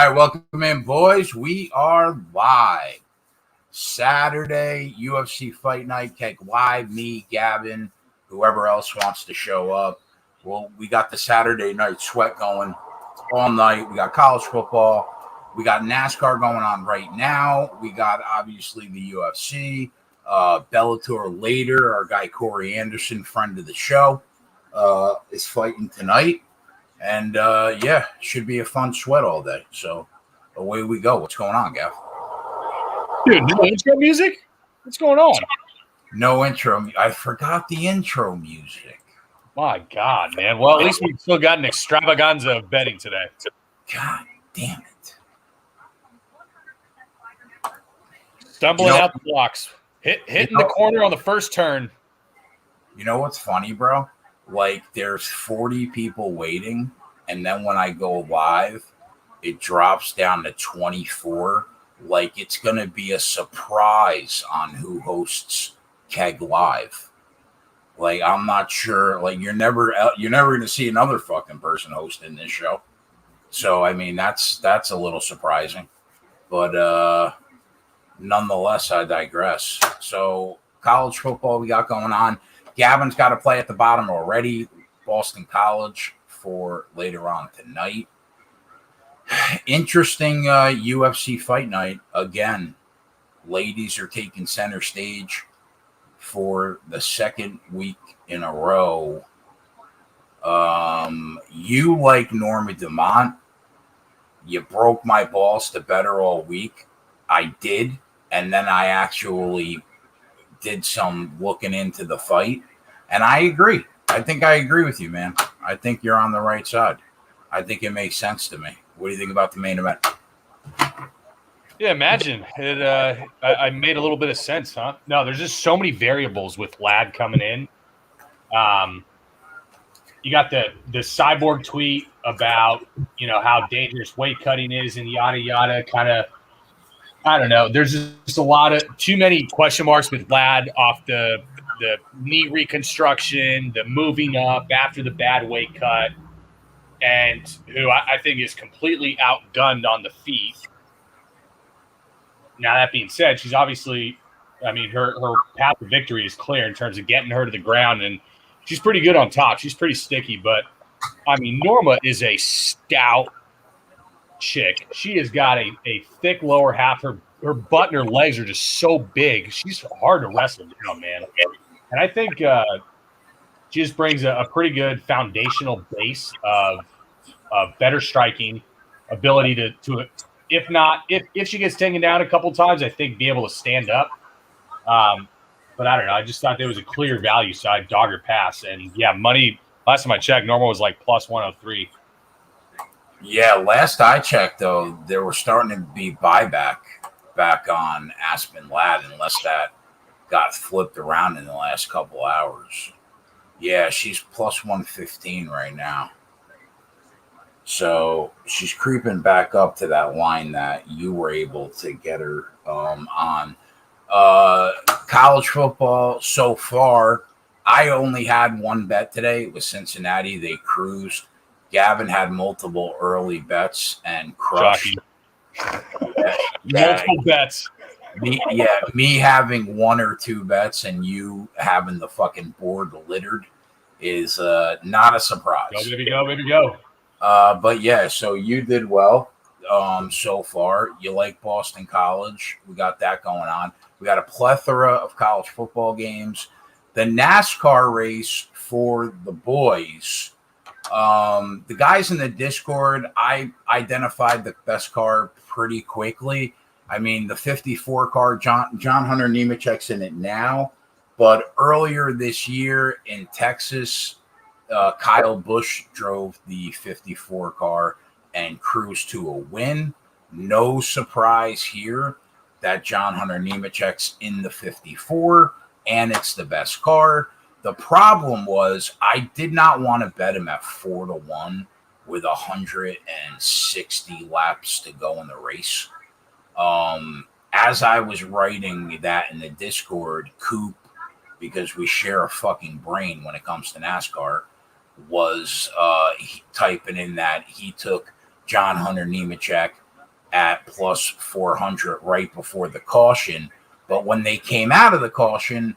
right, welcome in, boys. We are live. Saturday, UFC Fight Night, Keg Live. Me, Gavin, whoever else wants to show up. Well, we got the Saturday night sweat going all night. We got college football. We got NASCAR going on right now. We got, obviously, the UFC. Bellator later. Our guy Corey Anderson, friend of the show, is fighting tonight. And, should be a fun sweat all day. So away we go. What's going on, Gav? Dude, no intro music? What's going on? No intro. I forgot the intro music. My God, man. Well, at least we've still got an extravaganza of betting today. God damn it. Stumbling out the blocks. Hitting the corner on the first turn. You know what's funny, bro? Like, there's 40 people waiting, and then when I go live, it drops down to 24. Like, it's going to be a surprise on who hosts Keg Live. Like, I'm not sure. Like, you're never going to see another fucking person hosting this show. So, I mean, that's a little surprising. But nonetheless, I digress. So, college football we got going on. Gavin's got to play at the bottom already. Boston College for later on tonight. Interesting UFC fight night. Again, ladies are taking center stage for the second week in a row. You like Norma Dumont. You broke my balls to bet her all week. I did. And then I actually did some looking into the fight. And I agree. I think I agree with you, man. I think you're on the right side. I think it makes sense to me. What do you think about the main event? Yeah, imagine. I made a little bit of sense, huh? No, there's just so many variables with Ladd coming in. You got the Cyborg tweet about, how dangerous weight cutting is and yada, yada, kind of. I don't know. There's just too many question marks with Ladd off the knee reconstruction, the moving up after the bad weight cut, and who I think is completely outgunned on the feet. Now, that being said, she's obviously, her path to victory is clear in terms of getting her to the ground, and she's pretty good on top. She's pretty sticky, but, Norma is a stout chick. She has got a thick lower half. Her butt and her legs are just so big. She's hard to wrestle down, man. And I think she just brings a pretty good foundational base of better striking ability to if she gets taken down a couple times, I think be able to stand up. But I don't know. I just thought there was a clear value side, dog or pass. And yeah, money, last time I checked, Norma was like plus 103. Yeah, last I checked, though, there were starting to be buyback back on Aspen Ladd, unless that got flipped around in the last couple hours. Yeah, she's plus 115 right now. So she's creeping back up to that line that you were able to get her on. College football so far, I only had one bet today. It was Cincinnati. They cruised. Gavin had multiple early bets and crushed. Multiple bets. Me having one or two bets and you having the fucking board littered is not a surprise. Go, baby, go. But yeah, so you did well so far. You like Boston College. We got that going on. We got a plethora of college football games. The NASCAR race for the boys. The guys in the Discord, I identified the best car pretty quickly. The 54 car, John Hunter Nemechek's in it now. But earlier this year in Texas, Kyle Busch drove the 54 car and cruised to a win. No surprise here that John Hunter Nemechek's in the 54, and it's the best car. The problem was I did not want to bet him at 4-1 with 160 laps to go in the race. As I was writing that in the Discord, Coop, because we share a fucking brain when it comes to NASCAR, was typing in that he took John Hunter Nemechek at plus 400 right before the caution. But when they came out of the caution,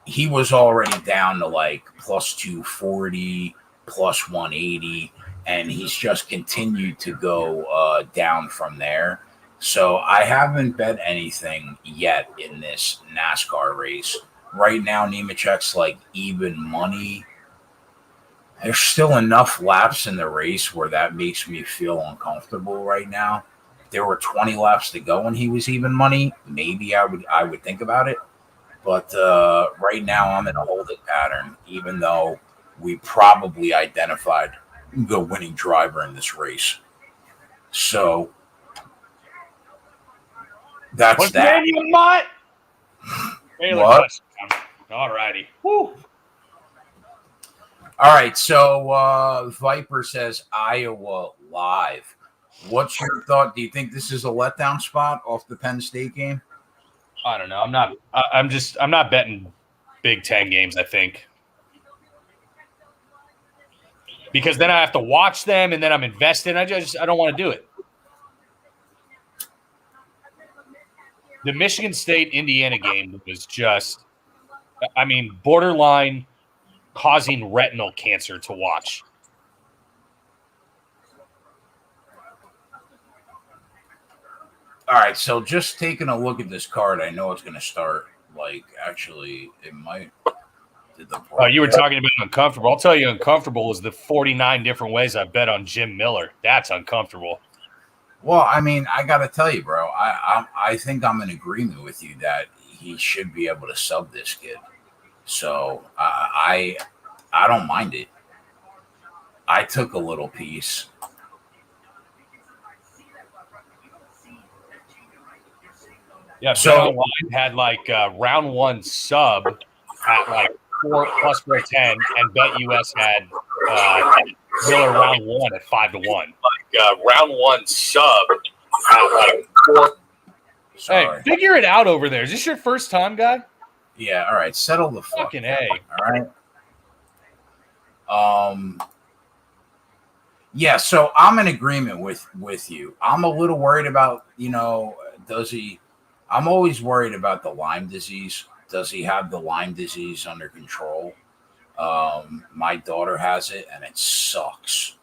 he was already down to like plus 240, plus 180, and he's just continued to go down from there. So I haven't bet anything yet in this NASCAR race. Right now, Nemechek's like even money. There's still enough laps in the race where that makes me feel uncomfortable right now. If there were 20 laps to go and he was even money, maybe I would think about it. But right now I'm in a holding pattern, even though we probably identified the winning driver in this race. So that's What's that. your name, Mutt? What? All righty. Woo. All right, so Viper says Iowa live. What's your thought? Do you think this is a letdown spot off the Penn State game? I don't know. I'm not betting Big Ten games, I think. Because then I have to watch them and then I'm invested. I don't want to do it. The Michigan State Indiana game was just, borderline causing retinal cancer to watch. All right, so just taking a look at this card, I know it's going to start. Like, actually, it might. You were talking about uncomfortable. I'll tell you, uncomfortable is the 49 different ways I bet on Jim Miller. That's uncomfortable. Well, I mean, I got to tell you, bro, I think I'm in agreement with you that he should be able to sub this kid. So I don't mind it. I took a little piece. Yeah, so had like round one sub at like 4 plus 410, and BetUS had Miller round one at 5-1. Like round one sub at like 4. Sorry. Hey, figure it out over there. Is this your first time, guy? Yeah. All right. Settle the fucking A. All right. Yeah. So I'm in agreement with you. I'm a little worried about, does he? I'm always worried about the Lyme disease. Does he have the Lyme disease under control? My daughter has it, and it sucks.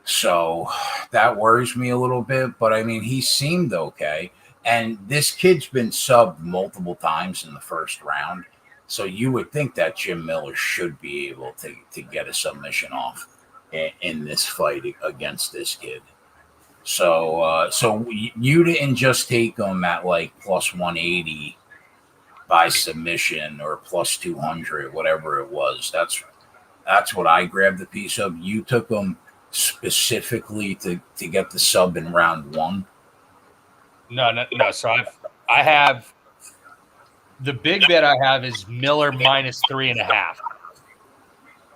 So that worries me a little bit. But, I mean, he seemed okay. And this kid's been subbed multiple times in the first round. So you would think that Jim Miller should be able to get a submission off in this fight against this kid. So you didn't just take him at like plus 180 by submission or plus 200, whatever it was. That's what I grabbed the piece of. You took him specifically to get the sub in round one. No. So I have the big bet I have is Miller minus 3.5.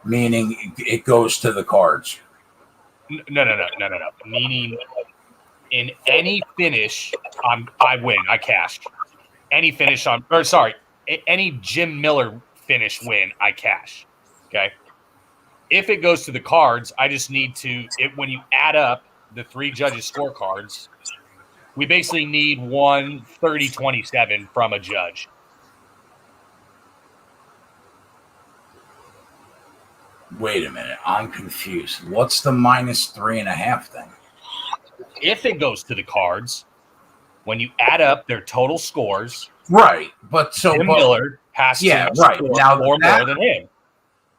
Meaning it goes to the cards. No. Meaning in any finish, I win. I cash. Any finish any Jim Miller finish win, I cash. Okay. If it goes to the cards, I just need when you add up the 3 judges' scorecards, we basically need 30-27 from a judge. Wait a minute. I'm confused. What's the minus 3.5 thing? If it goes to the cards, when you add up their total scores, right? But Jim Miller has to score now more than him.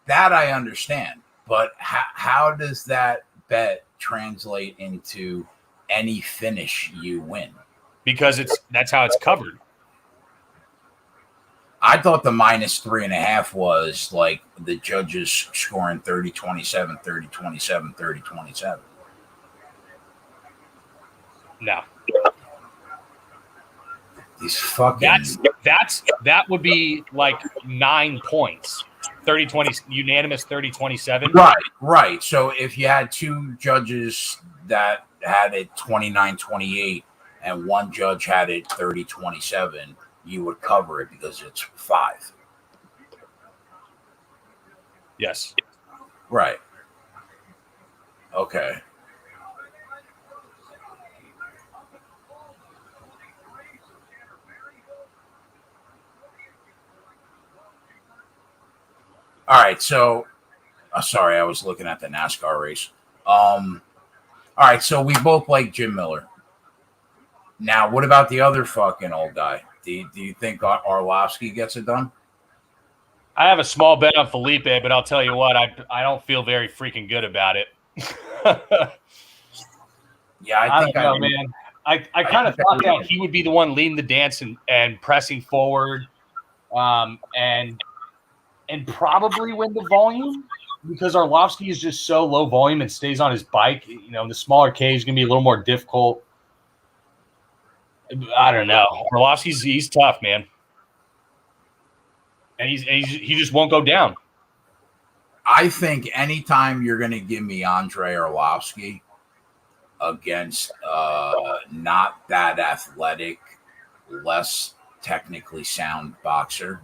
That I understand, but how does that bet translate into any finish you win? Because that's how it's covered. I thought the minus 3.5 was like the judges scoring 30-27, 30-27, 30-27. No. These fucking that would be like 9 points. 30-20 unanimous 30-27. Right. So if you had 2 judges that had it 29-28 and one judge had it 30-27, you would cover it because it's 5. Yes. Right. Okay. All right, so sorry, I was looking at the NASCAR race. All right, so we both like Jim Miller. Now, what about the other fucking old guy? Do you think Arlovsky gets it done? I have a small bet on Felipe, but I'll tell you what, I don't feel very freaking good about it. Yeah, I don't know, man. I kind of thought that he would be the one leading the dance and pressing forward, and probably win the volume because Arlovsky is just so low volume and stays on his bike. You know, the smaller cage is going to be a little more difficult. I don't know. Arlovsky's he's tough, man, and he just won't go down. I think anytime you're going to give me Andre Arlovsky against not that athletic, less technically sound boxer,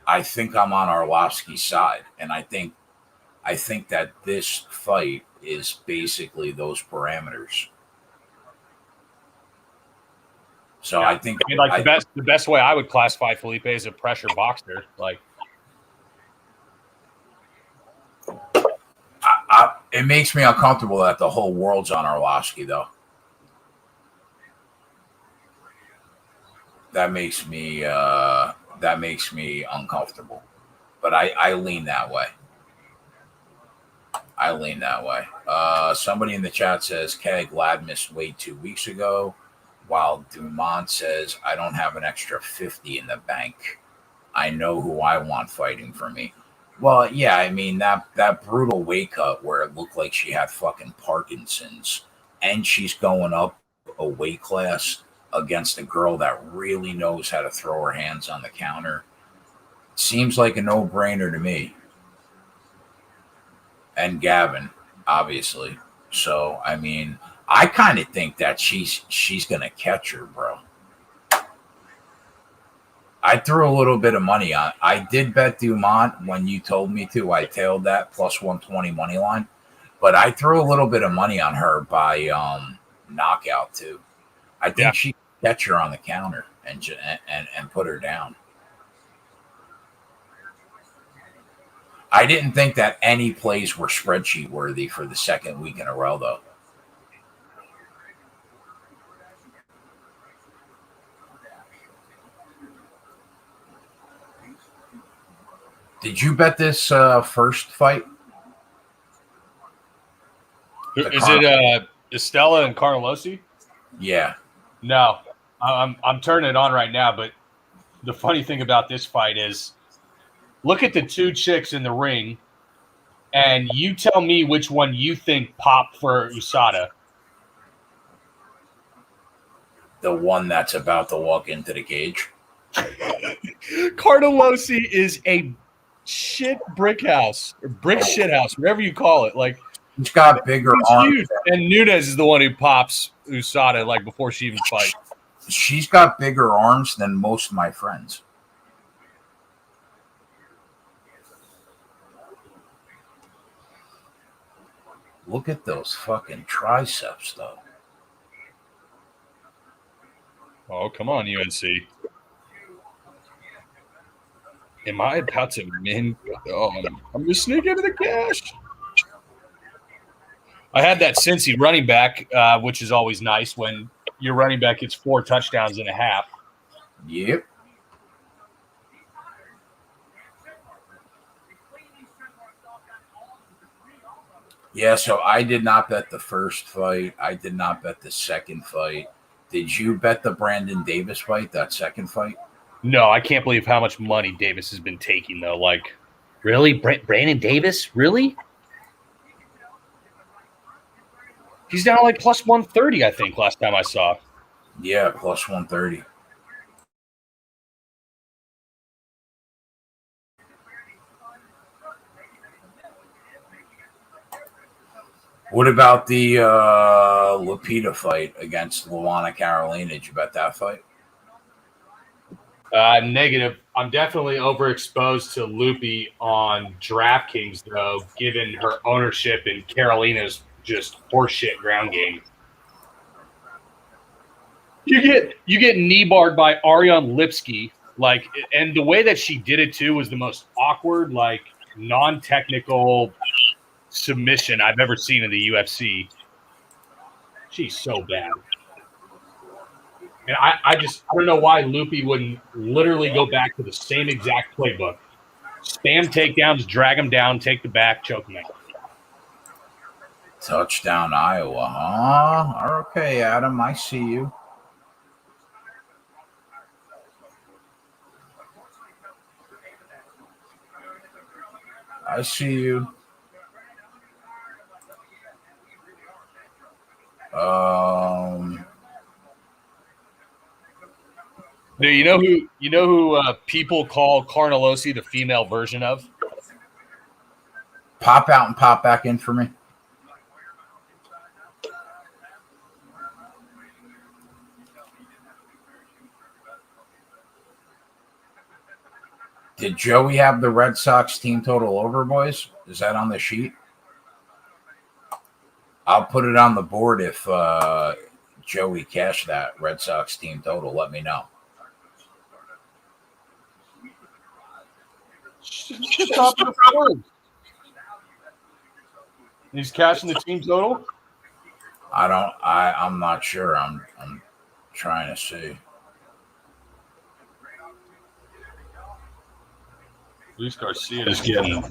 I think I'm on Arlovsky's side, and I think that this fight is basically those parameters. So yeah, I think the best way I would classify Felipe is a pressure boxer. Like, it makes me uncomfortable that the whole world's on Arlovsky, though. That makes me uncomfortable. But I lean that way. Somebody in the chat says Keg Lad missed weight 2 weeks ago, while Dumont says I don't have an extra 50 in the bank. I know who I want fighting for me. Well, yeah, I mean that brutal weight cut where it looked like she had fucking Parkinson's, and she's going up a weight class against a girl that really knows how to throw her hands on the counter. Seems like a no-brainer to me. And Gavin, obviously. So, I mean, I kind of think that she's going to catch her, bro. I threw a little bit of money on. I did bet Dumont when you told me to. I tailed that plus 120 money line. But I threw a little bit of money on her by knockout, too. I think she can catch her on the counter and put her down. I didn't think that any plays were spreadsheet worthy for the second week in a row, though. Did you bet this first fight? Is it Estella and Carnelossi? Yeah. No, I'm turning it on right now. But the funny thing about this fight is, look at the two chicks in the ring, and you tell me which one you think popped for USADA. The one that's about to walk into the cage. Carnelossi is a shit brick house or brick shit house, whatever you call it. Like, he's got bigger arms. Huge. And Nunes is the one who pops USADA like before she even fights. She's got bigger arms than most of my friends. Look at those fucking triceps, though. Oh, come on, UNC. Am I about to min? Oh, I'm just sneaking into the cash. I had that Cincy running back, which is always nice when your running back gets 4 touchdowns and a half. Yep. Yeah, so I did not bet the first fight. I did not bet the second fight. Did you bet the Brandon Davis fight, that second fight? No, I can't believe how much money Davis has been taking, though. Like, really? Brandon Davis? Really? He's down like plus 130, I think, last time I saw. Yeah, plus 130. What about the Lupita fight against Luana Carolina? Did you bet that fight? Negative. I'm definitely overexposed to Loopy on DraftKings, though, given her ownership in Carolina's just horseshit ground game. You get knee barred by Ariane Lipsky, Like, and the way that she did it too was the most awkward, like non-technical submission I've ever seen in the UFC. She's so bad. And I don't know why Loopy wouldn't literally go back to the same exact playbook. Spam takedowns, drag them down, take the back, choke them out. Touchdown, Iowa, huh? Okay, Adam, I see you. I see you. Dude, you know who people call Carnelosi the female version of? Pop out and pop back in for me. Did Joey have the Red Sox team total over, boys? Is that on the sheet? I'll put it on the board if Joey cashed that Red Sox team total. Let me know. He's cashing the team total? I'm not sure. I'm trying to see. Luis Garcia is getting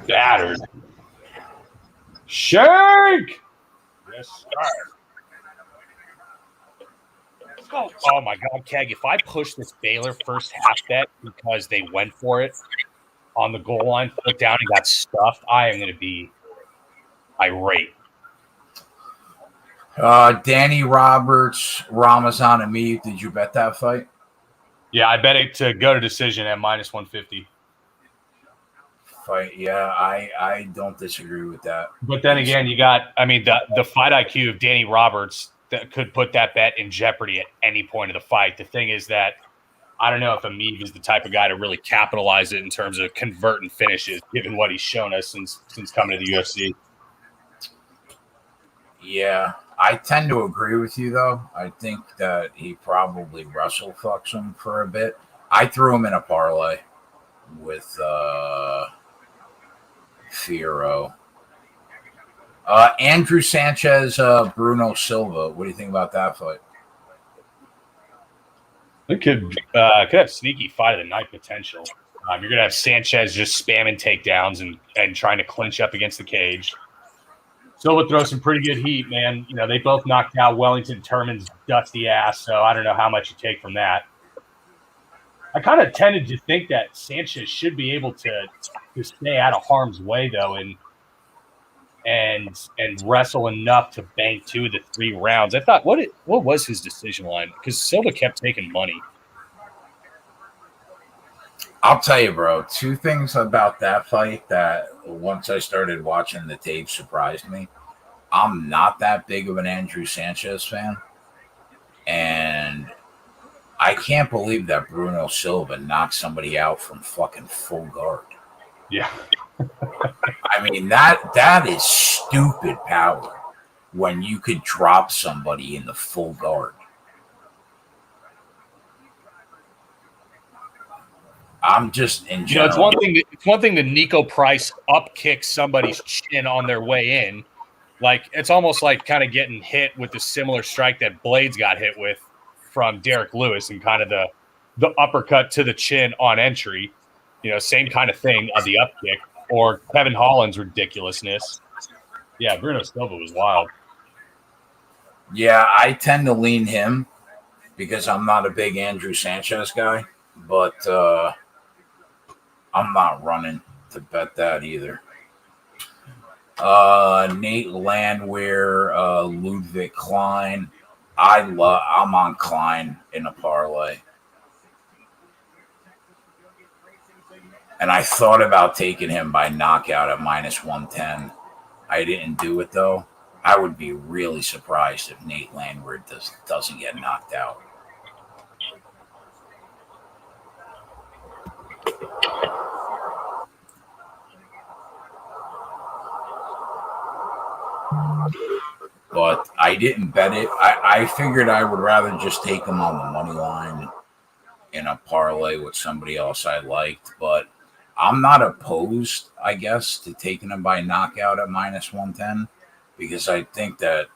battered. Shake! Yes, sir. Let's go. Oh, my God, Keg. If I push this Baylor first half bet because they went for it on the goal line, put down and got stuffed, I am going to be irate. Danny Roberts, Ramazan Amid. Did you bet that fight? Yeah, I bet it to go to decision at minus 150. Fight, yeah, I don't disagree with that. But then again, you got, I mean, the fight IQ of Danny Roberts that could put that bet in jeopardy at any point of the fight. The thing is that I don't know if Amid is the type of guy to really capitalize it in terms of converting finishes, given what he's shown us since coming to the UFC. Yeah, I tend to agree with you, though. I think that he probably wrestle fucks him for a bit. I threw him in a parlay with Fiero. Andrew Sanchez, Bruno Silva. What do you think about that fight? It could have sneaky fight of the night potential. You're going to have Sanchez just spamming takedowns and trying to clinch up against the cage. Silva throws some pretty good heat, man. You know, they both knocked out Wellington Turman's dusty ass, so I don't know how much you take from that. I kind of tended to think that Sanchez should be able to stay out of harm's way, though, and wrestle enough to bank 2 of the 3 rounds. I thought, what was his decision line? Because Silva kept taking money. I'll tell you, bro, 2 things about that fight that once I started watching the tape surprised me. I'm not that big of an Andrew Sanchez fan. And I can't believe that Bruno Silva knocked somebody out from fucking full guard. Yeah. I mean, that is stupid power when you could drop somebody in the full guard. I'm just in general. It's one thing to Nico Price up kick somebody's chin on their way in. Like, it's almost like kind of getting hit with the similar strike that Blades got hit with from Derek Lewis and kind of the uppercut to the chin on entry. You know, same kind of thing on the up kick. Or Kevin Holland's ridiculousness. Yeah, Bruno Silva was wild. Yeah, I tend to lean him because I'm not a big Andrew Sanchez guy, but I'm not running to bet that either. Nate Landwehr, Ludwig Klein. I'm on Klein in a parlay. And I thought about taking him by knockout at minus 110. I didn't do it, though. I would be really surprised if Nate Landwehr doesn't get knocked out. But I didn't bet it. I figured I would rather just take him on the money line in a parlay with somebody else I liked, but I'm not opposed, I guess, to taking him by knockout at -110 because I think that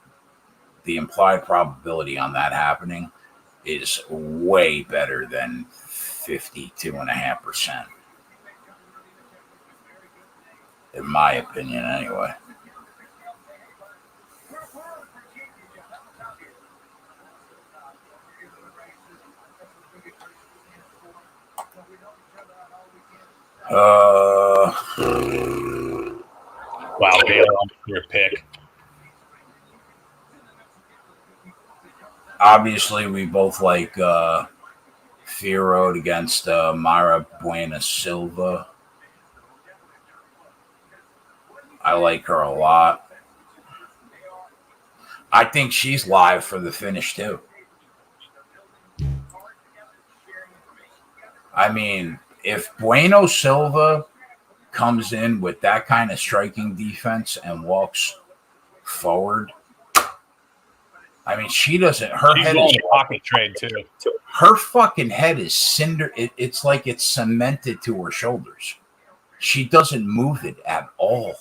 the implied probability on that happening is way better than 52.5%, in my opinion, anyway. Wow, Baylor on your pick. Obviously, we both like Fierro against Mara Buena Silva. I like her a lot. I think she's live for the finish, too. I mean, if Bueno Silva comes in with that kind of striking defense and walks forward, I mean, she doesn't. She's rolling a pocket trade too. Her fucking head is cinder. It's like it's cemented to her shoulders. She doesn't move it at all.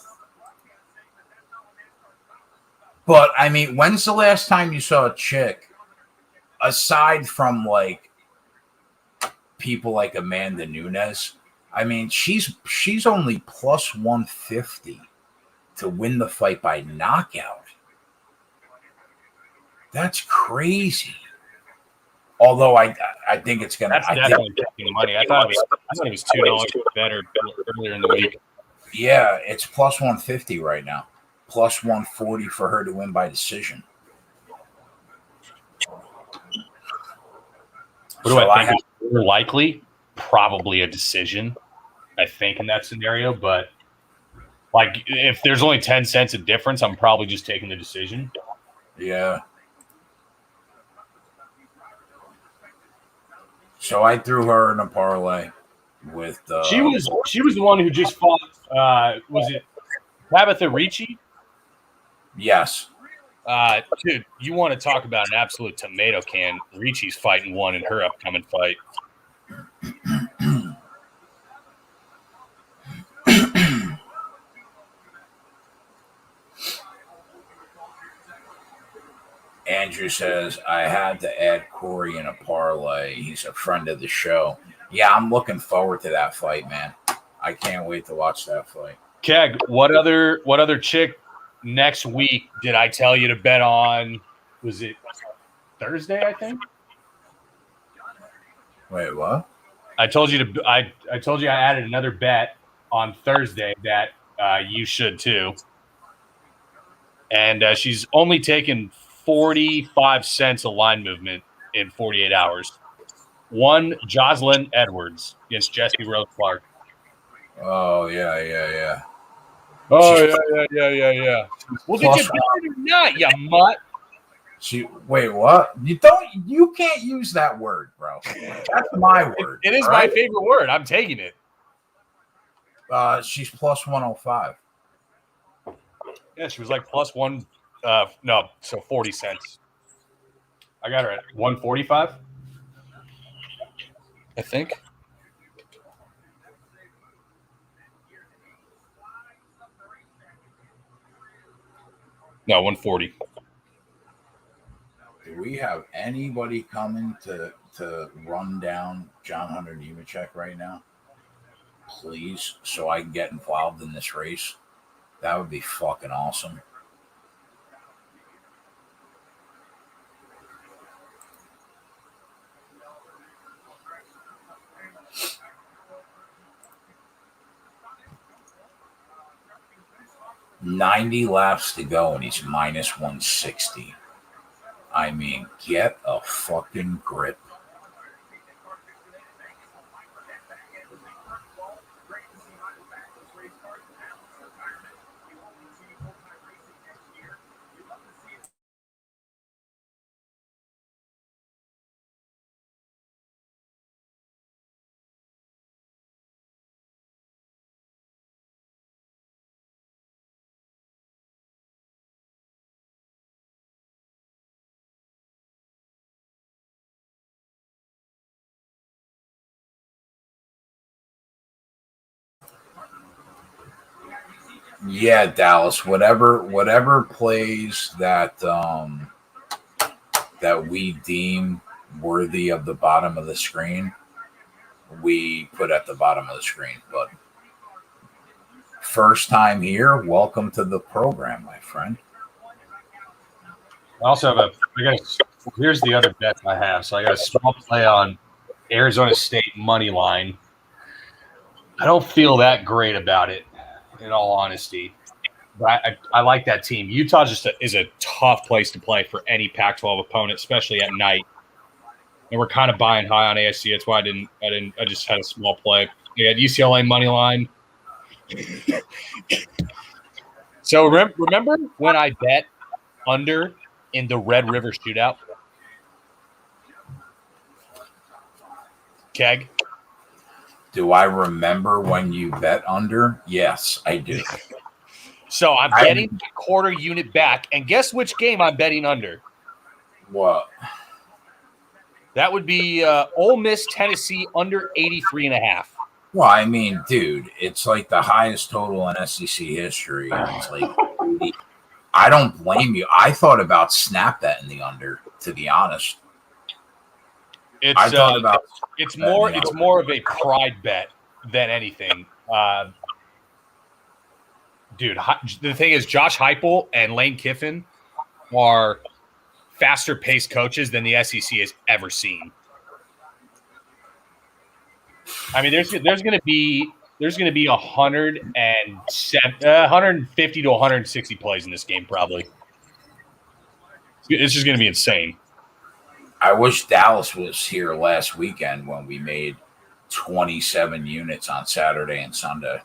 But I mean, when's the last time you saw a chick, aside from like people like Amanda Nunes? I mean, she's only plus 150 to win the fight by knockout. That's crazy. Although I think it's gonna. That's definitely taking the money. I thought it was $2 better earlier in the week. Yeah, it's plus 150 right now. Plus 140 for her to win by decision. What do I think is more likely? Probably a decision, I think, in that scenario. But like, if there's only 10 cents of difference, I'm probably just taking the decision. Yeah. So I threw her in a parlay with. She was the one who just fought. Was it Tabitha Ricci? Yes. Dude, you want to talk about an absolute tomato can? Ricci's fighting one in her upcoming fight. Andrew says, I had to add Corey in a parlay. He's a friend of the show. Yeah, I'm looking forward to that fight, man. I can't wait to watch that fight. Keg, what other chick next week did I tell you to bet on? Was it Thursday, I think? Wait, what? I told you I added another bet on Thursday that you should too. And she's only taken 45 cents a line movement in 48 hours. One, Jocelyn Edwards against Jesse Rose Clark. Oh, yeah. Oh, yeah. Well, did you bet it or not, you mutt? Wait, what? You can't use that word, bro. That's my word. It is my favorite word. I'm taking it. She's plus 105. Yeah, she was like plus one. So 40 cents. I got her at 145, I think. No, 140. Do we have anybody coming to run down John Hunter Nemechek right now? Please, so I can get involved in this race. That would be fucking awesome. $90 laps to go, and he's minus 160. I mean, get a fucking grip. Yeah, Dallas. Whatever plays that that we deem worthy of the bottom of the screen, we put at the bottom of the screen. But first time here, welcome to the program, my friend. I also have here's the other bet I have. So I got a small play on Arizona State money line. I don't feel that great about it, in all honesty. But I like that team. Utah is a tough place to play for any Pac-12 opponent, especially at night. And we're kind of buying high on ASC. That's why I just had a small play. We had UCLA money line. So remember when I bet under in the Red River Shootout? Keg? Do I remember when you bet under? Yes, I do. So I'm betting a quarter unit back, and guess which game I'm betting under? What? That would be Ole Miss, Tennessee, under 83.5. Well, I mean, dude, it's like the highest total in SEC history. It's like, I don't blame you. I thought about snap betting the under, to be honest. It's more of a pride bet than anything. Dude, the thing is, Josh Heupel and Lane Kiffin are faster paced coaches than the SEC has ever seen. I mean, there's going to be 150 to 160 plays in this game, probably. It's just going to be insane. I wish Dallas was here last weekend when we made 27 units on Saturday and Sunday.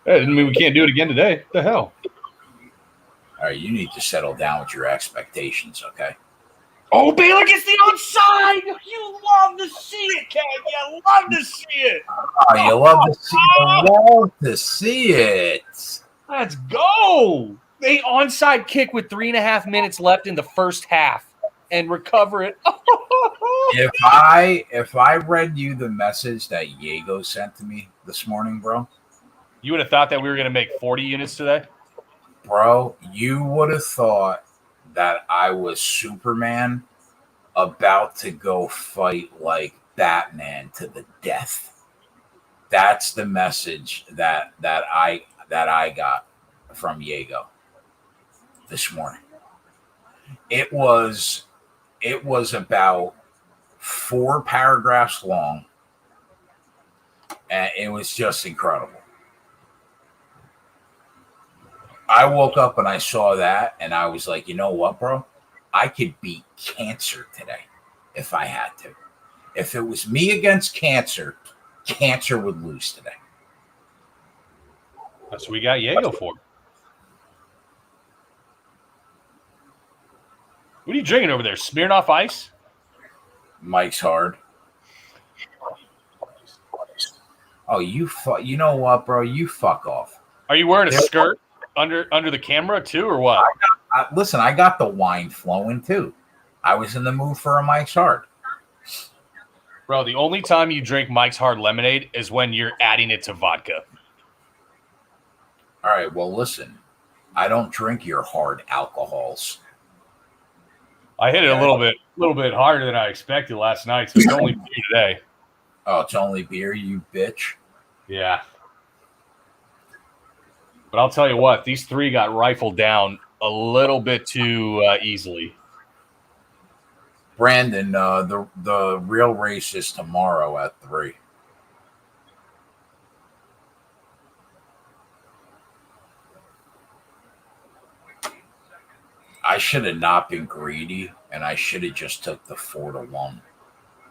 I mean, we can't do it again today. What the hell? All right, you need to settle down with your expectations, okay? Oh, Baylor gets the onside! You love to see it, Ken. You love to see it. Oh, you love to see it. Let's go. They onside kick with 3.5 minutes left in the first half and recover it. If I read you the message that Diego sent to me this morning, bro, you would have thought that we were going to make 40 units today? Bro, you would have thought that I was Superman about to go fight like Batman to the death. That's the message that I got from Diego this morning. It was about 4 paragraphs long, and it was just incredible. I woke up and I saw that, and I was like, you know what, bro? I could beat cancer today if I had to. If it was me against cancer, cancer would lose today. That's what we got Diego for. What are you drinking over there? Smirnoff Ice? Mike's Hard. Oh, you know what, bro? You fuck off. Are you wearing a skirt under the camera too, or what? Listen, I got the wine flowing too. I was in the mood for a Mike's Hard. Bro, the only time you drink Mike's Hard lemonade is when you're adding it to vodka. All right, well, listen. I don't drink your hard alcohols. I hit it a little bit harder than I expected last night, so it's only beer today. Oh, it's only beer, you bitch. Yeah. But I'll tell you what, these 3 got rifled down a little bit too easily. Brandon, the real race is tomorrow at 3. I should have not been greedy, and I should have just took the 4-1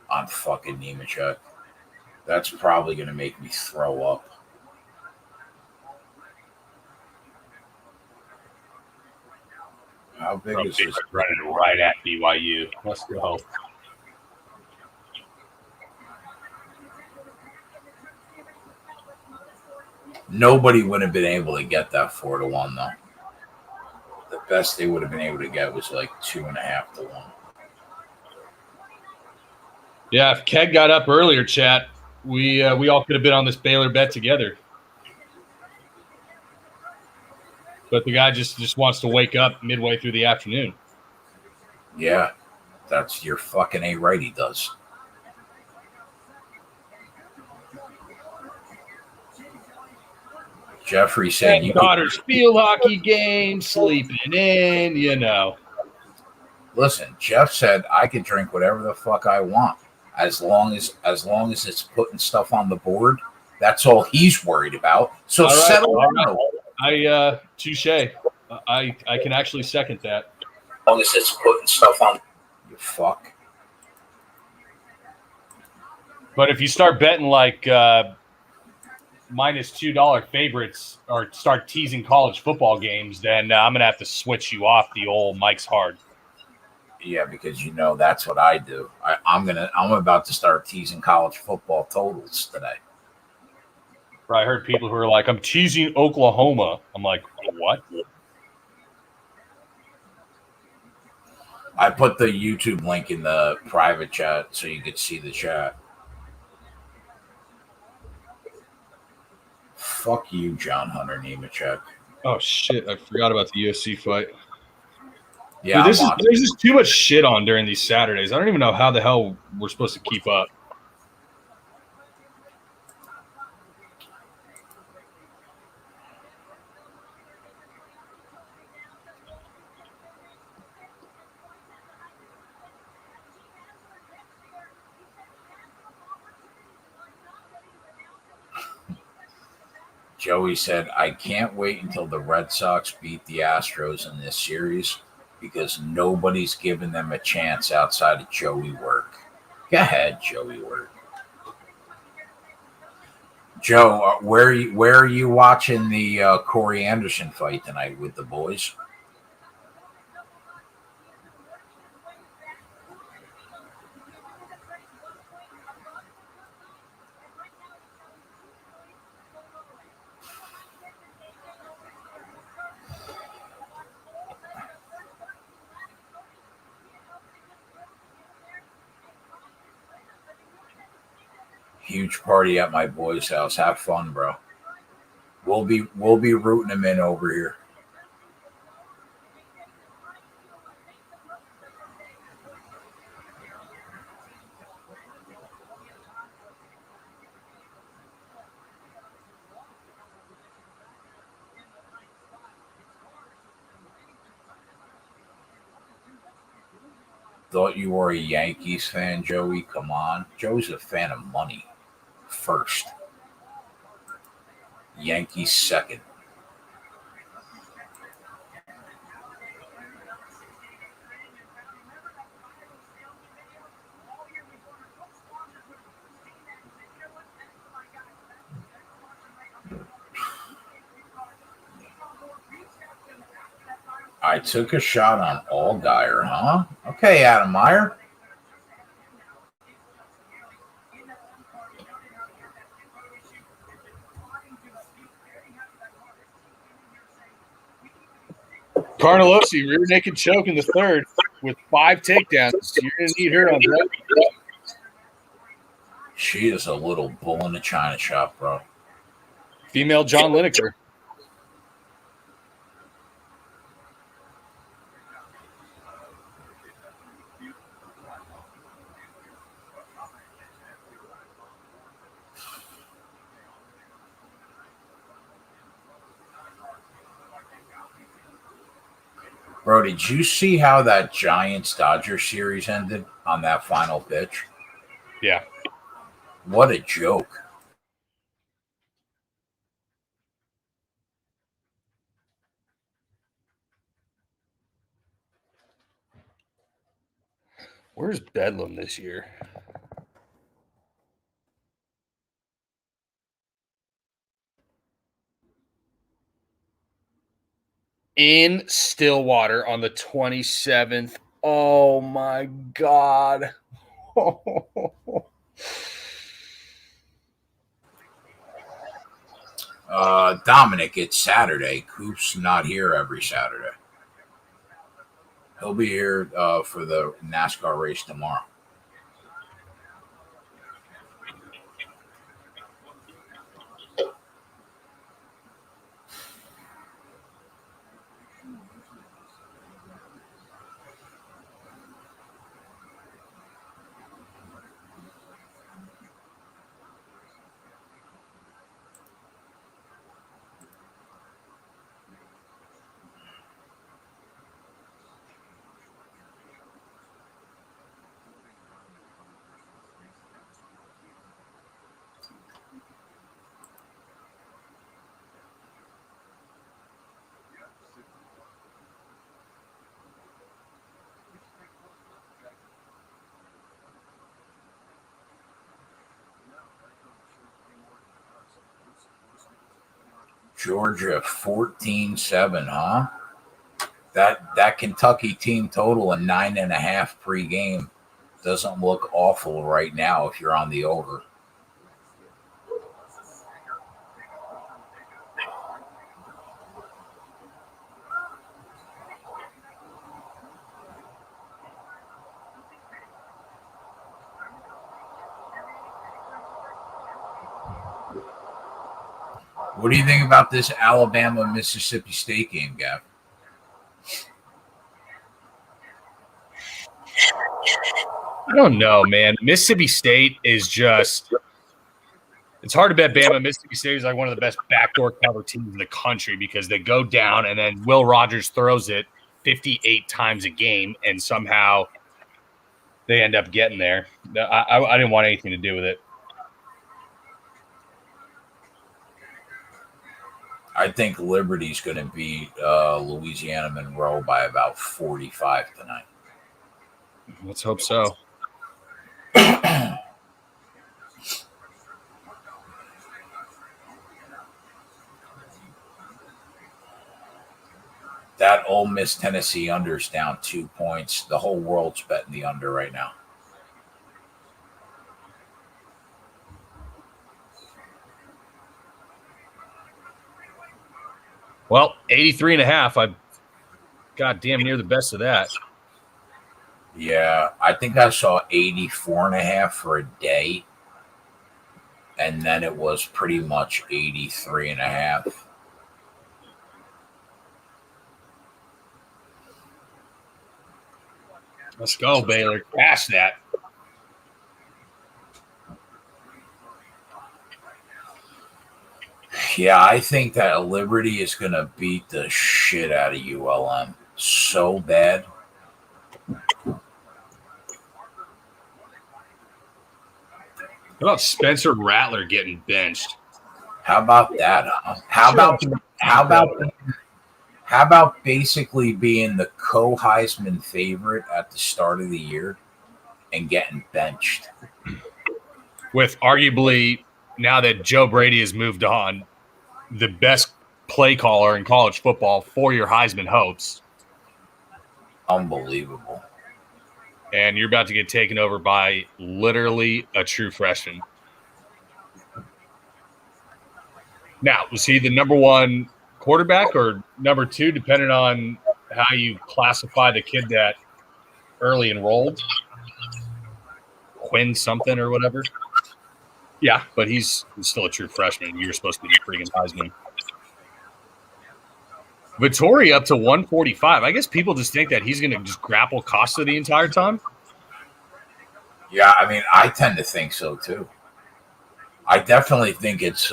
on fucking Nemechek. That's probably going to make me throw up. How big is this? Running right at BYU. Let's go. Nobody would have been able to get that 4-1 though. The best they would have been able to get was like 2.5 to 1. Yeah, if Keg got up earlier, chat, we all could have been on this Baylor bet together. but the guy just wants to wake up midway through the afternoon. Yeah, that's your fucking A right. He does. Jeffrey said, "You daughter's field hockey game, sleeping in, you know." Listen, Jeff said I could drink whatever the fuck I want as long as it's putting stuff on the board. That's all he's worried about. So all right, settle down. Touche. I can actually second that. As long as it's putting stuff on, you fuck. But if you start betting like minus $2 favorites or start teasing college football games, then I'm gonna have to switch you off the old Mike's Hard. Yeah, because that's what I do. I'm about to start teasing college football totals today. I heard people who are like, I'm teasing Oklahoma. I'm like, what? I put the YouTube link in the private chat so you could see the chat. Fuck you, John Hunter Nemechek. Oh shit! I forgot about the UFC fight. Yeah, dude, there's just too much shit on during these Saturdays. I don't even know how the hell we're supposed to keep up. Joey said, I can't wait until the Red Sox beat the Astros in this series because nobody's giving them a chance outside of Joey Work. Go ahead, Joey Work. Joe, where are you watching the Corey Anderson fight tonight with the boys? Huge party at my boy's house. Have fun, bro. We'll be rooting him in over here. Thought you were a Yankees fan, Joey. Come on. Joey's a fan of money first. Yankees second. I took a shot on Allgaier, huh? Okay, Adam Meyer. Carnelosi, rear naked choke in the third with 5 takedowns. You're going to need her on that. She is a little bull in the china shop, bro. Female John Lineker. Bro, did you see how that Giants-Dodgers series ended on that final pitch? Yeah. What a joke. Where's Bedlam this year? In Stillwater on the 27th. Oh my God. Dominic, it's Saturday. Coop's not here every Saturday. He'll be here for the NASCAR race tomorrow. Georgia 14-7, huh? That Kentucky team total a 9.5 pregame doesn't look awful right now if you're on the over. What do you think about this Alabama-Mississippi State game, Gavin? I don't know, man. Mississippi State is just – it's hard to bet Bama. Mississippi State is like one of the best backdoor cover teams in the country because they go down and then Will Rogers throws it 58 times a game and somehow they end up getting there. I didn't want anything to do with it. I think Liberty's going to beat Louisiana Monroe by about 45 tonight. Let's hope so. That Ole Miss Tennessee under's down 2 points. The whole world's betting the under right now. Well, 83.5. I got damn near the best of that. Yeah, I think I saw 84.5 for a day. And then it was pretty much 83.5. Let's go, Baylor. Cash that. Yeah, I think that Liberty is going to beat the shit out of ULM so bad. How about Spencer Rattler getting benched? How about that? Huh? How about basically being the co-Heisman favorite at the start of the year and getting benched? With arguably, now that Joe Brady has moved on, the best play caller in college football for your Heisman hopes. Unbelievable. And you're about to get taken over by literally a true freshman. Now, was he the number one quarterback or number two, depending on how you classify the kid that early enrolled? Quinn something or whatever. Yeah, but he's still a true freshman. You're supposed to be the freaking Heisman. Vittori up to 145. I guess people just think that he's going to just grapple Costa the entire time. Yeah, I mean, I tend to think so too. I definitely think it's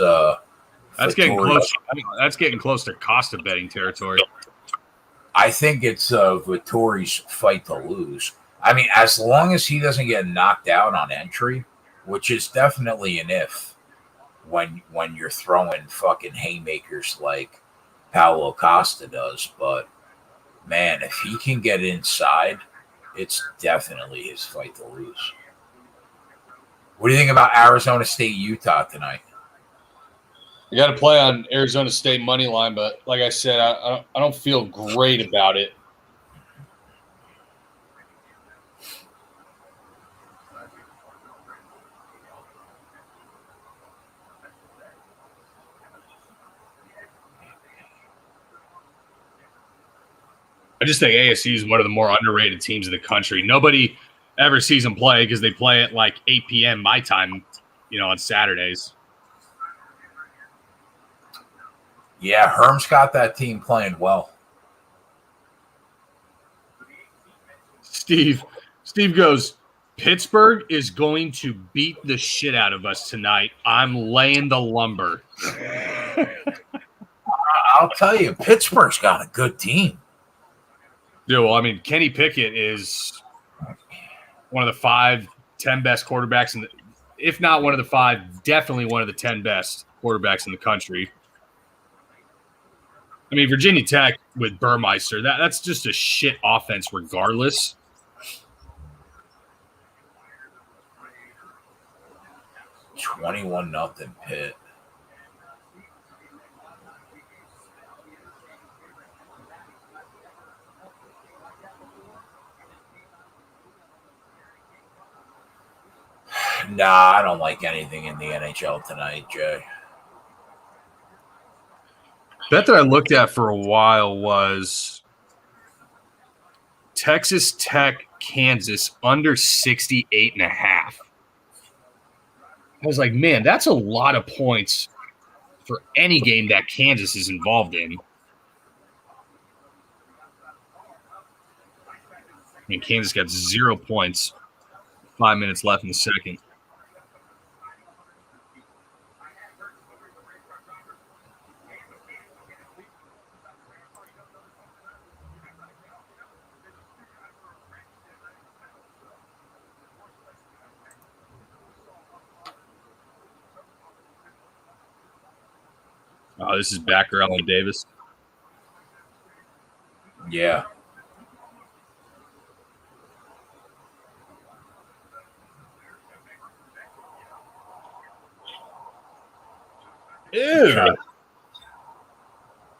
that's getting close. I mean, that's getting close to Costa betting territory. I think it's Vittori's fight to lose. I mean, as long as he doesn't get knocked out on entry, which is definitely an if when you're throwing fucking haymakers like Paulo Costa does. But, man, if he can get inside, it's definitely his fight to lose. What do you think about Arizona State, Utah tonight? You got to play on Arizona State money line, but like I said, I don't feel great about it. I just think ASU is one of the more underrated teams in the country. Nobody ever sees them play because they play at like 8 p.m. my time, on Saturdays. Yeah, Herm's got that team playing well. Steve goes, Pittsburgh is going to beat the shit out of us tonight. I'm laying the lumber. I'll tell you, Pittsburgh's got a good team. Yeah, well, I mean, Kenny Pickett is one of the 5-10 best quarterbacks, if not one of the 5, definitely one of the 10 best quarterbacks in the country. I mean, Virginia Tech with Burmeister, that's just a shit offense regardless. $21-0 Pitt. Nah, I don't like anything in the NHL tonight, Jay. Bet that I looked at for a while was Texas Tech, Kansas under 68.5. I was like, man, that's a lot of points for any game that Kansas is involved in. I mean, Kansas got 0 points, 5 minutes left in the second. Oh, this is backer Allen Davis. Yeah. Ew.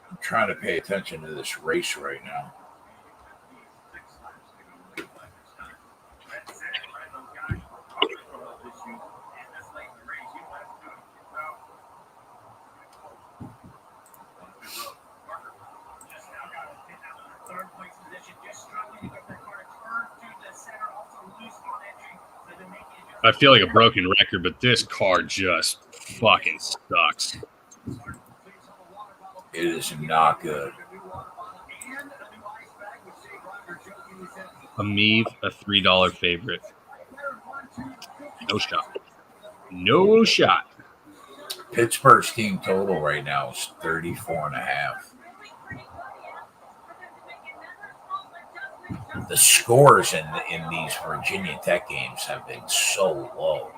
I'm trying to pay attention to this race right now. I feel like a broken record, but this car just fucking sucks. It is not good. Amiv, a $3 favorite. No shot. No shot. Pittsburgh's team total right now is 34.5. The scores in these Virginia Tech games have been so low.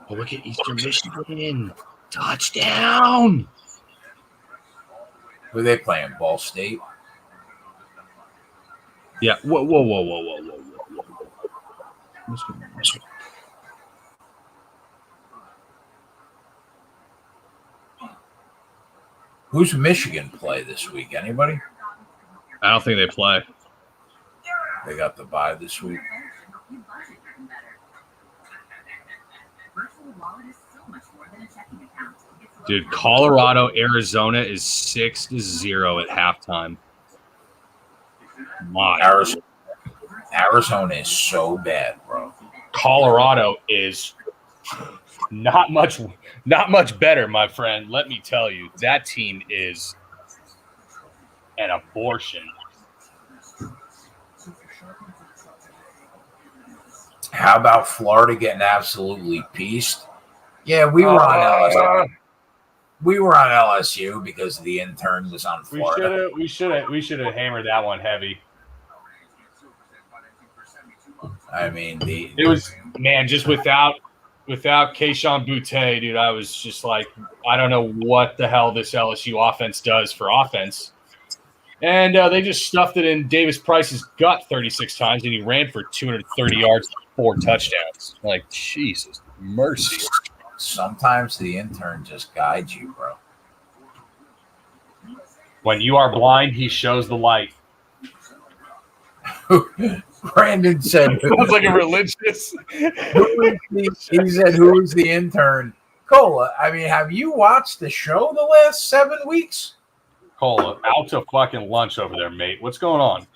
Oh, look at Eastern Michigan. Touchdown. Who are they playing? Ball State? Yeah. Whoa. Who's Michigan play this week? Anybody? I don't think they play. They got the bye this week. Dude, Colorado, Arizona is 6-0 at halftime. My Arizona is so bad, bro. Colorado is not much better, my friend. Let me tell you, that team is an abortion. How about Florida getting absolutely pieced? Yeah, we were on LSU. We were on LSU because the intern was on Florida. We should have hammered that one heavy. I mean, it was, man, just without Keyshawn Boutte, dude, I was just like, I don't know what the hell this LSU offense does for offense. And they just stuffed it in Davis Price's gut 36 times, and he ran for 230 yards, 4 touchdowns. Like, Jesus mercy. Sometimes the intern just guides you, bro. When you are blind, he shows the light. Brandon said, Sounds like a religious. He said, who is the intern? Cola, I mean, have you watched the show the last 7 weeks? Cola, out to fucking lunch over there, mate. What's going on?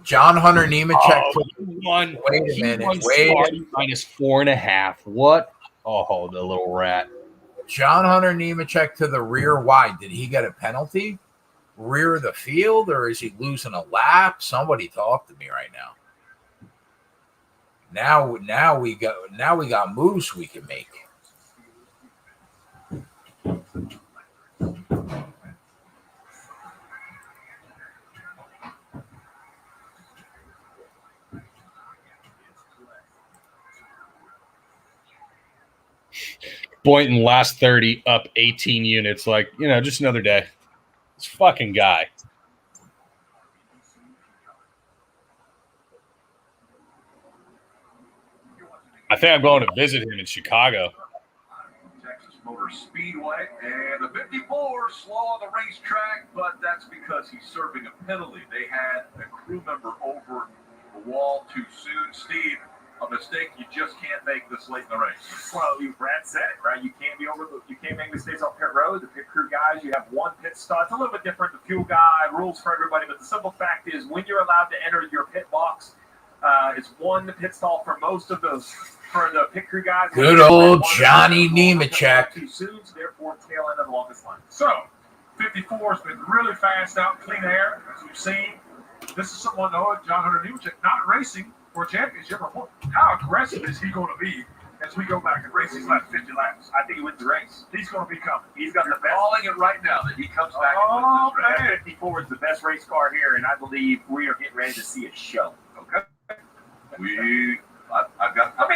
John Hunter Nemechek. Wait a minute. Minus 4.5. What? Oh, the little rat. John Hunter Nemechek to the rear wide. Did he get a penalty? Rear of the field, or is he losing a lap? Somebody talk to me right now. Now we got moves we can make. Boynton last 30 up 18 units. Like, just another day. This fucking guy. I think I'm going to visit him in Chicago. Motor Speedway. And the 54 slow on the racetrack, but that's because he's serving a penalty. They had a crew member over the wall too soon. Steve, a mistake you just can't make this late in the race. Well, Brad said it, right? You can't make mistakes on pit road. The pit crew guys, you have one pit stop. It's a little bit different. The fuel guy, rules for everybody, but the simple fact is when you're allowed to enter your pit box, it's one pit stall for most of those. For the pit crew guys. Good old Johnny Nemechek. Too soon, so therefore tail end of the longest line. So, 54 has been really fast out, clean air, as we've seen. This is someone, though, John Hunter Nemechek, not racing for a championship. How aggressive is he going to be as we go back and race these last 50 laps? I think he wins the race. He's going to be coming. He's got the best. Calling it right now that he comes back and wins this race. 54 is the best race car here, and I believe we are getting ready to see a show. Okay. I've got. My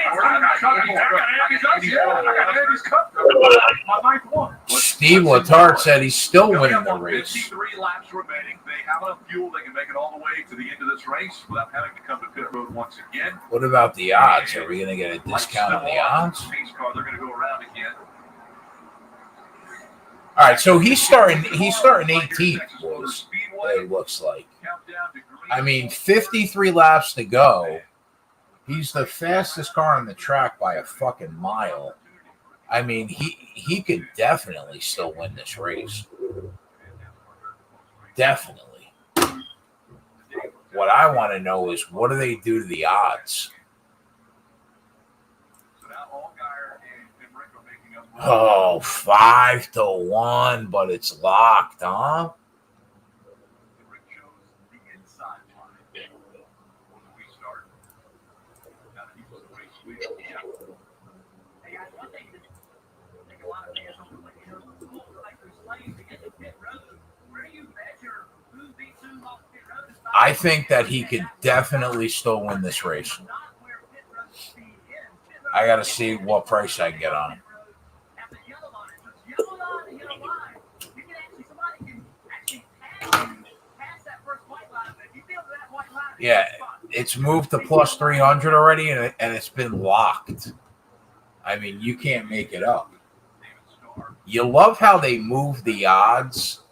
ninth one. Steve Letarte said he's still winning the race. 53 laps remaining. They have enough fuel. They can make it all the way to the end of this race without having to come to pit road once again. What about the odds? Are we going to get a discount on the odds? They're going to go around again. All right, so he's starting 18th, boys. It looks like. I mean, 53 laps to go. He's the fastest car on the track by a fucking mile. I mean, he could definitely still win this race. Definitely. What I want to know is what do they do to the odds? Oh, 5-1, but it's locked, huh? I think that he could definitely still win this race. I got to see what price I can get on him. Yeah, it's moved to plus 300 already, and it's been locked. I mean, you can't make it up. You love how they move the odds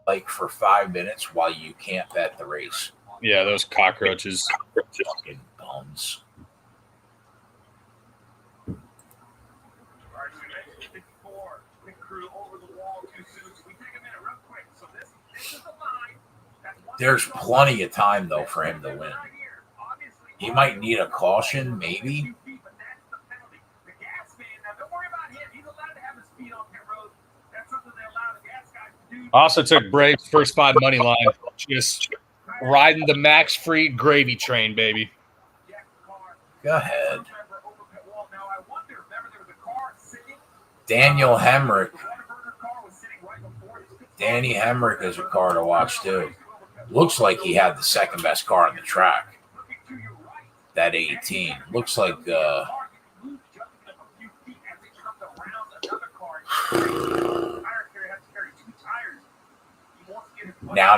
like for 5 minutes while you can't bet the race. Yeah, those cockroaches. Fucking bums. There's plenty of time, though, for him to win. He might need a caution, maybe. Also took Braves first 5 money line. Just riding the Max Fried gravy train, baby. Go ahead. Daniel Hemrick. Danny Hemrick is a car to watch, too. Looks like he had the second best car on the track. That 18. Looks like now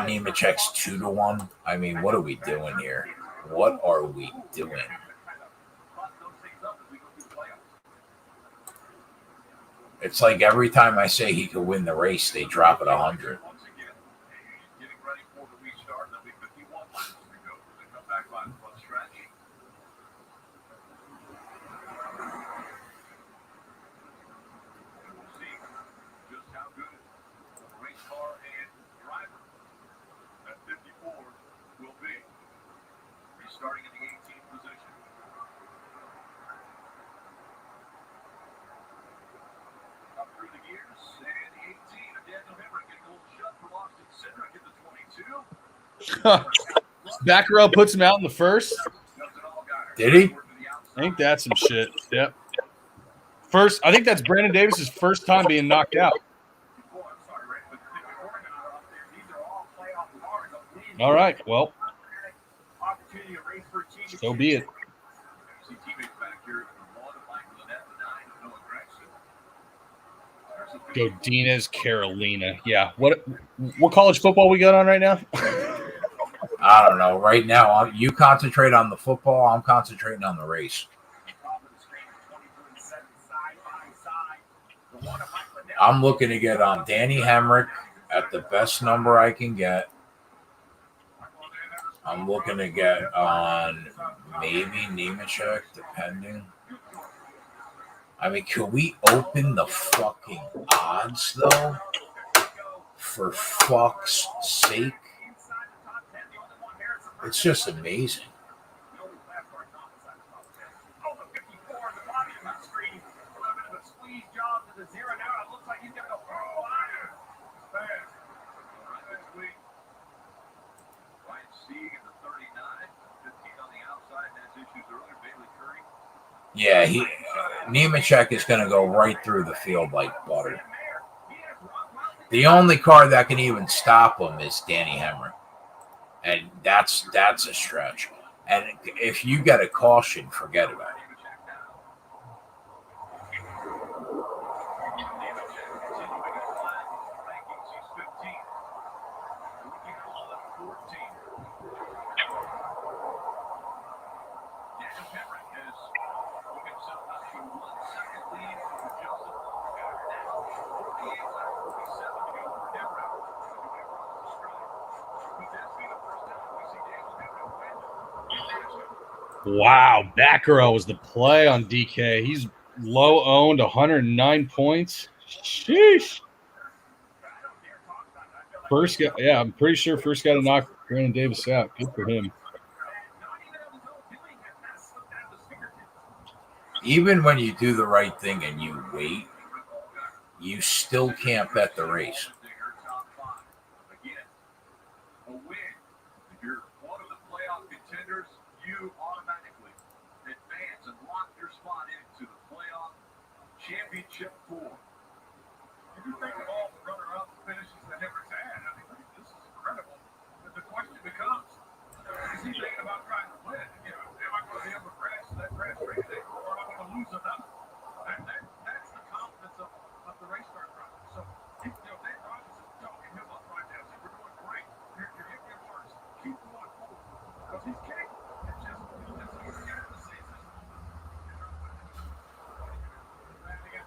Nemechek's 2-1. I mean, what are we doing here? What are we doing? It's like every time I say he could win the race, they drop it 100. Starting in the 18th position. Up through the gears, and the 18 of Daniel Hemrick getting a little shut for Austin Cindric in the 22. Back row puts him out in the first. Did he? I think that's some shit. Yep. First, I think that's Brandon Davis's first time being knocked out. All right. Well, so be it. Godinez, Carolina. Yeah. What college football we got on right now? I don't know. Right now, you concentrate on the football. I'm concentrating on the race. I'm looking to get on Danny Hemrick at the best number I can get. I'm looking to get on maybe Nemechek, depending. I mean, can we open the fucking odds, though? For fuck's sake. It's just amazing. Yeah, Nemechek is going to go right through the field like butter. The only car that can even stop him is Danny Hemrick, and that's a stretch. And if you get a caution, forget about it. Wow, Batgirl was the play on DK. He's low owned, 109 points. Sheesh. First guy, yeah, I'm pretty sure first guy to knock Brandon Davis out. Good for him. Even when you do the right thing and you wait, you still can't bet the race. Championship 4. If you think of all the runner-up finishes that Hemrick's had, I mean, this is incredible. But the question becomes, is he thinking about trying to win? You know, am I going to be able to crash that crash race or am I going to lose another? That's the confidence of the race car driver. So, you know, Dave Rogers is talking him up right now. Saying, we're doing great. You're hitting your marks. Keep going forward. Because he's capable. It's just, he's got to say this.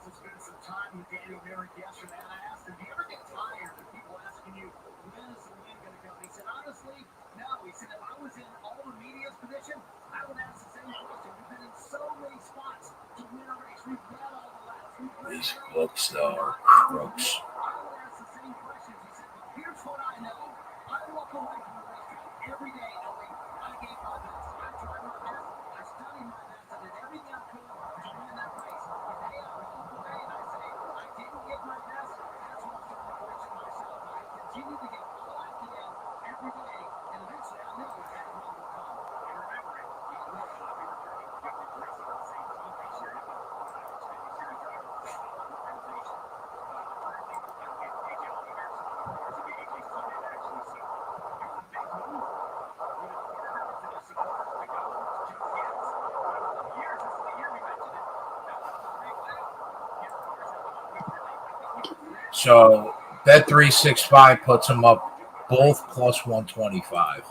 To spend some time with Daniel Merrick yesterday, and I asked him, do you ever get tired of people asking you, when is the win going to come? He said, honestly, no. He said, if I was in all the media's position, I would ask the same question. We've been in so many spots to win a race. We've got all the laps. These books, though, are crooks. I would ask the same questions. He said, but here's what I know. I walk away from the racetrack every day knowing I gave my best. I tried my best. I studied my best. I did everything I could to win that race. Today, I walk away and I say, I didn't give my best. That's why I'm starting to question myself. I continue to give all I can every day, and eventually I know that one will come. And remember, he will not be returning 50 races at the same time this year. He'll be a Xfinity Series driver for a solid organization. Currently, AJ Allmen's cars will be AJ's teammate, actually. So, it's a big move. With his partner to the supporters to go, it's just yes. Years, this is the year we mentioned it. So Bet365 puts them up both plus 125.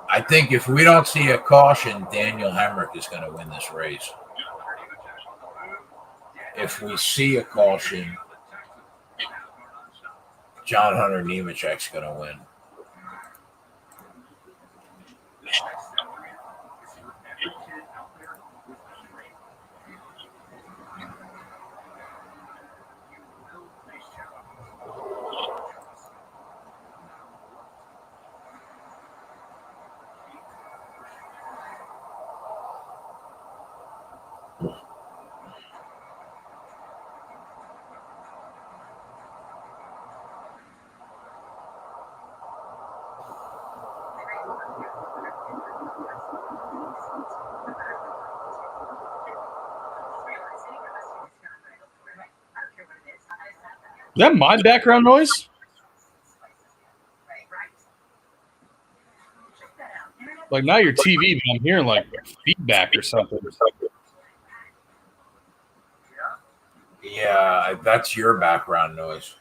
I think if we don't see a caution, Daniel Hemrick is going to win this race. If we see a caution, John Hunter Nemechek's going to win. Is that my background noise? Like, not your TV, but I'm hearing like feedback or something. Yeah, that's your background noise.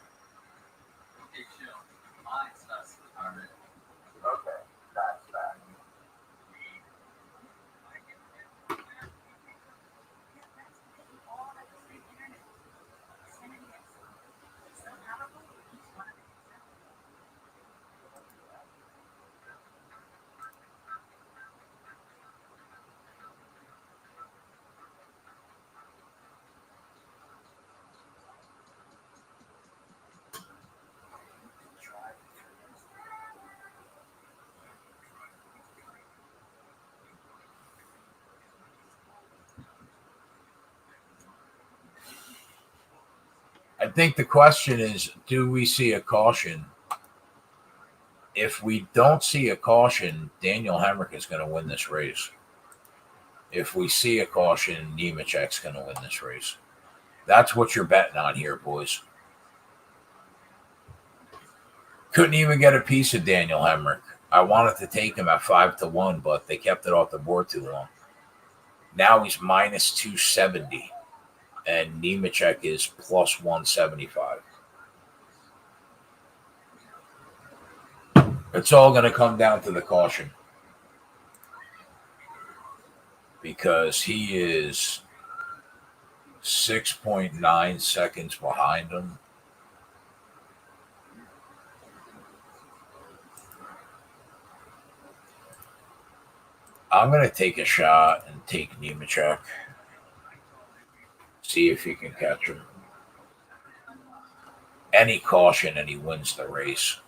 I think the question is, do we see a caution? If we don't see a caution, Daniel Hemrick is going to win this race. If we see a caution, Nemechek's going to win this race. That's what you're betting on here, boys. Couldn't even get a piece of Daniel Hemrick. I wanted to take him at 5-1, but they kept it off the board too long. Now he's minus 270, and Nemechek is plus 175. It's all going to come down to the caution because he is 6.9 seconds behind him. I'm going to take a shot and take Nemechek. See if he can catch him. Any caution and he wins the race.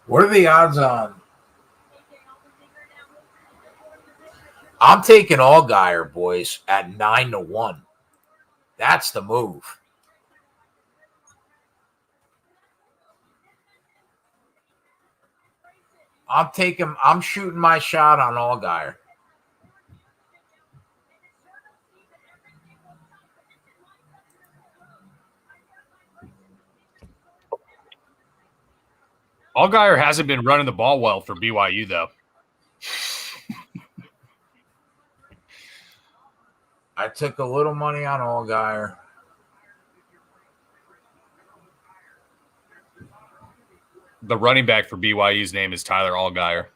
What are the odds on? I'm taking Allgaier, boys, at 9-1. That's the move. I'm shooting my shot on Allgaier. Allgaier hasn't been running the ball well for BYU, though. I took a little money on Allgaier. The running back for BYU's name is Tyler Allgaier.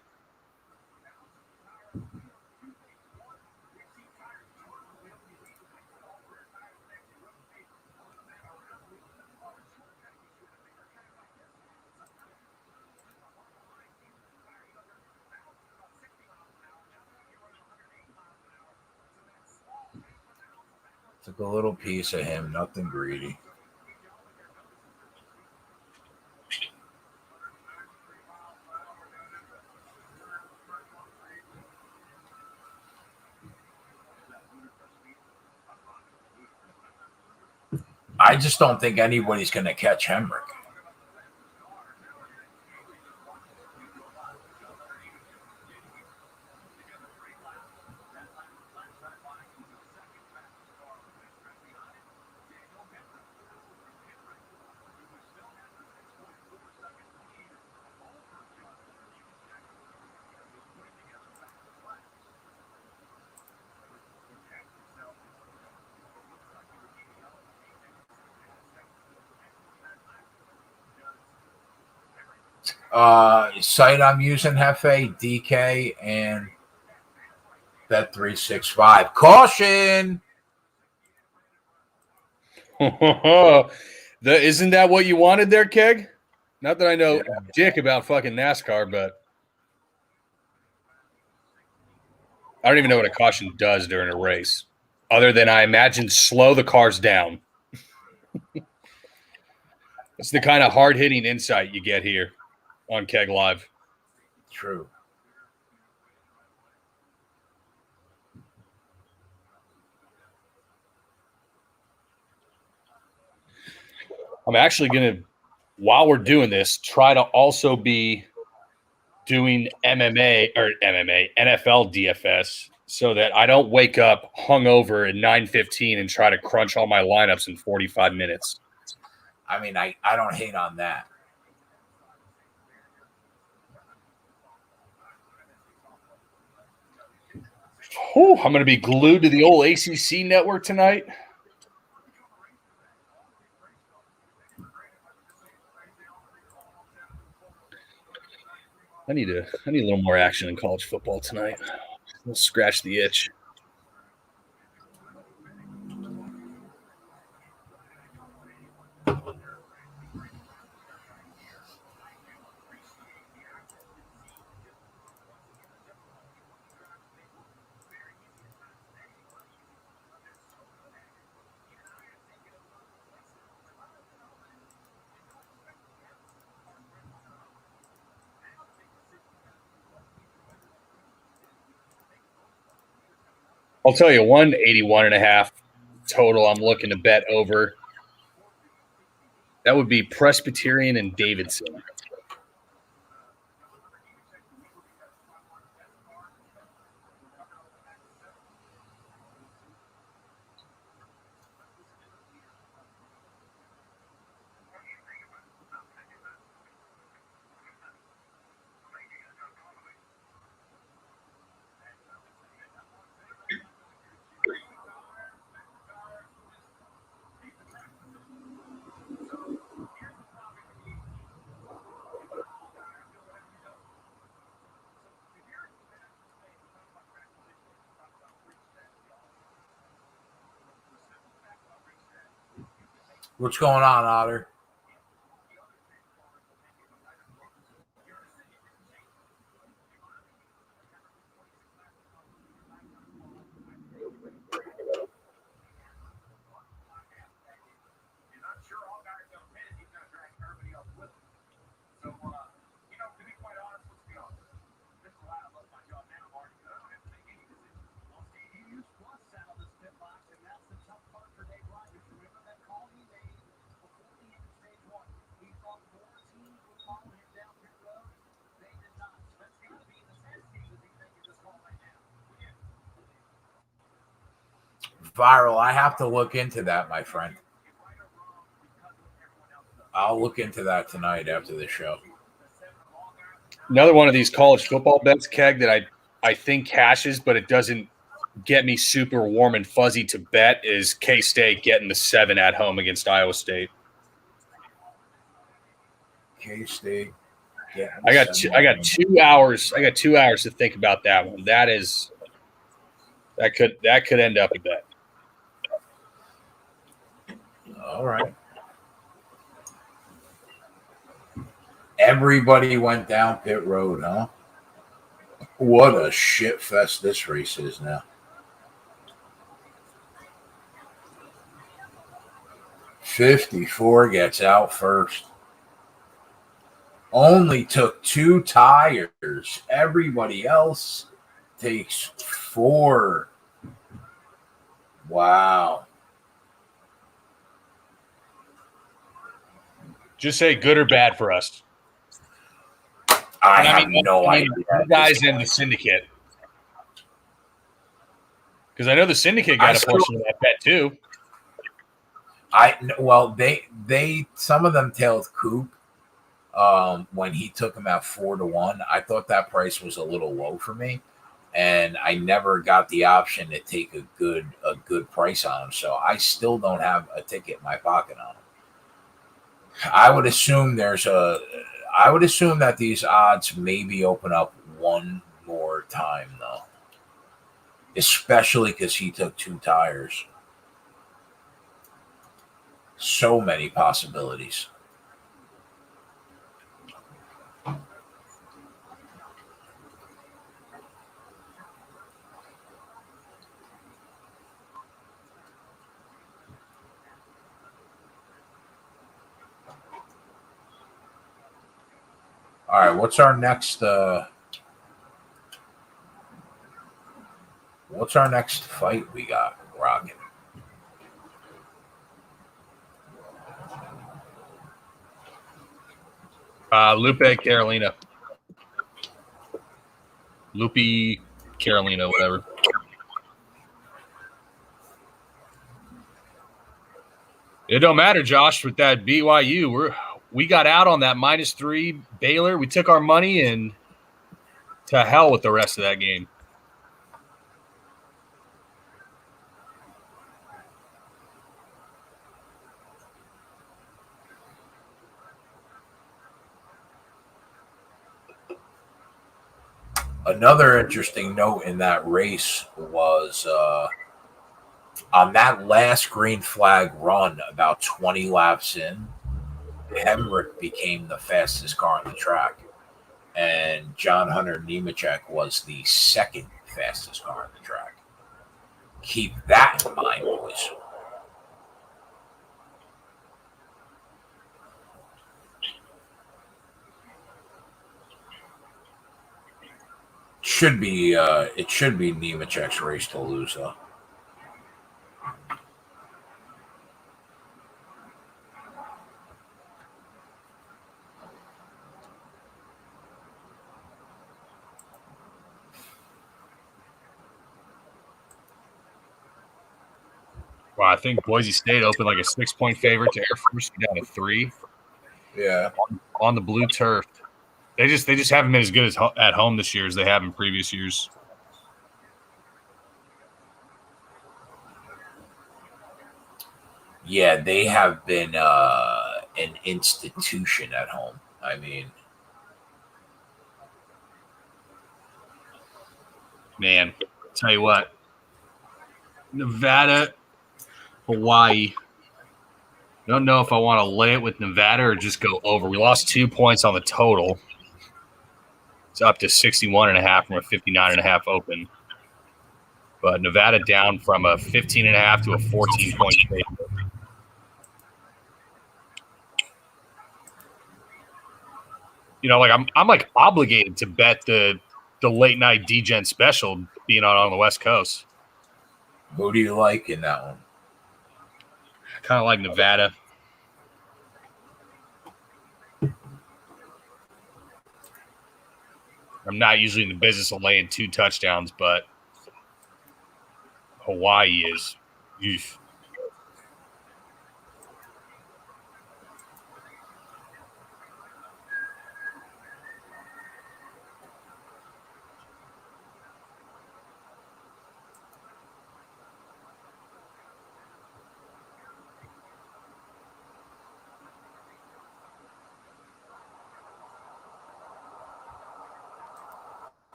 Took a little piece of him, nothing greedy. I just don't think anybody's going to catch Hemrick. Site I'm using, Hefe, DK, and Bet365. Caution! Isn't that what you wanted there, Keg? Not that I know dick about fucking NASCAR, but I don't even know what a caution does during a race, other than I imagine slow the cars down. It's the kind of hard-hitting insight you get here on Keg Live. True. I'm actually going to, while we're doing this, try to also be doing NFL DFS so that I don't wake up hungover at 9:15 and try to crunch all my lineups in 45 minutes. I mean, I don't hate on that. Whew, I'm going to be glued to the old ACC network tonight. I need a little more action in college football tonight. We'll scratch the itch. I'll tell you 181.5 total I'm looking to bet over. That would be Presbyterian and Davidson. What's going on, Otter? Viral, I have to look into that, my friend. I'll look into that tonight after the show. Another one of these college football bets, Keg, that I think cashes, but it doesn't get me super warm and fuzzy to bet is K-State getting the 7 at home against Iowa State. K-State. I got 2 hours. I got 2 hours to think about that one. That could end up a bet. All right. Everybody went down pit road, huh? What a shit fest this race is now. 54 gets out first. Only took 2 tires. Everybody else takes 4. Wow. Just say good or bad for us. I have no idea. You guys in the syndicate. Because I know the syndicate got a portion of that bet too. They some of them tailed Coop when he took him at 4-1. I thought that price was a little low for me, and I never got the option to take a good price on him. So I still don't have a ticket in my pocket on him. I would assume that these odds maybe open up one more time though, especially because he took 2 tires. So many possibilities. All right, what's our next fight we got rocking? Lupe Carolina. Lupe Carolina, whatever. It don't matter, Josh, with that BYU. We got out on that -3 Baylor. We took our money and to hell with the rest of that game. Another interesting note in that race was on that last green flag run, about 20 laps in, Hemrick became the fastest car on the track, and John Hunter Nemechek was the second fastest car on the track. Keep that in mind, boys. It should be Nemechek's race to lose, though. Wow, I think Boise State opened like a 6-point favorite to Air Force down to 3. Yeah, on the blue turf. They just haven't been as good at home this year as they have in previous years. Yeah, they have been an institution at home. I mean, man, tell you what, Nevada, Hawaii. I don't know if I want to lay it with Nevada or just go over. We lost 2 points on the total. It's up to 61.5 from a 59.5 open. But Nevada down from a 15.5 to a 14-point favorite. You know, like I'm like obligated to bet the late night DGen special being on the West Coast. who do you like in that one? Kind of like Nevada. I'm not usually in the business of laying 2 touchdowns, but Hawaii is. Oof.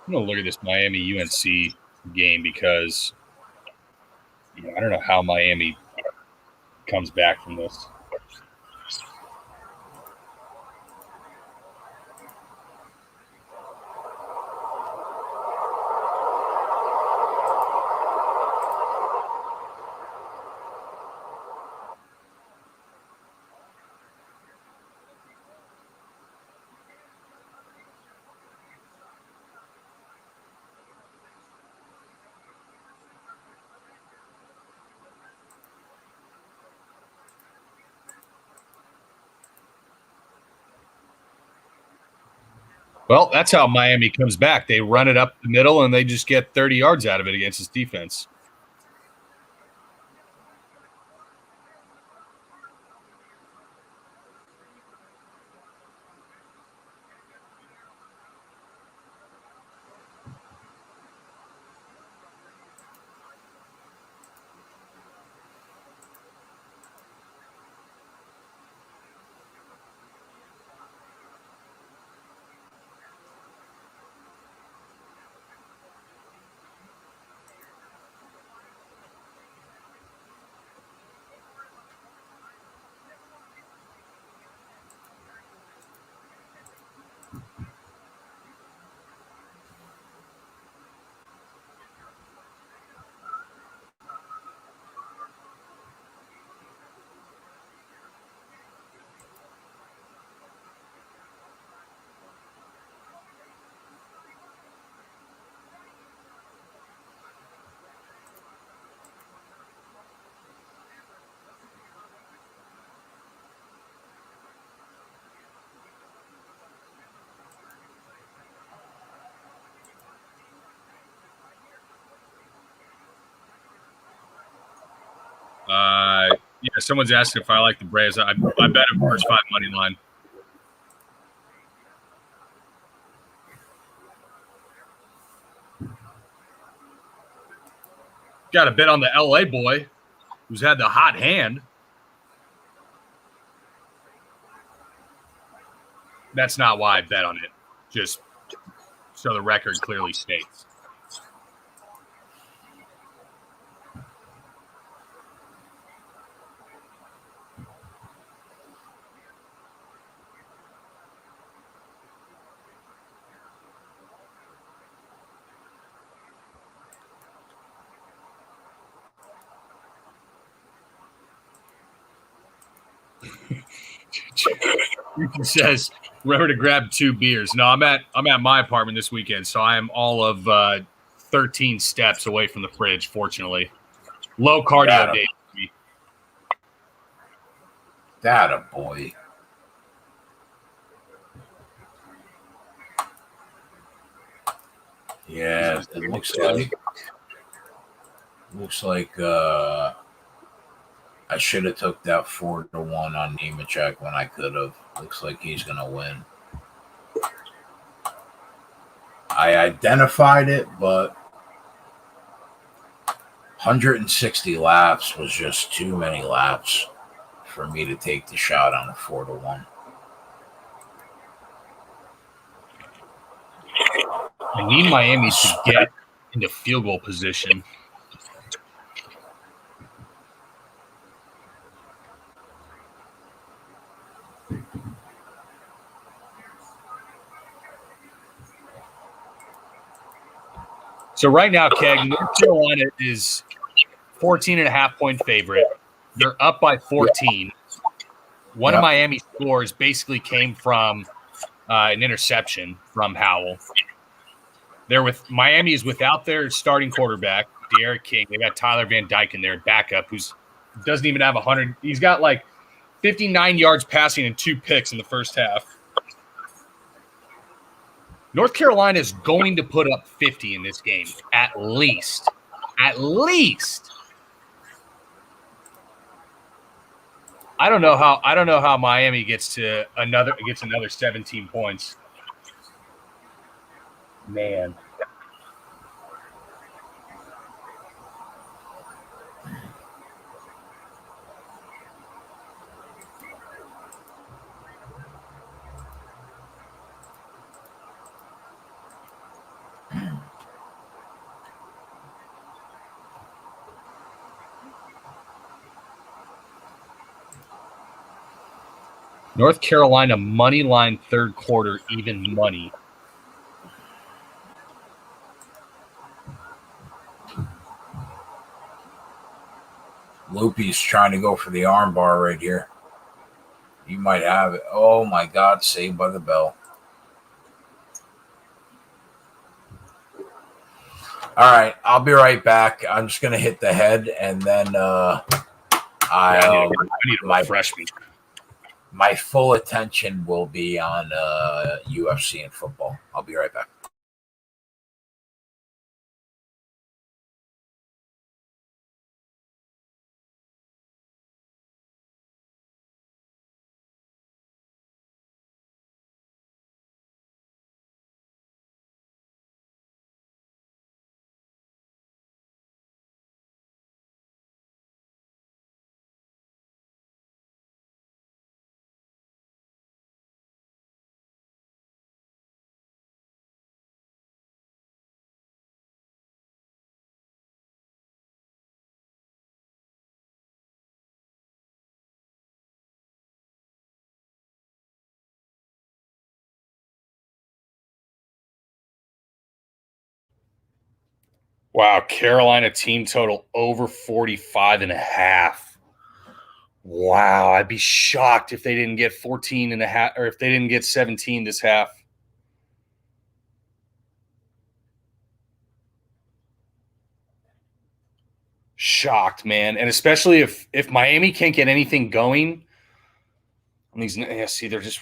I'm going to look at this Miami UNC game because I don't know how Miami comes back from this. Well, that's how Miami comes back. They run it up the middle, and they just get 30 yards out of it against this defense. Yeah, someone's asking if I like the Braves. I bet a first 5 money line. Got a bet on the LA boy who's had the hot hand. That's not why I bet on it. Just so the record clearly states. Ethan says, remember to grab 2 beers. No, I'm at my apartment this weekend, so I am all of 13 steps away from the fridge, fortunately. Low cardio day. That a boy. Yeah, it looks like I should have took that 4-1 on Nemechek when I could have. Looks like he's gonna win. I identified it, but 160 laps was just too many laps for me to take the shot on a 4-1. I need Miami to get into field goal position. So right now, Keg, North Carolina is 14.5-point favorite. They're up by 14. One of Miami's scores basically came from an interception from Howell. Miami is without their starting quarterback, De'Aaron King. They got Tyler Van Dyke in there at backup, who doesn't even have 100. He's got like 59 yards passing and 2 picks in the first half. North Carolina is going to put up 50 in this game, at least. At least. I don't know how Miami gets another 17 points. Man. North Carolina money line third quarter, even money. Loopy's trying to go for the arm bar right here. You might have it. Oh, my God. Saved by the bell. All right. I'll be right back. I'm just going to hit the head, and then I need to refresh me. My full attention will be on UFC and football. I'll be right back. Wow, Carolina team total over 45.5. Wow, I'd be shocked if they didn't get 14.5 or if they didn't get 17 this half. Shocked, man. And especially if Miami can't get anything going on these, see, they're just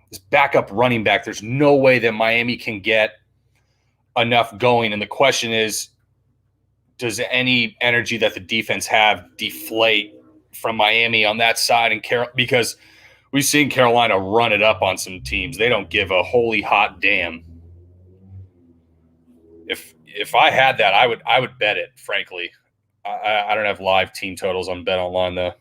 this backup running back. There's no way that Miami can get enough going. And the question is, does any energy that the defense have deflate from Miami on that side? And because we've seen Carolina run it up on some teams. They don't give a holy hot damn. If I had that, I would bet it, frankly. I don't have live team totals on Bet Online, though.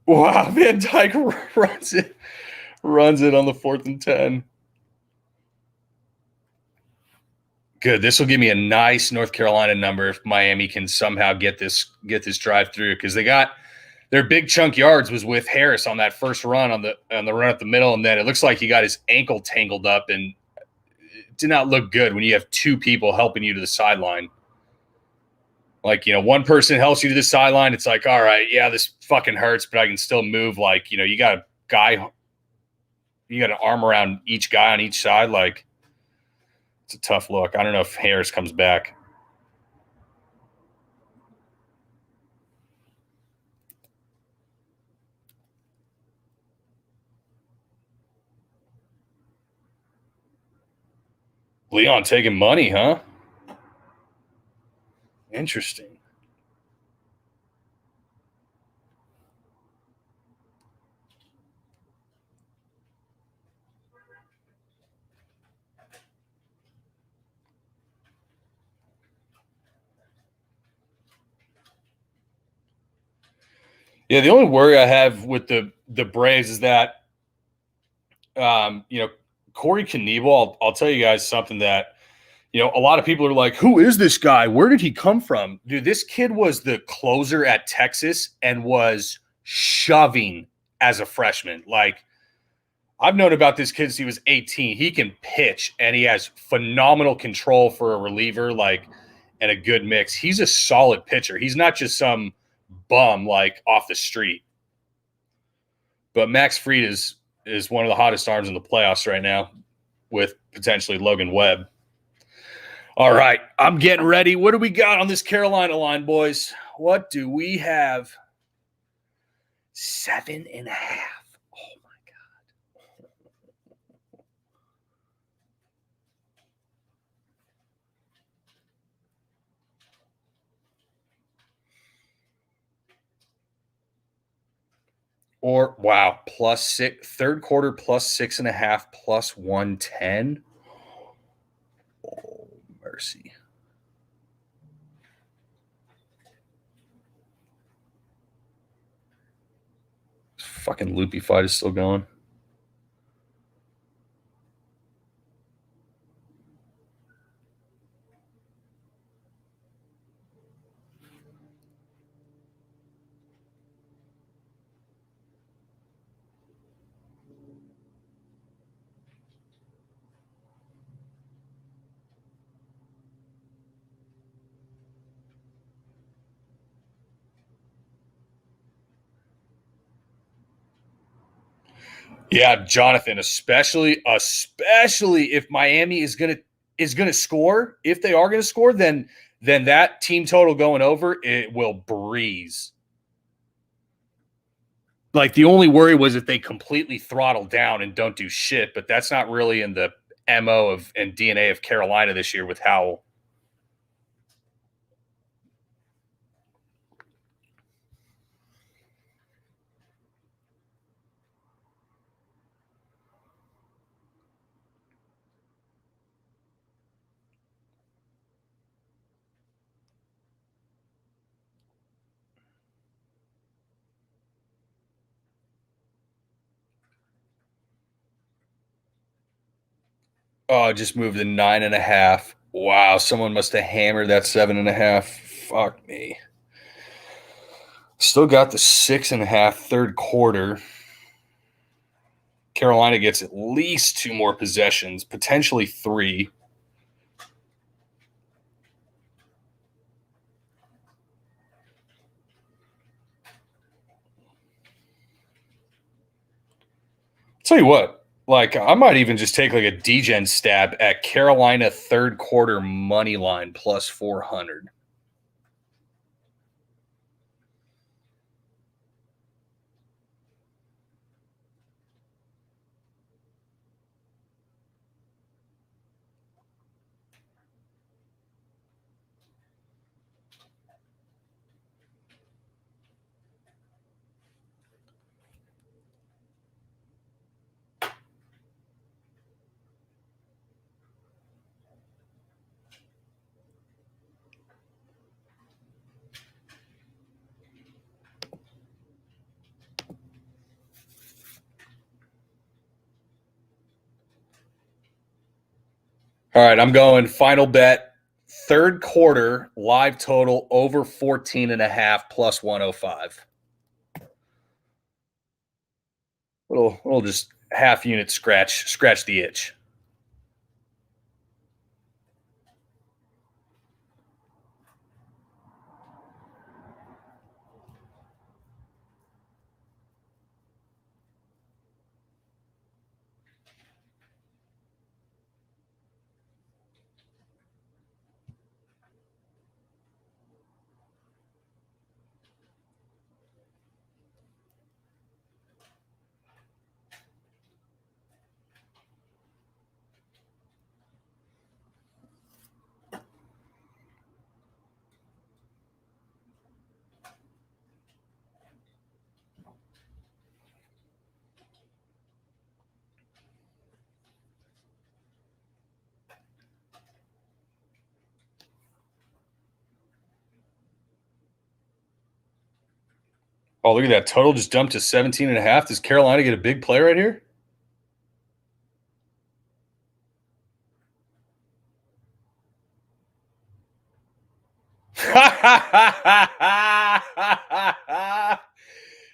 Wow, Van Dyke runs it on the 4th and 10. Good. This will give me a nice North Carolina number if Miami can somehow get this drive through, because they got their big chunk yards was with Harris on that first run on the run up the middle, and then it looks like he got his ankle tangled up, and it did not look good when you have two people helping you to the sideline. Like, one person helps you to the sideline. It's like, all right, yeah, this fucking hurts, but I can still move. Like, you got a guy, you got an arm around each guy on each side. Like, it's a tough look. I don't know if Harris comes back. Leon taking money, huh? Interesting. Yeah, the only worry I have with the Braves is that, Corey Knievel, I'll tell you guys something that, a lot of people are like, who is this guy? Where did he come from? Dude, this kid was the closer at Texas and was shoving as a freshman. Like, I've known about this kid since he was 18. He can pitch, and he has phenomenal control for a reliever, and a good mix. He's a solid pitcher. He's not just some bum, off the street. But Max Fried is one of the hottest arms in the playoffs right now with potentially Logan Webb. All right, I'm getting ready. What do we got on this Carolina line, boys? What do we have? 7.5. Oh, my God. Or, wow, +6, third quarter +6.5, +110. Oh, mercy. This fucking loopy fight is still going. Yeah, Jonathan, especially if Miami is gonna score, if they are gonna score, then that team total going over, it will breeze. Like, the only worry was if they completely throttle down and don't do shit, but that's not really in the MO of and DNA of Carolina this year with how. Oh, just moved to 9.5. Wow, someone must have hammered that 7.5. Fuck me. Still got the 6.5 third quarter. Carolina gets at least 2 more possessions, potentially 3. Tell you what, like, I might even just take like a DGen stab at Carolina third quarter money line plus 400. All right, I'm going final bet. Third quarter live total over 14.5 plus 105. Little just half unit scratch the itch. Oh, look at that. Total just jumped to 17.5. Does Carolina get a big play right here?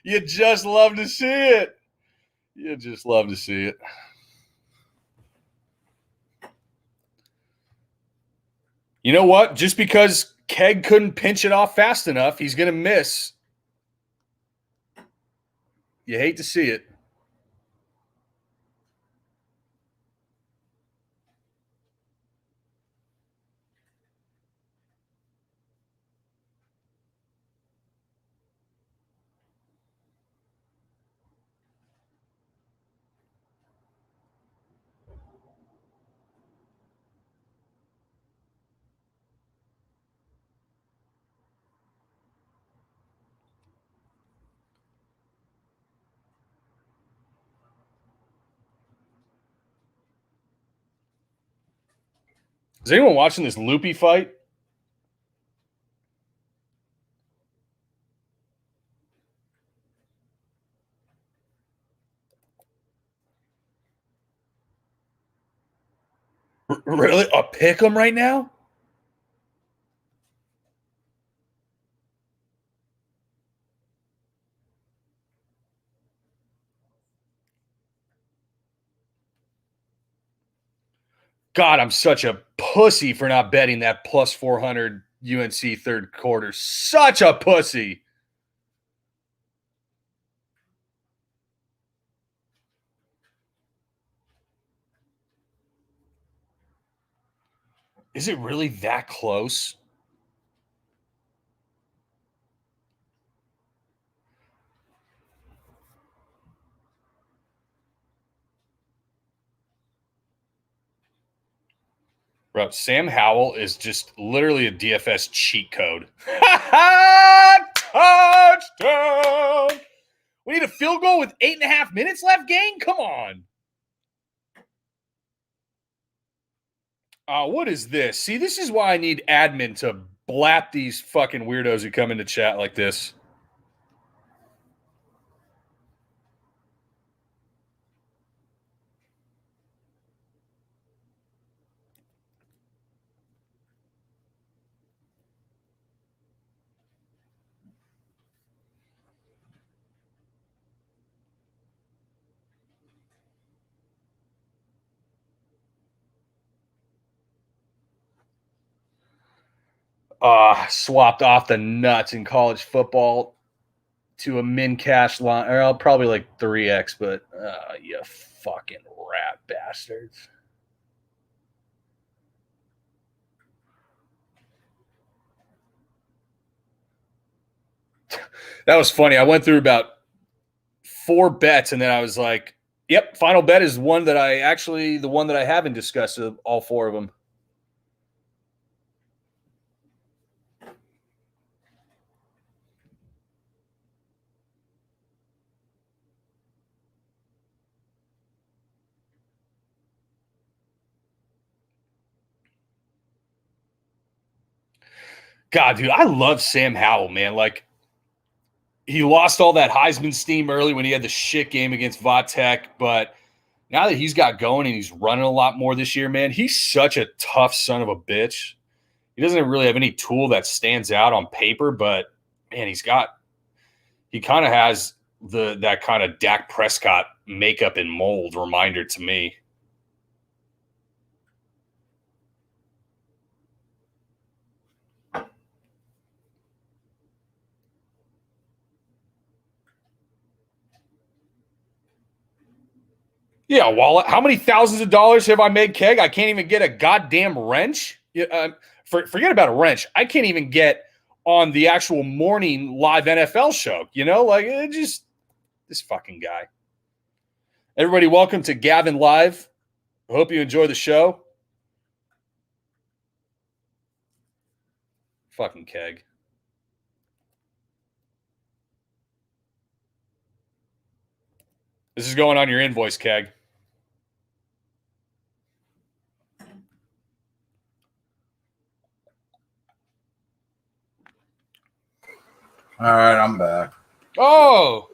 You just love to see it. You just love to see it. You know what? Just because Keg couldn't pinch it off fast enough, he's going to miss. You hate to see it. Is anyone watching this loopy fight? Really? A pick 'em right now? God, I'm such a pussy for not betting that plus 400 UNC third quarter. Such a pussy. Is it really that close? Bro, Sam Howell is just literally a DFS cheat code. Touchdown! We need a field goal with 8.5 minutes left, gang? Come on. What is this? See, this is why I need admin to blap these fucking weirdos who come into chat like this. Swapped off the nuts in college football to a min cash line, or probably like 3x, but you fucking rat bastards. That was funny. I went through about 4 bets, and then I was like, yep, final bet is the one that I haven't discussed, all 4 of them. God, dude, I love Sam Howell, man. Like, he lost all that Heisman steam early when he had the shit game against Vatek, but now that he's got going and he's running a lot more this year, man, he's such a tough son of a bitch. He doesn't really have any tool that stands out on paper, but man, he kind of has that kind of Dak Prescott makeup and mold reminder to me. Yeah, Wallet. How many thousands of dollars have I made, Keg? I can't even get a goddamn wrench. Forget about a wrench. I can't even get on the actual morning live NFL show. Like just this fucking guy. Everybody, welcome to Gavin Live. I hope you enjoy the show. Fucking Keg. This is going on your invoice, Keg. All right, I'm back. Oh!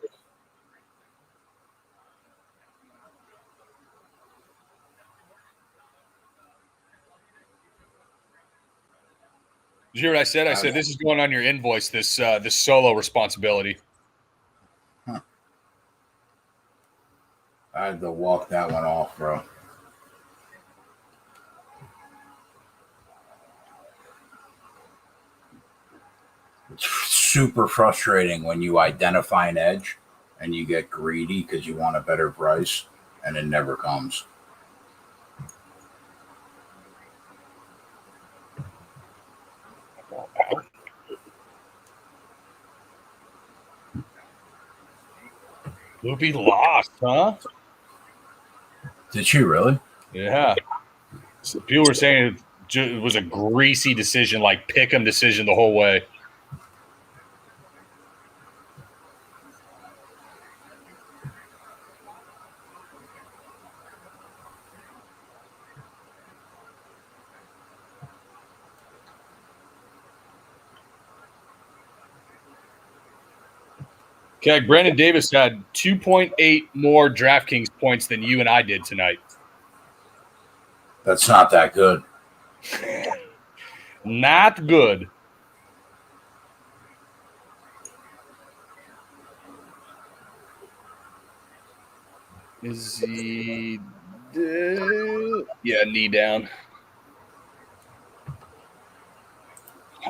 Did you hear what I said? I said, this is going on your invoice, this solo responsibility. Huh. I had to walk that one off, bro. It's super frustrating when you identify an edge and you get greedy because you want a better price and it never comes. Loopy lost, huh? Did she really? Yeah. So people were saying it was a greasy decision, like pick 'em decision the whole way. Okay, Brandon Davis had 2.8 more DraftKings points than you and I did tonight. That's not that good. Not good. Is he... Yeah, knee down.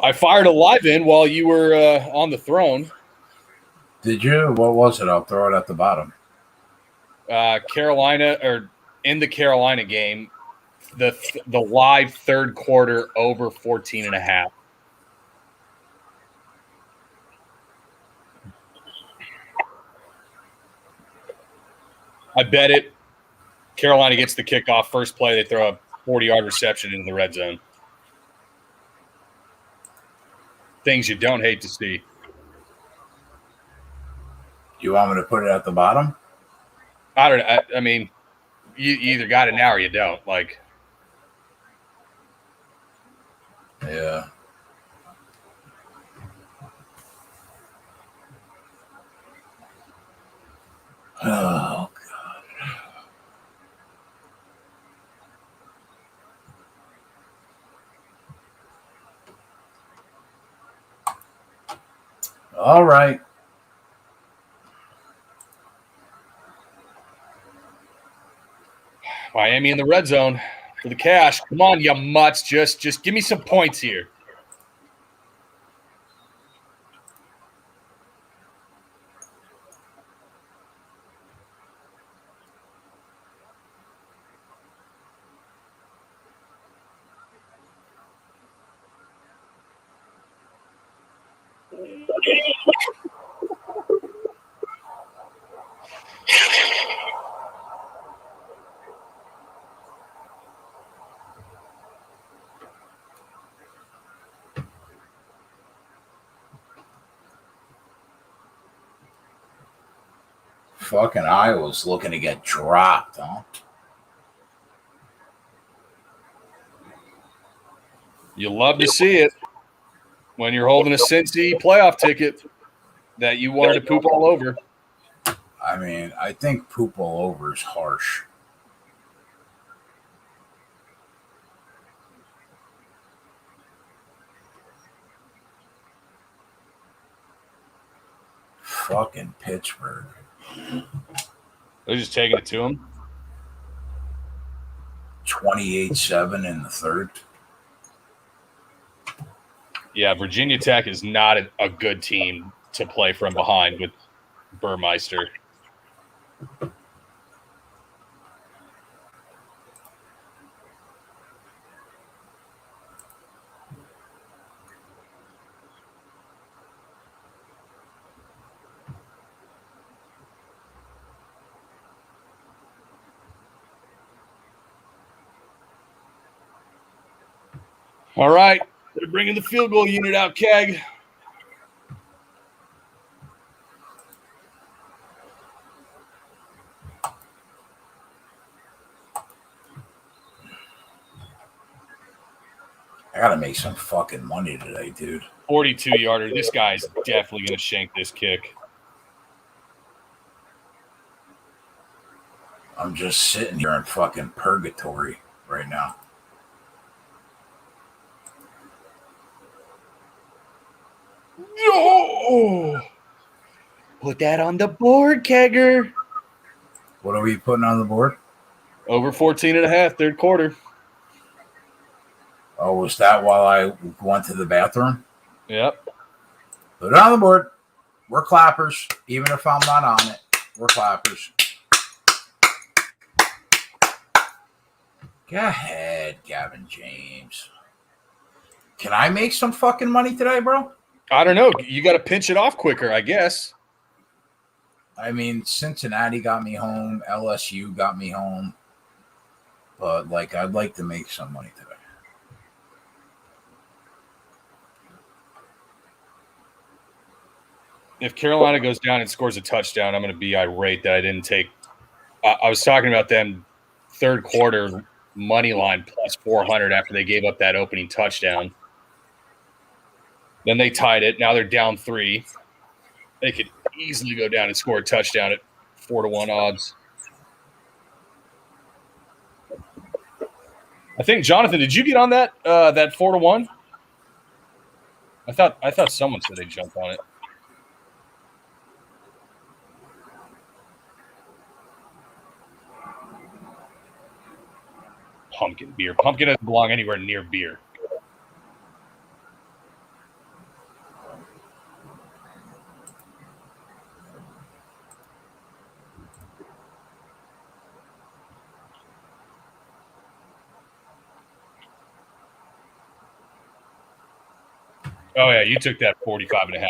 I fired a live in while you were on the throne. Did you? What was it? I'll throw it at the bottom. Carolina, or in the Carolina game, the live third quarter over 14.5. I bet it. Carolina gets the kickoff. First play, they throw a 40-yard reception into the red zone. Things you don't hate to see. You want me to put it at the bottom? I don't know. I mean, you either got it now or you don't. Like, yeah. Oh, God. All right. Miami in the red zone for the cash. Come on, you mutts. Just give me some points here. Fucking Iowa's looking to get dropped, huh? You love to see it when you're holding a Cincy playoff ticket that you wanted to poop all over. I mean, I think poop all over is harsh. Fucking Pittsburgh. They're just taking it to him. 28-7 in the third. Yeah, Virginia Tech is not a good team to play from behind with Burmeister. All right, they're bringing the field goal unit out, Keg. I gotta make some fucking money today, dude. 42-yarder. This guy's definitely going to shank this kick. I'm just sitting here in fucking purgatory right now. Yo! Put that on the board, Kegger. What are we putting on the board? Over 14.5, third quarter. Oh, was that while I went to the bathroom? Yep. Put it on the board. We're clappers. Even if I'm not on it, we're clappers. Go ahead, Gavin James. Can I make some fucking money today, bro? I don't know. You got to pinch it off quicker, I guess. I mean, Cincinnati got me home. LSU got me home. But, like, I'd like to make some money today. If Carolina goes down and scores a touchdown, I'm going to be irate that I didn't take. I was talking about them third quarter money line plus 400 after they gave up that opening touchdown. Then they tied it. Now they're down 3. They could easily go down and score a touchdown at 4-1 odds. I think, Jonathan, did you get on that 4-1? I thought someone said they jumped on it. Pumpkin beer. Pumpkin doesn't belong anywhere near beer. Oh, yeah, you took that 45.5.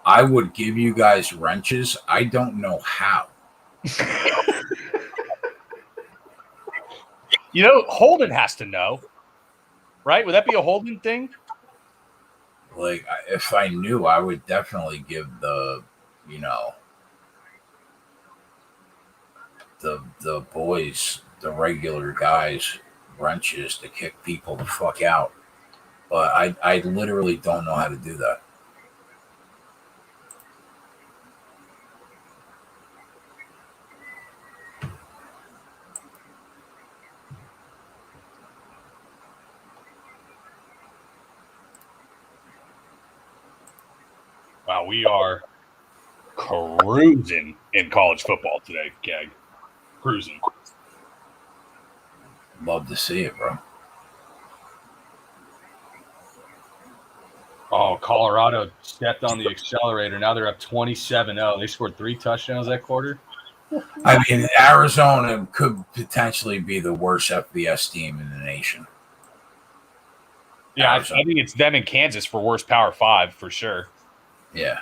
I would give you guys wrenches. I don't know how. You know, Holden has to know, right? Would that be a Holden thing? Like, if I knew, I would definitely give the boys, the regular guys, wrenches to kick people the fuck out. But I literally don't know how to do that. Wow, we are cruising in college football today, Keg. Cruising. Love to see it, bro. Oh, Colorado stepped on the accelerator. Now they're up 27-0. They scored 3 touchdowns that quarter. I mean, Arizona could potentially be the worst FBS team in the nation. Yeah, I think it's them and Kansas for worst Power 5 for sure. Yeah.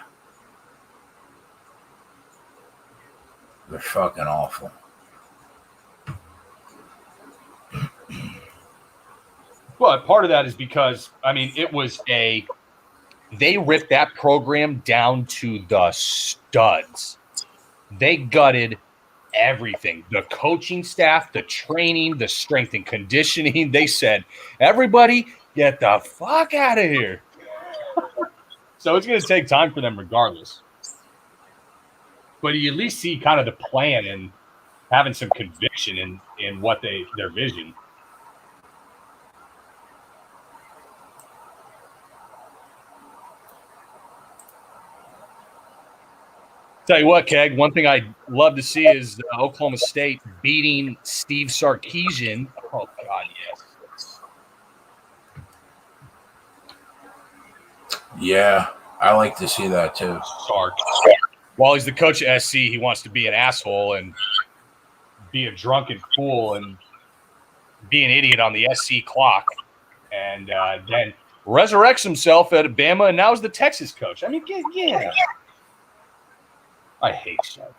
They're fucking awful. But part of that is because, I mean, they ripped that program down to the studs. They gutted everything. The coaching staff, the training, the strength and conditioning. They said, everybody get the fuck out of here. So it's going to take time for them regardless. But you at least see kind of the plan and having some conviction in what their vision. Tell you what, Keg, one thing I'd love to see is Oklahoma State beating Steve Sarkisian. Oh, God, yes. Yeah, I like to see that too. Sark. While he's the coach of SC, he wants to be an asshole and be a drunken fool and be an idiot on the SC clock. And then resurrects himself at Bama, and now is the Texas coach. I mean, yeah. I hate Sark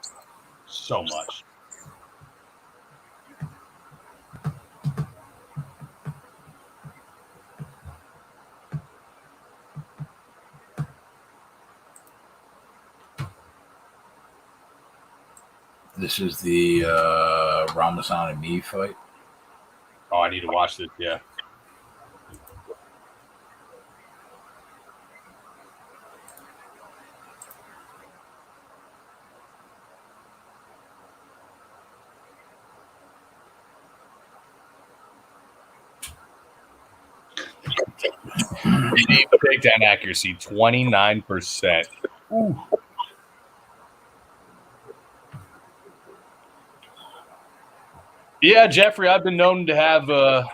so much. This is the Ramazan and me fight. Oh, I need to watch this, yeah. Takedown accuracy, 29%. Ooh. Yeah, Jeffrey, I've been known to have a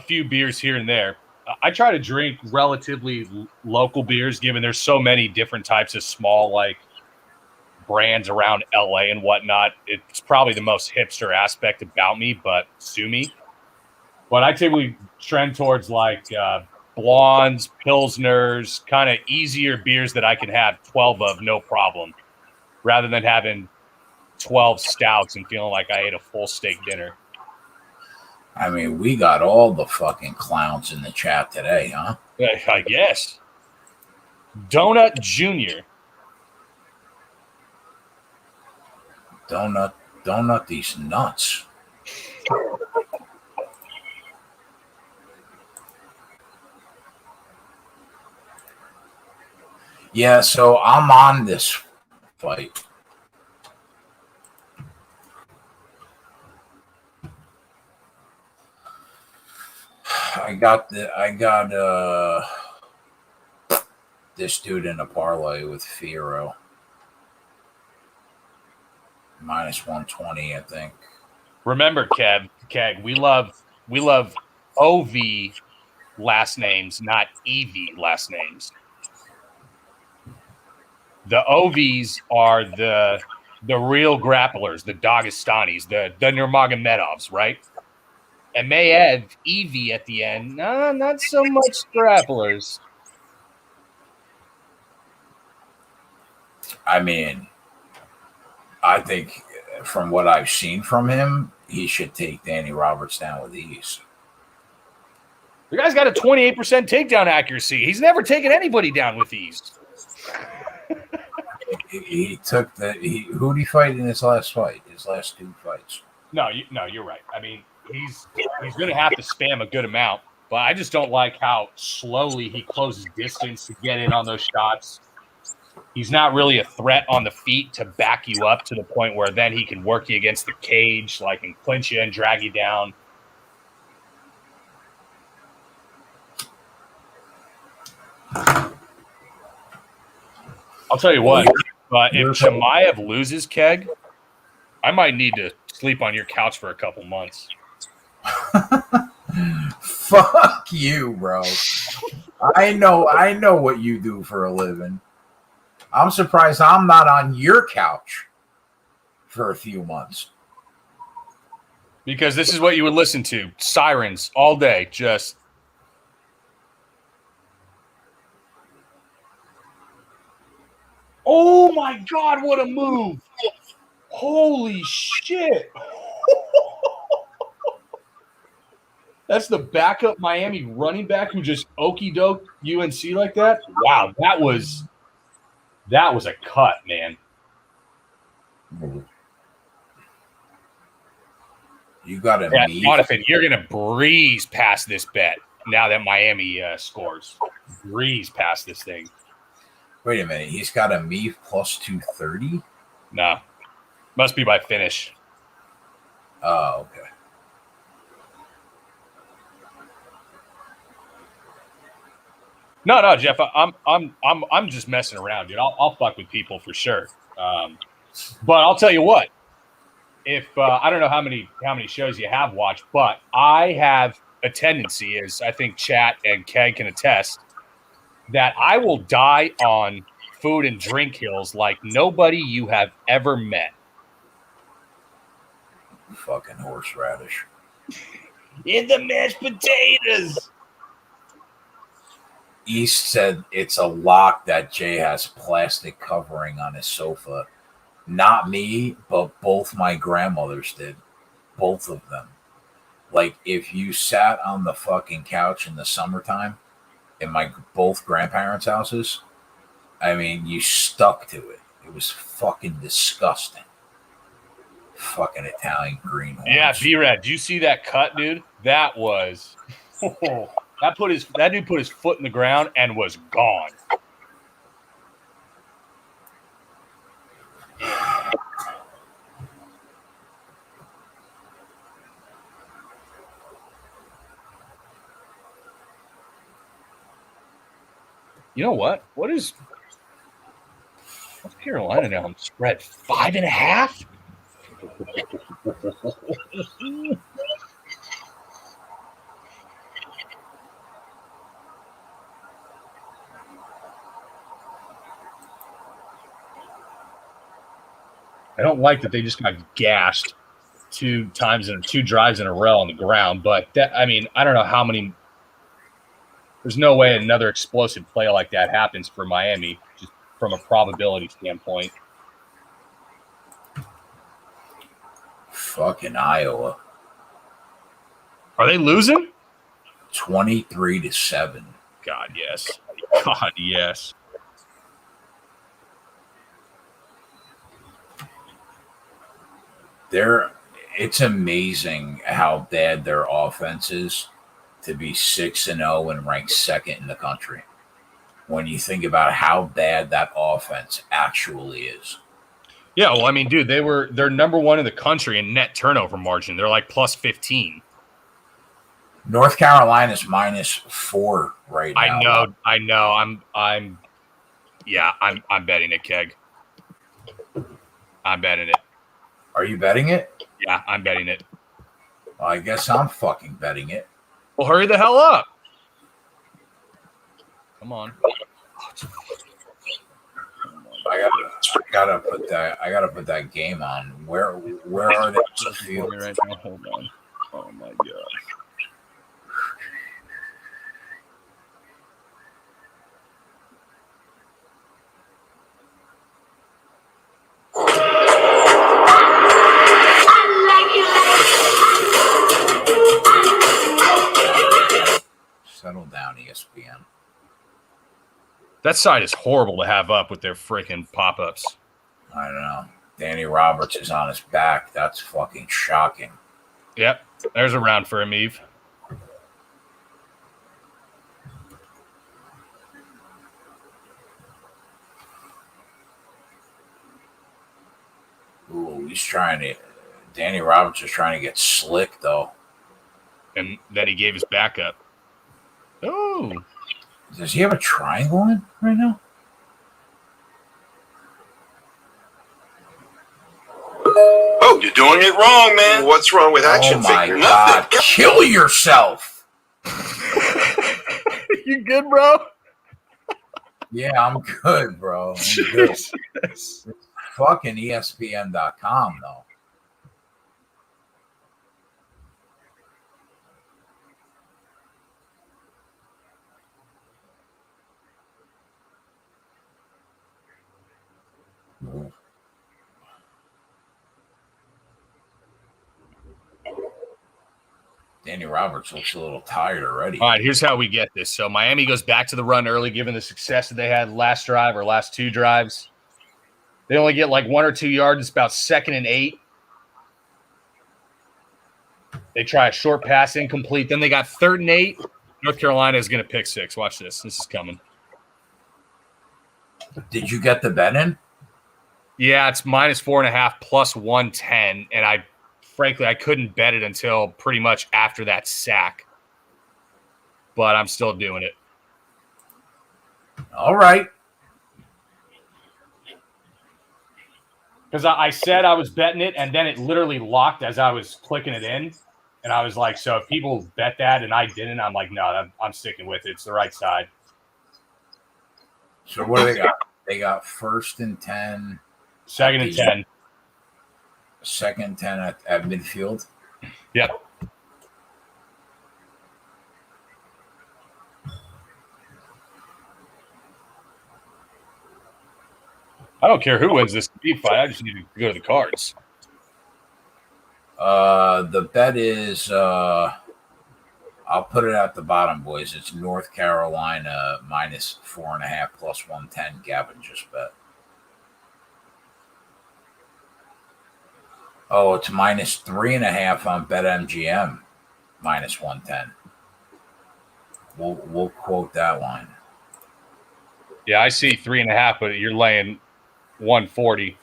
few beers here and there. I try to drink relatively local beers, given there's so many different types of small, like, brands around LA and whatnot. It's probably the most hipster aspect about me, but sue me. But I typically trend towards, like, blondes, pilsners, kind of easier beers that I can have 12 of, no problem, rather than having 12 stouts and feeling like I ate a full steak dinner. I mean, we got all the fucking clowns in the chat today, huh? I guess. Donut Jr. Donut these nuts. Yeah, so I'm on this fight. I got this dude in a parlay with Fiero. Minus 120, I think. Remember, Keg, we love OV last names, not EV last names. The OVs are the real grapplers, the Dagestanis, the Nurmagomedovs, right? And may add EV at the end. No, not so much grapplers. I mean, I think from what I've seen from him, he should take Danny Roberts down with ease. The guy's got a 28% takedown accuracy. He's never taken anybody down with ease. He took who did he fight in his last fight? His last 2 fights. No, you're right. I mean, he's going to have to spam a good amount, but I just don't like how slowly he closes distance to get in on those shots. He's not really a threat on the feet to back you up to the point where then he can work you against the cage, like, and clinch you and drag you down. I'll tell you what, if Chimaev loses, Keg, I might need to sleep on your couch for a couple months. Fuck you, bro. I know what you do for a living. I'm surprised I'm not on your couch for a few months. Because this is what you would listen to. Sirens all day, just... Oh, my God, what a move. Holy shit. That's the backup Miami running back who just okey-doke UNC like that? Wow, that was a cut, man. You got to Jonathan, you're going to breeze past this bet now that Miami scores. Breeze past this thing. Wait a minute. He's got a Meave plus 230? No. Must be by finish. Oh, okay. No, Jeff. I'm just messing around, dude. I'll fuck with people for sure. But I'll tell you what. If I don't know how many shows you have watched, but I have a tendency, as I think Chat and Keg can attest, that I will die on food and drink hills like nobody you have ever met. Fucking horseradish. In the mashed potatoes. East said it's a lock that Jay has plastic covering on his sofa. Not me, but both my grandmothers did. Both of them. Like, if you sat on the fucking couch in the summertime in my both grandparents' houses, I mean, you stuck to it. It was fucking disgusting. Fucking Italian greenhorns. Yeah, B-Rad, did you see that cut, dude? That was... that dude put his foot in the ground and was gone. You know what? What's Carolina now on spread? 5.5? I don't like that they just got gashed 2 drives in a row on the ground, but that, I mean, I don't know how many. There's no way another explosive play like that happens for Miami, just from a probability standpoint. Fucking Iowa. Are they losing? 23-7. God, yes. God, yes. It's amazing how bad their offense is to be 6-0 and ranked second in the country. When you think about how bad that offense actually is. Yeah, well, I mean, dude, they're number 1 in the country in net turnover margin. They're like plus 15. North Carolina's -4 right now. I know. I'm betting it, Keg. I'm betting it. Are you betting it? Yeah, I'm betting it. Well, I guess I'm fucking betting it. Well, hurry the hell up. Come on. I gotta put that game on. Where are they? Right now? Hold on. Oh my god. Settle down, ESPN. That side is horrible to have up with their freaking pop-ups. I don't know. Danny Roberts is on his back. That's fucking shocking. Yep. There's a round for him, Eve. Ooh, Danny Roberts is trying to get slick, though. And then he gave his back up. Oh. Does he have a triangle in right now? Oh, you're doing it wrong, man. What's wrong with action figure? Oh my God. Kill yourself. You good, bro? Yeah, I'm good, bro. I'm good. It's fucking ESPN.com, though. Danny Roberts looks a little tired already. All right, here's how we get this. So Miami goes back to the run early, given the success that they had last drive or last two drives. They only get like 1 or 2 yards. It's about 2nd and 8. They try a short pass, incomplete. Then they got 3rd and 8. North Carolina is going to pick 6. Watch this. This is coming. Did you get the bet in? Yeah, it's -4.5 plus 110. And frankly, I couldn't bet it until pretty much after that sack. But I'm still doing it. All right. Because I said I was betting it, and then it literally locked as I was clicking it in. And I was like, so if people bet that and I didn't, I'm like, no, I'm sticking with it. It's the right side. So what do they got? They got 1st and 10. 2nd and 10. 2nd and 10 at midfield. Yep. I don't care who wins this speed fight. I just need to go to the cards. The bet is I'll put it at the bottom, boys. It's North Carolina -4.5 plus 110. Gavin just bet. Oh, it's -3.5 on BetMGM, -110. We'll quote that line. Yeah, I see 3.5, but you're laying 140.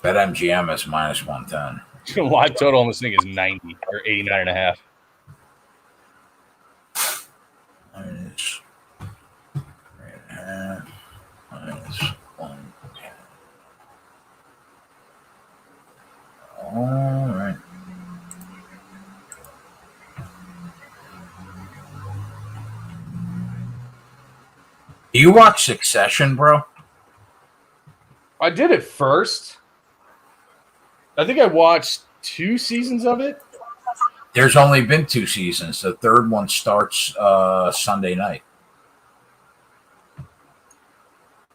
BetMGM is -110. Live total on this thing is 90 or 89.5. -3.5 -110. All right. Do you watch Succession, bro? I did it first. I think I watched 2 seasons of it. There's only been 2 seasons. The 3rd one starts Sunday night.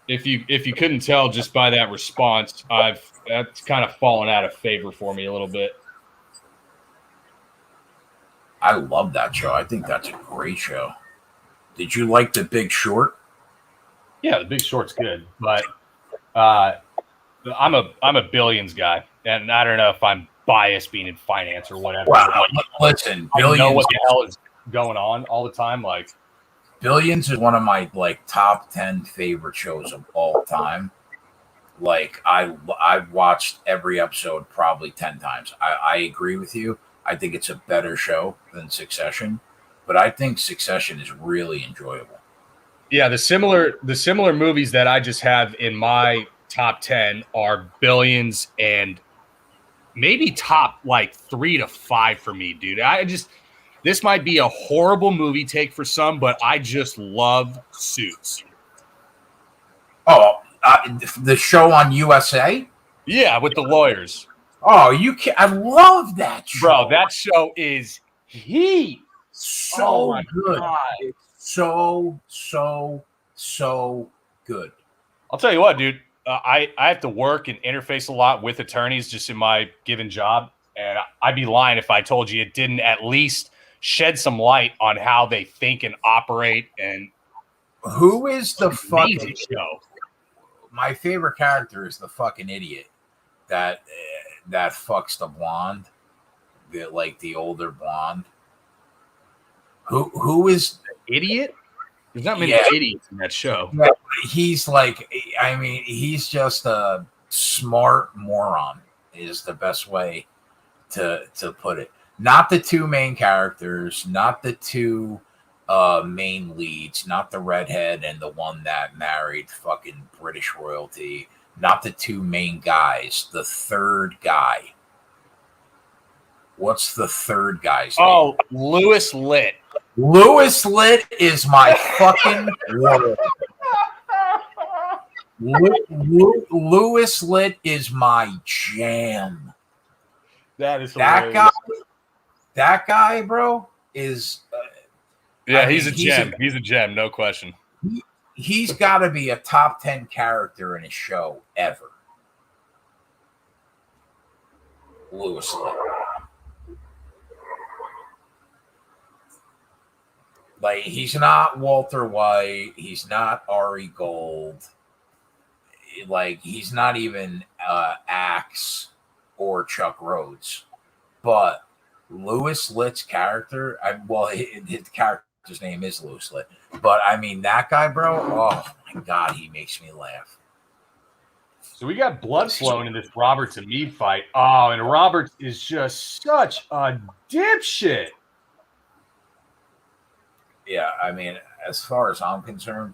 If you couldn't tell just by that response, that's kind of fallen out of favor for me a little bit. I love that show. I think that's a great show. Did you like The Big Short? Yeah, The Big Short's good, but I'm a Billions guy, and I don't know if I'm biased being in finance or whatever. Well, listen, I Billions. know what the hell is going on all the time. Like, Billions is one of my top 10 favorite shows of all time. Like I've watched every episode probably 10 times. I agree with you. I think it's a better show than Succession, but I think Succession is really enjoyable. yeah, the similar movies that I just have in my top 10 are Billions and maybe top 3 to 5 for me, dude. This might be a horrible movie take for some, but I just love Suits. Oh, the show on USA? Yeah, with the lawyers. Oh, you can I love that show. Bro, that show is heat. So good. God. It's so good. I'll tell you what, dude. I have to work and interface a lot with attorneys just in my given job. And I'd be lying if I told you it didn't at least shed some light on how they think and operate. And who is the fucking show? My favorite character is the fucking idiot that fucks the blonde, the older blonde. Who is the idiot? There's not many idiots in that show. Yeah, he's he's just a smart moron is the best way to put it. Not the two main characters, not the two main leads, not the redhead and the one that married fucking British royalty, not the two main guys, the third guy. What's the third guy's name? Oh, Louis Litt. Louis Litt is my fucking world. Louis Litt is my jam. That is that hilarious. guy. That guy, bro, is. He's a gem. He's a gem, no question. He's got to be a top 10 character in a show ever. Louis Litt. Like, he's not Walter White. He's not Ari Gold. Like, he's not even Axe or Chuck Rhodes. But Louis Litt's character, his character's name is Louis Litt. But, I mean, that guy, bro, oh, my God, he makes me laugh. So we got blood flowing in this Roberts and Meade fight. Oh, and Roberts is just such a dipshit. Yeah, I mean, as far as I'm concerned,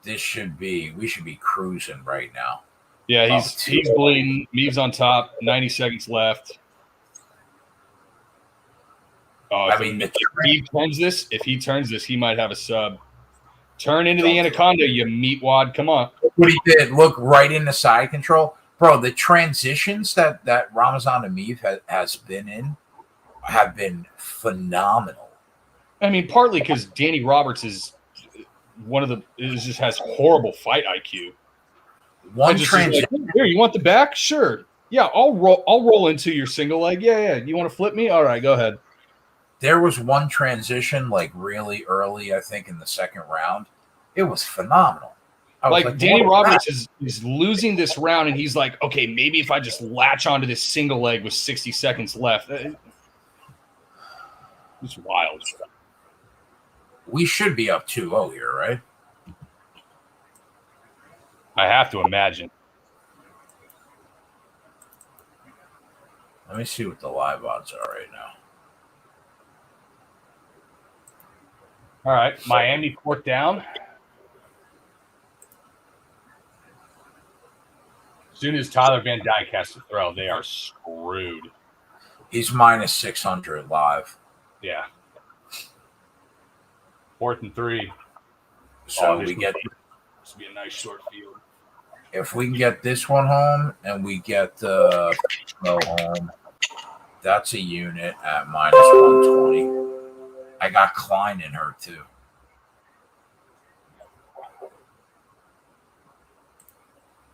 we should be cruising right now. Yeah, he's bleeding. Meade's on top. 90 seconds left. Oh, if he turns this, he might have a sub. Turn into the anaconda, you meatwad. Come on. What he did, look right into side control. Bro, the transitions that Ramazan Emeev has been in have been phenomenal. I mean, partly because Danny Roberts is just has horrible fight IQ. One transition. Like, here, you want the back? Sure. Yeah, I'll roll into your single leg. Yeah. You want to flip me? All right, go ahead. There was one transition like really early, I think, in the second round. It was phenomenal. Like Danny Roberts is losing this round, and he's like, okay, maybe if I just latch onto this single leg with 60 seconds left. It's wild. We should be up 2-0 here, right? I have to imagine. Let me see what the live odds are right now. All right, Miami court down. As soon as Tyler Van Dyke has to throw, they are screwed. He's minus 600 live. Yeah. 4th and 3. So this would be a nice short field. If we can get this one home and we get the home, that's a unit at minus 120. I got Klein in her too.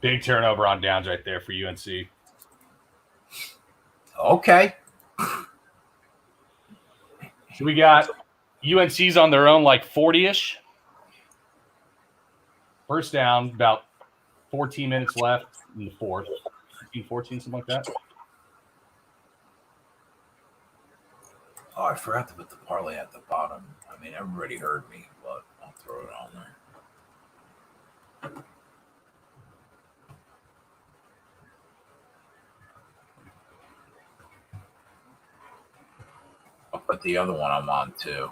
Big turnover on downs right there for UNC. Okay. So we got UNC's on their own like 40-ish. First down, about 14 minutes left in the fourth. 14, something like that. Oh, I forgot to put the parlay at the bottom. I mean, everybody heard me, but I'll throw it on there. I'll put the other one I'm on too.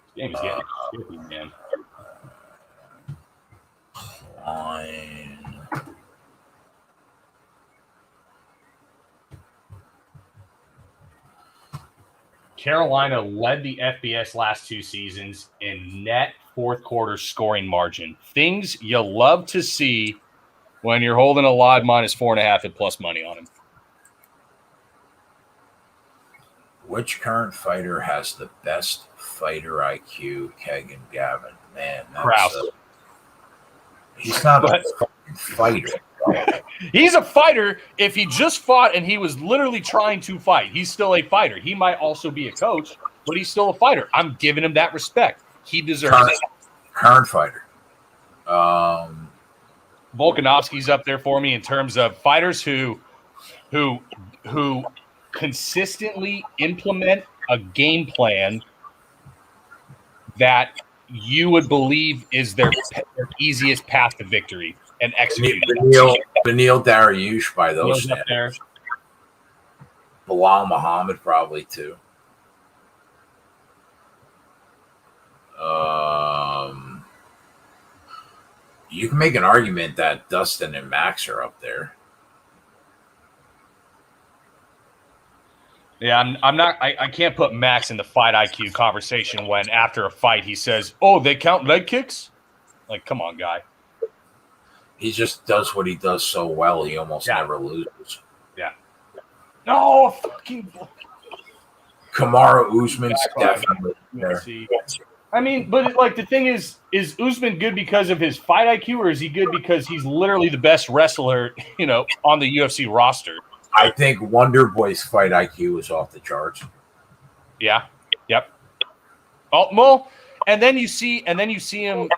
This game is getting tricky, man. Line. Carolina led the FBS last 2 seasons in net fourth quarter scoring margin. Things you love to see when you're holding a live minus 4.5 at plus money on him. Which current fighter has the best fighter IQ, Keg and Gavin? Man, Kraus. He's not a fucking fighter. He's a fighter if he just fought and he was literally trying to fight. He's still a fighter. He might also be a coach, but he's still a fighter. I'm giving him that respect. He deserves it. Current fighter. Volkanovski's up there for me in terms of fighters who consistently implement a game plan that you would believe is their easiest path to victory and execute. Beneil Dariush by those standards. Bilal Muhammad probably too. You can make an argument that Dustin and Max are up there. Yeah, I'm not. I can't put Max in the fight IQ conversation when after a fight he says, "Oh, they count leg kicks." Like, come on, guy. He just does what he does so well. He almost never loses. Yeah. No, fucking. Kamaru Usman's definitely there. I mean, but like the thing is Usman good because of his fight IQ, or is he good because he's literally the best wrestler, on the UFC roster? I think Wonder Boy's fight IQ is off the charts. Yeah. Yep. Oh, well, and then you see him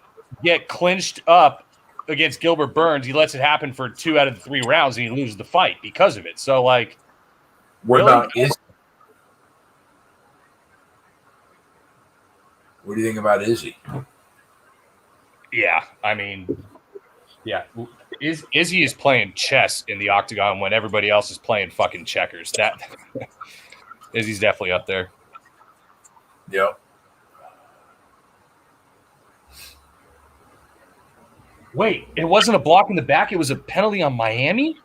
get clinched up against Gilbert Burns. He lets it happen for 2 out of the 3 rounds, and he loses the fight because of it. So, like, what about Izzy? What do you think about Izzy? Yeah, I mean, yeah. Izzy is playing chess in the octagon when everybody else is playing fucking checkers. That Izzy's definitely up there. Yep. Wait, it wasn't a block in the back. It was a penalty on Miami?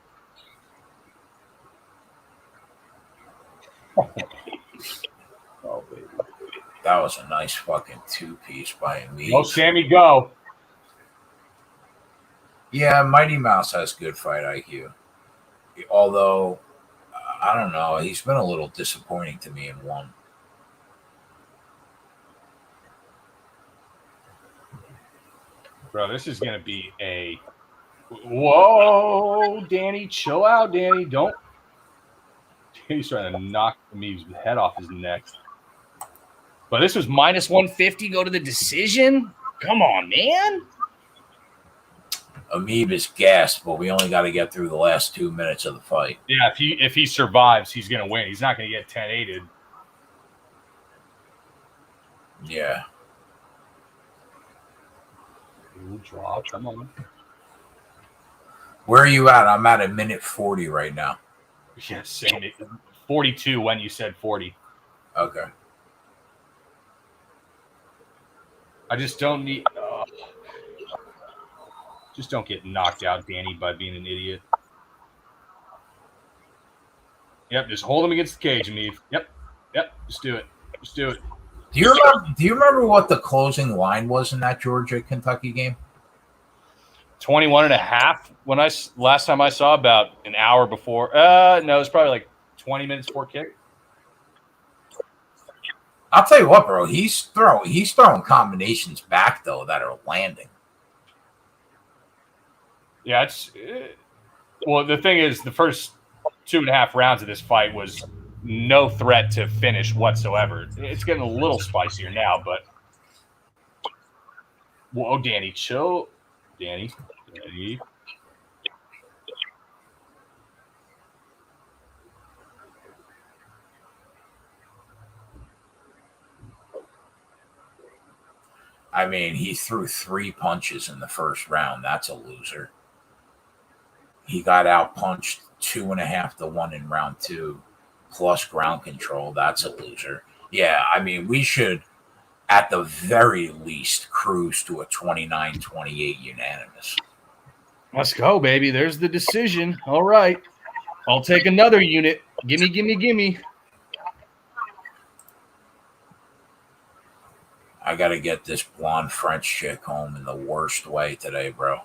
Oh, baby. That was a nice fucking 2-piece by me. Oh, Sammy, go. Yeah, Mighty Mouse has good fight IQ. Although, I don't know. He's been a little disappointing to me in one. Bro, this is going to be a... Whoa, Danny. Chill out, Danny. Don't... He's trying to knock Amib's head off his neck. But this was minus 150. Go to the decision? Come on, man. Amib is gassed, but we only got to get through the last 2 minutes of the fight. Yeah, if he survives, he's going to win. He's not going to get 10-8'd. Yeah. Ooh, draw. Come on. Where are you at? I'm at 1:40 right now. Yeah, same. 42 when you said 40. Okay. I just don't need... just don't get knocked out, Danny, by being an idiot. Yep, just hold him against the cage, Amib. Yep, just do it. Just do it. Do you remember what the closing line was in that Georgia-Kentucky game? 21.5 when last time I saw, about an hour before. No, it was probably like 20 minutes before kick. I'll tell you what, bro. He's throwing combinations back though that are landing. Yeah, it's well. The thing is, the first 2.5 rounds of this fight was no threat to finish whatsoever. It's getting a little spicier now, but whoa, Danny, chill, Danny. I mean, he threw 3 punches in the first round. That's a loser. He got out-punched 2.5 to 1 in round 2, plus ground control. That's a loser. Yeah, I mean, we should, at the very least, cruise to a 29-28 unanimous. Let's go, baby. There's the decision. All right. I'll take another unit. Gimme. I got to get this blonde French chick home in the worst way today, bro.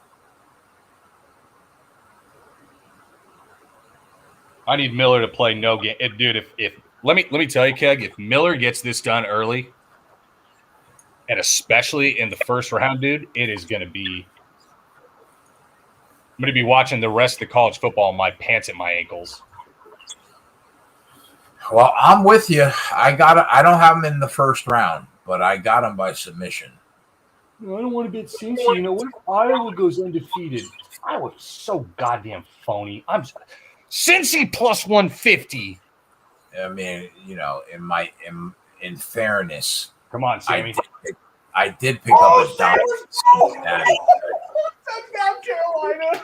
I need Miller to play no game. Dude, if let me tell you, Keg, if Miller gets this done early, and especially in the first round, dude, it is going to be – I'm going to be watching the rest of the college football in my pants at my ankles. Well, I'm with you. I don't have him in the first round, but I got him by submission. I don't want to bet Cincy. You know, what if Iowa goes undefeated? Iowa's so goddamn phony. Cincy plus 150. I mean, you know, in fairness, come on, Sammy. I did pick up a dime. Touchdown, Carolina.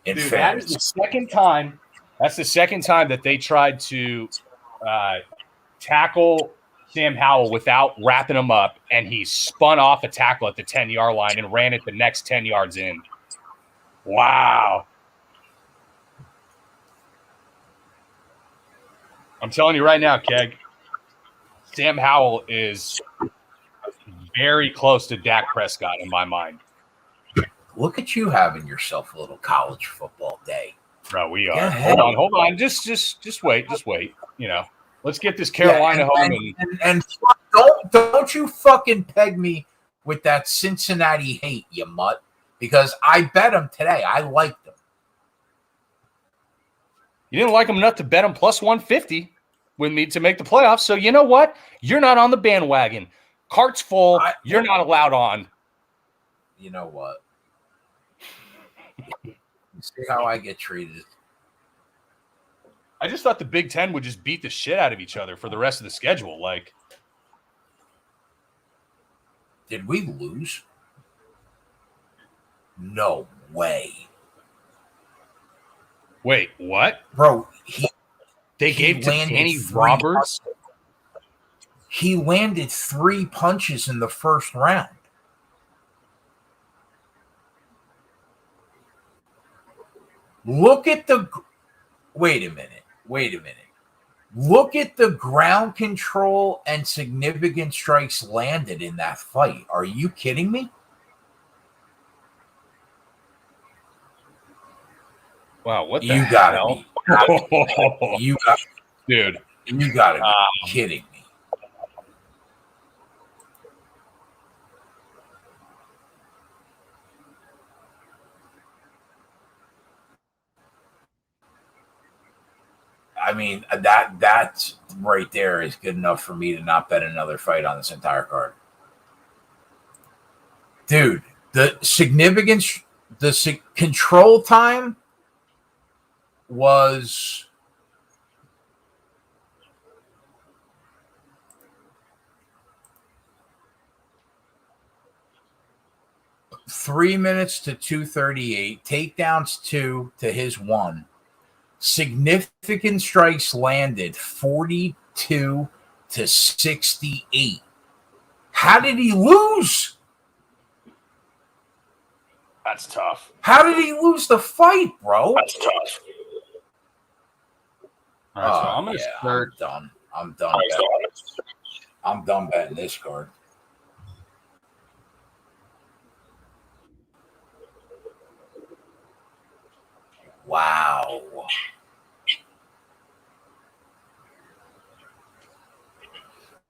In Dude, fairness, that is the second time. That's the second time that they tried to tackle Sam Howell without wrapping him up, and he spun off a tackle at the 10-yard line and ran it the next 10 yards in. Wow. I'm telling you right now, Keg, Sam Howell is very close to Dak Prescott in my mind. Look at you having yourself a little college football day. Bro, we are. Yeah, Hold on. Just wait. You know, let's get this Carolina home. And don't you fucking peg me with that Cincinnati hate, you mutt. Because I bet them today. I liked them. You didn't like them enough to bet them plus 150 with me to make the playoffs. So you know what? You're not on the bandwagon. Cart's full. You're not allowed on. You know what? See how I get treated. I just thought the Big Ten would just beat the shit out of each other for the rest of the schedule. Like, did we lose? No way. Wait, what? Bro, they gave to Danny Roberts? He landed 3 punches in the first round. Look at the – wait a minute. Look at the ground control and significant strikes landed in that fight. Are you kidding me? Wow, what the hell? You gotta be kidding me. I mean, that right there is good enough for me to not bet another fight on this entire card. Dude, the significance, control time was $3 minutes to 2:38, takedowns 2 to his 1. Significant strikes landed 42 to 68. How did he lose? That's tough. How did he lose the fight, bro? That's tough. All right, so I'm going to start. I'm done. I'm done betting this card. Wow.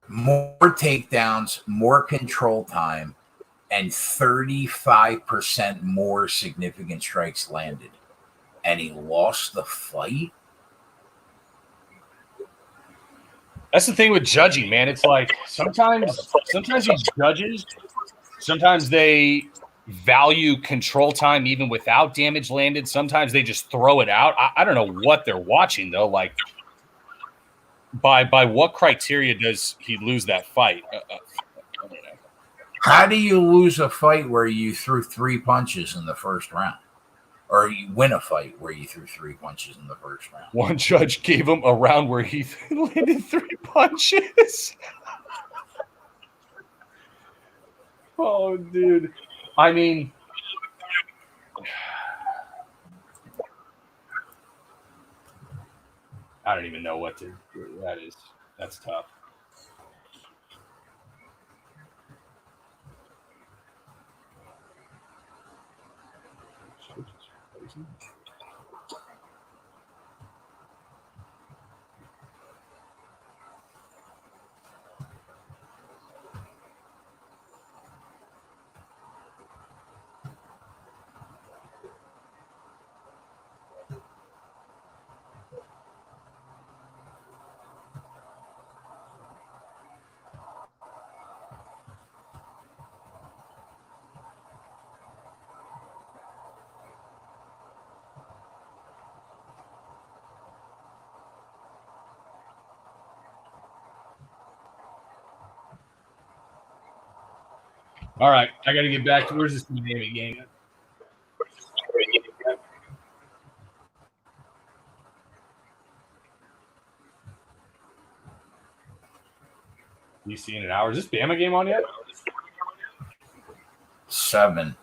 More takedowns, more control time, and 35% more significant strikes landed. And he lost the fight? That's the thing with judging, man. It's like sometimes these judges, sometimes they value control time even without damage landed. Sometimes they just throw it out. I don't know what they're watching, though. Like, by what criteria does he lose that fight? I don't know. How do you lose a fight where you threw 3 punches in the first round? Or you win a fight where you threw 3 punches in the first round? One judge gave him a round where he landed 3 punches. Oh, dude. I mean, I don't even know what to do. That's tough. All right, I got to get back to where's this Miami game? DC in an hour. Is this Bama game on yet? 7.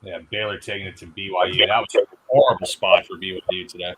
Yeah, Baylor taking it to BYU. That was a horrible spot for BYU today.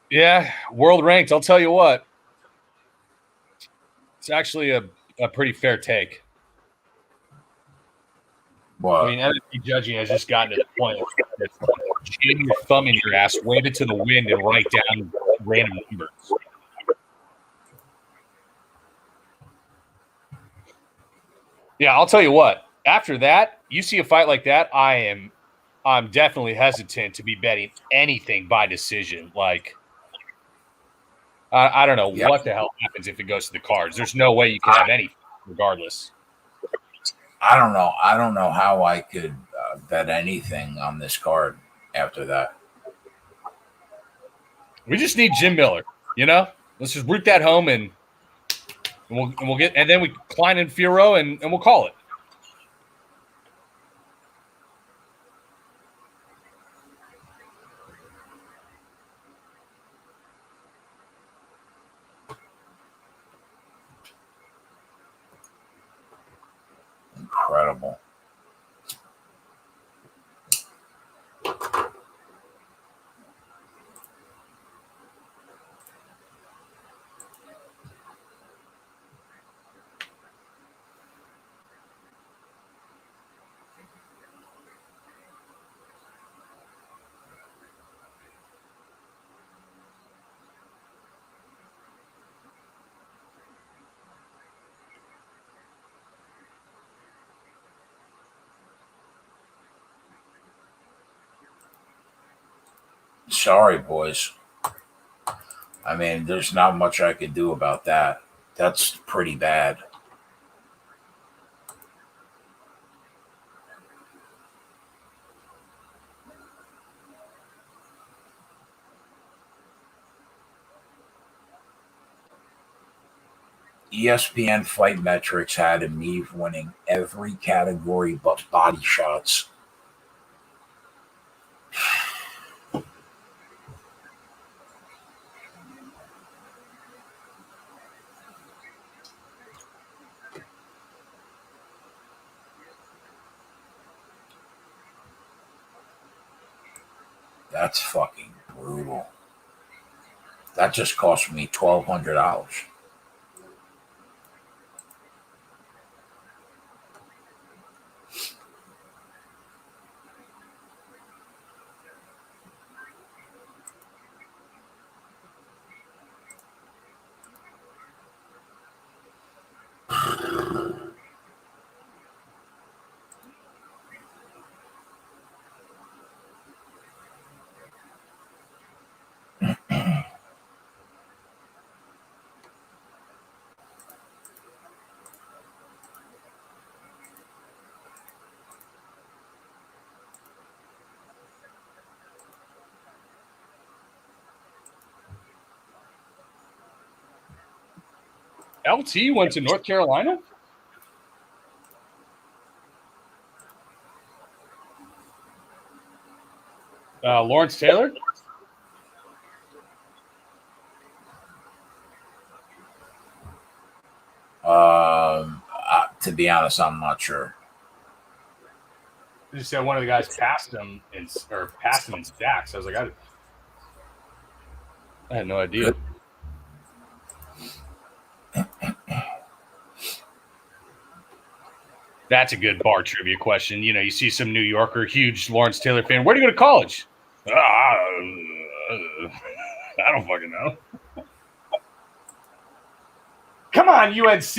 Yeah, world ranked. I'll tell you what. It's actually a pretty fair take. What? I mean, NFC judging has just gotten to the point where jam your thumb in your ass, wave it to the wind, and write down random numbers. Yeah, I'll tell you what. After that, you see a fight like that, I'm definitely hesitant to be betting anything by decision. Like, I don't know what the hell happens if it goes to the cards. There's no way you can have anything, regardless. I don't know. I don't know how I could bet anything on this card after that. We just need Jim Miller, Let's just root that home and we'll get, and then we Klein and Firo and we'll call it. Incredible. Sorry, boys. I mean, there's not much I could do about that. That's pretty bad. ESPN Fight Metrics had Ameev winning every category but body shots. That's fucking brutal. That just cost me $1,200. LT went to North Carolina? Lawrence Taylor? To be honest, I'm not sure. You said one of the guys passed him in sacks. I was like, I had no idea. That's a good bar trivia question. You know, you see some New Yorker, huge Lawrence Taylor fan. Where'd you go to college? I don't fucking know. Come on, UNC.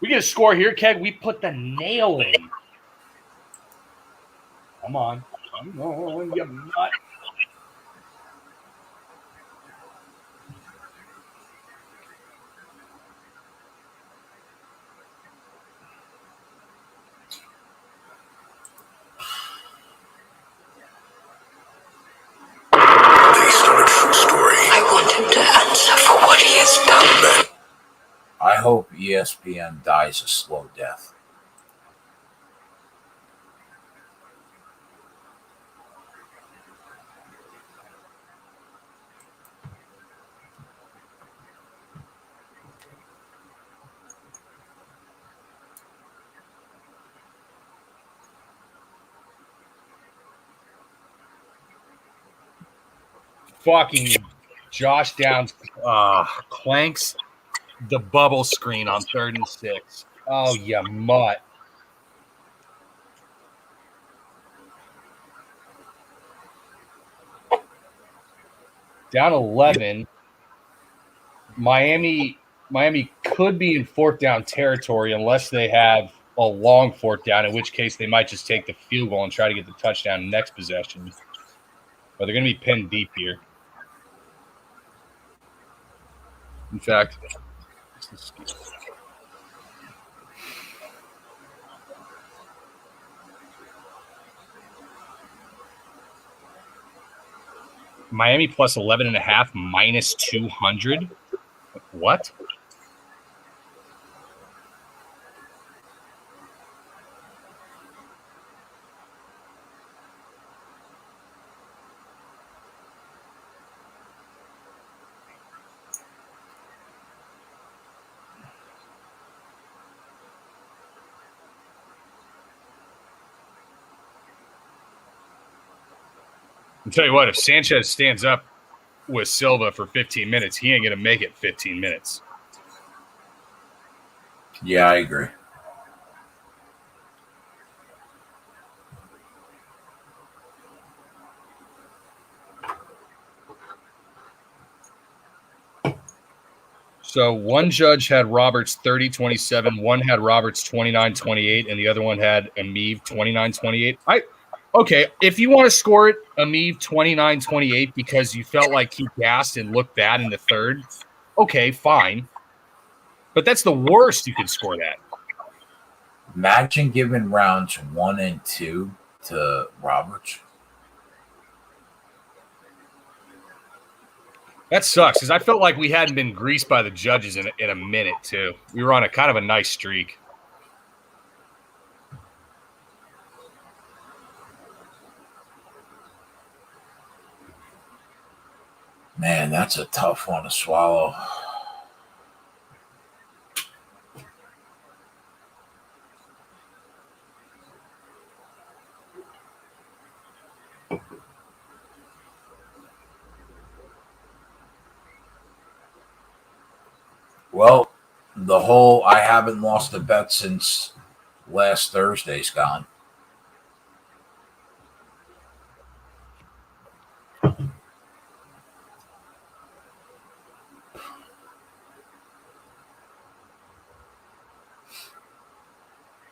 We get a score here, Keg. We put the nail in. Come on. Come on, you nut. Based on a true story. I want him to answer for what he has done. I hope ESPN dies a slow death. Fucking Josh Downs clanks the bubble screen on 3rd and 6. Oh, you mutt. Down 11. Miami could be in 4th down territory unless they have a long 4th down, in which case they might just take the field goal and try to get the touchdown next possession. But they're going to be pinned deep here. In fact, Miami plus 11.5 minus 200. What? I'll tell you what, if Sanchez stands up with Silva for 15 minutes, he ain't going to make it 15 minutes. Yeah, I agree. So one judge had Roberts 30-27, one had Roberts 29-28, and the other one had Amiv 29-28. Okay, if you want to score it, Amiv 29-28 because you felt like he gassed and looked bad in the third, okay, fine. But that's the worst you could score that. Imagine giving rounds 1 and 2 to Roberts. That sucks because I felt like we hadn't been greased by the judges in a minute, too. We were on a kind of a nice streak. Man, that's a tough one to swallow. Well, the whole I haven't lost a bet since last Thursday's gone.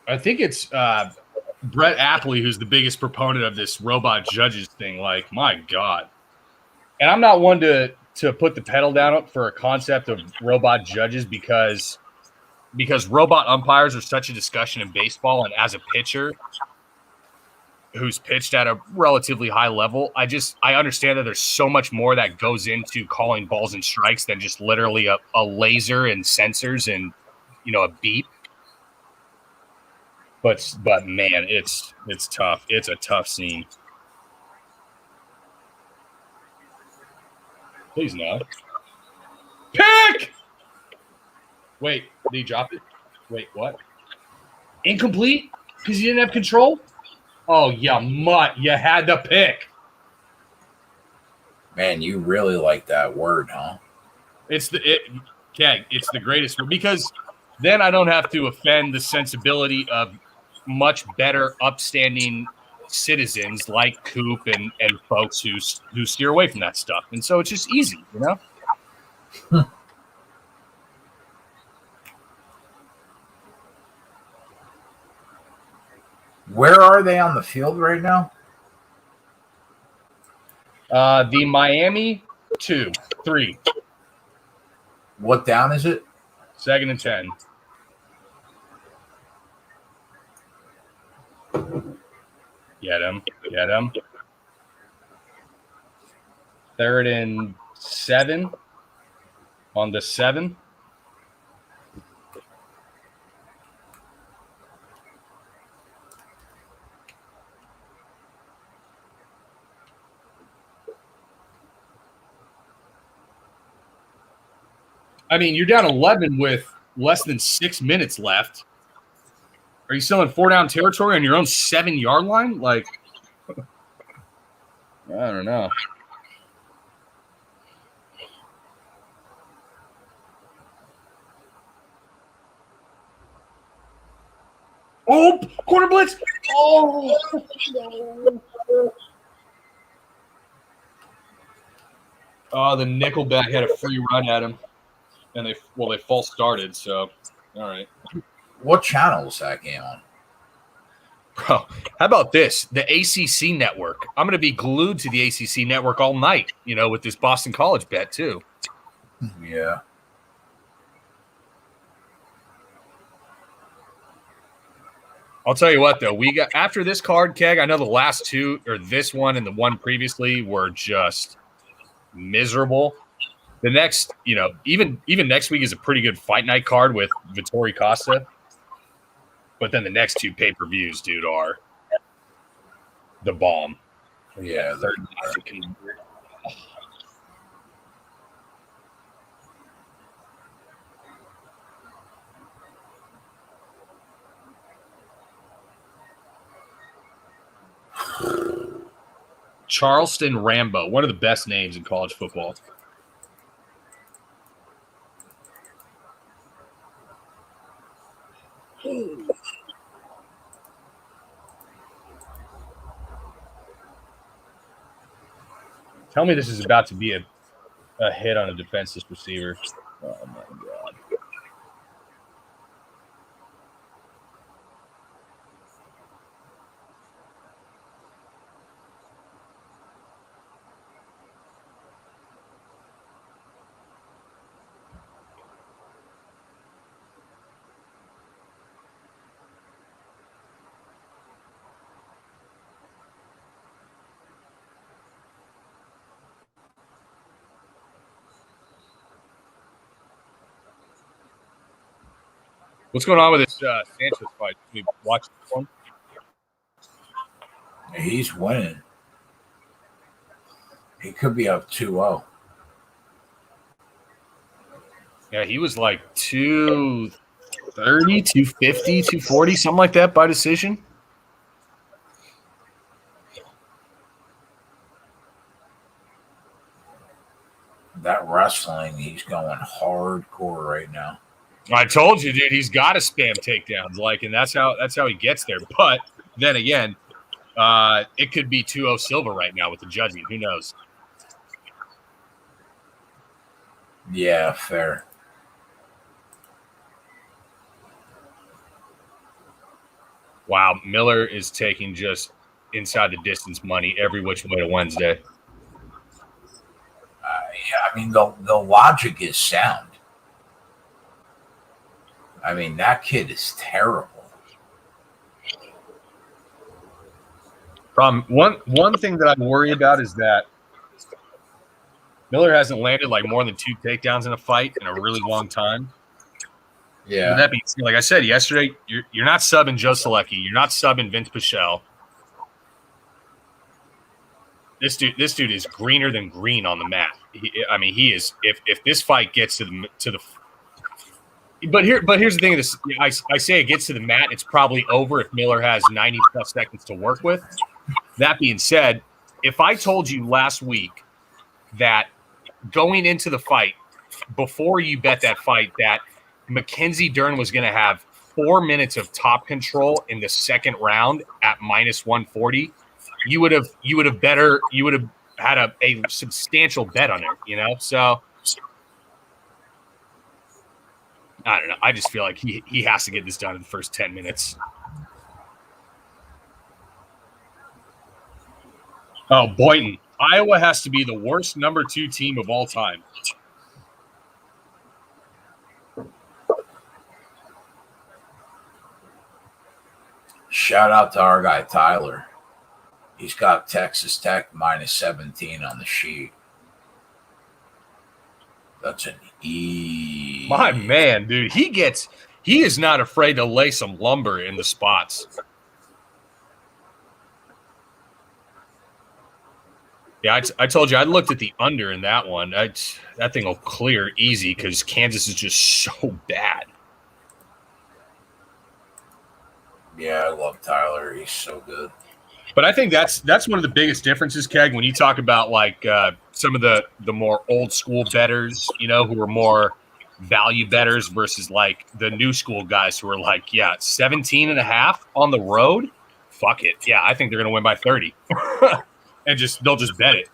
I think it's Brett Appley who's the biggest proponent of this robot judges thing. Like, my God. And I'm not one to put the pedal down for a concept of robot judges because robot umpires are such a discussion in baseball. And as a pitcher who's pitched at a relatively high level, I understand that there's so much more that goes into calling balls and strikes than just literally a laser and sensors and, a beep. But man, it's tough. It's a tough scene. Please no. Pick! Wait, did he drop it? Wait, what? Incomplete? Because you didn't have control? Oh, you mutt. You had the pick. Man, you really like that word, huh? It's the greatest word because then I don't have to offend the sensibility of much better, upstanding citizens like Coop and folks who steer away from that stuff. And so it's just easy, Where are they on the field right now? The Miami 2-3. What down is it? 2nd and 10. Get him. 3rd and 7 on the 7. I mean, you're down 11 with less than 6 minutes left. Are you still in 4-down territory on your own 7-yard line? Like, I don't know. Oh, corner blitz. Oh, no. Oh, the nickelback had a free run at him. And they false started, so all right. What channel is that game on? Bro, how about this? The ACC network. I'm going to be glued to the ACC network all night, with this Boston College bet too. Yeah. I'll tell you what, though. We got after this card, Keg, I know the last two, or this one and the one previously, were just miserable. The next, even next week is a pretty good fight night card with Vittori Costa. But then the next two pay-per-views, dude, are the bomb. Yeah. Charleston Rambo, one of the best names in college football. Tell me this is about to be a hit on a defenseless receiver. Oh, my God. What's going on with this Sanchez fight? Can we watch this one? He's winning. He could be up 2-0. Yeah, he was like 230, 250, 240, something like that by decision. That wrestling, he's going hardcore right now. I told you, dude, he's got to spam takedowns, and that's how he gets there. But then again, it could be 2-0 Silva right now with the judging. Who knows? Yeah, fair. Wow, Miller is taking just inside the distance money every which way to Wednesday. I mean, the logic is sound. I mean, that kid is terrible. One thing that I worry about is that Miller hasn't landed like more than 2 takedowns in a fight in a really long time. Yeah. But that being said, like I said yesterday, you're not subbing Joe Selecki. You're not subbing Vince Pichel. This dude is greener than green on the mat. He is. If this fight gets to the but here's the thing. I say it gets to the mat. It's probably over if Miller has 90 plus seconds to work with. That being said, if I told you last week that going into the fight, before you bet that fight, that Mackenzie Dern was going to have 4 minutes of top control in the second round at -140, you would have had a substantial bet on it, So I don't know. I just feel like he has to get this done in the first 10 minutes. Oh, Boynton. Iowa has to be the worst number 2 team of all time. Shout out to our guy, Tyler. He's got Texas Tech -17 on the sheet. That's an E. My man, dude. He is not afraid to lay some lumber in the spots. Yeah, I told you I looked at the under in that one. That thing will clear easy because Kansas is just so bad. Yeah, I love Tyler. He's so good. But I think that's one of the biggest differences, Keg, when you talk about like some of the more old school bettors, who are more value bettors versus like the new school guys who are like, 17.5 on the road. Fuck it. Yeah, I think they're going to win by 30. And they'll just bet it.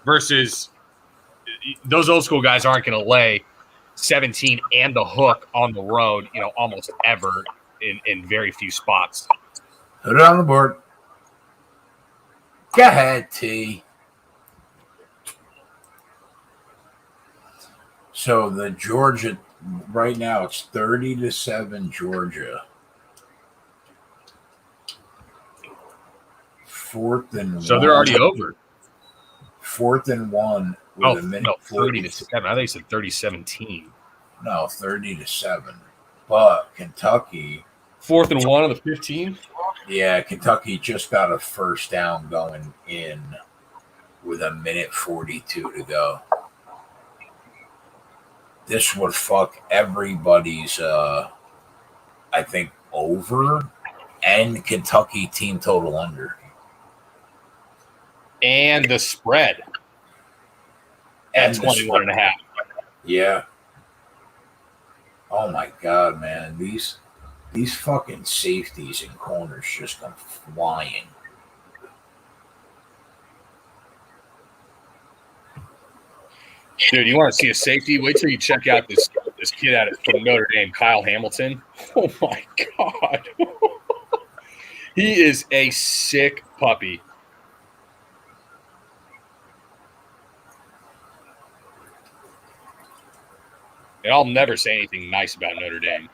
Versus those old school guys aren't going to lay 17 and the hook on the road, almost ever in very few spots. Put it on the board. Go ahead, T. So the Georgia, right now it's 30-7 Georgia. 4th and 1. So they're already over. 4th and 1 with a minute. No, 30-7. I think you said 30-17. No, 30-7. But Kentucky. 4th and 1 on the 15. Yeah, Kentucky just got a first down going in with a minute 42 to go. This would fuck everybody's, I think, over and Kentucky team total under. And the spread at 21.5. Yeah. Oh, my God, man. These fucking safeties and corners just come flying. Dude, you want to see a safety? Wait till you check out this kid out from Notre Dame, Kyle Hamilton. Oh, my God. He is a sick puppy. And I'll never say anything nice about Notre Dame.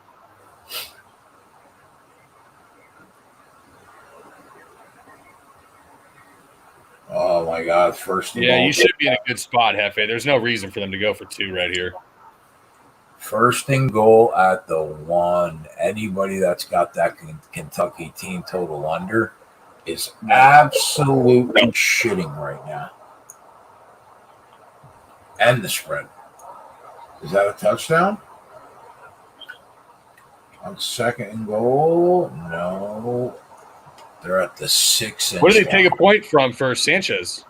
Oh, my God. First of all. Yeah, you should be in a good spot, Hefe. There's no reason for them to go for 2 right here. First and goal at the 1. Anybody that's got that Kentucky team total under is absolutely shitting right now. And the spread. Is that a touchdown? On 2nd and goal? No. They're at the 6. Where did they take a point from for Sanchez?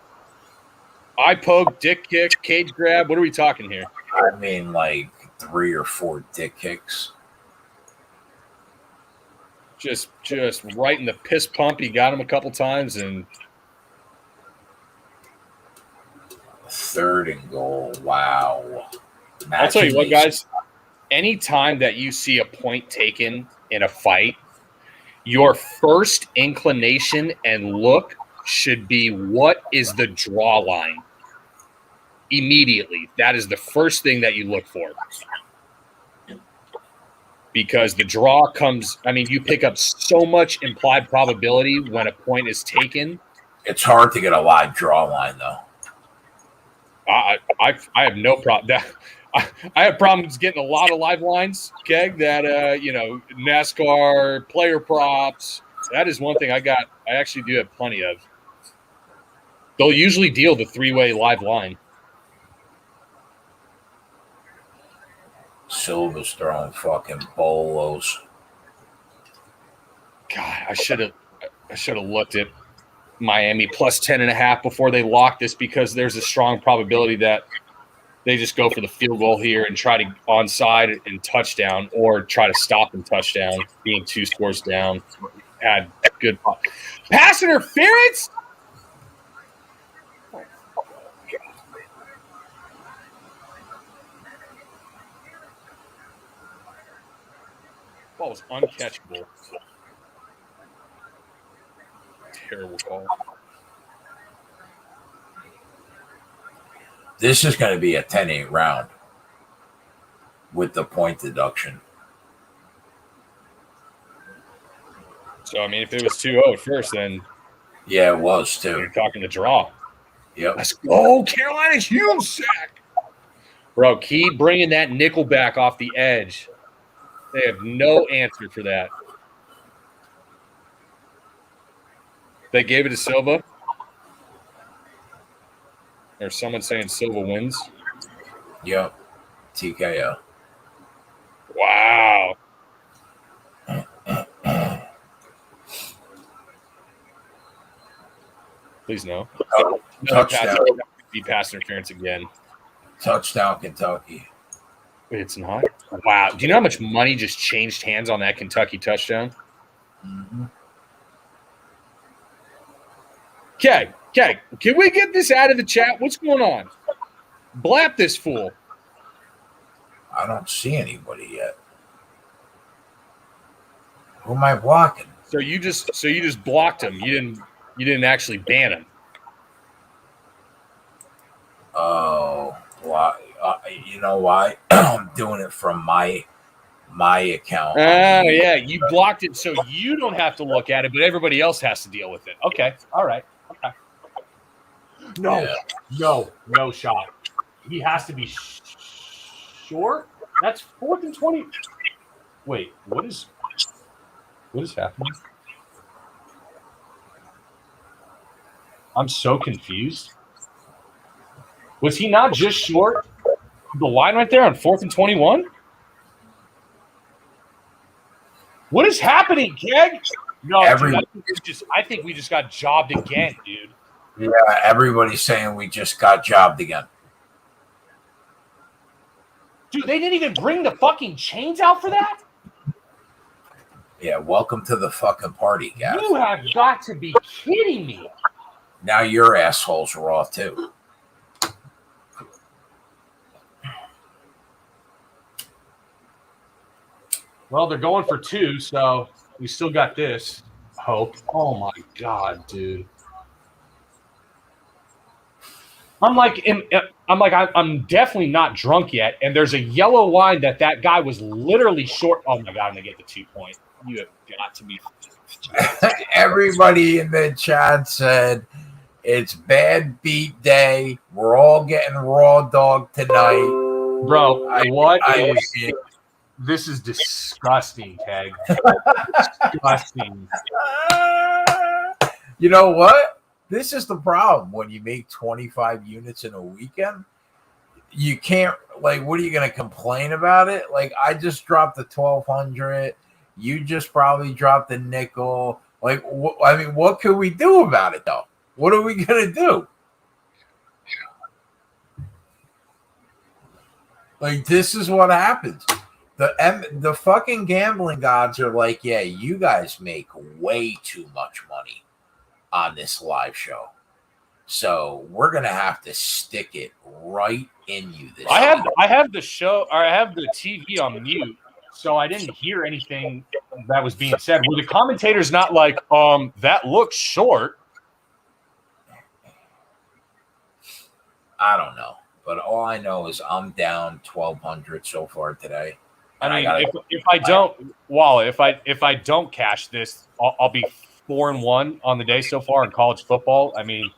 Eye poke, dick kick, cage grab. What are we talking here? I mean, like 3 or 4 dick kicks. Just right in the piss pump. He got him a couple times, and 3rd and goal. Wow. I'll tell you what, guys. Anytime that you see a point taken in a fight, your first inclination and look should be, what is the draw line? Immediately. That is the first thing that you look for. Because the draw comes, I mean, you pick up so much implied probability when a point is taken. It's hard to get a live draw line, though. I have no problem. I have problems getting a lot of live lines, Keg, that, NASCAR, player props. That is one thing I actually do have plenty of. They'll usually deal the 3-way live line. Silva's throwing fucking bolos. God, I should have looked at Miami plus 10.5 before they locked this, because there's a strong probability that they just go for the field goal here and try to onside and touchdown, or try to stop and touchdown, being 2 scores down. Had good pass interference. Ball was uncatchable. Terrible call. This is going to be a 10-8 round with the point deduction. So, I mean, if it was 2-0 at first, then yeah, it was too. You're talking the draw. Yep. Let's go, Carolina's huge sack. Bro, keep bringing that nickel back off the edge. They have no answer for that. They gave it to Silva. There's someone saying Silva wins. Yep. TKO. Wow. Please no. Touchdown. Be pass interference again. Touchdown, Kentucky. Wait, it's not? Wow. Do you know how much money just changed hands on that Kentucky touchdown? Mm-hmm. Okay, can we get this out of the chat? What's going on? Blap this fool. I don't see anybody yet. Who am I blocking? So you just blocked him. You didn't actually ban him. Oh, why? You know why? I'm doing it from my account. Oh, yeah, you blocked it so you don't have to look at it, but everybody else has to deal with it. Okay, all right. Okay. No shot. He has to be short. That's 4th and 20. Wait, what is happening? I'm so confused. Was he not just short the line right there on 4th and 21? What is happening, Keg? No, dude, I think we just got jobbed again, dude. Yeah, everybody's saying we just got jobbed again. Dude, they didn't even bring the fucking chains out for that? Yeah, welcome to the fucking party, Gavin. You have got to be kidding me. Now your assholes are off, too. Well, they're going for 2, so we still got this hope. Oh, my God, dude. I'm definitely not drunk yet, and there's a yellow line that guy was literally short. Oh, my God, I'm going to get the 2 point. You have got to be. Everybody in the chat said it's bad beat day. We're all getting raw dog tonight. Bro, this is disgusting, Keg. Disgusting. You know what? This is the problem when you make 25 units in a weekend. You can't, like, what are you going to complain about it? Like, I just dropped the 1,200. You just probably dropped the nickel. Like, what could we do about it, though? What are we going to do? Like, this is what happens. The fucking gambling gods are like, yeah, you guys make way too much money on this live show. So we're gonna have to stick it right in you this I week. have the show, or I have the TV on mute, so I didn't hear anything that was being said. Were the commentators not like, that looks short? I don't know. But all I know is I'm down 1,200 so far today. I mean, if I don't, Walla, if I don't cash this, I'll be 4-1 on the day so far in college football. I mean,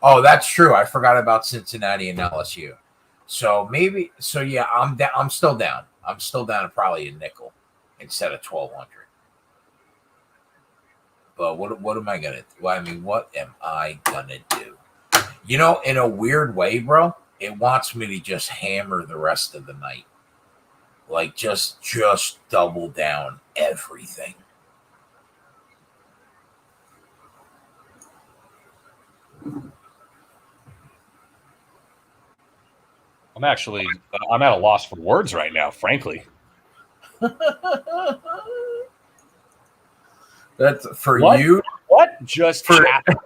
oh, that's true. I forgot about Cincinnati and LSU. So yeah, I'm down. I'm still down. I'm still down to probably a nickel instead of 1,200. But what am I gonna do? Well, I mean, what am I gonna do? You know, in a weird way, bro, it wants me to just hammer the rest of the night. Like, just double down everything. I'm at a loss for words right now, frankly. That's for What? you. What just happened?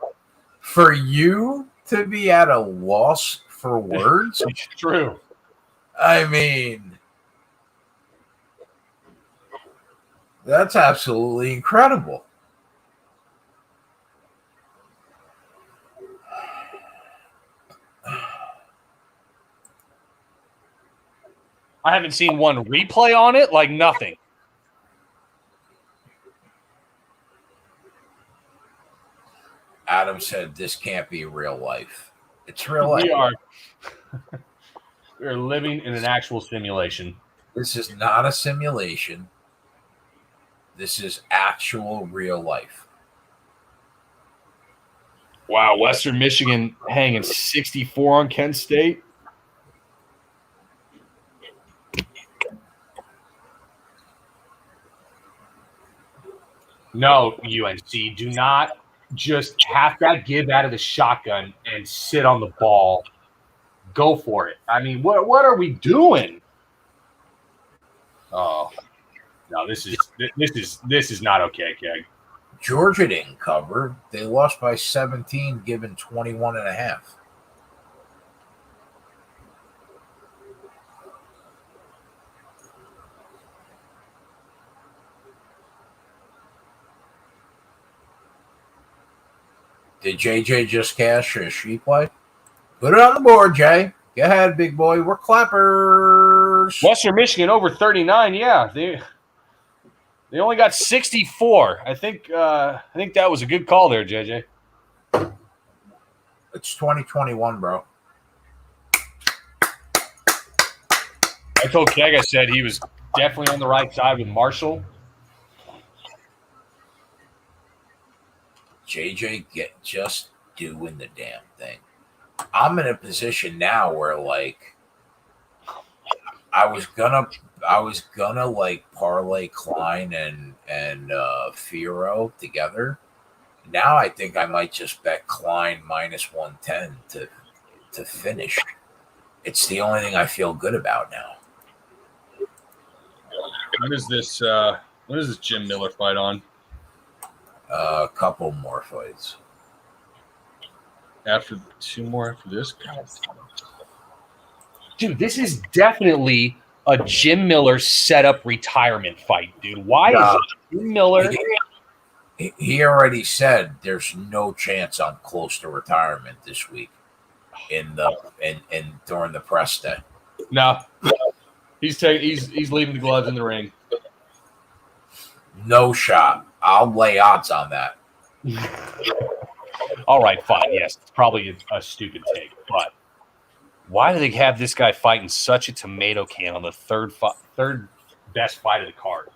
For you to be at a loss for words? It's true. I mean, that's absolutely incredible. I haven't seen one replay on it, like nothing. Adam said this can't be real life. It's real life. We are living in an actual simulation. This is not a simulation. This is actual real life. Wow, Western Michigan hanging 64 on Kent State. No, UNC, do not just have that give out of the shotgun and sit on the ball. Go for it. I mean, what are we doing? Oh, no, this is not okay, Keg. Georgia didn't cover. They lost by 17, given 21.5. Did JJ just cash or she play? Put it on the board, Jay. Go ahead, big boy. We're clappers. Western Michigan over 39. Yeah, they only got 64. I think that was a good call there, JJ. It's 2021, bro. I told Keg, I said he was definitely on the right side with Marshall. JJ just doing the damn thing. I'm in a position now where, like, I was gonna like parlay Klein and Firo together. Now I think I might just bet Klein minus 110 to finish. It's the only thing I feel good about now. When is this Jim Miller fight on? A couple more fights. After two more after this? Dude, this is definitely a Jim Miller setup retirement fight, dude. Why is Jim Miller? He already said there's no chance I'm close to retirement this week in during the press day. No. He's leaving the gloves in the ring. No shot. I'll lay odds on that. All right, fine. Yes, it's probably a stupid take, but why do they have this guy fighting such a tomato can on the third best fight of the card?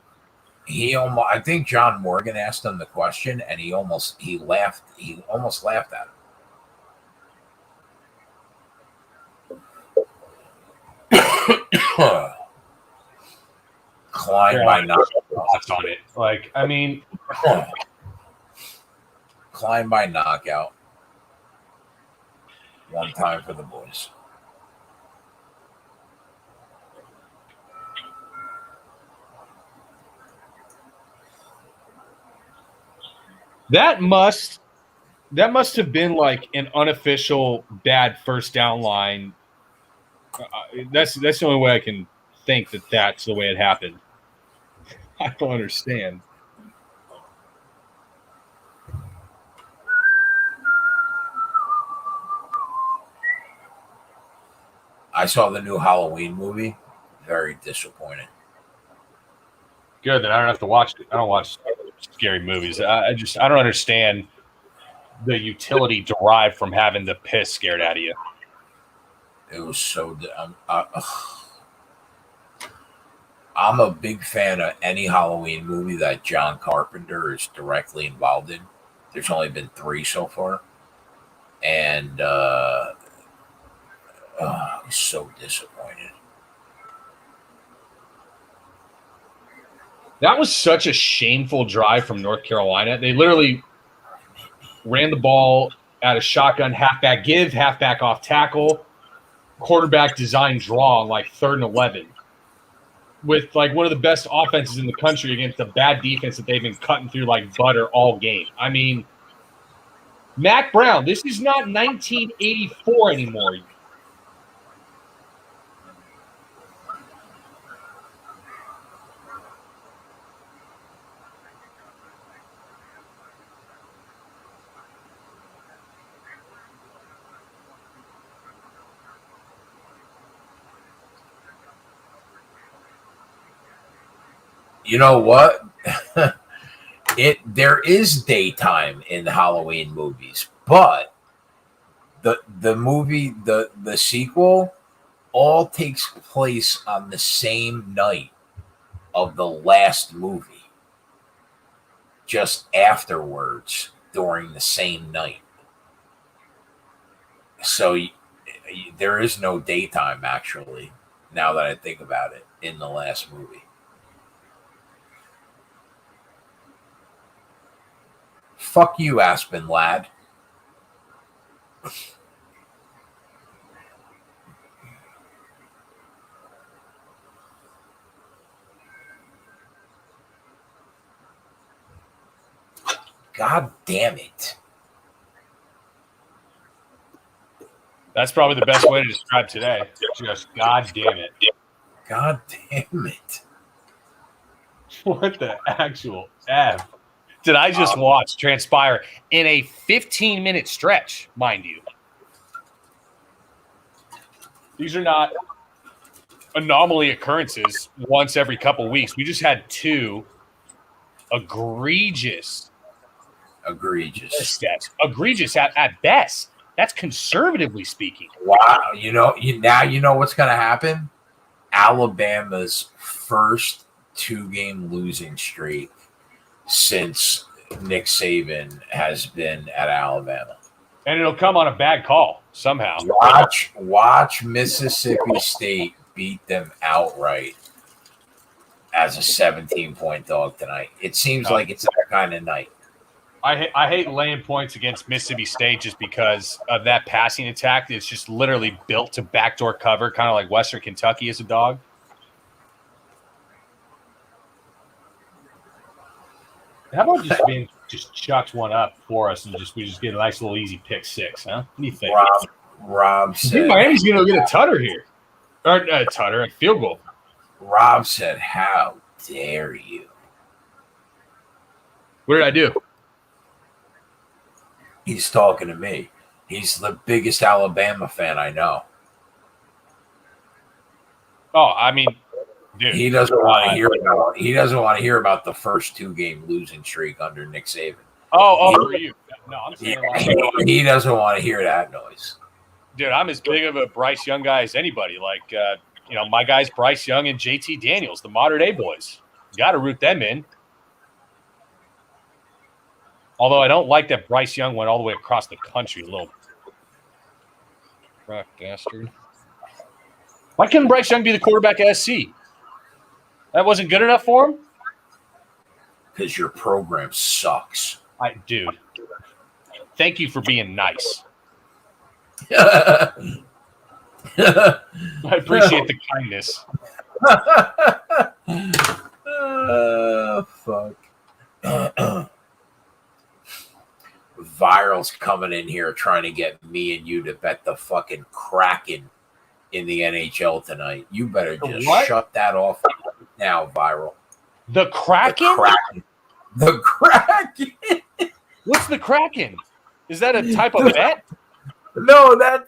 I think John Morgan asked him the question, and he almost laughed at him. Klein by knockout. On it. Like, I mean, Klein by knockout. One time for the boys. That must have been like an unofficial bad first down line. That's the only way I can think that that's the way it happened. I don't understand. I saw the new Halloween movie. Very disappointing. Good, then I don't have to watch it. I don't watch scary movies. I don't understand the utility derived from having the piss scared out of you. It was so. I'm a big fan of any Halloween movie that John Carpenter is directly involved in. There's only been 3 so far, and I was so disappointed. That was such a shameful drive from North Carolina. They literally ran the ball at a shotgun halfback give, halfback off tackle, quarterback design draw on like 3rd and 11 with like one of the best offenses in the country against a bad defense that they've been cutting through like butter all game. I mean, Mac Brown, this is not 1984 anymore. You know what? There is daytime in Halloween movies, but the movie, the sequel, all takes place on the same night of the last movie, just afterwards during the same night. So there is no daytime, actually, now that I think about it, in the last movie. Fuck you, Aspen lad. God damn it. That's probably the best way to describe today. Just God damn it. God damn it. What the actual F did I just watch transpire in a 15-minute stretch, mind you? These are not anomaly occurrences once every couple weeks. We just had 2 egregious steps. Egregious at best. That's conservatively speaking. Wow. You know what's going to happen? Alabama's first 2-game losing streak since Nick Saban has been at Alabama. And it'll come on a bad call somehow. Watch Mississippi State beat them outright as a 17-point dog tonight. It seems like it's that kind of night. I hate laying points against Mississippi State just because of that passing attack. It's just literally built to backdoor cover, kind of like Western Kentucky is a dog. How about just chucks one up for us and we just get a nice little easy pick 6, huh? What do you think? Rob said Miami's going to get a tutter here. Or a field goal. Rob said, "How dare you?" What did I do? He's talking to me. He's the biggest Alabama fan I know. Oh, I mean, dude, he doesn't want to hear about the first 2-game losing streak under Nick Saban. For you. No, I'm saying he doesn't want to hear that noise. Dude, I'm as big of a Bryce Young guy as anybody. Like, my guys Bryce Young and JT Daniels, the modern day boys. You got to root them in. Although I don't like that Bryce Young went all the way across the country, a little crap bastard. Why couldn't Bryce Young be the quarterback at SC? That wasn't good enough for him? Because your program sucks. Dude, thank you for being nice. I appreciate the kindness. Fuck. Viral's coming in here trying to get me and you to bet the fucking Kraken in the NHL tonight. You better just shut that off now, Viral. The Kraken? The Kraken. What's the Kraken? Is that a type of bet? No, that.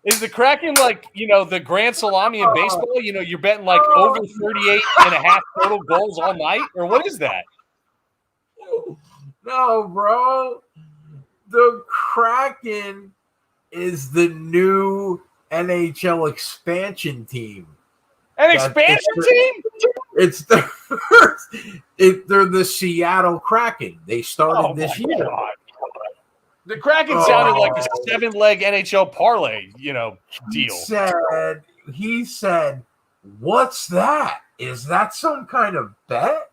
Is the Kraken like, the grand salami in baseball? You're betting like over 38.5 total goals all night? Or what is that? No, bro. The Kraken is the new NHL expansion team. An expansion team? It's the first. They're the Seattle Kraken. They started this year. God. The Kraken sounded like a 7-leg NHL parlay, deal. He said, "What's that? Is that some kind of bet?"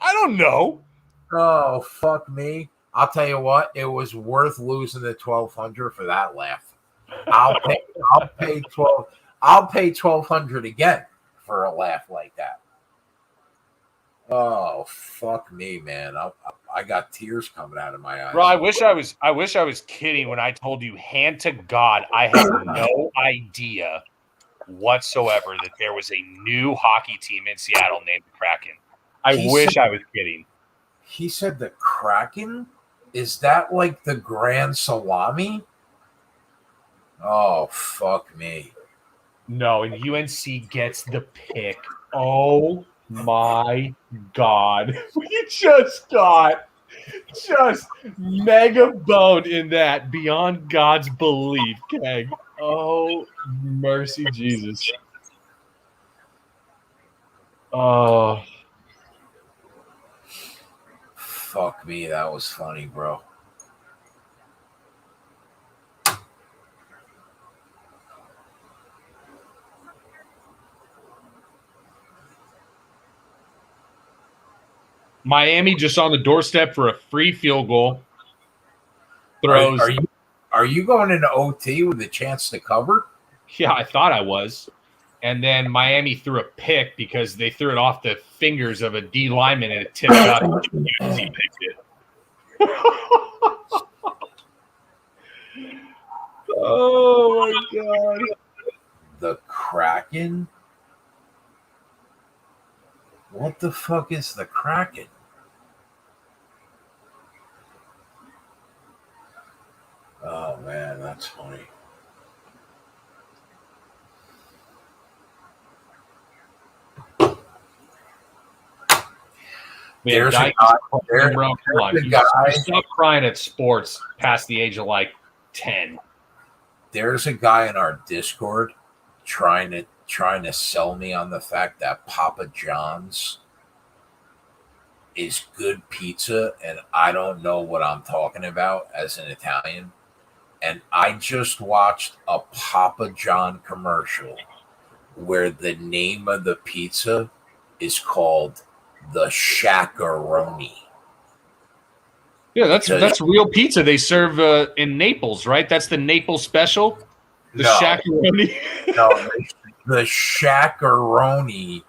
I don't know. Oh, fuck me. I'll tell you what, it was worth losing the $1,200 for that laugh. I'll pay $1,200 again for a laugh like that. Oh, fuck me, man. I got tears coming out of my eyes. Bro, I wish I was kidding when I told you, hand to God, I had no idea whatsoever that there was a new hockey team in Seattle named the Kraken. I was kidding. He said the Kraken? Is that like the Grand Salami? Oh, fuck me. No, and UNC gets the pick. Oh, my God. We just got mega boned in that beyond God's belief, Keg. Oh, mercy Jesus. Oh. Fuck me, that was funny, bro. Miami just on the doorstep for a free field goal. Throws. Are you going into OT with a chance to cover? Yeah, I thought I was. And then Miami threw a pick because they threw it off the fingers of a D lineman and it tipped up. He picked it. Oh, my God. The Kraken? What the fuck is the Kraken? Oh, man, that's funny. There's a guy. Bro, come on. You stop crying at sports past the age of like 10. There's a guy in our Discord trying to sell me on the fact that Papa John's is good pizza, and I don't know what I'm talking about as an Italian. And I just watched a Papa John commercial where the name of the pizza is called the Shackaroni. Yeah, that's real pizza they serve in Naples, right? That's the Naples special. The Shackaroni. No, the Shackaroni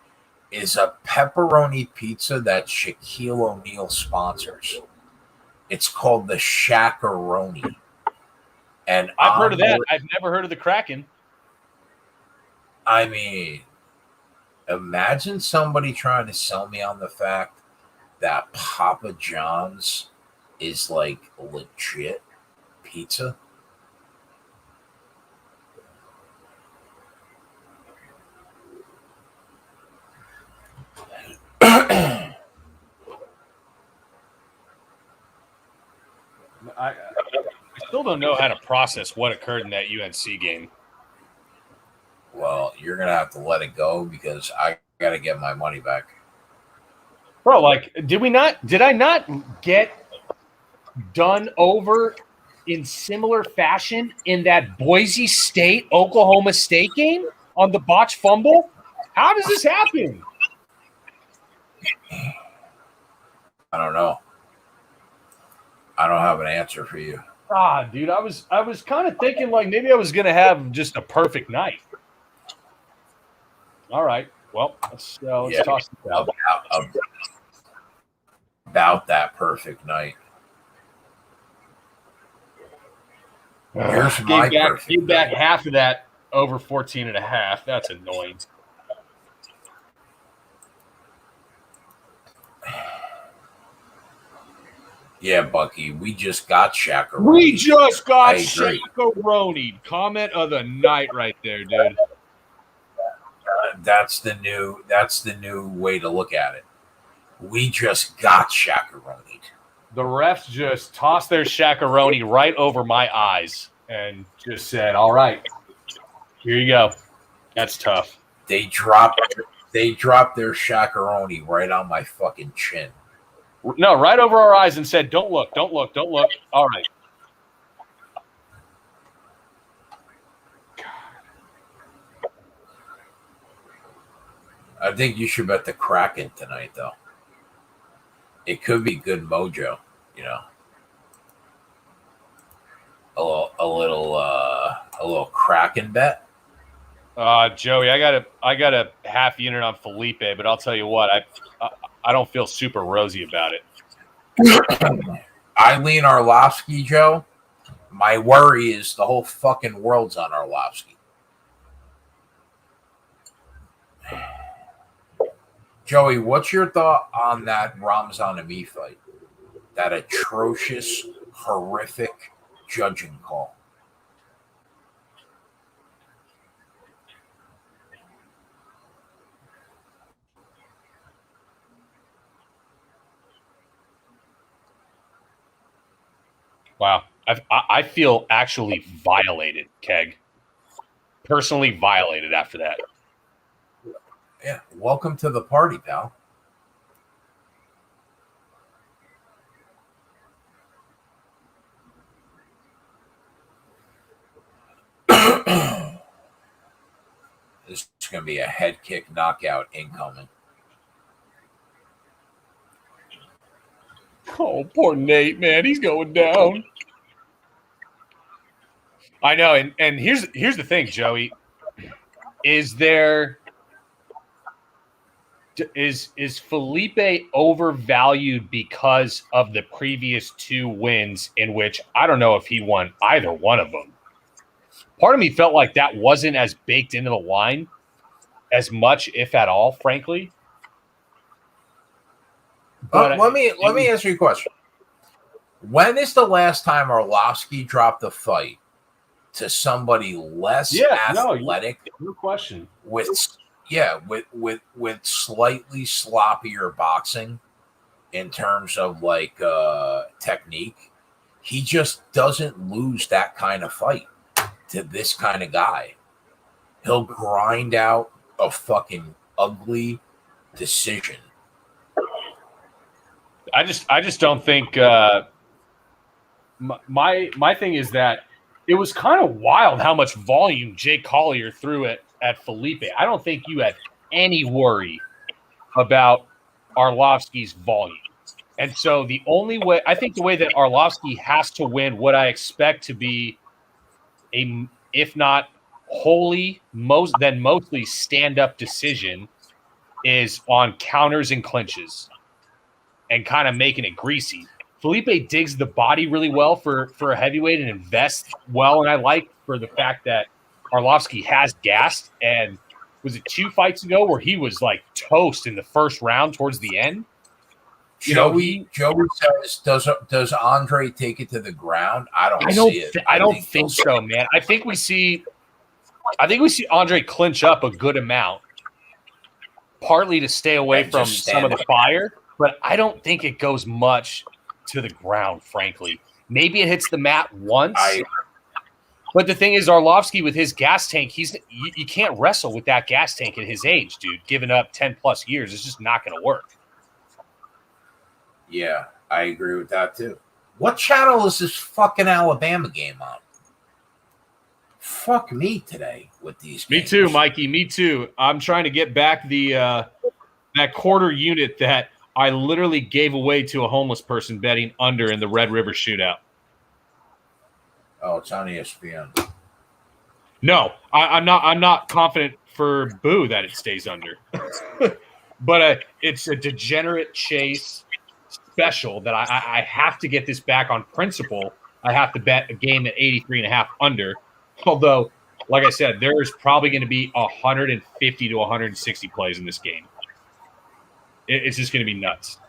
is a pepperoni pizza that Shaquille O'Neal sponsors. It's called the Shackaroni. And I've heard of that. I've never heard of the Kraken. I mean, imagine somebody trying to sell me on the fact that Papa John's is like legit pizza. I still don't know how to process what occurred in that UNC game. Well, you're going to have to let it go because I got to get my money back. Bro, like, did I not get done over in similar fashion in that Boise State, Oklahoma State game on the botch fumble? How does this happen? I don't know. I don't have an answer for you. Dude, I was kind of thinking like maybe I was going to have just a perfect night. All right. Well, let's Yeah. toss it out. About that perfect night. Here's my perfect Gave back night. half of that over 14.5. That's annoying. Yeah, Bucky, we just got Shakaroni. We just got I agree. Shakaroni. Comment of the night right there, dude. That's the new way to look at it. We just got Shakaroni. The refs just tossed their Shakaroni right over my eyes and just said, "All right, here you go." That's tough. They dropped their Shakaroni right on my fucking chin. No, right over our eyes and said, "Don't look, don't look, don't look." All right. I think you should bet the Kraken tonight, though. It could be good mojo, you know. A little Kraken bet. Joey, I got a half unit on Felipe, but I'll tell you what, I don't feel super rosy about it. Eileen Arlovsky, Joe. My worry is the whole fucking world's on Arlovsky. Joey, what's your thought on that Ramzan Ami fight? That atrocious, horrific judging call. Wow. I feel actually violated, Keg. Personally violated after that. Yeah, welcome to the party, pal. This is going to be a head kick knockout incoming. Oh, poor Nate, man. He's going down. I know, and here's the thing, Joey. Is Felipe overvalued because of the previous 2 wins in which I don't know if he won either one of them? Part of me felt like that wasn't as baked into the line as much, if at all, frankly. But let me ask you a question. When is the last time Arlovsky dropped a fight to somebody less athletic? No question. With slightly sloppier boxing in terms of like technique. He just doesn't lose that kind of fight to this kind of guy. He'll grind out a fucking ugly decision. I just don't think my thing is that it was kind of wild how much volume Jay Collier threw at Felipe. I don't think you had any worry about Arlovsky's volume. And so the only way, I think the way that Arlovsky has to win what I expect to be if not wholly, mostly stand-up decision is on counters and clinches and kind of making it greasy. Felipe digs the body really well for a heavyweight and invests well, and I like for the fact that Arlovsky has gassed. And was it 2 fights ago where he was like toast in the first round towards the end? Joey says, does Andre take it to the ground? I don't see it. I don't think so, man. I think we see Andre clinch up a good amount, partly to stay away from some of the fire, but I don't think it goes much to the ground, frankly. Maybe it hits the mat once. But the thing is, Arlovsky with his gas tank, you can't wrestle with that gas tank at his age, dude. Giving up 10 plus years, it's just not going to work. Yeah, I agree with that too. What channel is this fucking Alabama game on? Fuck me today with these games. Me too, Mikey. Me too. I'm trying to get back the that quarter unit that I literally gave away to a homeless person betting under in the Red River Shootout. Oh, it's on ESPN. No, I'm not confident for Boo that it stays under. But it's a degenerate chase special that I have to get this back on principle. I have to bet a game at 83.5 under. Although, like I said, there's probably going to be 150 to 160 plays in this game. It's just going to be nuts.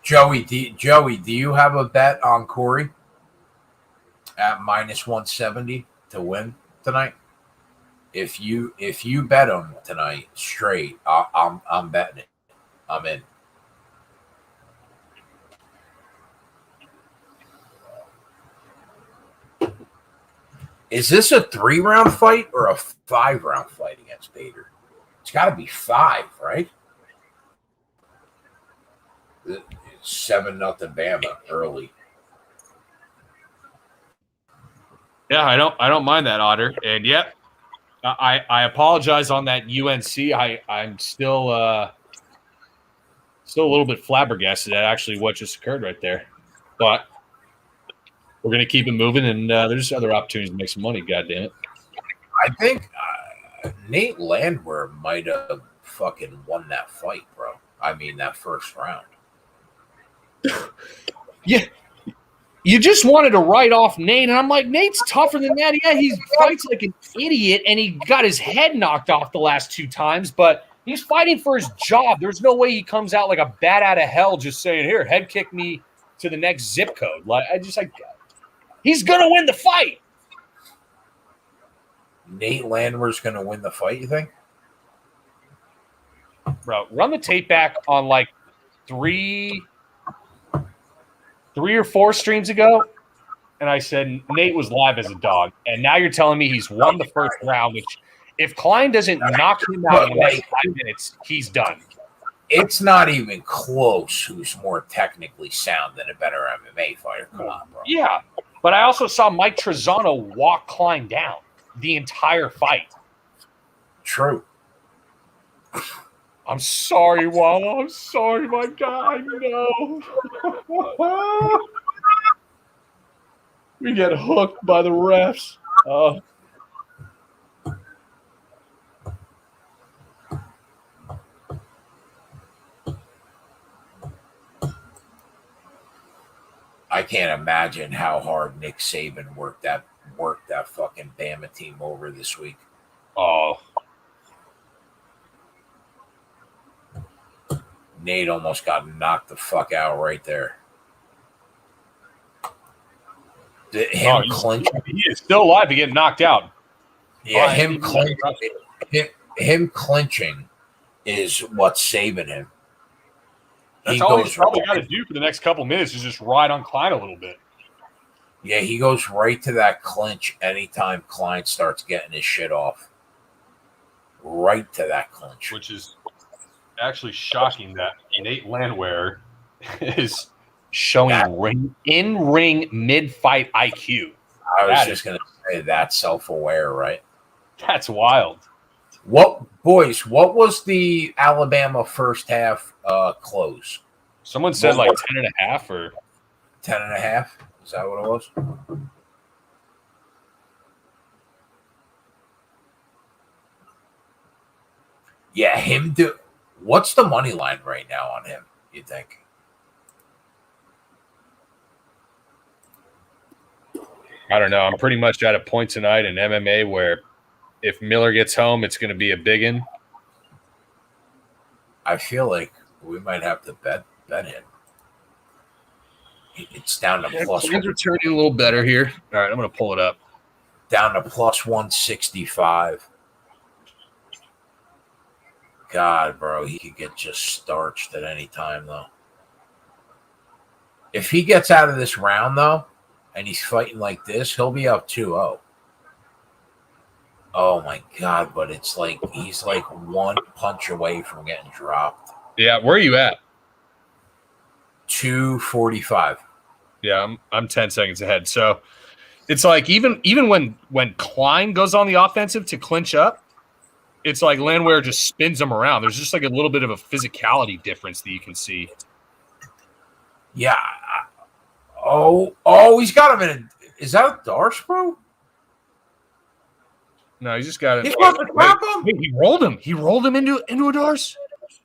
Joey, do you have a bet on Corey at -170 to win tonight? If you bet him tonight straight, I'm betting it. I'm in. Is this a 3-round fight or a 5-round fight against Bader? It's got to be 5, right? 7-0 Bama early. Yeah, I don't mind that, Otter. And yep, I apologize on that UNC. I'm still a little bit flabbergasted at actually what just occurred right there. But we're gonna keep it moving, and there's other opportunities to make some money. God damn it! I think Nate Landwehr might have fucking won that fight, bro. I mean that first round. Yeah. You just wanted to write off Nate, and I'm like, Nate's tougher than that. Yeah, he fights like an idiot, and he got his head knocked off the last 2 times, but he's fighting for his job. There's no way he comes out like a bat out of hell just saying, here, head kick me to the next zip code. He's going to win the fight. Nate Landwehr's going to win the fight, you think? Bro, run the tape back on like 3 or 4 streams ago, and I said Nate was live as a dog. And now you're telling me he's won the first round, which if Klein doesn't knock him out in the next 5 minutes, he's done. It's not even close who's more technically sound than a better MMA fighter. Come on, bro. Yeah, but I also saw Mike Trezano walk Klein down the entire fight. True. I'm sorry, Walla. I'm sorry, my guy. No. We get hooked by the refs. I can't imagine how hard Nick Saban worked that fucking Bama team over this week. Oh. Nate almost got knocked the fuck out right there. Clinching. He is still alive to get knocked out. Yeah, him clinching is what's saving him. That's all he's probably got to do for the next couple minutes is just ride on Klein a little bit. Yeah, he goes right to that clinch anytime Klein starts getting his shit off. Right to that clinch. Which is actually shocking that Nate Landwehr is showing in-ring mid-fight IQ. I was just going to say that's self-aware, right? That's wild. What was the Alabama first half close? Someone said like 10.5 or 10.5. Is that what it was? Yeah, what's the money line right now on him, you think? I don't know. I'm pretty much at a point tonight in MMA where if Miller gets home, it's going to be a biggin. I feel like we might have to bet him. It's down to plus. Things are turning a little better here. All right, I'm going to pull it up. Down to plus 165. God, bro, he could get just starched at any time, though. If he gets out of this round, though, and he's fighting like this, he'll be up 2-0. Oh, my God, but it's like he's like one punch away from getting dropped. Yeah, where are you at? 245. Yeah, I'm 10 seconds ahead. So it's like even when Klein goes on the offensive to clinch up, it's like Landwehr just spins him around. There's just like a little bit of a physicality difference that you can see. Yeah. He's got him in a. Is that a Darce, bro? No, he just got it. He's about to tap him. Wait, he rolled him. He rolled him into a Darce.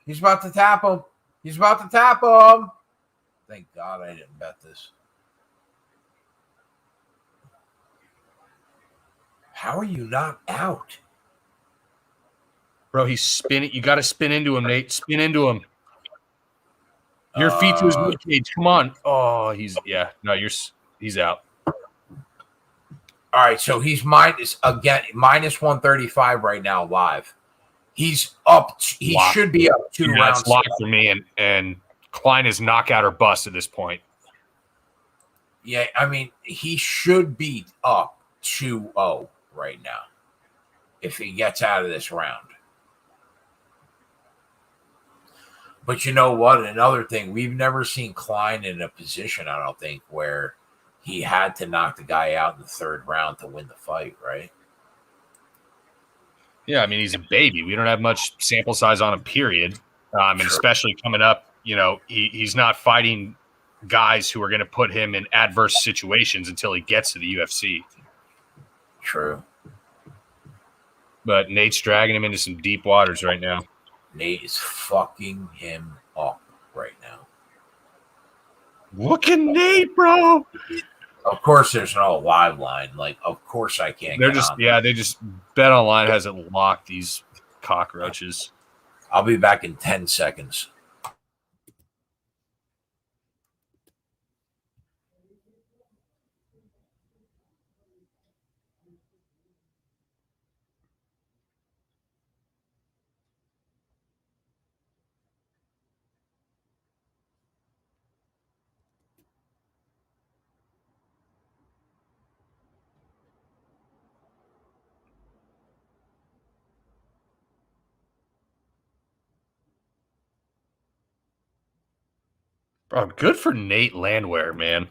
He's about to tap him. He's about to tap him. Thank God I didn't bet this. How are you not out? Bro, he's spinning. You got to spin into him, Nate. Spin into him. Your feet to his rib cage. Come on. Oh, he's out. All right, so he's minus 135 right now live. He's up. He Lock. Should be up 2 rounds. It's locked for me, and Klein is knockout or bust at this point. Yeah, I mean, he should be up 2-0 right now if he gets out of this round. But you know what? Another thing, we've never seen Klein in a position, I don't think, where he had to knock the guy out in the 3rd round to win the fight, right? Yeah, I mean, he's a baby. We don't have much sample size on him, period. And especially coming up, he's not fighting guys who are going to put him in adverse situations until he gets to the UFC. True. But Nate's dragging him into some deep waters right now. Nate is fucking him up right now. Look at Nate, bro. Of course, there's no live line. Like, of course I can't. They just Bet Online hasn't locked these cockroaches. I'll be back in 10 seconds. Bro, good for Nate Landwehr, man.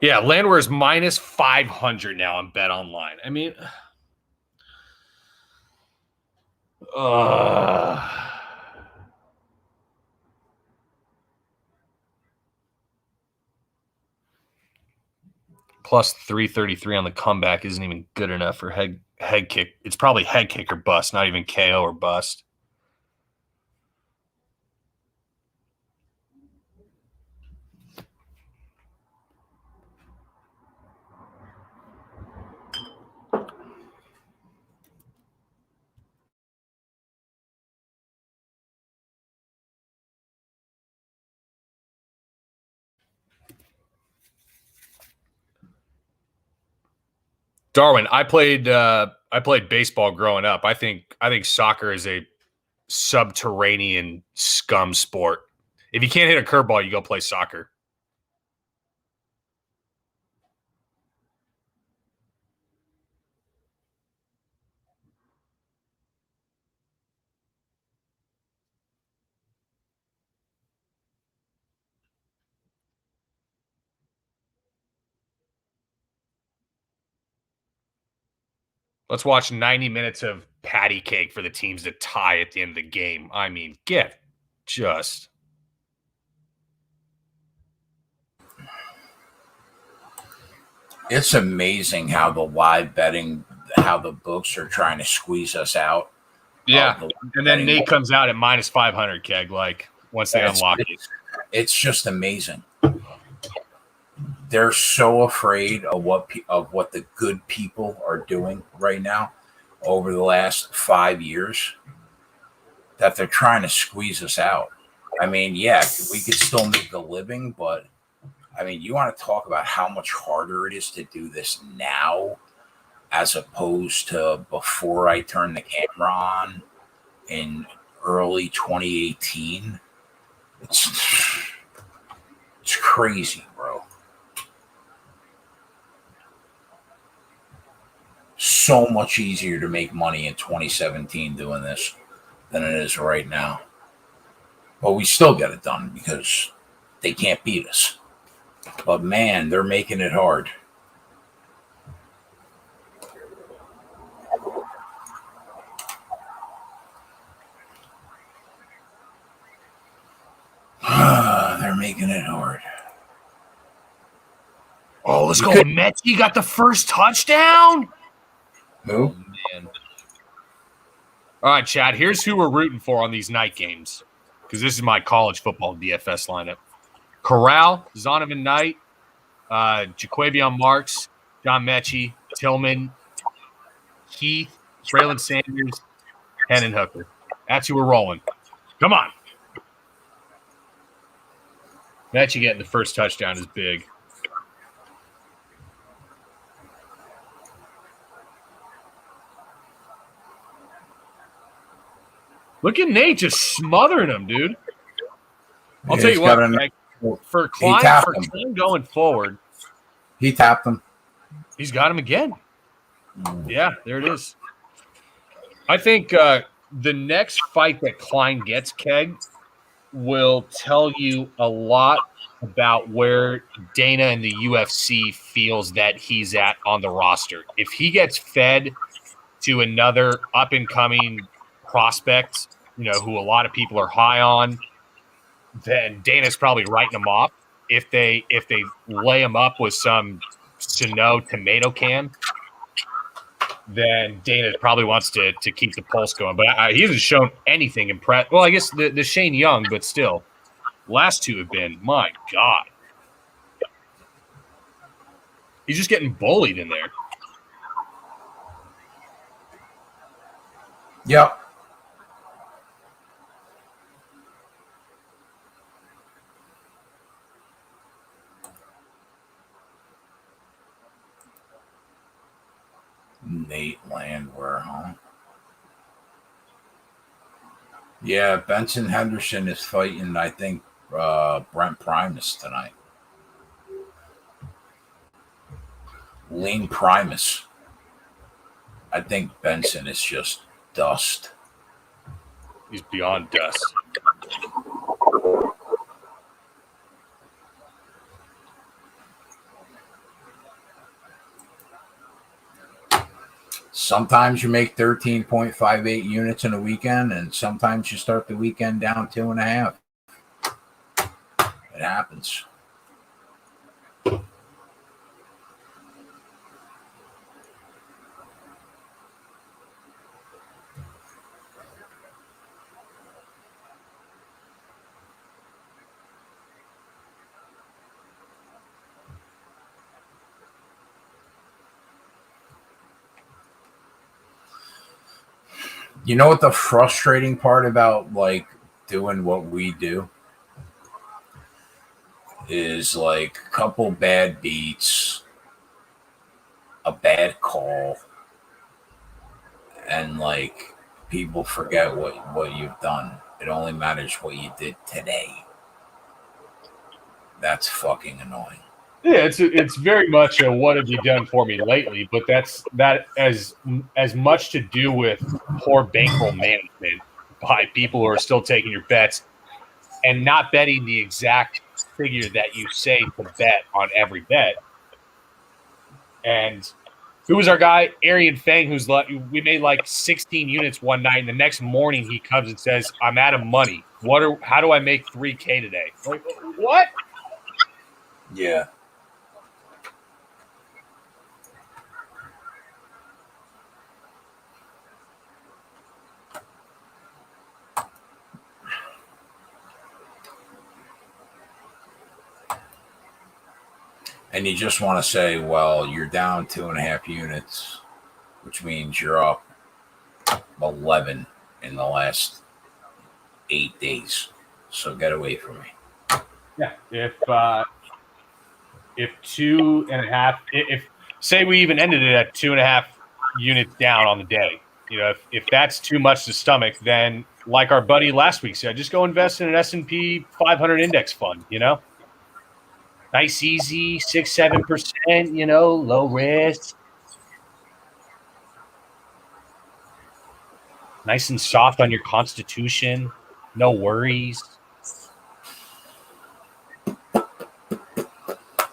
Yeah, Landwehr is minus 500 now on Bet Online. I mean, plus 333 on the comeback isn't even good enough for head kick. It's probably head kick or bust, not even KO or bust. Darwin, I played baseball growing up. I think soccer is a subterranean scum sport. If you can't hit a curveball, you go play soccer. Let's watch 90 minutes of patty cake for the teams to tie at the end of the game. I mean, It's amazing how the live betting, how the books are trying to squeeze us out. Yeah, and then Nate comes out at minus 500, Keg, like once they unlock it. It's just amazing. They're so afraid of what the good people are doing right now over the last 5 years that they're trying to squeeze us out. I mean, yeah, we could still make a living, but I mean, you want to talk about how much harder it is to do this now as opposed to before I turned the camera on in early 2018. It's crazy, bro. So much easier to make money in 2017 doing this than it is right now. But we still get it done because they can't beat us. But man, they're making it hard. making it hard. Oh, let's go. Mechie got the first touchdown. Who? Man. All right, Chad, here's who we're rooting for on these night games, because this is my college football DFS lineup. Corral, Zonovan Knight, Jaquavion Marks, John Mechie, Tillman, Heath, Traylon Sanders, Hendon Hooker. That's who we're rolling. Come on. Mechie getting the first touchdown is big. Look at Nate just smothering him, dude. I'll tell you what, Greg, for Klein going forward. He tapped him. He's got him again. Yeah, there it is. I think the next fight that Klein gets, Keg, will tell you a lot about where Dana and the UFC feels that he's at on the roster. If he gets fed to another up-and-coming prospect, who a lot of people are high on, then Dana's probably writing him off. If they lay him up with some Sano tomato can, then Dana probably wants to keep the pulse going. But he hasn't shown anything impressive. Well, I guess the Shane Young, but still, last two have been, my God. He's just getting bullied in there. Yep. Nate Landwehr, huh? Yeah, Benson Henderson is fighting, I think, Brent Primus tonight. Lean Primus. I think Benson is just dust. He's beyond dust. Sometimes you make 13.58 units in a weekend, and sometimes you start the weekend down 2.5. It happens. You know what the frustrating part about doing what we do is, a couple bad beats, a bad call, and people forget what you've done. It only matters what you did today. That's fucking annoying. Yeah, it's very much a what have you done for me lately, but that as much to do with poor bankroll management by people who are still taking your bets and not betting the exact figure that you say to bet on every bet. And who was our guy, Arian Fang, we made 16 units one night, and the next morning he comes and says, "I'm out of money. How do I make $3K today?" What? Yeah. And you just want to say, well, you're down 2.5 units, which means you're up 11 in the last 8 days. So get away from me. Yeah. If 2.5, if say we even ended it at 2.5 units down on the day, if that's too much to stomach, then like our buddy last week said, just go invest in an S&P 500 index fund, Nice, easy, 6-7%, low risk. Nice and soft on your constitution. No worries.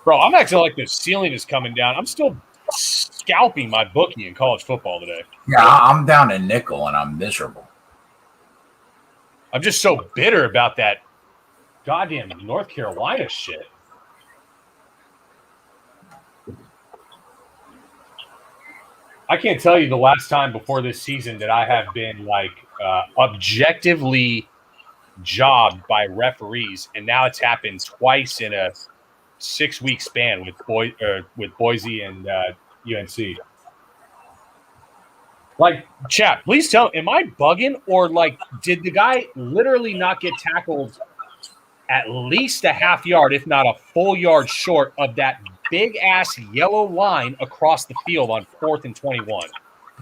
Bro, I'm acting like the ceiling is coming down. I'm still scalping my bookie in college football today. Yeah, I'm down a nickel and I'm miserable. I'm just so bitter about that goddamn North Carolina shit. I can't tell you the last time before this season that I have been like objectively jobbed by referees, and now it's happened twice in a 6-week span with Boise and UNC. Like, chat, please tell. Am I bugging, or like, did the guy literally not get tackled at least a half yard, if not a full yard short of that big ass yellow line across the field on 4th and 21?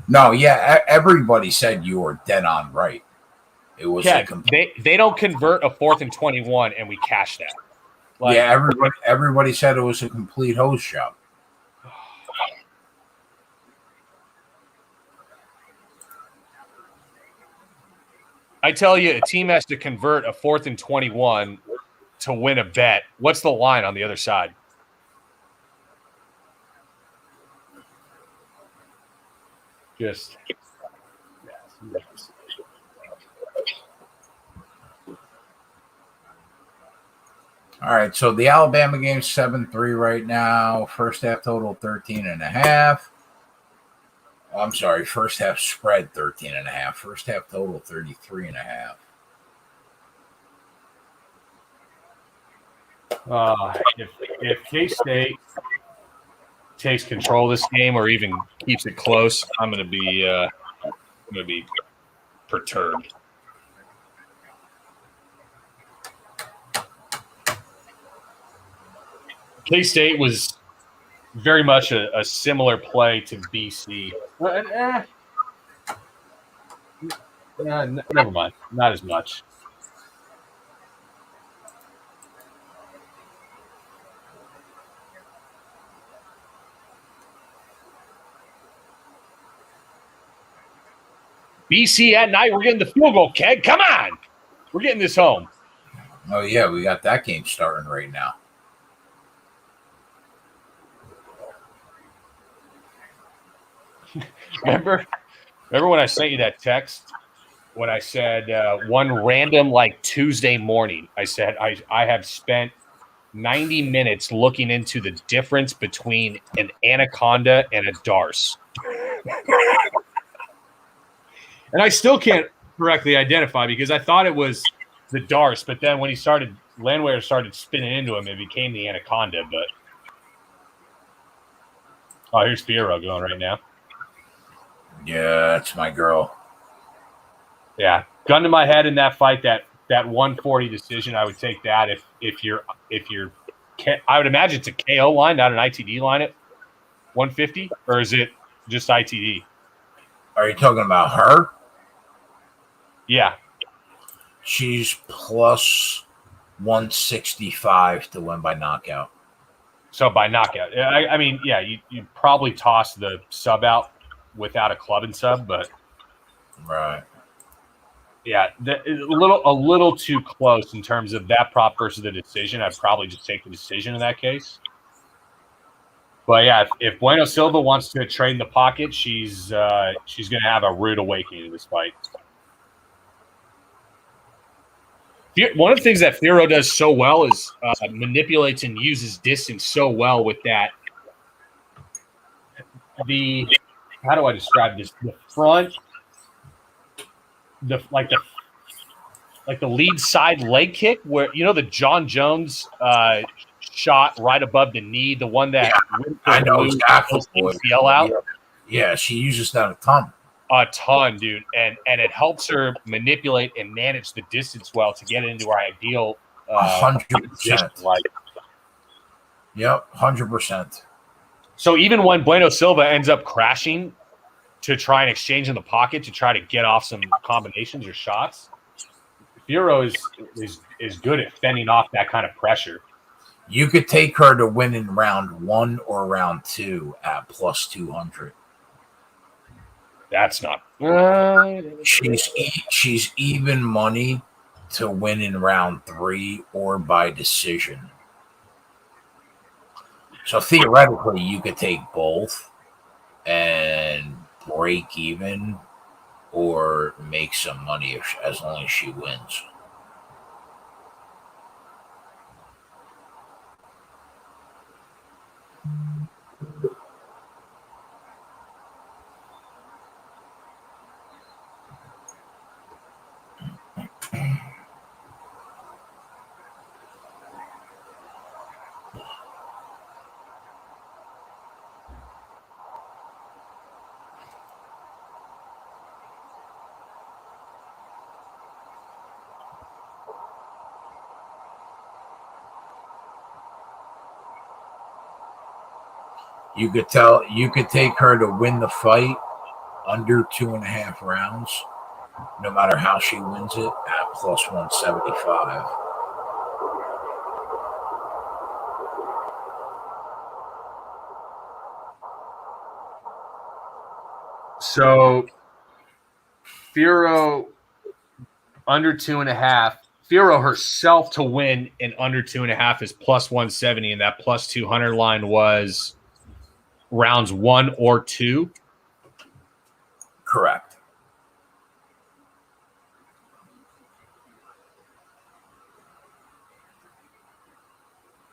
No, yeah, everybody said you were dead on right. It was they don't convert a 4th and 21, and we cash that. Like, yeah, everybody said it was a complete hose job. I tell you, a team has to convert a 4th and 21 to win a bet. What's the line on the other side? Just all right, so the Alabama game's 7-3 right now. First half total 13.5. I'm sorry, first half spread 13.5. First half total 33.5. If K-State takes control of this game or even keeps it close, I'm gonna be perturbed. K-State was very much a similar play to BC. Never mind. Not as much. BC at night. We're getting the field goal, Keg. Come on. We're getting this home. Oh, yeah, we got that game starting right now. Remember when I sent you that text when I said one random like Tuesday morning, I said I have spent 90 minutes looking into the difference between an anaconda and a darse. And I still can't correctly identify because I thought it was the darse, but then when Landwehr started spinning into him, it became the anaconda. But oh, here's Fierro going right now. Yeah, that's my girl. Yeah, gun to my head in that fight, that 140 decision, I would take that if you're I would imagine it's a KO line, not an ITD line at 150, or is it just ITD? Are you talking about her? Yeah. She's plus 165 to win by knockout. So by knockout. I mean, yeah, you probably toss the sub out without a club and sub, but right. Yeah, a little too close in terms of that prop versus the decision. I'd probably just take the decision in that case. But yeah, if Bueno Silva wants to trade in the pocket, she's going to have a rude awakening in this fight. One of the things that Fierro does so well is manipulates and uses distance so well with that. How do I describe this? The front, the lead side leg kick, where the John Jones shot right above the knee, the one that I know exactly ACL out. Yeah, she uses that a ton. A ton, dude, and it helps her manipulate and manage the distance well to get into our ideal 100%. Like, yep, 100%. So even when Bueno Silva ends up crashing to try and exchange in the pocket to try to get off some combinations or shots, Fierro is good at fending off that kind of pressure. You could take her to win in round 1 or round 2 at plus 200. That's not. She's even money to win in round 3 or by decision. So theoretically, you could take both and break even or make some money as long as she wins. You could take her to win the fight under 2.5 rounds, no matter how she wins it, at plus 175. So Firo under 2.5. Firo herself to win in under 2.5 is plus 170, and that plus 200 line was rounds 1 or 2. Correct.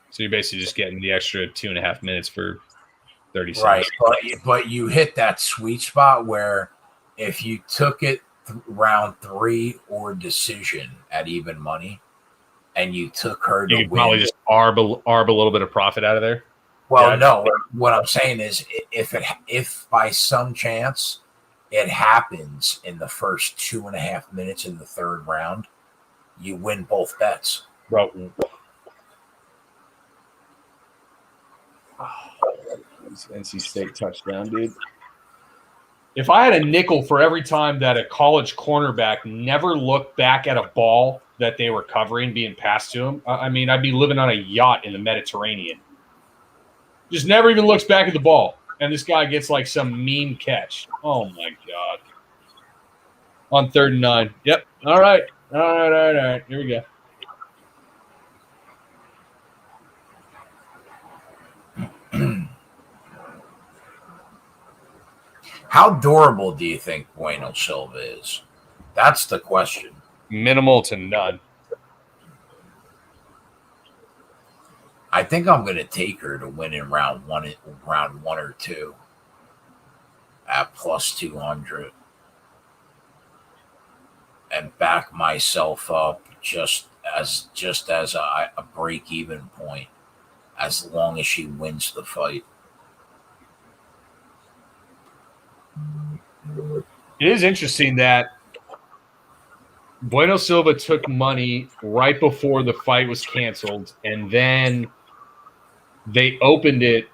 So you're basically just getting the extra 2.5 minutes for 30 seconds. Right, but you hit that sweet spot where if you took it round 3 or decision at even money, and you took her to you could win, probably just arb a little bit of profit out of there. Well, no. What I'm saying is, if by some chance it happens in the first 2.5 minutes in the third round, you win both bets. Bro. NC State touchdown, dude. If I had a nickel for every time that a college cornerback never looked back at a ball that they were covering being passed to him, I mean, I'd be living on a yacht in the Mediterranean. Just never even looks back at the ball. And this guy gets like some mean catch. Oh, my God. On 3rd and 9. Yep. All right. Here we go. How durable do you think Bueno Silva is? That's the question. Minimal to none. I think I'm going to take her to win in round one or 2 at plus 200 and back myself up just as a break-even point as long as she wins the fight. It is interesting that Bueno Silva took money right before the fight was canceled, and then they opened it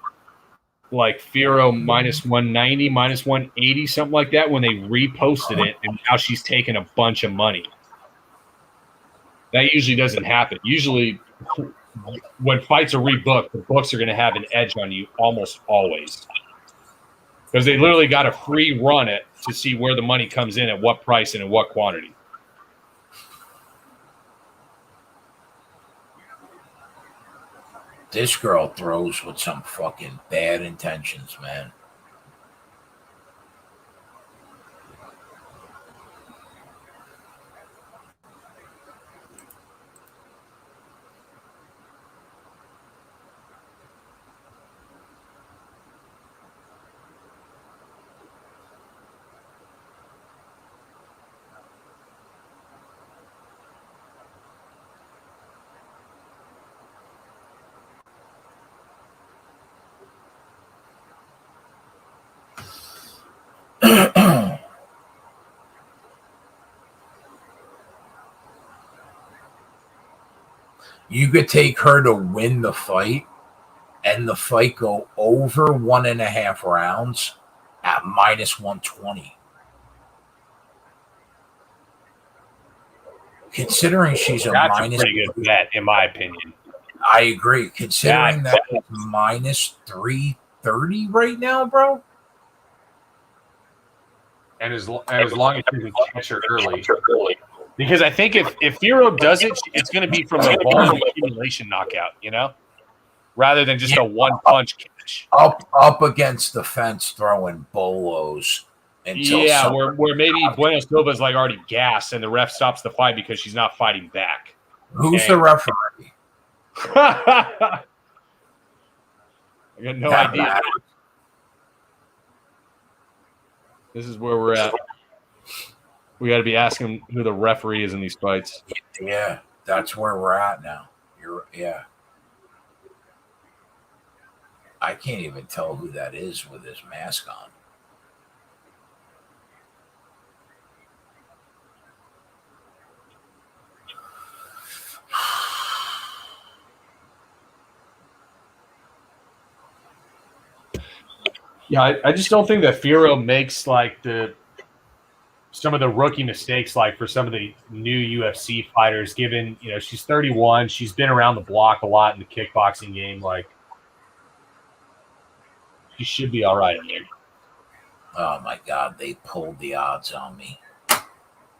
like Firo minus 190, minus 180, something like that when they reposted it, and now she's taking a bunch of money. That usually doesn't happen. Usually when fights are rebooked, the books are going to have an edge on you almost always. Because they literally got to free run it to see where the money comes in, at what price and in what quantity. This girl throws with some fucking bad intentions, man. You could take her to win the fight and the fight go over 1.5 rounds at minus 120. Considering she's That's a pretty good bet, in my opinion. I agree. Considering that it's minus 330 right now, bro. And as long as you can catch her early. Because I think if Firo does it, it's going to be from a volume accumulation knockout, you know? Rather than just a one-punch catch. Up against the fence throwing bolos. Where maybe Bueno Silva's like already gassed and the ref stops the fight because she's not fighting back. Who's the referee? I got no idea. Matters. This is where we're at. We got to be asking who the referee is in these fights. Yeah, that's where we're at now. I can't even tell who that is with his mask on. Yeah, I just don't think that Firo makes like some of the rookie mistakes like for some of the new UFC fighters. Given she's 31, she's been around the block a lot in the kickboxing game. Like she should be all right in there. Oh my God, they pulled the odds on me.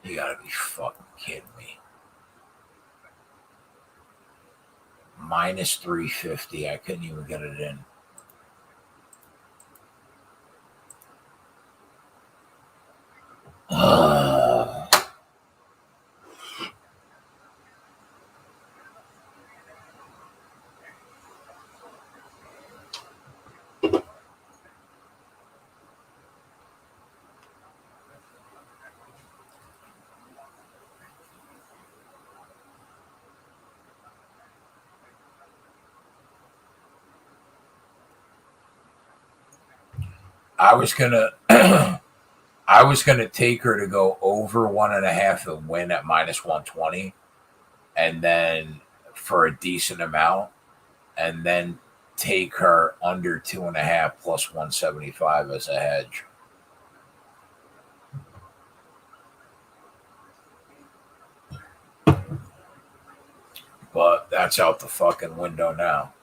You gotta be fucking kidding me. Minus 350. I couldn't even get it in. I was gonna take her to go over 1.5 and win at minus 120, and then for a decent amount, and then take her under 2.5 plus 175 as a hedge. But that's out the fucking window now.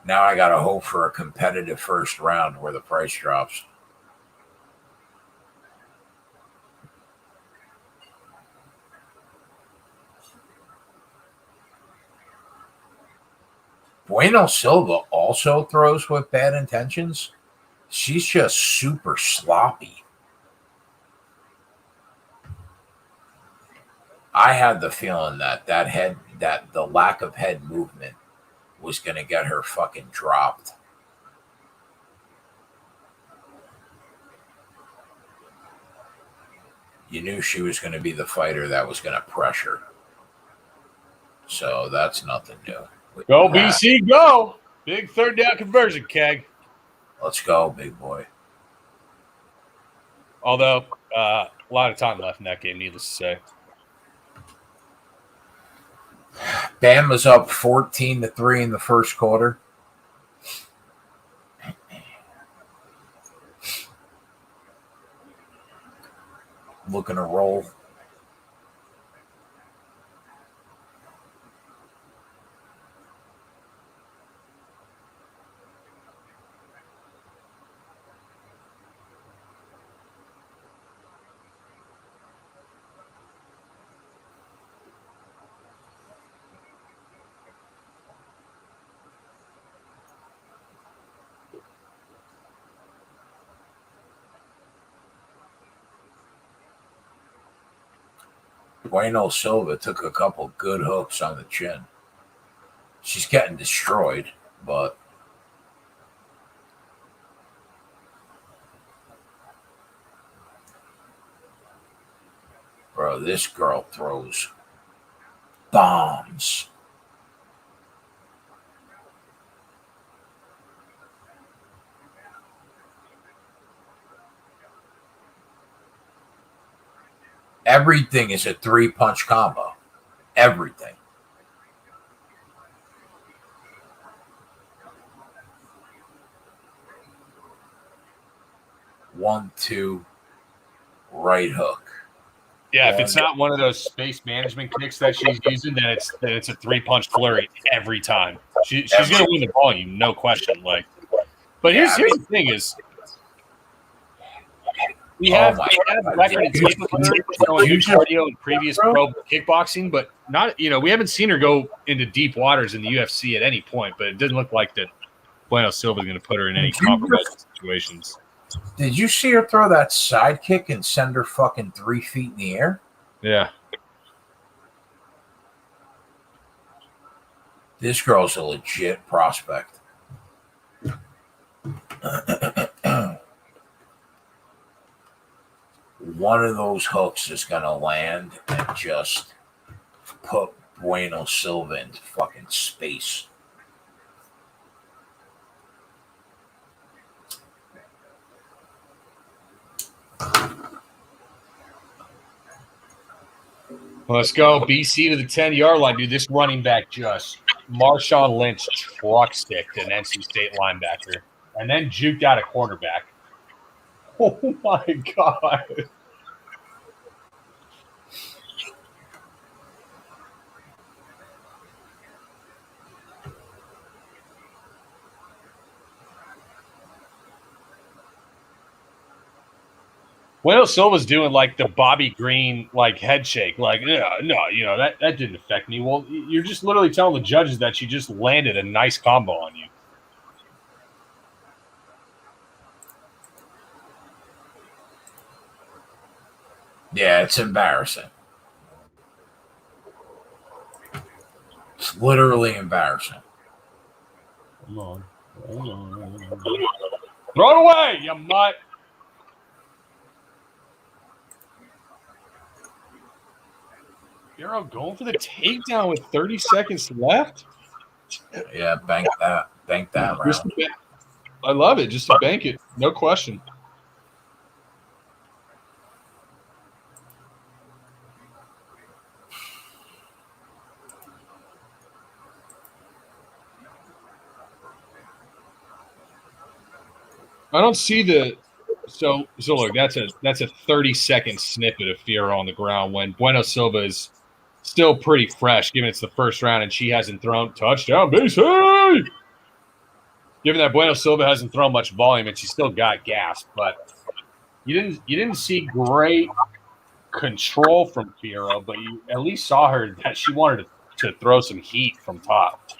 Now I got to hope for a competitive first round where the price drops. Bueno Silva also throws with bad intentions. She's just super sloppy. I had the feeling that the lack of head movement was going to get her fucking dropped. You knew she was going to be the fighter that was going to pressure. So that's nothing new. Go BC, go! Big third down conversion, Keg. Let's go, big boy. Although, a lot of time left in that game, needless to say. Bama's up 14-3 in the first quarter. Looking to roll. Bueno Silva took a couple good hooks on the chin. She's getting destroyed, but bro, this girl throws bombs. Everything is a 3-punch combo. Everything. One, two, right hook. Yeah, if it's not one of those space management kicks that she's using, then it's a 3-punch flurry every time. She's going to win the volume, no question. But here's the thing: is we have record and tape of her huge cardio in previous pro kickboxing, but not we haven't seen her go into deep waters in the UFC at any point. But it didn't look like that Bueno Silva is going to put her in any compromising situations. Did you see her throw that side kick and send her fucking 3 feet in the air? Yeah. This girl's a legit prospect. One of those hooks is going to land and just put Bueno Silva into fucking space. Let's go. BC to the 10-yard line, dude. This running back just Marshawn Lynch truck sticked an NC State linebacker and then juked out a quarterback. Oh, my God. Bueno Silva's doing like the Bobby Green like head shake, like no, that didn't affect me. Well, you're just literally telling the judges that she just landed a nice combo on you. Yeah, it's embarrassing. It's literally embarrassing. Come on. Throw it away, you mutt. Fierro going for the takedown with 30 seconds left. Yeah, bank that round. I love it. Just to bank it. No question. I don't see the so look, that's a 30-second snippet of Fierro on the ground when Bueno Silva is still pretty fresh, given it's the first round and she hasn't thrown touchdown, BC. Given that Bueno Silva hasn't thrown much volume and she still got gas, but you didn't see great control from Fierro, but you at least saw her that she wanted to throw some heat from top.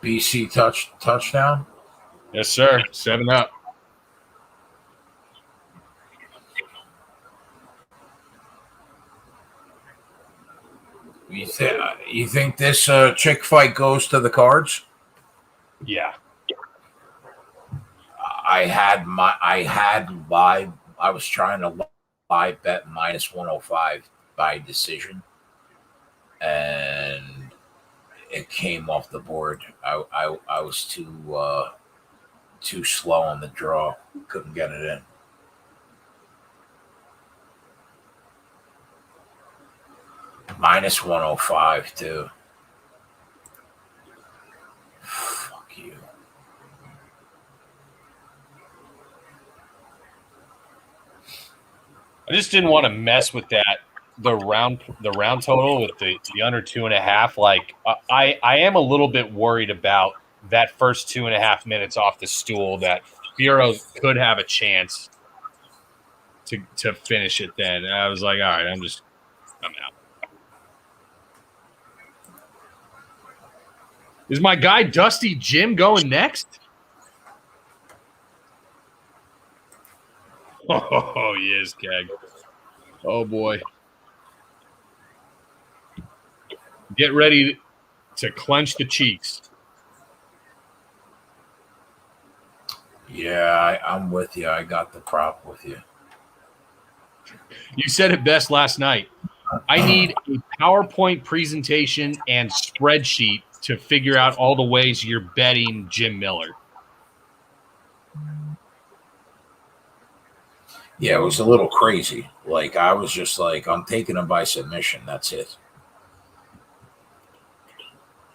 BC touchdown? Yes, sir. 7-up. You think this chick fight goes to the cards? Yeah. I was trying to live bet minus 105 by decision, and it came off the board. I was too slow on the draw. Couldn't get it in. Minus 105 too. Fuck you. I just didn't want to mess with that. The round total with the under 2.5. Like I am a little bit worried about that first 2.5 minutes off the stool that Fierro could have a chance to finish it. Then and I was like, all right, I'm out. Is my guy Dusty Jim going next? Oh, he is, Keg. Oh, boy. Get ready to clench the cheeks. Yeah, I'm with you. I got the prop with you. You said it best last night. I need a PowerPoint presentation and spreadsheet to figure out all the ways you're betting Jim Miller. Yeah, it was a little crazy. Like, I was just like, I'm taking him by submission. That's it.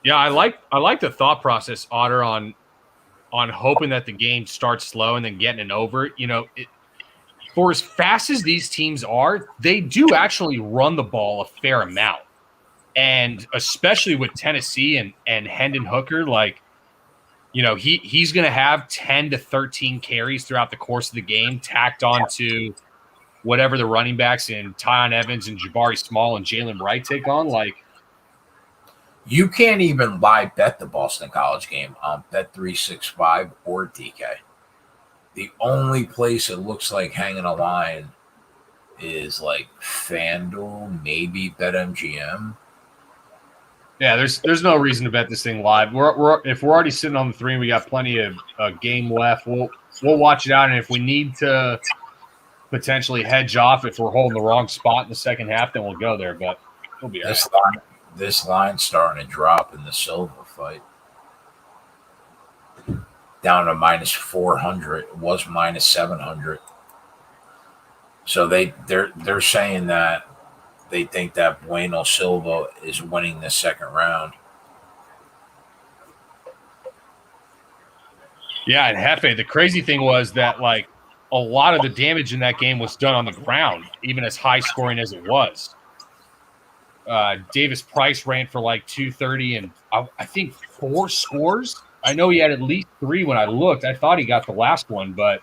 Yeah, I like the thought process, Otter, on hoping that the game starts slow and then getting it over. You know, for as fast as these teams are, they do actually run the ball a fair amount. And especially with Tennessee and Hendon Hooker, like, you know, he's going to have 10 to 13 carries throughout the course of the game, tacked on to whatever the running backs in Tyon Evans and Jabari Small and Jalen Wright take on. Like, you can't even live bet the Boston College game on Bet365 or DK. The only place it looks like hanging a line is like FanDuel, maybe BetMGM. Yeah, there's no reason to bet this thing live. If we're already sitting on the 3 and we got plenty of game left, we'll watch it out. And if we need to potentially hedge off if we're holding the wrong spot in the second half, then we'll go there. But we'll be all right. This line's starting to drop in the Silva fight. Down to minus 400. It was minus 700. So they're saying that they think that Bueno Silva is winning the second round. Yeah, and Hefe, the crazy thing was that, like, a lot of the damage in that game was done on the ground, even as high scoring as it was. Davis Price ran for like 230 and I think 4 scores. I know he had at least 3 when I looked. I thought he got the last one, but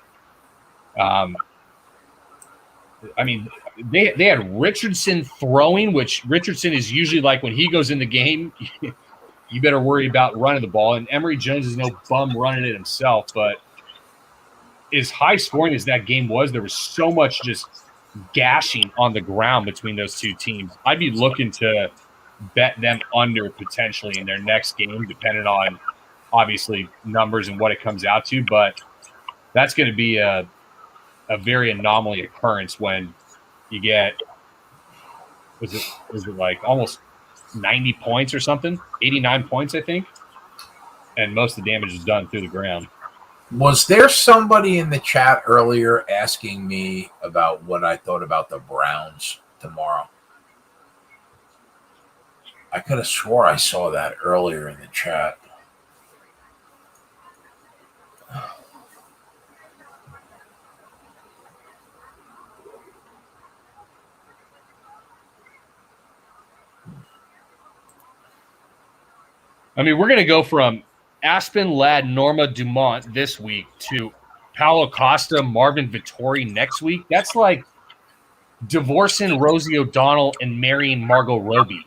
I mean, they had Richardson throwing, which Richardson is usually like when he goes in the game, you better worry about running the ball. And Emory Jones is no bum running it himself, but as high scoring as that game was, there was so much just gashing on the ground between those two teams. I'd be looking to bet them under potentially in their next game, depending on obviously numbers and what it comes out to. But that's going to be a very anomaly occurrence when you get was it like almost 90 points or something, 89 points, I think, and most of the damage is done through the ground. Was there somebody in the chat earlier asking me about what I thought about the Browns tomorrow? I could have swore I saw that earlier in the chat. I mean, we're going to go from Aspen Ladd, Norma Dumont this week to Paulo Costa, Marvin Vittori next week. That's like divorcing Rosie O'Donnell and marrying Margot Robbie.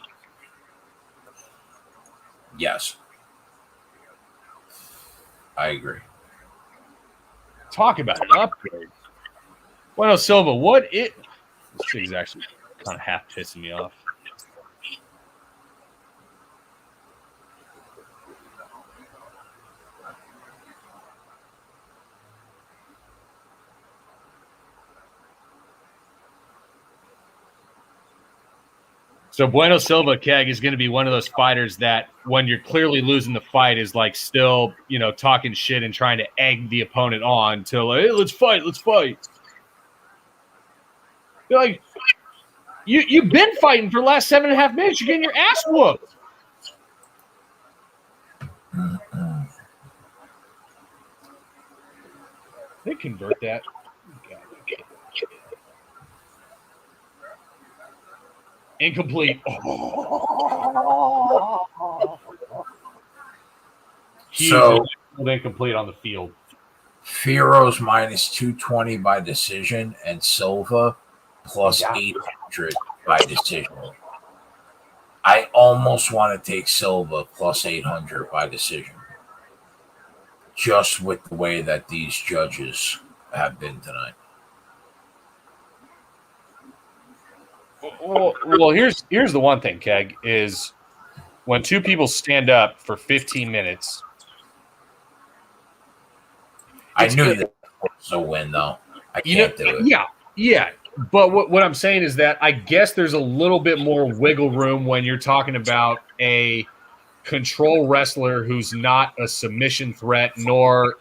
Yes. I agree. Talk about an upgrade. Bueno Silva, this thing's actually kind of half pissing me off. So Bueno Silva, Keg, is going to be one of those fighters that when you're clearly losing the fight is like still, talking shit and trying to egg the opponent on to like, hey, let's fight. You're like, you've been fighting for the last 7.5 minutes. You're getting your ass whooped. They convert that. Incomplete. So incomplete on the field. Firo's minus 220 by decision and Silva plus 800 by decision. I almost want to take Silva plus 800 by decision, just with the way that these judges have been tonight. Well, here's the one thing, Keg, is when two people stand up for 15 minutes. I knew that was a win, though. I can't do it. Yeah. But what I'm saying is that I guess there's a little bit more wiggle room when you're talking about a control wrestler who's not a submission threat nor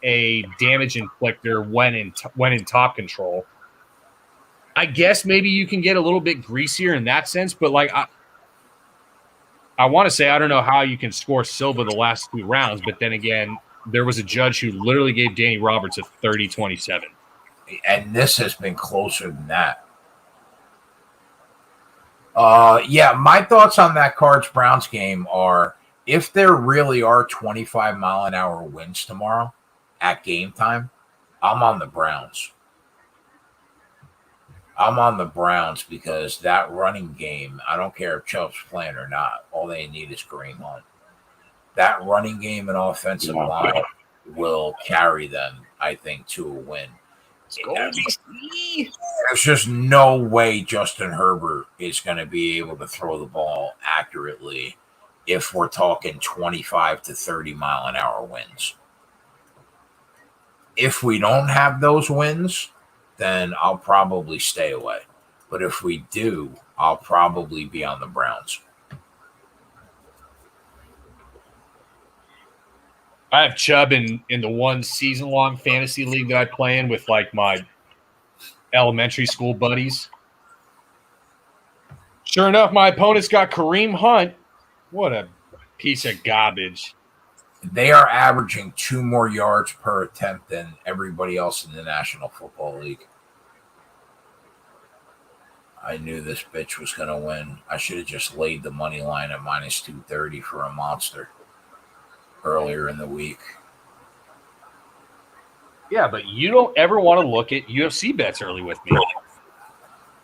a damage inflictor when in top control. I guess maybe you can get a little bit greasier in that sense, but like I want to say I don't know how you can score Silva the last 2 rounds, but then again, there was a judge who literally gave Danny Roberts a 30-27. And this has been closer than that. My thoughts on that Cards-Browns game are if there really are 25-mile-an-hour winds tomorrow at game time, I'm on the Browns. I'm on the Browns because that running game, I don't care if Chubb's playing or not, all they need is Kareem Hunt. That running game and offensive line will carry them, I think, to a win. There's just no way Justin Herbert is going to be able to throw the ball accurately if we're talking 25 to 30-mile-an-hour winds. If we don't have those winds, then I'll probably stay away. But if we do, I'll probably be on the Browns. I have Chubb in the one season-long fantasy league that I play in with like my elementary school buddies. Sure enough, my opponent's got Kareem Hunt. What a piece of garbage. They are averaging 2 more yards per attempt than everybody else in the National Football League. I knew this bitch was going to win. I should have just laid the money line at minus 230 for a monster earlier in the week. Yeah, but you don't ever want to look at UFC bets early with me.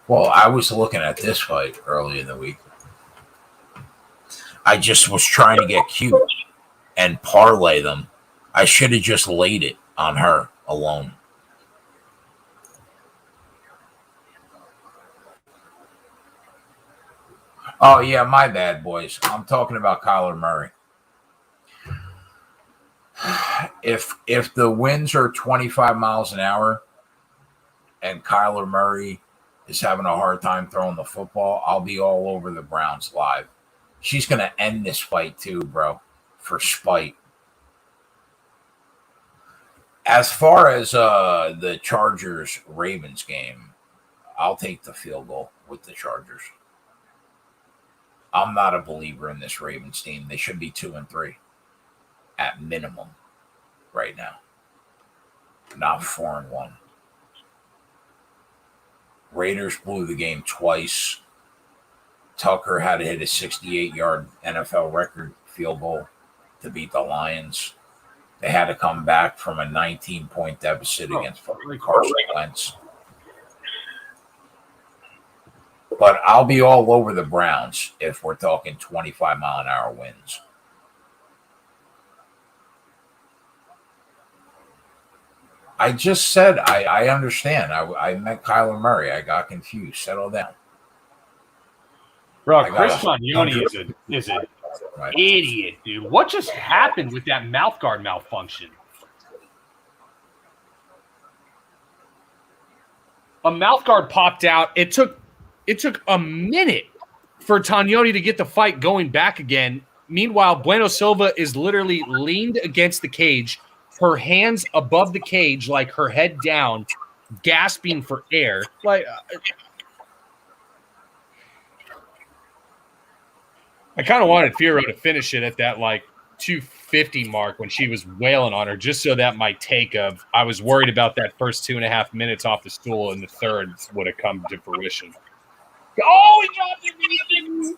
Well, I was looking at this fight early in the week. I just was trying to get cute and parlay them. I should have just laid it on her alone. Oh, yeah, my bad, boys. I'm talking about Kyler Murray. If the winds are 25 miles an hour and Kyler Murray is having a hard time throwing the football, I'll be all over the Browns live. She's going to end this fight too, bro, for spite. As far as the Chargers-Ravens game, I'll take the field goal with the Chargers. I'm not a believer in this Ravens team. They should be 2-3 at minimum right now, not 4-1. Raiders blew the game twice. Tucker had to hit a 68-yard NFL record field goal to beat the Lions. They had to come back from a 19-point deficit against Carson Wentz. But I'll be all over the Browns if we're talking 25-mile-an-hour winds. I just said I understand. I meant Kyler Murray. I got confused. Settle down. Bro, Chris Tognoni is an idiot, dude. What just happened with that mouthguard malfunction? A mouthguard popped out. It took a minute for Tognoni to get the fight going back again. Meanwhile, Bueno Silva is literally leaned against the cage, her hands above the cage, like her head down, gasping for air. Like, I kind of wanted Firo to finish it at that, like, 250 mark when she was wailing on her, just so that my take of I was worried about that first 2.5 minutes off the stool in the third would have come to fruition. Oh, he dropped it.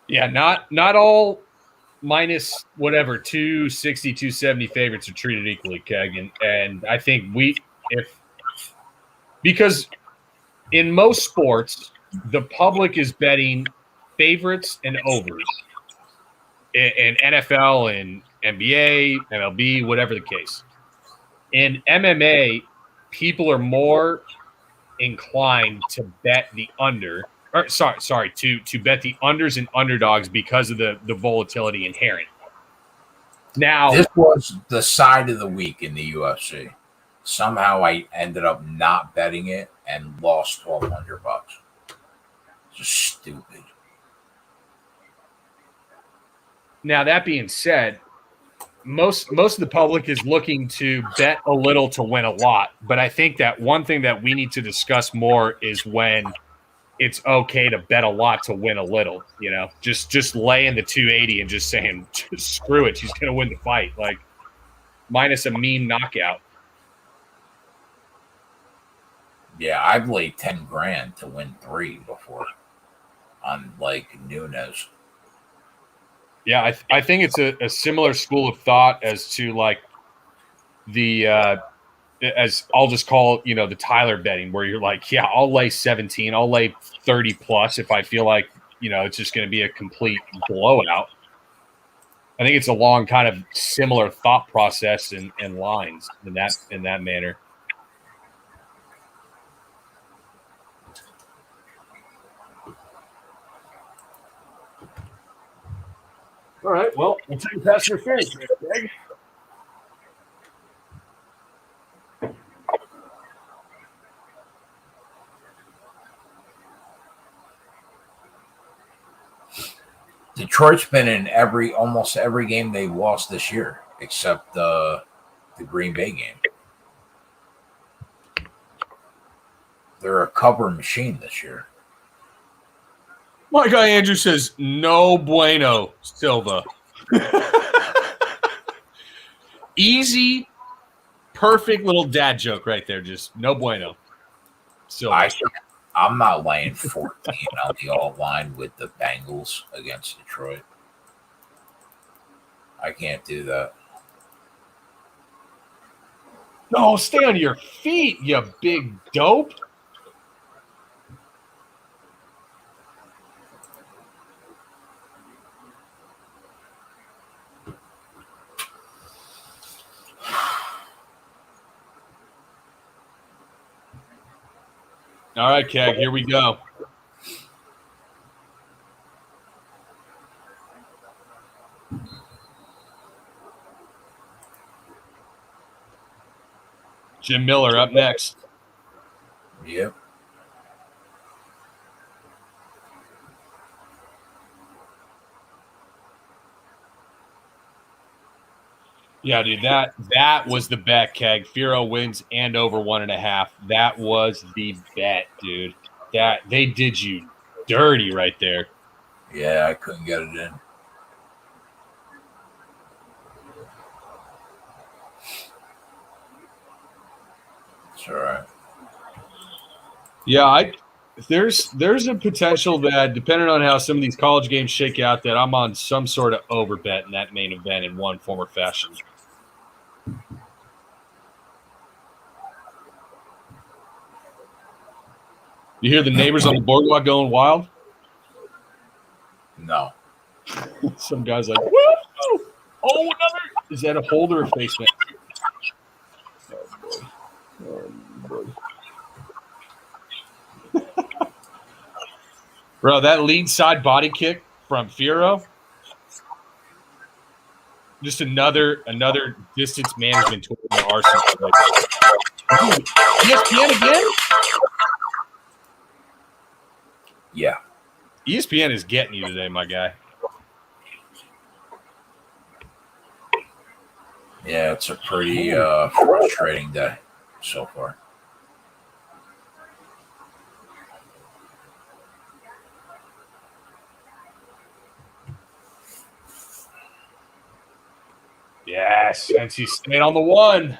Yeah, not all minus whatever 260, 270 favorites are treated equally, Keg. And I think because in most sports, the public is betting favorites and overs. In NFL and NBA, MLB, whatever the case. In MMA, people are more inclined to bet the under. Or sorry, to bet the unders and underdogs because of the volatility inherent. Now, this was the side of the week in the UFC. Somehow I ended up not betting it and lost $1,200. Just stupid. Now, that being said, most of the public is looking to bet a little to win a lot. But I think that one thing that we need to discuss more is when it's okay to bet a lot to win a little. You know, just laying the 280 and just saying, screw it, she's going to win the fight. Like, minus a mean knockout. Yeah, I've laid $10,000 to win 3 before on like Nunes. Yeah, I think it's a similar school of thought as to like the as I'll just call, the Tyler betting, where you're like, yeah, I'll lay 17, I'll lay 30 plus if I feel like, it's just going to be a complete blowout. I think it's along kind of similar thought process and lines in that manner. All right, well, we'll take pass interference, Greg. Detroit's been in almost every game they've lost this year, except the Green Bay game. They're a cover machine this year. My guy Andrew says, no bueno, Silva. Easy, perfect little dad joke right there. Just no bueno, Silva. I'm not laying 14 on the all line with the Bengals against Detroit. I can't do that. No, stay on your feet, you big dope. All right, Keg, here we go. Jim Miller up next. Yep. Yeah, dude, that was the bet, Keg. Firo wins and over 1.5. That was the bet, dude. That they did you dirty right there. Yeah, I couldn't get it in. It's all right. Yeah, there's a potential that, depending on how some of these college games shake out, that I'm on some sort of over bet in that main event in one form or fashion. You hear the neighbors on the boardwalk going wild? No. Some guy's like, woo! Oh, another. Is that a holder or face man? Oh, boy. Bro, that lead side body kick from Firo. Just another distance management tool in the arsenal. ESPN again? Yeah. ESPN is getting you today, my guy. Yeah, it's a pretty frustrating day so far. Yes, and she stayed on the one.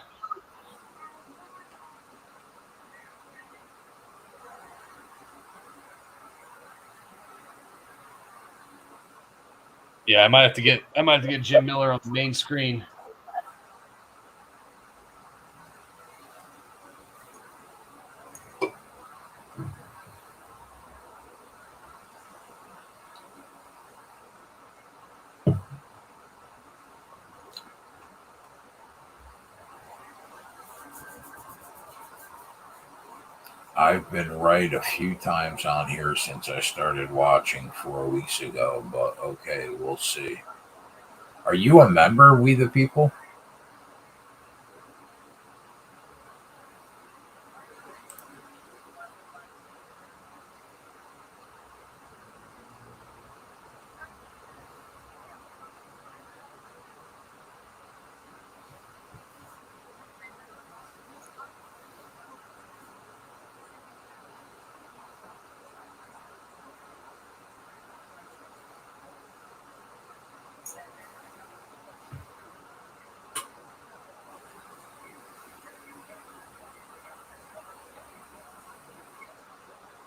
Yeah, I might have to get Jim Miller on the main screen. I've been right a few times on here since I started watching 4 weeks ago, but okay, we'll see. Are you a member, We the People?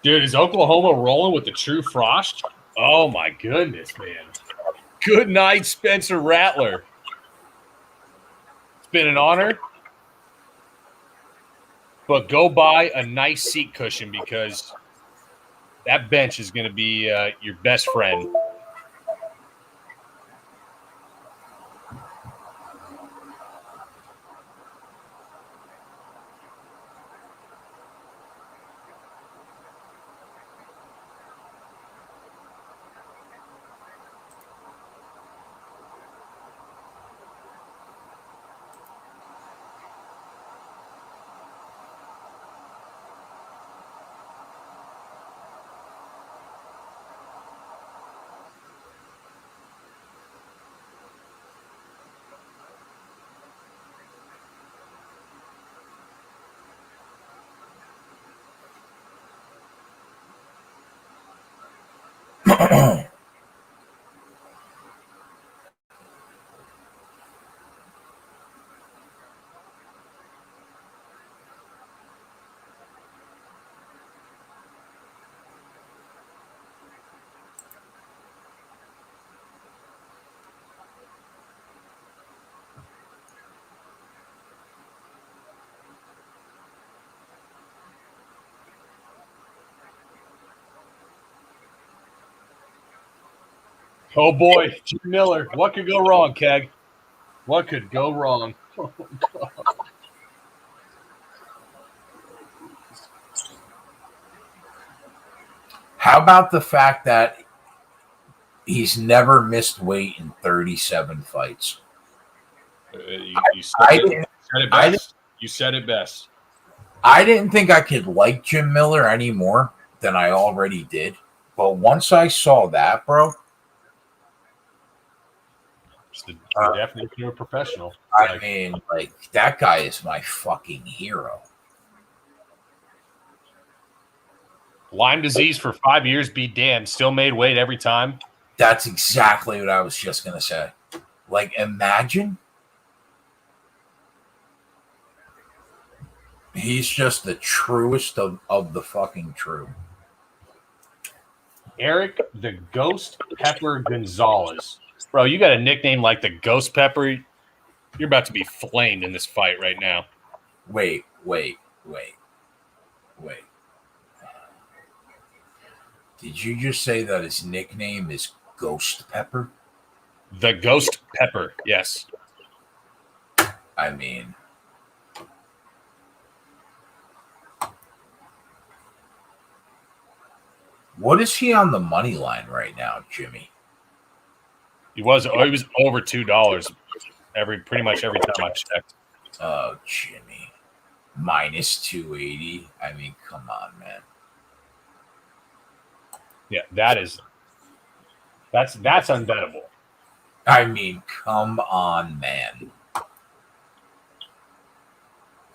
Dude, is Oklahoma rolling with the true frost? Oh, my goodness, man. Good night, Spencer Rattler. It's been an honor. But go buy a nice seat cushion because that bench is going to be your best friend. Oh boy, Jim Miller. What could go wrong, Keg? What could go wrong? Oh, God. How about the fact that he's never missed weight in 37 fights? You said it best. You said it best. I didn't think I could like Jim Miller any more than I already did. But once I saw that, bro, It's the definition of a professional. I mean, like, that guy is my fucking hero. Lyme disease for 5 years, be damned. Still made weight every time. That's exactly what I was just going to say. Like, imagine he's just the truest of the fucking true. Eric the Ghost Pepper Gonzalez. Bro, you got a nickname like the Ghost Pepper. You're about to be flamed in this fight right now. Wait. Did you just say that his nickname is Ghost Pepper? The Ghost Pepper, yes. I mean, what is he on the money line right now, Jimmy? He was over $2 pretty much every time I checked. Oh, Jimmy. Minus 280. I mean, come on, man. Yeah, that's unbettable. I mean, come on, man.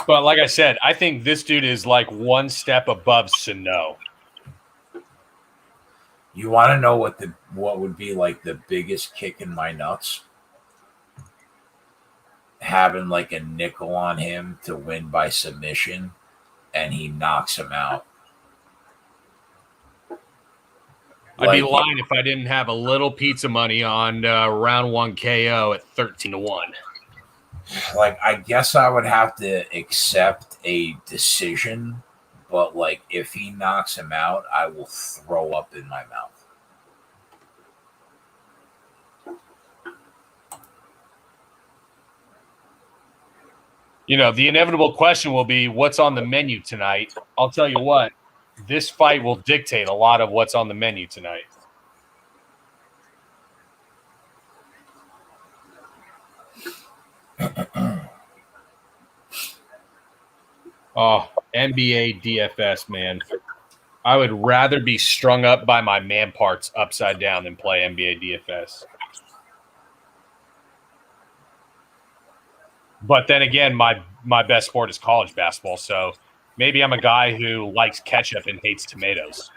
But like I said, I think this dude is like one step above Sano. You want to know what would be like the biggest kick in my nuts? Having like a nickel on him to win by submission, and he knocks him out. I'd be lying if I didn't have a little pizza money on round 1 KO at 13-1. Like, I guess I would have to accept a decision, but like if he knocks him out, I will throw up in my mouth. You know, the inevitable question will be, what's on the menu tonight? I'll tell you what, this fight will dictate a lot of what's on the menu tonight. Oh, NBA DFS, man. I would rather be strung up by my man parts upside down than play NBA DFS. But then again, my best sport is college basketball, so maybe I'm a guy who likes ketchup and hates tomatoes.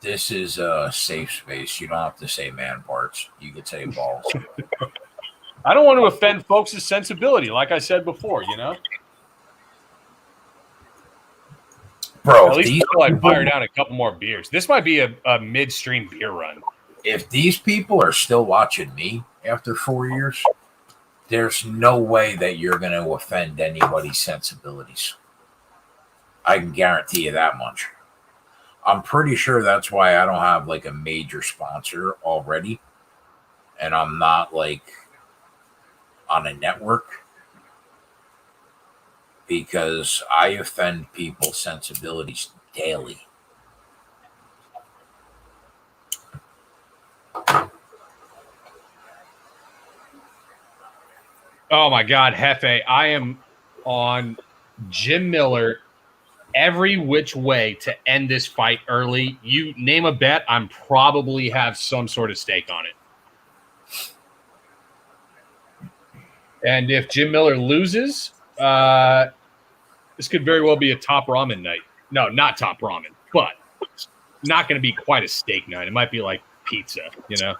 This is a safe space. You don't have to say man parts. You could say balls. I don't want to offend folks' sensibility, like I said before, you know? Bro, at least until I fire down a couple more beers. This might be a midstream beer run. If these people are still watching me after 4 years, there's no way that you're going to offend anybody's sensibilities. I can guarantee you that much. I'm pretty sure that's why I don't have like a major sponsor already. And I'm not like on a network. Because I offend people's sensibilities daily. Oh, my God, Hefe. I am on Jim Miller every which way to end this fight early. You name a bet, I'm probably have some sort of stake on it. And if Jim Miller loses, this could very well be a top ramen night. No, not top ramen, but not going to be quite a steak night. It might be like pizza, you know?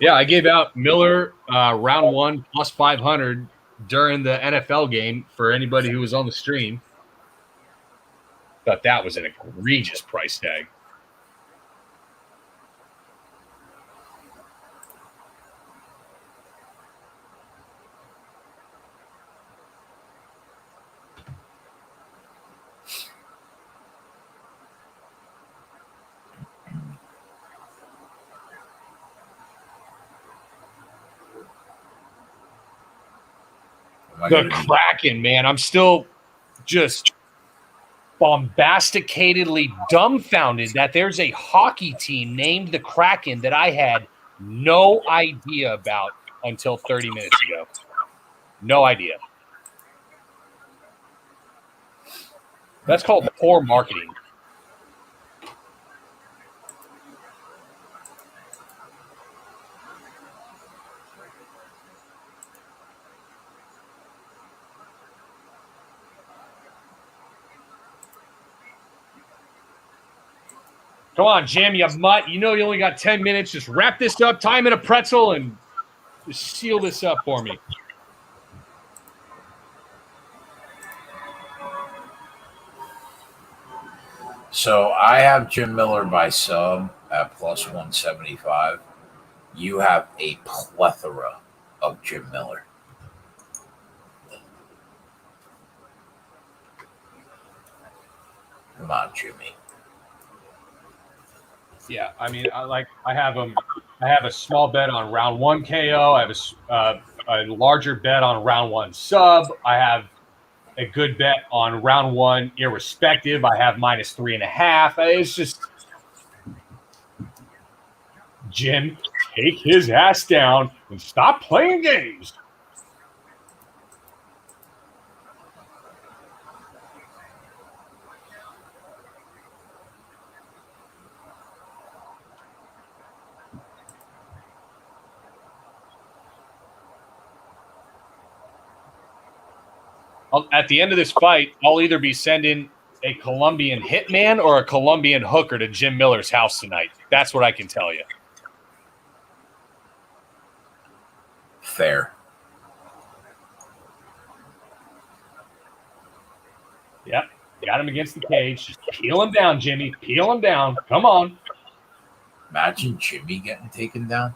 Yeah, I gave out Miller round 1 plus 500 during the NFL game for anybody who was on the stream. Thought that was an egregious price tag. The Kraken, man. I'm still just bombasticatedly dumbfounded that there's a hockey team named the Kraken that I had no idea about until 30 minutes ago. No idea. That's called poor marketing. Come on, Jim, you mutt. You know you only got 10 minutes. Just wrap this up, tie him in a pretzel, and just seal this up for me. So I have Jim Miller by sub at plus 175. You have a plethora of Jim Miller. Come on, Jimmy. Yeah, I mean, I have them. I have a small bet on round 1 KO. I have a larger bet on round 1 sub. I have a good bet on round 1 irrespective. I have minus 3.5. It's just Jim, take his ass down and stop playing games. At the end of this fight, I'll either be sending a Colombian hitman or a Colombian hooker to Jim Miller's house tonight. That's what I can tell you. Fair. Yep. Got him against the cage. Just peel him down, Jimmy. Peel him down. Come on. Imagine Jimmy getting taken down.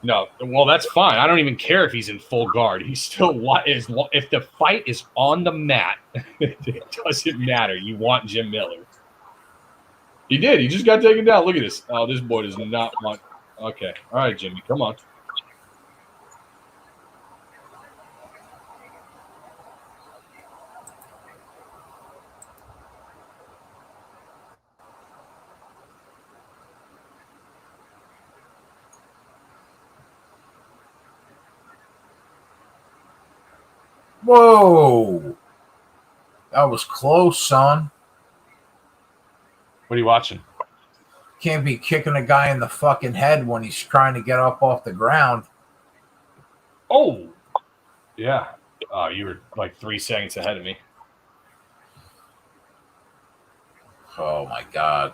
No, well, that's fine. I don't even care if he's in full guard. He still is. If the fight is on the mat, it doesn't matter. You want Jim Miller. He did. He just got taken down. Look at this. Oh, this boy does not want. Okay. All right, Jimmy. Come on. Whoa. That was close, son. What are you watching? Can't be kicking a guy in the fucking head when he's trying to get up off the ground. Oh. Yeah. Oh, you were like 3 seconds ahead of me. Oh, my God.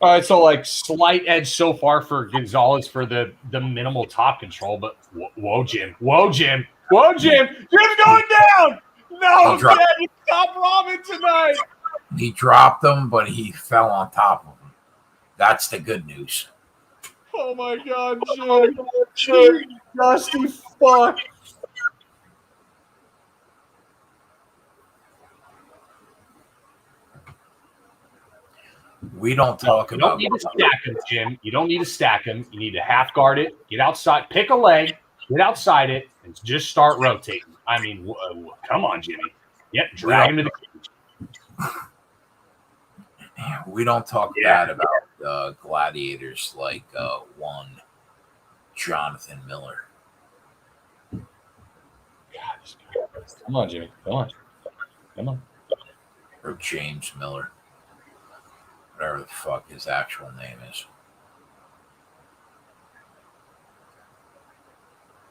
All right, so like slight edge so far for Gonzalez for the minimal top control, but whoa, Jim. Whoa, Jim. Whoa, Jim. Jim's going down. No, Jim, you stop Robin tonight. He dropped him, but he fell on top of him. That's the good news. Oh, my God, Jim. Dusty fuck. We don't talk You about. don't need to stack him, Jim. You don't need to stack him. You need to half guard it, get outside, pick a leg, get outside it, and just start rotating. I mean, come on, Jimmy. Yep, drag him to the cage. We don't talk bad about gladiators like one Jonathan Miller. Come on, Jimmy. Come on. Come on. Or James Miller. Whatever the fuck his actual name is.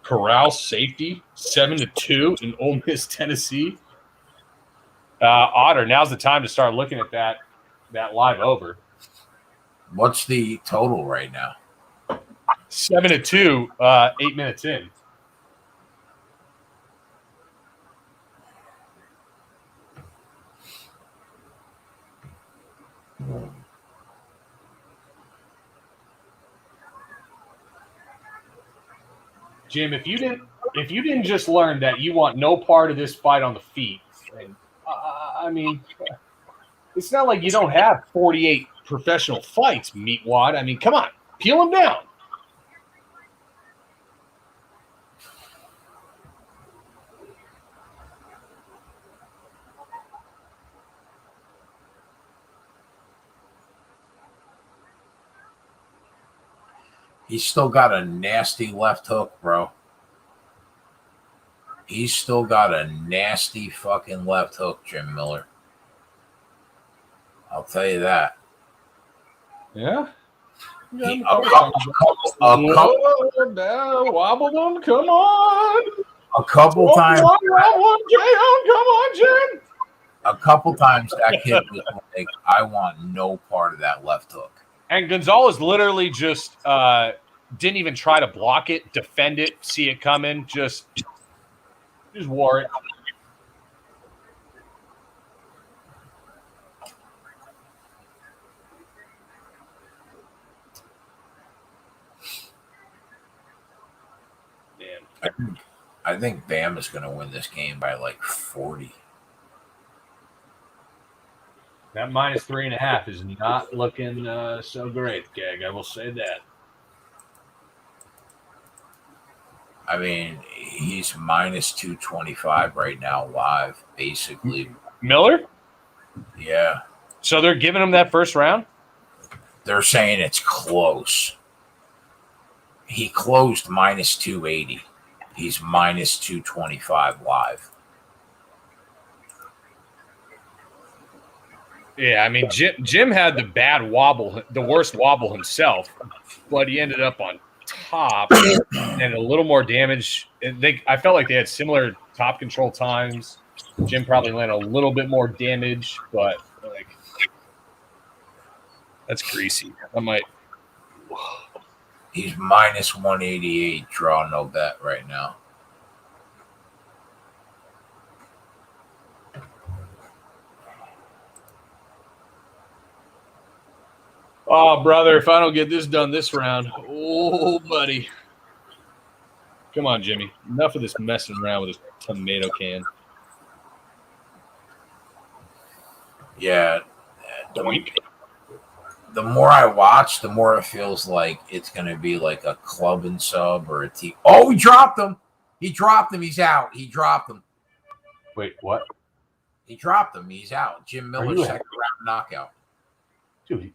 Corral safety, 7-2 in Ole Miss, Tennessee. Otter, now's the time to start looking at that that live over. What's the total right now? 7-2, 8 minutes in. Jim, if you didn't just learn that you want no part of this fight on the feet, and, I mean, it's not like you don't have 48 professional fights, Meatwad. I mean, come on, peel them down. He's still got a nasty left hook, bro. He's still got a nasty fucking left hook, Jim Miller. I'll tell you that. Yeah. Wobble them, come on. A couple times. Come on, Jim. A couple times that kid was like, I want no part of that left hook. And Gonzalez literally just didn't even try to block it, defend it, see it coming, just wore it. Man. I think Bam is going to win this game by like 40. That minus 3.5 is not looking so great, Gag. I will say that. I mean, he's minus 225 right now live, basically. Miller? Yeah. So they're giving him that first round? They're saying it's close. He closed minus 280. He's minus 225 live. Yeah, I mean, Jim had the bad wobble, the worst wobble himself, but he ended up on top and a little more damage. I felt like they had similar top control times. Jim probably landed a little bit more damage, but like that's greasy. I might. He's minus 188. Draw no bet right now. Oh, brother, if I don't get this done this round, oh, buddy. Come on, Jimmy. Enough of this messing around with this tomato can. Yeah. Doink. The more I watch, the more it feels like it's going to be like a club and sub or a team. Oh, he dropped him. He dropped him. He's out. He dropped him. Wait, what? He dropped him. He's out. Jim Miller, second round knockout. Dude.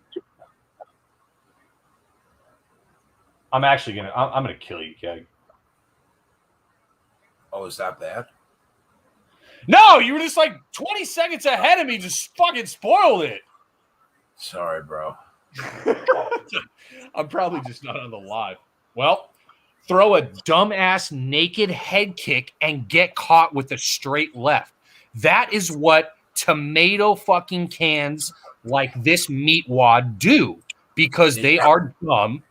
I'm actually going to – I'm going to kill you, Keg. Oh, is that bad? No, you were just like 20 seconds ahead of me. Just fucking spoiled it. Sorry, bro. I'm probably just not on the live. Well, throw a dumbass naked head kick and get caught with a straight left. That is what tomato fucking cans like this Meatwad do because they are dumb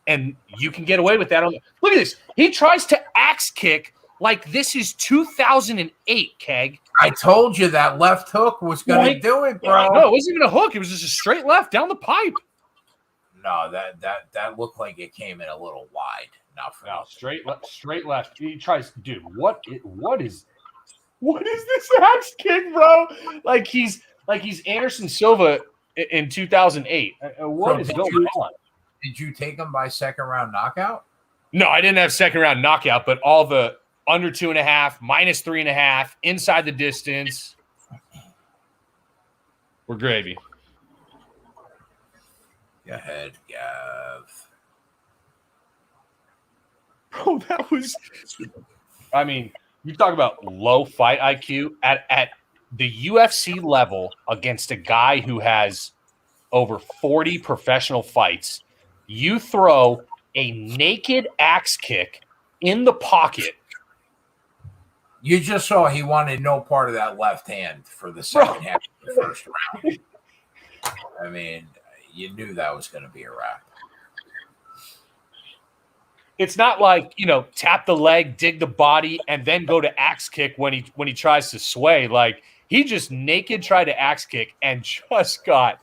and you can get away with that. Look at this. He tries to axe kick like this is 2008, Keg. I told you that left hook was going to do it, bro. No, it wasn't even a hook. It was just a straight left down the pipe. No, that looked like it came in a little wide. No, straight left. He tries. Dude, what is this axe kick, bro? Like he's Anderson Silva in 2008. What is going on? Did you take him by second round knockout? No, I didn't have second round knockout, but all the under 2.5, minus 3.5, inside the distance. We're gravy. Go ahead, Gav. Bro, that was. I mean, you talk about low fight IQ at the UFC level against a guy who has over 40 professional fights. You throw a naked axe kick in the pocket. You just saw he wanted no part of that left hand for the second half of the first round. I mean, you knew that was going to be a wrap. It's not like, tap the leg, dig the body, and then go to axe kick when he tries to sway. Like, he just naked tried to axe kick and just got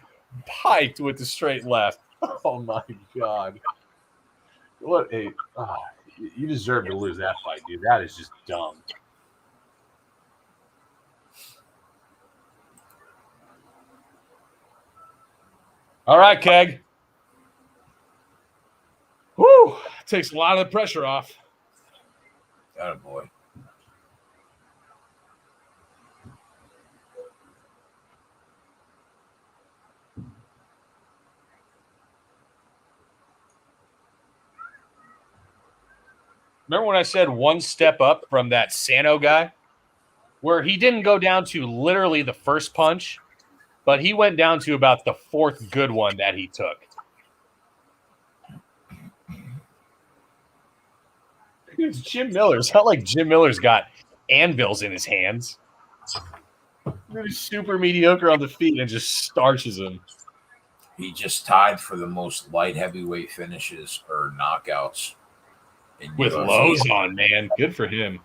piked with the straight left. Oh, my God. You deserve to lose that fight, dude. That is just dumb. All right, Keg. Whew. Takes a lot of the pressure off. Got it, boy. Remember when I said one step up from that Sano guy? Where he didn't go down to literally the first punch, but he went down to about the fourth good one that he took. It's Jim Miller. It's not like Jim Miller's got anvils in his hands. He's super mediocre on the feet and just starches him. He just tied for the most light heavyweight finishes or knockouts. With UFC. Lowe's on, man. Good for him.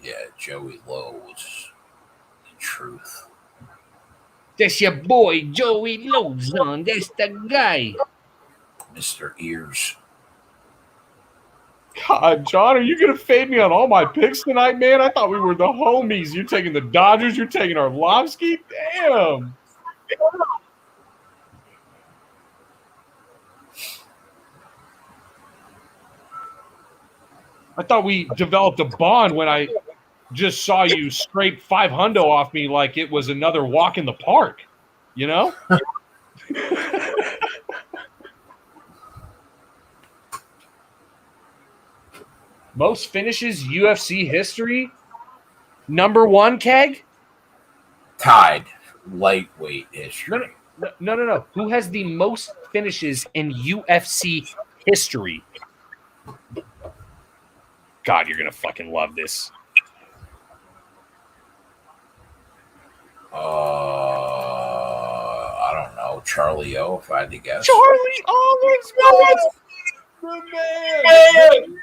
Yeah, Joey Lowe was the truth. That's your boy, Joey Lozon. That's the guy. Mr. Ears. God, John, are you going to fade me on all my picks tonight, man? I thought we were the homies. You're taking the Dodgers. You're taking Arlovsky. Damn. I thought we developed a bond when I just saw you scrape $500 off me like it was another walk in the park, you know? Most finishes UFC history. Number one, Keg? Tied. Lightweight history. No. Who has the most finishes in UFC history? God, you're going to fucking love this. I don't know. Charlie O, if I had to guess. Charlie O, the man.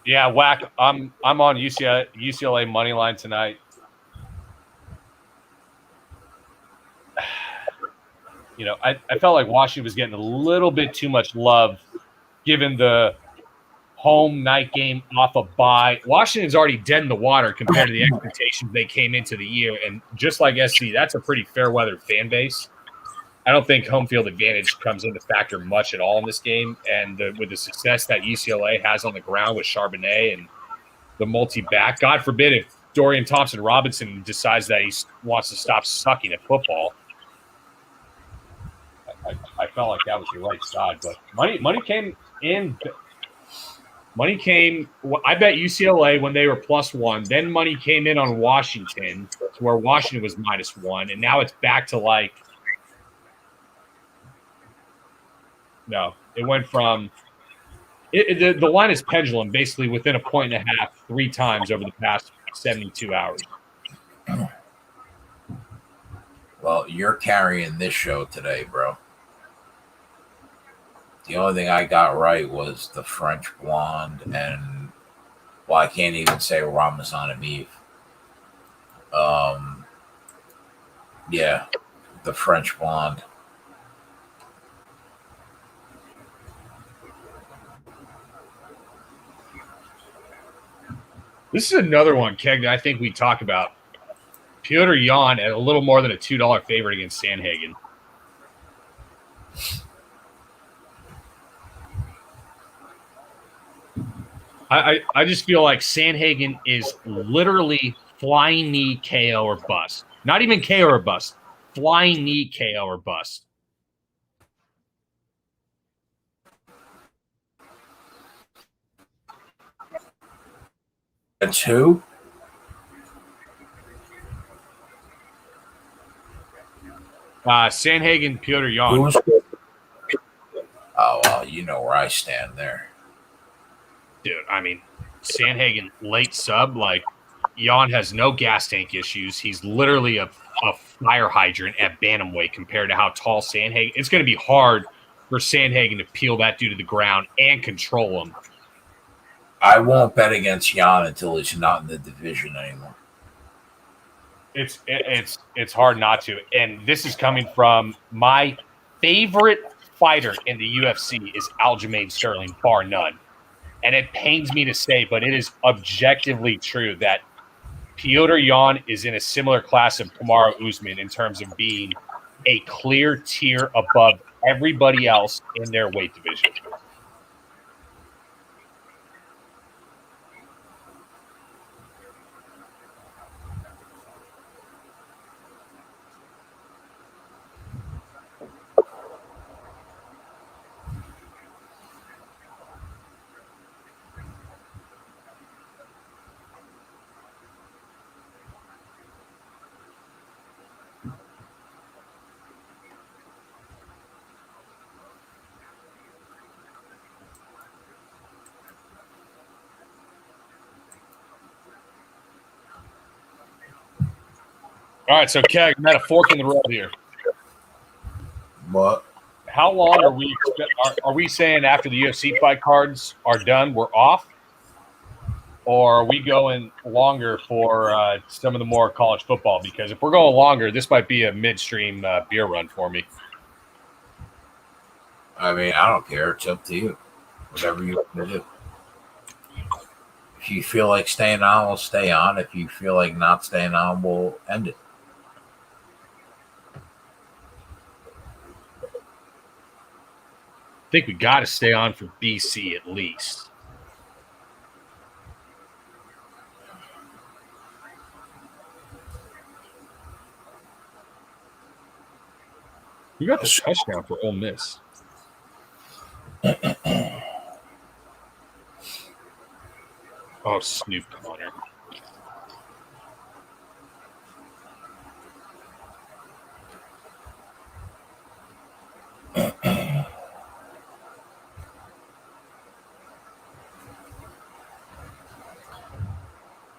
Yeah, whack. I'm on UCLA money line tonight. I felt like Washington was getting a little bit too much love given the home night game off a bye. Washington's already dead in the water compared to the expectations they came into the year. And just like SC, that's a pretty fair weather fan base. I don't think home field advantage comes into factor much at all in this game. And with the success that UCLA has on the ground with Charbonnet and the multi-back, God forbid if Dorian Thompson-Robinson decides that he wants to stop sucking at football. I felt like that was the right side, but money came in. Money came. I bet UCLA when they were +1. Then money came in on Washington, to where Washington was -1, and now it's back to like. No, it went from. The line is pendulum, basically within a point and a half, 3 times over the past 72 hours. Well, you're carrying this show today, bro. The only thing I got right was the French blonde and, well, I can't even say Ramazan Aviv. Yeah, the French blonde. This is another one, Keg, that I think we talk about. Petr Yan at a little more than a $2 favorite against Sandhagen. I just feel like Sandhagen is literally flying knee KO or bust. Not even KO or bust. Flying knee KO or bust. That's who? Sandhagen, Petr Yan. Oh, well, you know where I stand there. Dude, I mean, Sandhagen late sub, like Jan has no gas tank issues. He's literally a fire hydrant at bantamweight compared to how tall Sandhagen. It's going to be hard for Sandhagen to peel that dude to the ground and control him. I won't bet against Jan until he's not in the division anymore. It's hard not to. And this is coming from my favorite fighter in the UFC is Aljamain Sterling, bar none. And it pains me to say, but it is objectively true that Petr Yan is in a similar class of Kamaru Usman in terms of being a clear tier above everybody else in their weight division. All right, so Keg, I'm at a fork in the road here. What? How long are we saying after the UFC fight cards are done, we're off? Or are we going longer for some of the more college football? Because if we're going longer, this might be a midstream beer run for me. I mean, I don't care. It's up to you. Whatever you want to do. If you feel like staying on, we'll stay on. If you feel like not staying on, we'll end it. I think we got to stay on for BC at least. You got the touchdown for Ole Miss. Oh, Snoop Connor.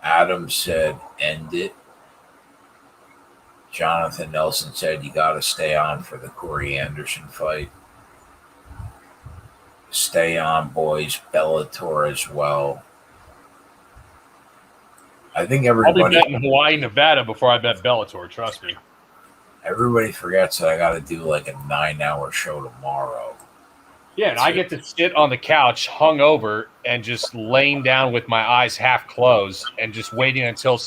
Adam said, end it. Jonathan Nelson said, you got to stay on for the Corey Anderson fight. Stay on, boys. Bellator as well. I think everybody. I'll be betting Hawaii, Nevada before I bet Bellator. Trust me. Everybody forgets that I got to do like a 9-hour show tomorrow. Yeah, and I get to sit on the couch, hungover, and just laying down with my eyes half closed, and just waiting until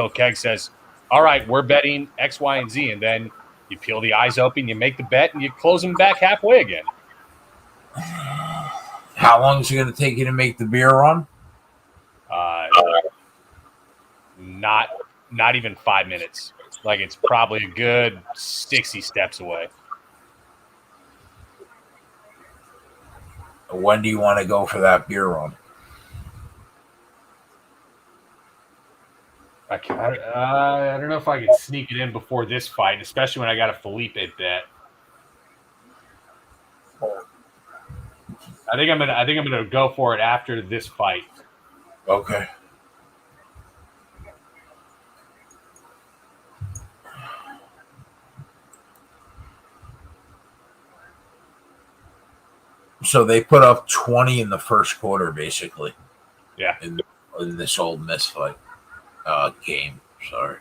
Keg says, "All right, we're betting X, Y, and Z," and then you peel the eyes open, you make the bet, and you close them back halfway again. How long is it going to take you to make the beer run? Not even 5 minutes. Like, it's probably a good 60 steps away. When do you want to go for that beer run? I don't know if I could sneak it in before this fight, especially when I got a Felipe bet. I think I'm gonna go for it after this fight. Okay. So they put up 20 in the first quarter, basically. Yeah. In this Ole Miss fight game. Sorry.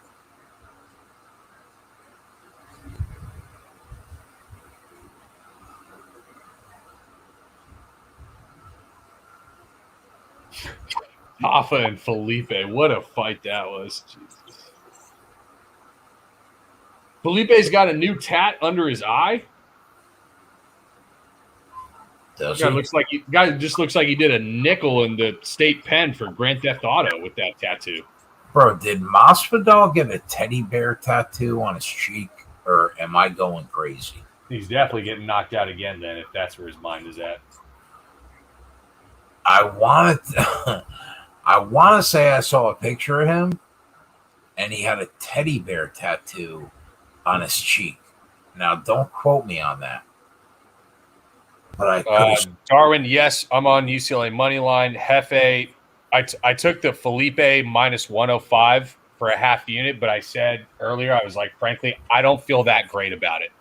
Hoffa and Felipe, what a fight that was. Jesus. Felipe's got a new tat under his eye. Does guy just looks like he did a nickel in the state pen for Grand Theft Auto with that tattoo. Bro, did Masvidal get a teddy bear tattoo on his cheek, or am I going crazy? He's definitely getting knocked out again then, if that's where his mind is at. I want to say I saw a picture of him, and he had a teddy bear tattoo on his cheek. Now, don't quote me on that. But I could Darwin, yes, I'm on UCLA money line. Hefe, I took the Felipe minus 105 for a half unit, but I said earlier, I was like, frankly, I don't feel that great about it.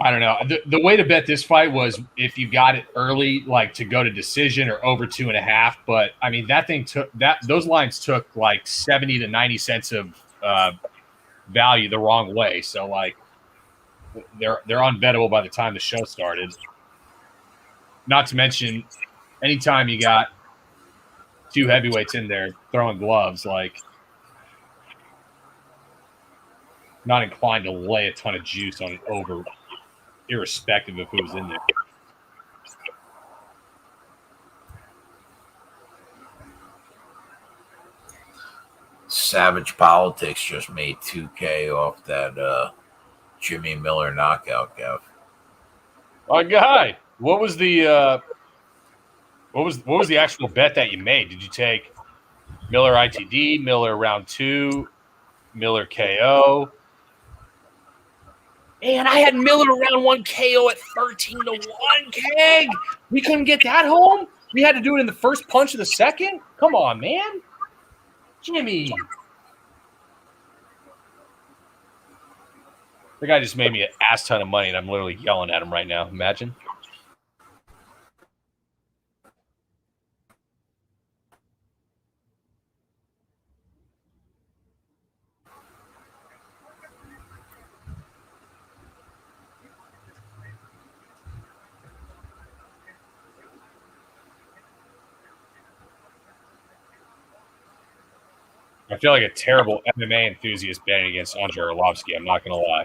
I don't know. The way to bet this fight was if you got it early, like to go to decision or over 2.5. But I mean, that thing took those lines took like 70 to 90 cents of value the wrong way. So like they're unbettable by the time the show started. Not to mention, anytime you got two heavyweights in there throwing gloves, like not inclined to lay a ton of juice on an over, irrespective of who's in there. Savage Politics just made 2K off that Jimmy Miller knockout, Gav. My guy, what was the actual bet that you made? Did you take Miller ITD, Miller round 2, Miller KO? Man, I had Miller round 1 KO at 13-1, Keg. We couldn't get that home? We had to do it in the first punch of the second? Come on, man. Jimmy. The guy just made me an ass ton of money, and I'm literally yelling at him right now. Imagine. I feel like a terrible MMA enthusiast betting against Andrei Arlovsky. I'm not going to lie.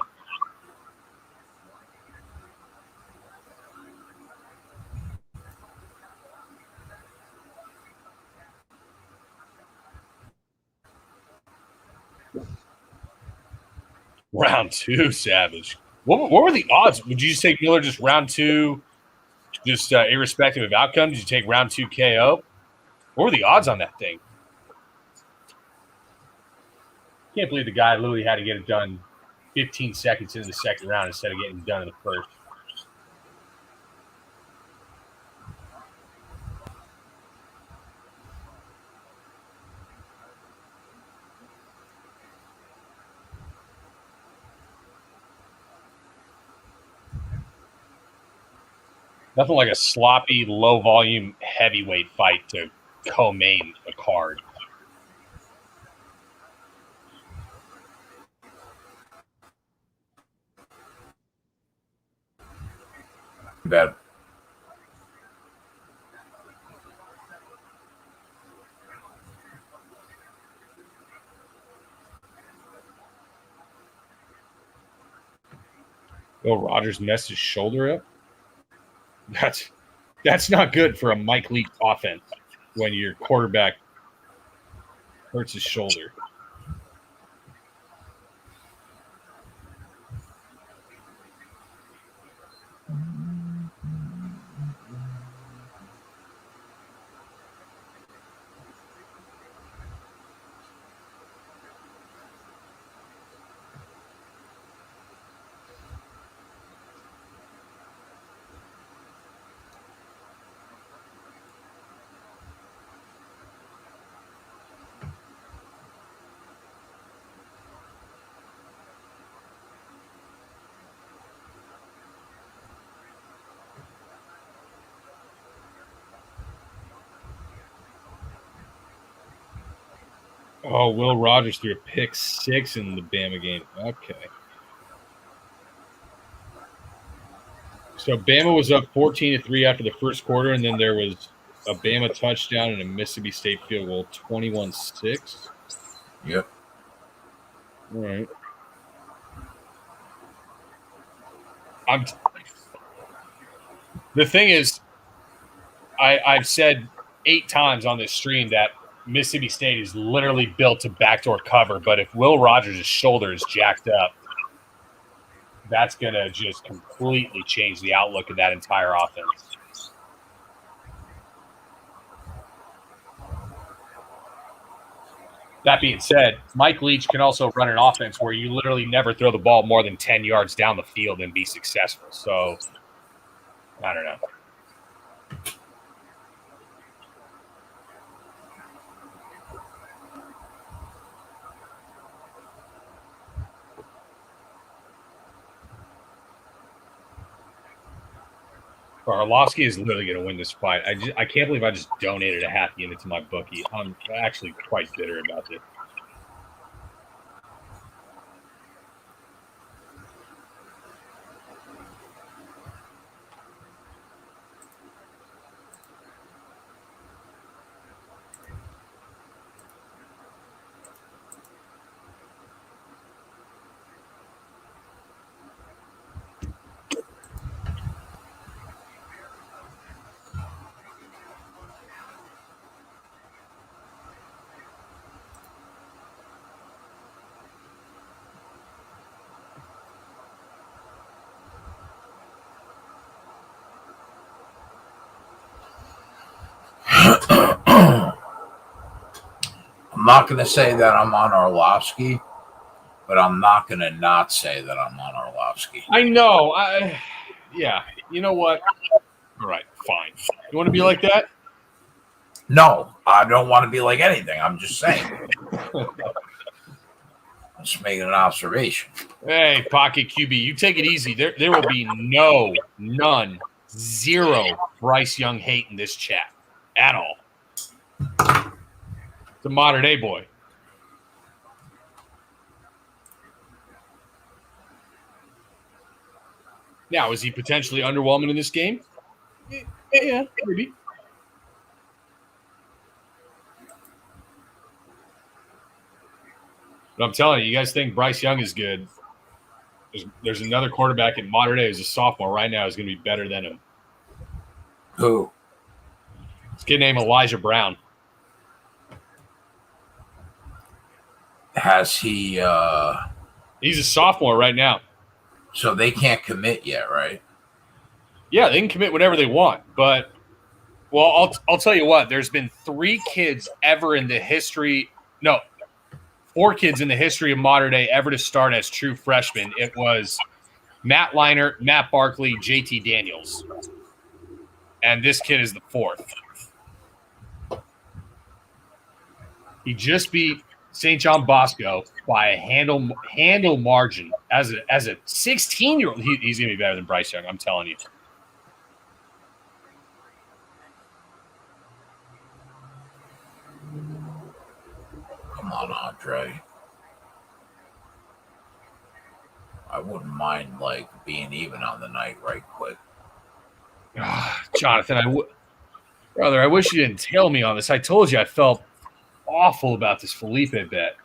Round 2, Savage. What were the odds? Would you just take Miller just round 2, just irrespective of outcome? Did you take round 2 KO? What were the odds on that thing? Can't believe the guy literally had to get it done 15 seconds into the second round instead of getting it done in the first. Nothing like a sloppy, low-volume heavyweight fight to co-main a card. Bad. Will Rogers messed his shoulder up. That's not good for a Mike Leake offense when your quarterback hurts his shoulder. Oh, Will Rogers threw a pick 6 in the Bama game. Okay. So Bama was up 14-3 after the first quarter, and then there was a Bama touchdown and a Mississippi State field goal, 21-6. Yep. All right. The thing is, I've said 8 times on this stream that Mississippi State is literally built to backdoor cover, but if Will Rogers' shoulder is jacked up, that's going to just completely change the outlook of that entire offense. That being said, Mike Leach can also run an offense where you literally never throw the ball more than 10 yards down the field and be successful. So, I don't know. Arlovsky is literally going to win this fight. I can't believe I just donated a half unit to my bookie. I'm actually quite bitter about this. I'm not going to say that I'm on Arlovsky, but I'm not going to not say that I'm on Arlovsky. I know. Yeah. You know what? All right. Fine. You want to be like that? No, I don't want to be like anything. I'm just saying. I'm just making an observation. Hey, Pocket QB, you take it easy. There will be none, zero Bryce Young hate in this chat at all. It's a modern day boy. Now, is he potentially underwhelming in this game? Yeah, maybe. But I'm telling you, you guys think Bryce Young is good. There's another quarterback in modern day who's a sophomore right now who's going to be better than him. Who? This kid named Elijah Brown. Has he He's a sophomore right now. so they can't commit yet, right? Yeah, they can commit whatever they want, but I'll tell you what, there's been 4 kids in the history of modern day ever to start as true freshmen. It was Matt Leinart, Matt Barkley, JT Daniels. And this kid is the 4th. He just beat St. John Bosco by a handle margin. As a 16-year-old, he's going to be better than Bryce Young, I'm telling you. Come on, Andre. I wouldn't mind being even on the night right quick. Jonathan, brother, I wish you didn't tail me on this. I told you I felt awful about this Felipe bet.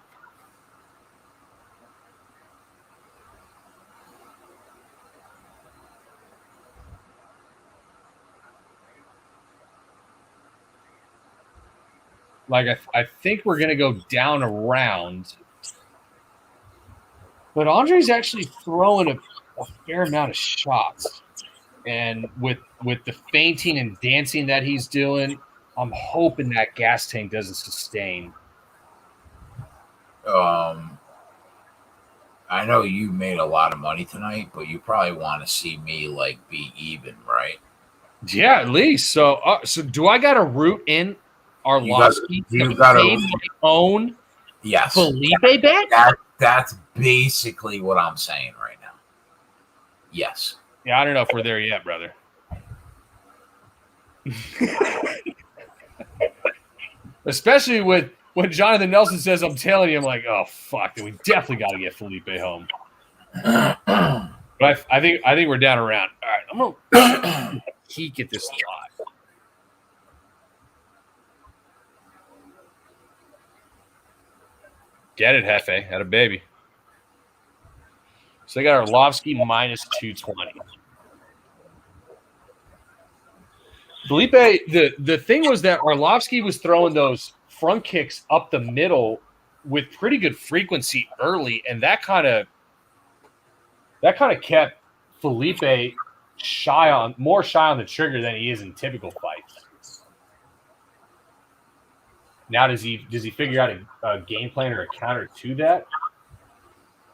I think we're going to go down a round. But Andre's actually throwing a fair amount of shots. And with the fainting and dancing that he's doing, I'm hoping that gas tank doesn't sustain. I know you made a lot of money tonight, but you probably want to see me be even, right? Yeah, at least. So do I got to root in Arlovsky you got to my own yes. Felipe bet? That's basically what I'm saying right now. Yes. Yeah, I don't know if we're there yet, brother. Especially when Jonathan Nelson says, I'm telling you, I'm like, oh, fuck, we definitely got to get Felipe home. But I think we're down around. All right, I'm going to peek at this lot. Get it, Hefe. Had a baby. So they got Arlovsky minus 220. Felipe, the thing was that Arlovsky was throwing those front kicks up the middle with pretty good frequency early, and that kind of kept Felipe more shy on the trigger than he is in typical fights. Now, does he figure out a game plan or a counter to that?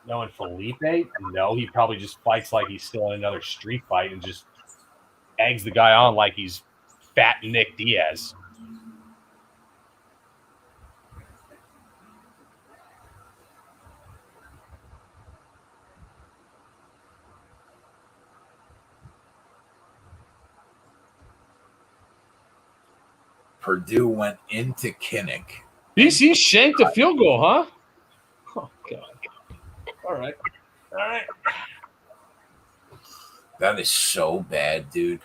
Knowing Felipe, no, he probably just fights like he's still in another street fight and just eggs the guy on like he's fat Nick Diaz. Purdue went into Kinnick. BC shanked a field goal, huh? Oh, God. All right. That is so bad, dude.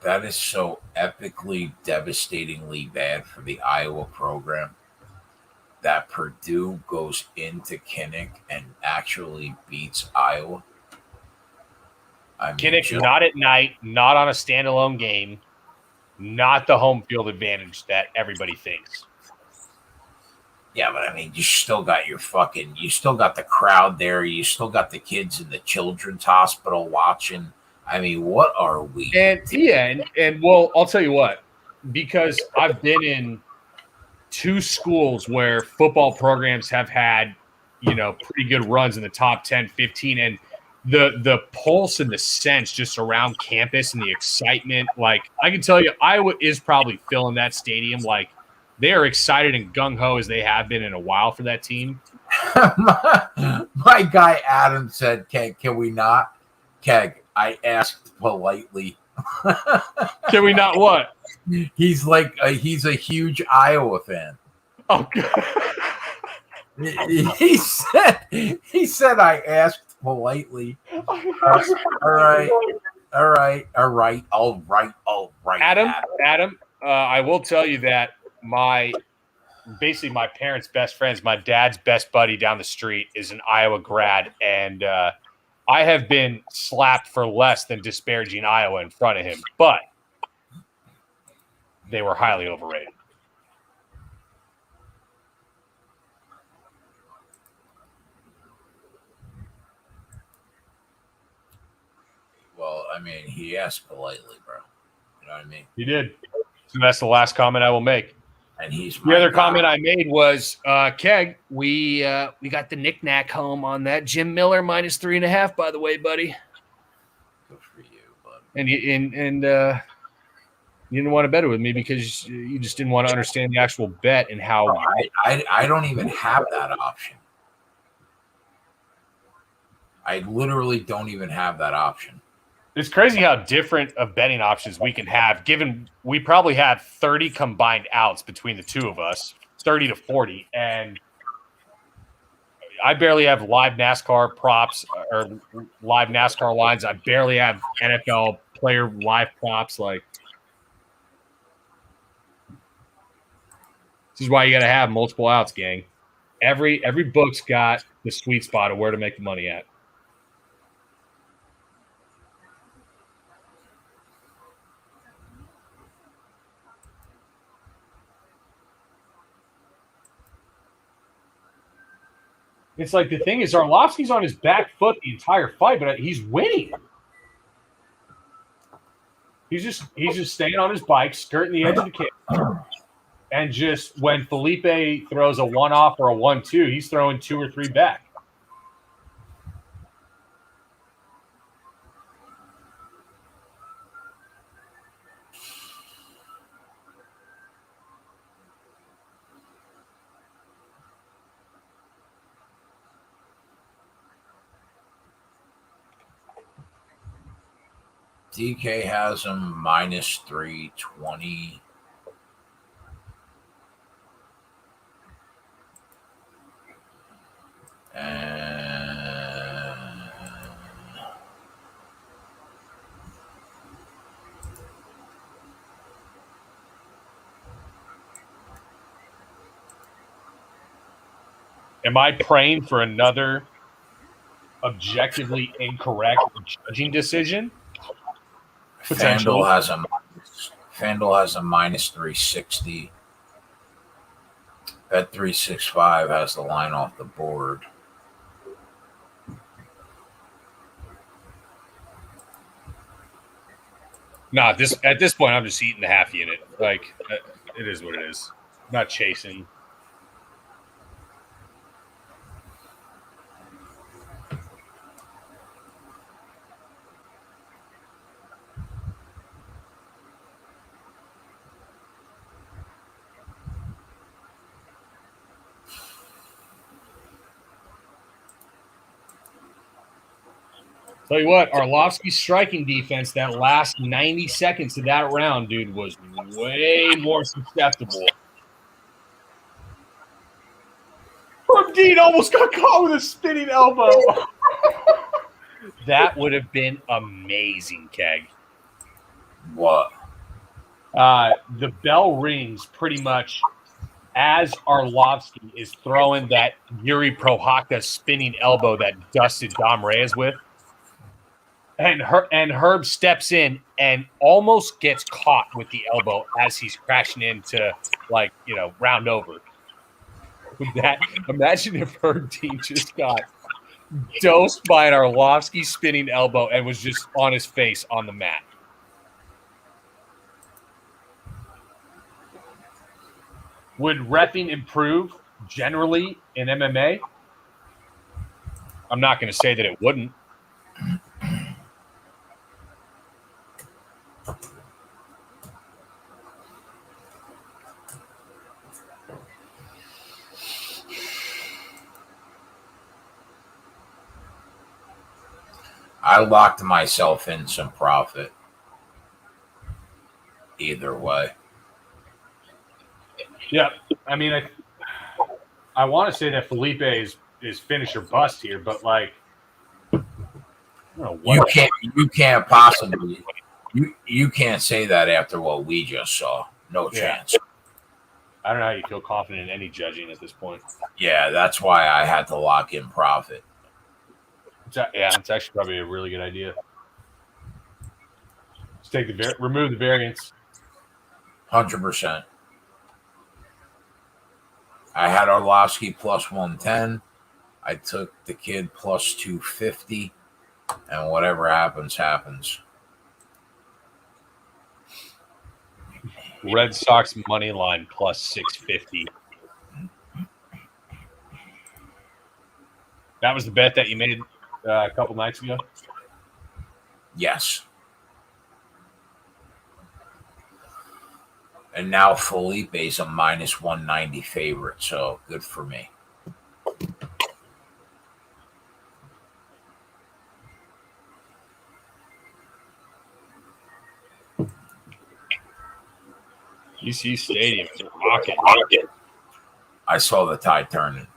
That is so epically, devastatingly bad for the Iowa program that Purdue goes into Kinnick and actually beats Iowa. I mean, Kinnick, not at night, not on a standalone game, not the home field advantage that everybody thinks. Yeah, but I mean, you still got you still got the crowd there. You still got the kids in the children's hospital watching. I mean, what are we? And well, I'll tell you what, because I've been in two schools where football programs have had, pretty good runs in the top 10, 15, and the pulse and the sense just around campus and the excitement. Like, I can tell you, Iowa is probably filling that stadium. Like, they are excited and gung-ho as they have been in a while for that team. my guy Adam said, can we not? Keg, I asked politely. Can we not what? He's like, he's a huge Iowa fan. Oh, God. He said I asked politely. All right. Adam, I will tell you that my parents' best friends, my dad's best buddy down the street is an Iowa grad, and I have been slapped for less than disparaging Iowa in front of him, but they were highly overrated. Well, I mean, he asked politely, bro. You know what I mean? He did. So that's the last comment I will make. And he's the other comment I made was, Keg, we got the knick-knack home on that. Jim Miller -3.5, by the way, buddy. Good for you, bud. And you didn't want to bet it with me because you just didn't want to understand the actual bet and how. I don't even have that option. I literally don't even have that option. It's crazy how different of betting options we can have, given we probably have 30 combined outs between the two of us, 30 to 40. And I barely have live NASCAR props or live NASCAR lines. I barely have NFL player live props. Like, this is why you got to have multiple outs, gang. Every book's got the sweet spot of where to make the money at. It's like the thing is, Arlovsky's on his back foot the entire fight, but he's winning. He's just staying on his bike, skirting the edge of the kick, and just when Felipe throws a 1-off or a 1-2, he's throwing 2 or 3 back. DK has him -320. Am I praying for another objectively incorrect judging decision? FanDuel has a -360. Bet365 has the line off the board. No, at this point, I'm just eating the half unit. Like, it is what it is. I'm not chasing. Tell you what, Arlovsky's striking defense that last 90 seconds of that round, dude, was way more susceptible. Herb Dean almost got caught with a spinning elbow. That would have been amazing, Keg. What? The bell rings pretty much as Arlovsky is throwing that Yuri Prohakta spinning elbow that dusted Dom Reyes with. And Herb steps in and almost gets caught with the elbow as he's crashing into, round over. Imagine if Herb Dean just got dosed by an Arlovsky spinning elbow and was just on his face on the mat. Would reffing improve generally in MMA? I'm not going to say that it wouldn't. I locked myself in some profit. Either way. Yeah, I mean, I want to say that Felipe is finish or bust here, but I don't know what you can't possibly you can't say that after what we just saw. No chance. I don't know how you feel confident in any judging at this point. Yeah, that's why I had to lock in profit. It's actually probably a really good idea. Just remove the variance. 100%. I had Arlovsky plus 110. I took the kid plus 250, and whatever happens, happens. Red Sox money line plus 650. That was the bet that you made a couple nights ago? Yes. And now Felipe's a minus 190 favorite, so good for me. UC Stadium is rocking. I saw the tide turning.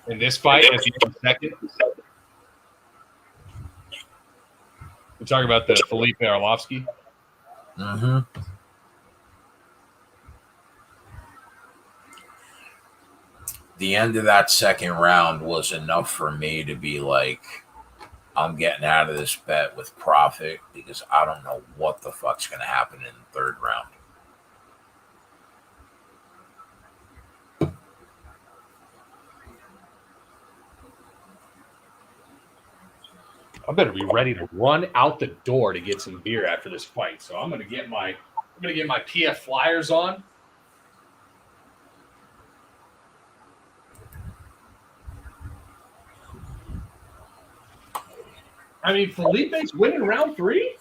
In this fight, at the end of the second, we're talking about the Felipe Arlovsky. Mm-hmm. The end of that second round was enough for me to be like, I'm getting out of this bet with profit because I don't know what the fuck's going to happen in the third round. I better be ready to run out the door to get some beer after this fight. So I'm gonna get my PF Flyers on. I mean, Felipe's winning round 3.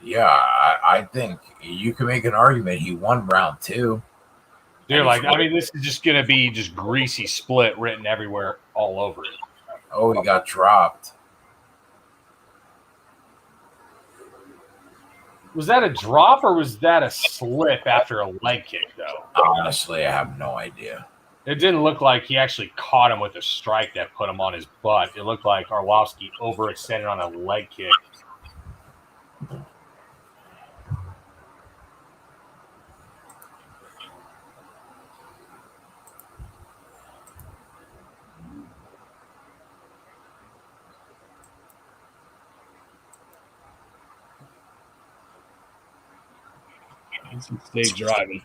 Yeah, I think you can make an argument he won round 2. Dude, this is just gonna be just greasy split written everywhere, all over it. Oh, he got dropped. Was that a drop or was that a slip after a leg kick, though? Honestly, I have no idea. It didn't look like he actually caught him with a strike that put him on his butt. It looked like Arlovsky overextended on a leg kick. Stay driving.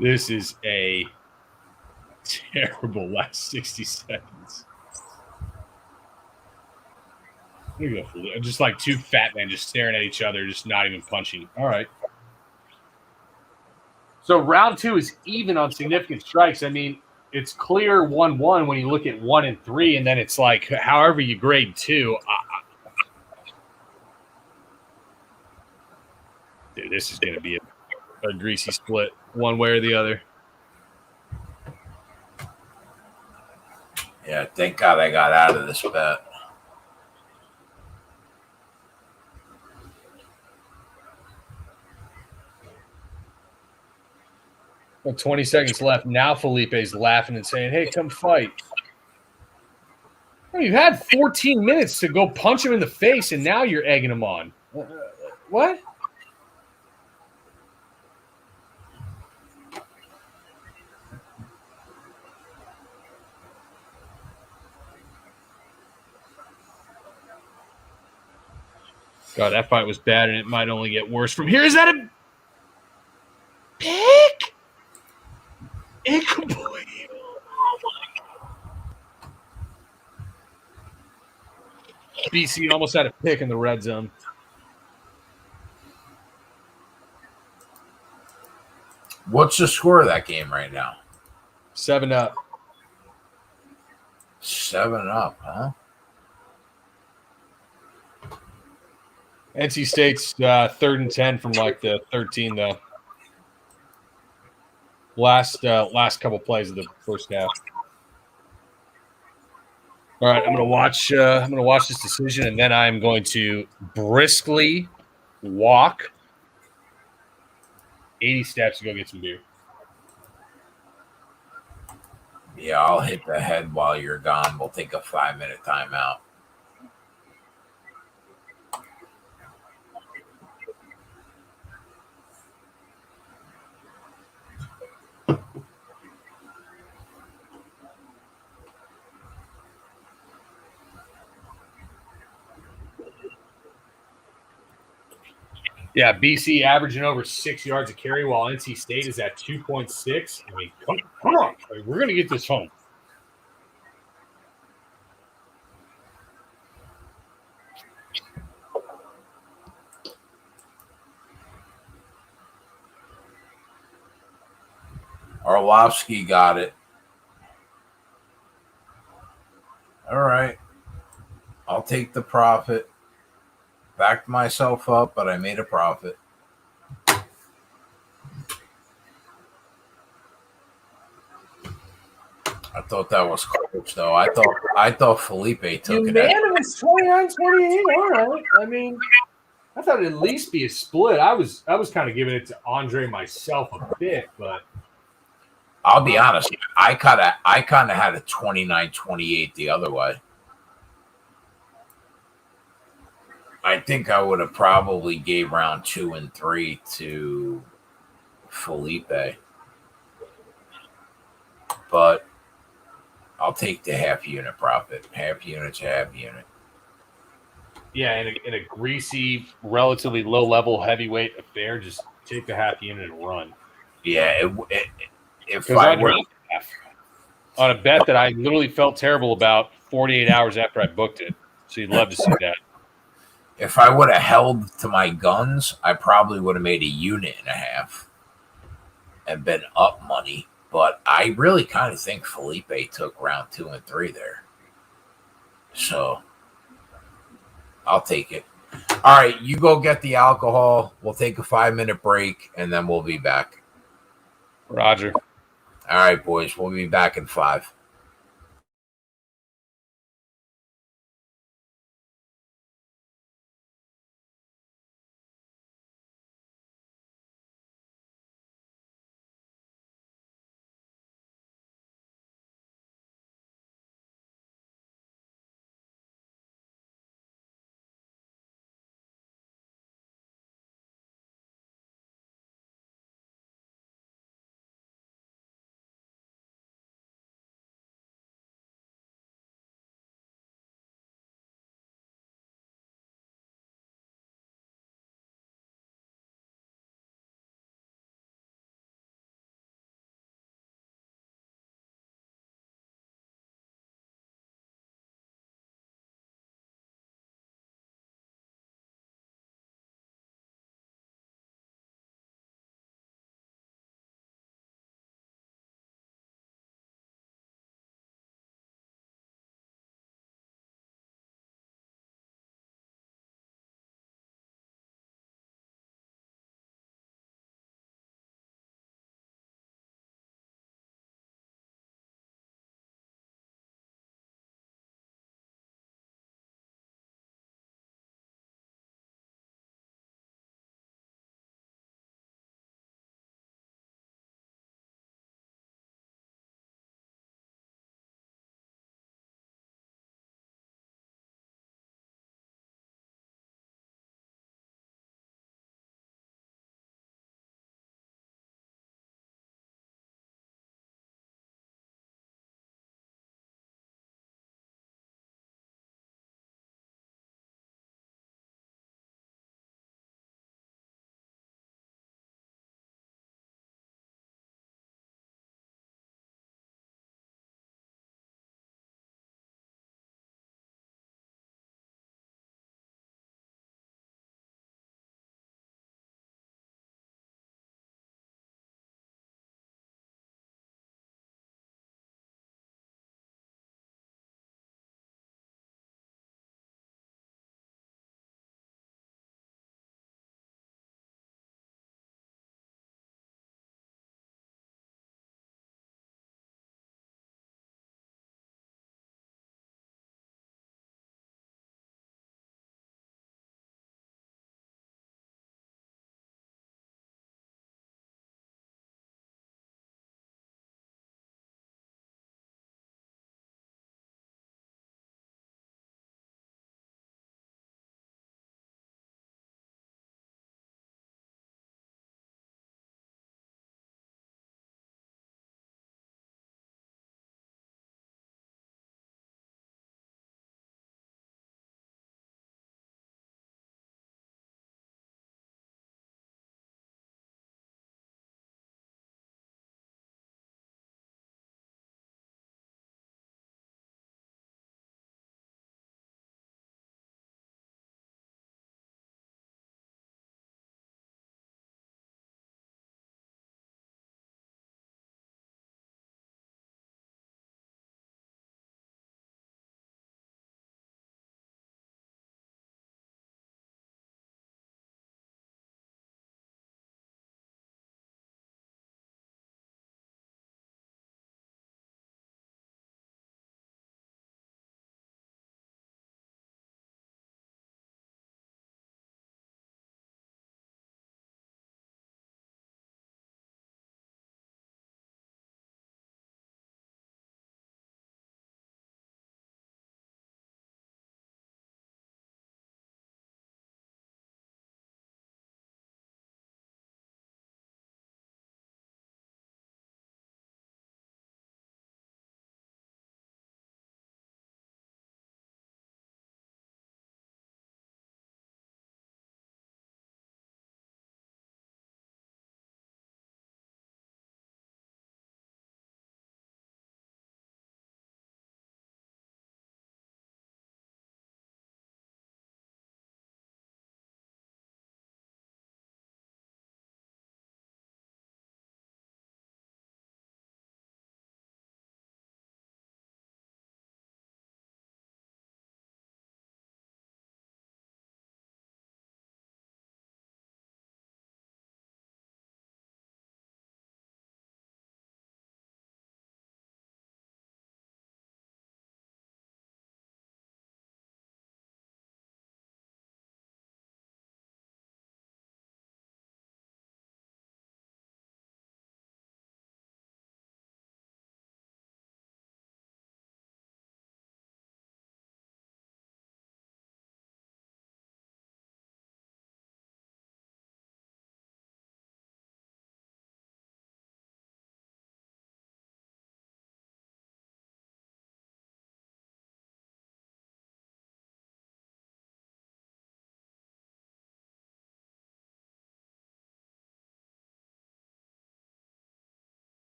This is a terrible last 60 seconds. There you go. Just like two fat men just staring at each other, just not even punching. All right. So round 2 is even on significant strikes. I mean, it's clear 1-1 when you look at 1 and 3, and then it's like however you grade 2. Dude, this is going to be a greasy split one way or the other. Yeah, thank God I got out of this bet. Well, 20 seconds left. Now Felipe's laughing and saying, hey, come fight. Well, you had 14 minutes to go punch him in the face, and now you're egging him on. What? God, that fight was bad, and it might only get worse from here. Is that a pick? Oh, my God. BC almost had a pick in the red zone. What's the score of that game right now? 7-up. 7-up, huh? NC State's 3rd and 10 from like the 13, though. Last couple plays of the first half. All right, I'm gonna watch this decision, and then I'm going to briskly walk 80 steps to go get some beer. Yeah, I'll hit the head while you're gone. We'll take a 5-minute timeout. Yeah, BC averaging over 6 yards a carry, while NC State is at 2.6. I mean, come on. I mean, we're going to get this home. Orlovsky got it. All right. I'll take the profit. Backed myself up, but I made a profit. I thought that was close, though. I thought Felipe took it. Unanimous 29-28. All right. I mean, I thought it'd at least be a split. I was kind of giving it to Andre myself a bit, but I'll be honest. I kind of had a 29-28 the other way. I think I would have probably gave round 2 and 3 to Felipe, but I'll take the half unit profit. Half unit's half unit. yeah, in a greasy, relatively low level heavyweight affair, just take the half unit and run. Yeah, if I I were on a bet that I literally felt terrible about 48 hours after I booked it, so you'd love to see that. If I would have held to my guns, I probably would have made a unit and a half and been up money. But I really kind of think Felipe took round 2 and 3 there. So I'll take it. All right, you go get the alcohol. We'll take a 5-minute break, and then we'll be back. Roger. All right, boys. We'll be back in 5.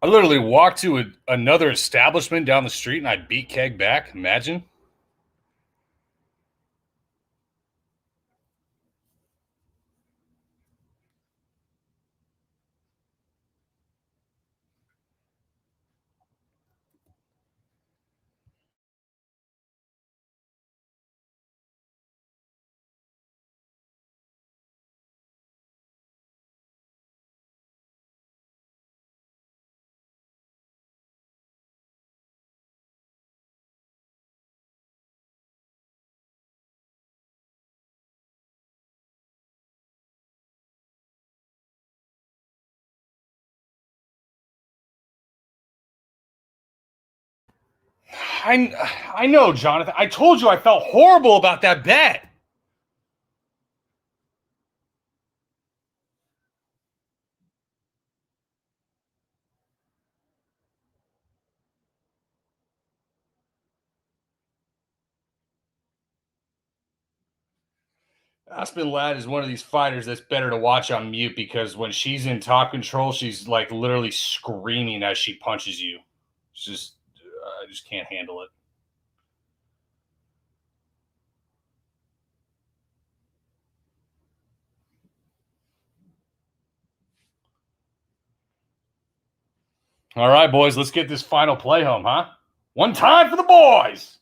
I literally walked to another establishment down the street and I beat Keg back. Imagine. I know, Jonathan. I told you I felt horrible about that bet. Aspen Ladd is one of these fighters that's better to watch on mute because when she's in top control, she's like literally screaming as she punches you. It's just, I just can't handle it. All right, boys, let's get this final play home, huh? One time for the boys.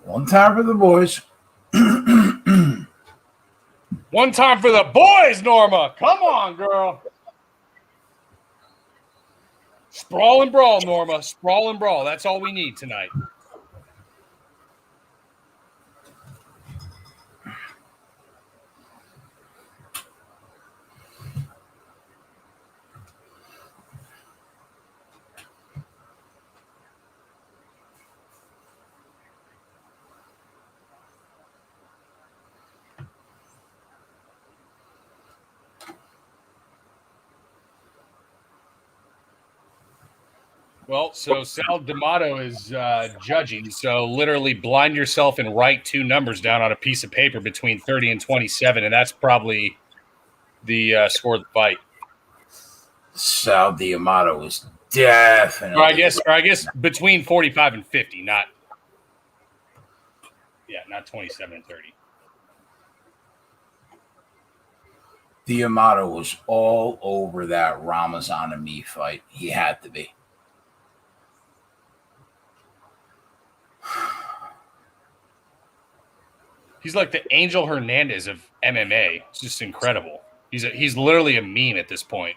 One time for the boys. One time for the boys, Norma. Come on, girl. Sprawl and brawl, Norma. Sprawl and brawl. That's all we need tonight. Well, so Sal D'Amato is judging. So literally blind yourself and write two numbers down on a piece of paper between 30 and 27, and that's probably the score of the fight. Sal D'Amato is definitely. Or I guess between 45 and 50, not 27 and 30. D'Amato was all over that Ramazan and me fight. He had to be. He's like the Angel Hernandez of MMA. It's just incredible. He's literally a meme at this point.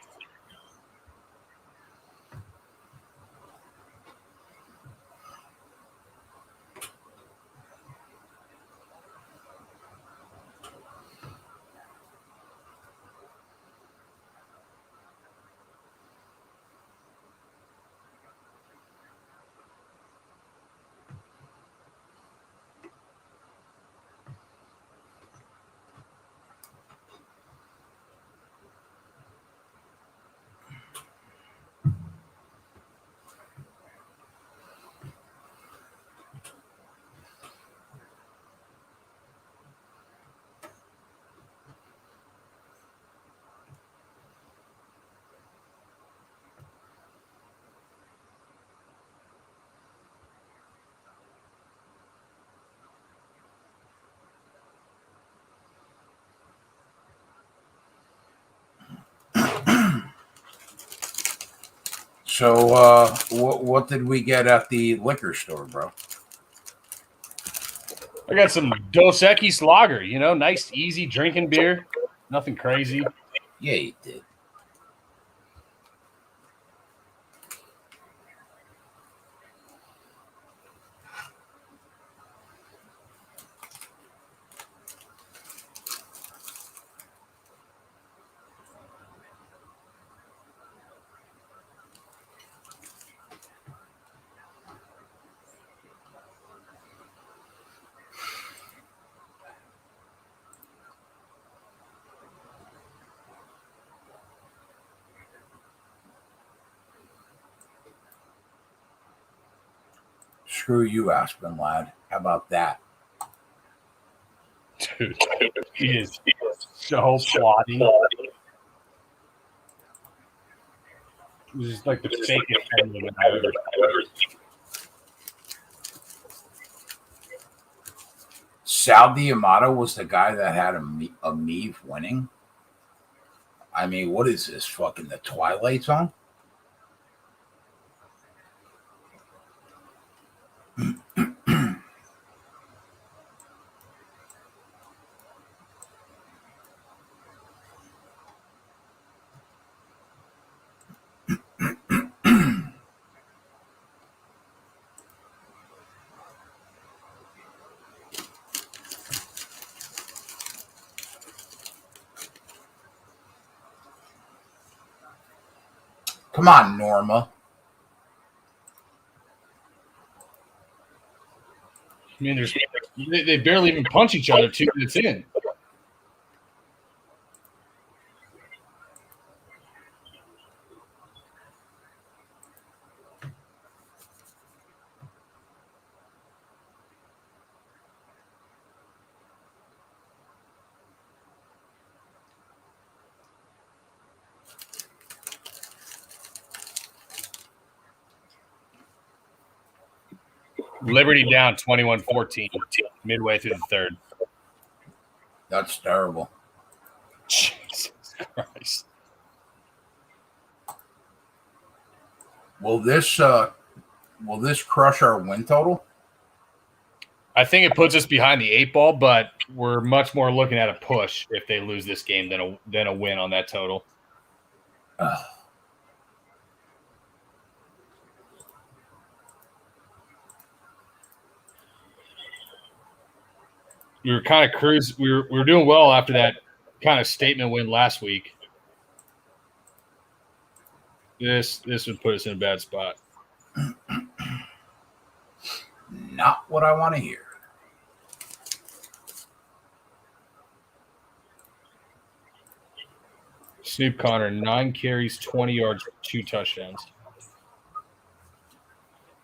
So, what did we get at the liquor store, bro? I got some Dos Equis lager, nice, easy drinking beer. Nothing crazy. Yeah, you did. Screw you, Aspen lad. How about that? Dude, he is so plotty. This is like the fakest thing I've ever seen. Sal D'Amato was the guy that had a Meave winning. I mean, what is this? Fucking the Twilight Zone? Come on, Norma. I mean, they barely even punch each other 2 minutes in. Liberty down 21-14 midway through the third. That's terrible. Jesus Christ. Will this crush our win total? I think it puts us behind the 8 ball, but we're much more looking at a push if they lose this game than a win on that total. We were kind of we were doing well after that kind of statement win last week. This would put us in a bad spot. Not what I want to hear. Snoop Connor, 9 carries, 20 yards, 2 touchdowns.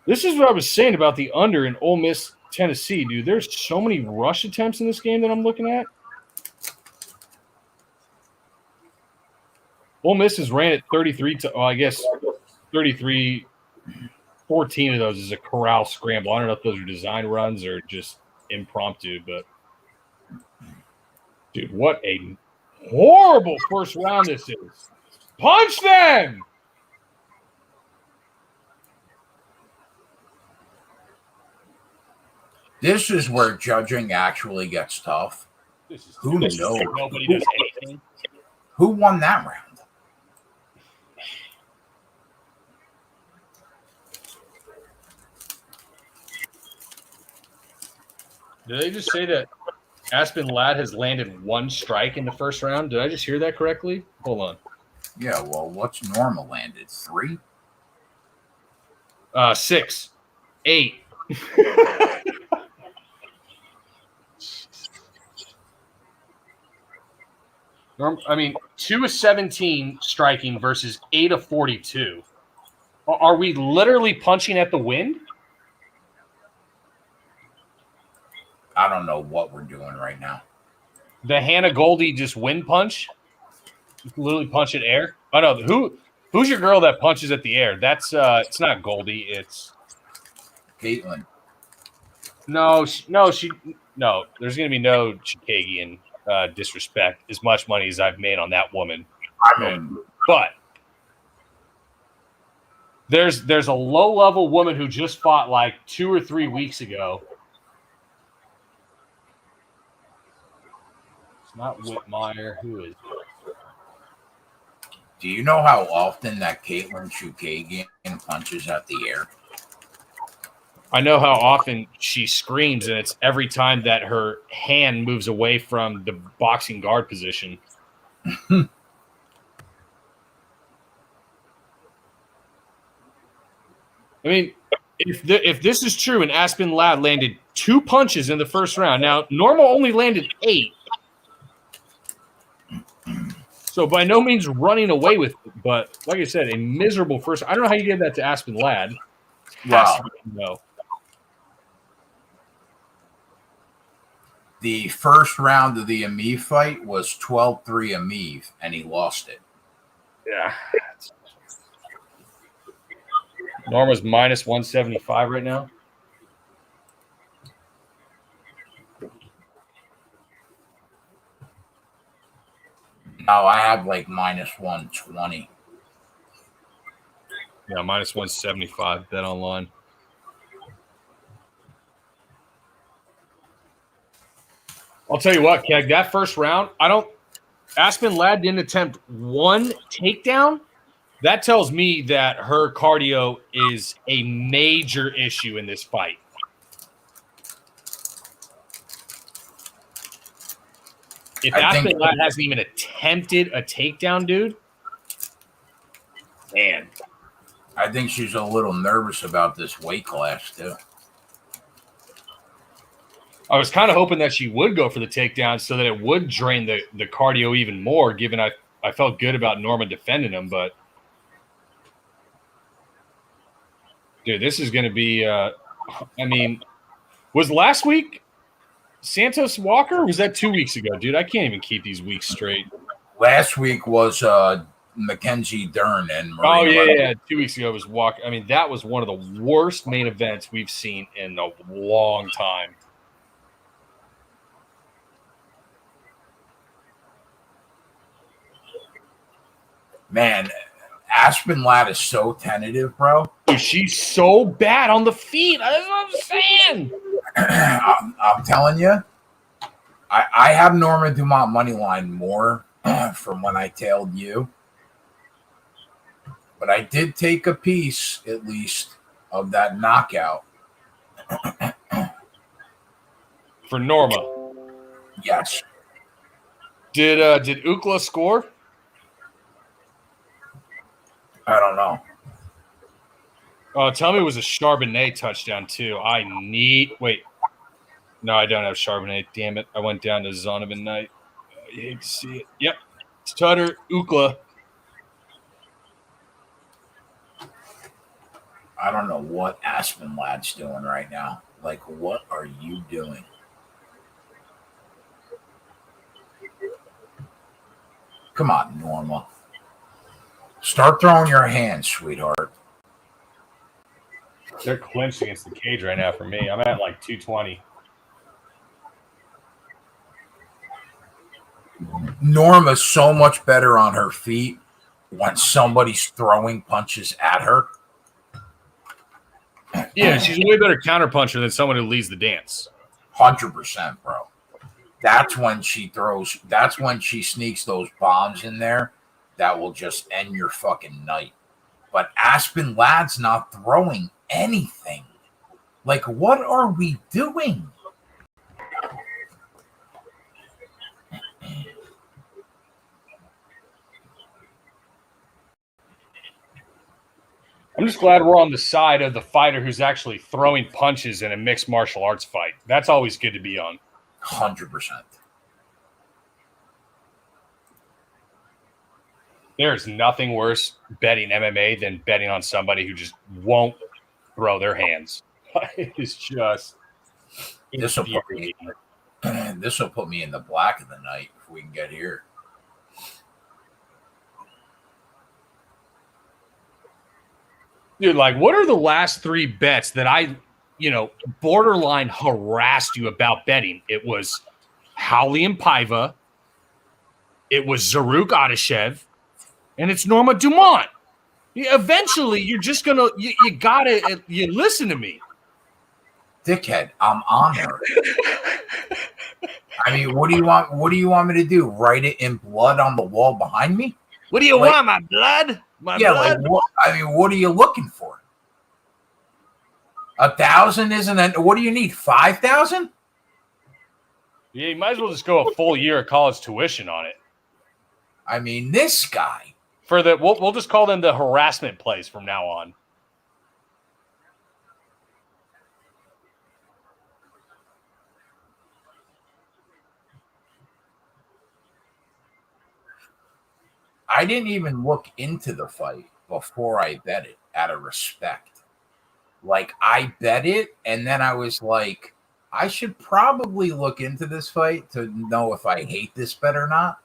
This is what I was saying about the under in Ole Miss, Tennessee, dude. There's so many rush attempts in this game that I'm looking at. Ole Miss has ran it 33 to, I guess 33, 14 of those is a corral scramble. I don't know if those are design runs or just impromptu, but dude, what a horrible first round this is. Punch them! This is where judging actually gets tough. Who knows? Nobody does anything. Who won that round? Did they just say that Aspen Ladd has landed 1 strike in the first round? Did I just hear that correctly? Hold on. Yeah, well, what's Norma landed? 3? 6. 8. I mean, 2 of 17 striking versus 8 of 42. Are we literally punching at the wind? I don't know what we're doing right now. The Hannah Goldie just wind punch? Literally punch at air? Oh, no. Who's your girl that punches at the air? That's it's not Goldie. It's Caitlin. No. There's going to be no Chikagian disrespect. As much money as I've made on that woman, I mean, but There's a low-level woman who just fought like 2 or 3 weeks ago. It's not Whitmire. Who is it? Do you know how often that Caitlin Chukagian punches out the air? I know how often she screams, and it's every time that her hand moves away from the boxing guard position. I mean, if this is true, and Aspen Ladd landed 2 punches in the first round. Now, Norma only landed 8. So by no means running away with it, but like I said, a miserable first. I don't know how you gave that to Aspen Ladd. Wow. No. The first round of the Amiv fight was 12-3 Amiv, and he lost it. Yeah. Norma's minus 175 right now. No, I have like minus 120. Yeah, minus 175 bet online. I'll tell you what, Keg, that first round, Aspen Ladd didn't attempt 1 takedown. That tells me that her cardio is a major issue in this fight. If Aspen Ladd hasn't even attempted a takedown, dude, man. I think she's a little nervous about this weight class, too. I was kind of hoping that she would go for the takedown so that it would drain the cardio even more, given I felt good about Norma defending him. But, dude, this is going to be was last week Santos Walker? Or was that 2 weeks ago, dude? I can't even keep these weeks straight. Last week was Mackenzie Dern and Marina. Yeah. 2 weeks ago was Walker. I mean, that was one of the worst main events we've seen in a long time. Man, Aspen Ladd is so tentative, bro. Dude, she's so bad on the feet. That's what I'm saying. I'm telling you, I have Norma Dumont money line more from when I tailed you. But I did take a piece, at least, of that knockout. For Norma. Yes. Did Ukla score? I don't know. Oh, tell me it was a Charbonnet touchdown, too. Wait. No, I don't have Charbonnet. Damn it. I went down to Zonovan Knight. You hate to see it. Yep. It's Tutter, Ukla. I don't know what Aspen Ladd's doing right now. Like, what are you doing? Come on, Norma. Start throwing your hands, sweetheart. They're clinched against the cage right now for me. I'm at like 220. Norma's so much better on her feet when somebody's throwing punches at her. Yeah, she's a way better counterpuncher than someone who leads the dance. 100%, bro. That's when she throws. That's when she sneaks those bombs in there that will just end your fucking night. But Aspen Ladd's not throwing anything. Like, what are we doing? I'm just glad we're on the side of the fighter who's actually throwing punches in a mixed martial arts fight. That's always good to be on. 100%. There's nothing worse betting MMA than betting on somebody who just won't throw their hands. It's just This will put me in the black of the night if we can get here. Dude, like, what are the last 3 bets that I, borderline harassed you about betting? It was Howley and Paiva. It was Zaruk Adeshev. And it's Norma Dumont. Eventually, you're just gonna you gotta listen to me. Dickhead, I'm on her. I mean, what do you want? What do you want me to do? Write it in blood on the wall behind me? What do you want? My blood? My blood? Like what? I mean, what are you looking for? 1,000 isn't it? What do you need? 5,000? Yeah, you might as well just go a full year of college tuition on it. I mean, this guy. For the we'll just call them the harassment plays from now on. I didn't even look into the fight before I bet it out of respect. Like, I bet it, and then I was like, I should probably look into this fight to know if I hate this bet or not.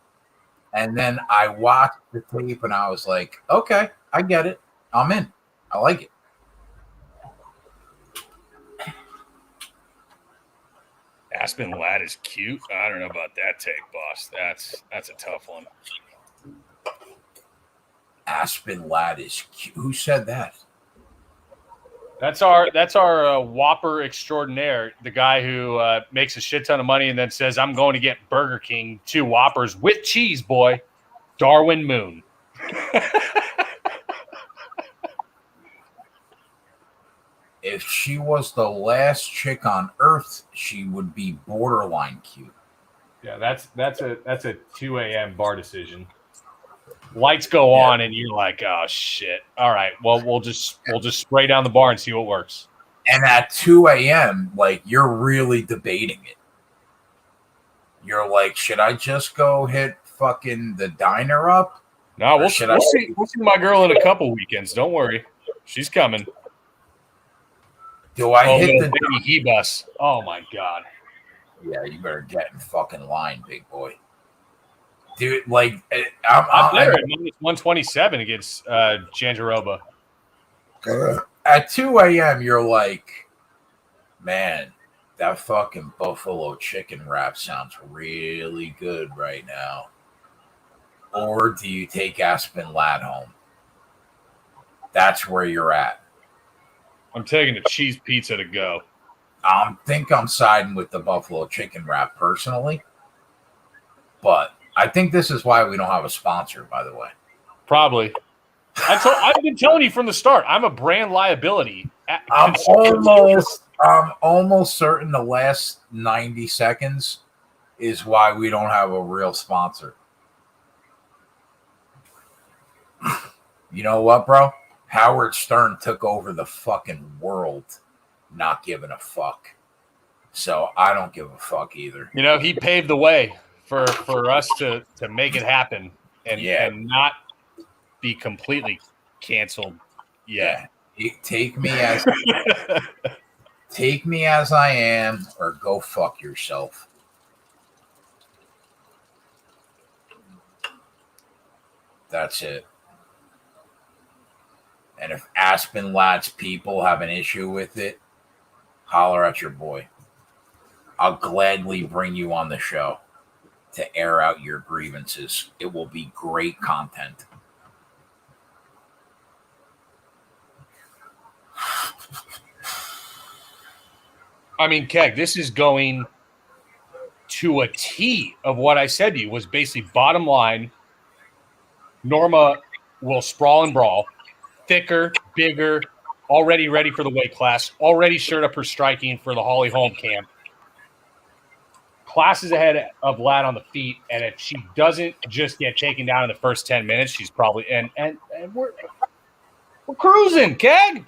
And then I watched the tape, and I was like, okay, I get it. I'm in. I like it. Aspen Ladd is cute. I don't know about that take, boss. That's a tough one. Aspen Ladd is cute. Who said that? That's our Whopper extraordinaire, the guy who makes a shit ton of money and then says, I'm going to get Burger King 2 Whoppers with cheese, boy. Darwin Moon. If she was the last chick on Earth, she would be borderline cute. Yeah, that's a 2 a.m. bar decision. Lights go on, and you're like, "Oh shit! All right, well, we'll just spray down the bar and see what works." And at 2 a.m., like, you're really debating it. You're like, should I just go hit fucking the diner up? No, we'll see my girl in a couple weekends. Don't worry, she's coming. Do I hit the baby he-bus? Oh my god! Yeah, you better get in fucking line, big boy. Dude, like, I'm better at minus 127 against Janjaroba. At 2 a.m., you're like, man, that fucking buffalo chicken wrap sounds really good right now. Or do you take Aspen Ladd home? That's where you're at. I'm taking a cheese pizza to go. I think I'm siding with the buffalo chicken wrap personally. But I think this is why we don't have a sponsor, by the way. Probably. I've been telling you from the start, I'm a brand liability. I'm almost certain the last 90 seconds is why we don't have a real sponsor. You know what, bro? Howard Stern took over the fucking world not giving a fuck. So I don't give a fuck either. You know, he paved the way for us to make it happen and not be completely canceled yet. Yeah. Take me as I am, or go fuck yourself. That's it. And if Aspen Ladd's people have an issue with it, holler at your boy. I'll gladly bring you on the show to air out your grievances. It will be great content. I mean, Keg, this is going to a T of what I said to you was basically bottom line. Norma will sprawl and brawl. Thicker, bigger, already ready for the weight class, already shirred up her striking for the Holly Holm camp. Classes ahead of Ladd on the feet, and if she doesn't just get taken down in the first 10 minutes, she's probably and we're cruising, Keg.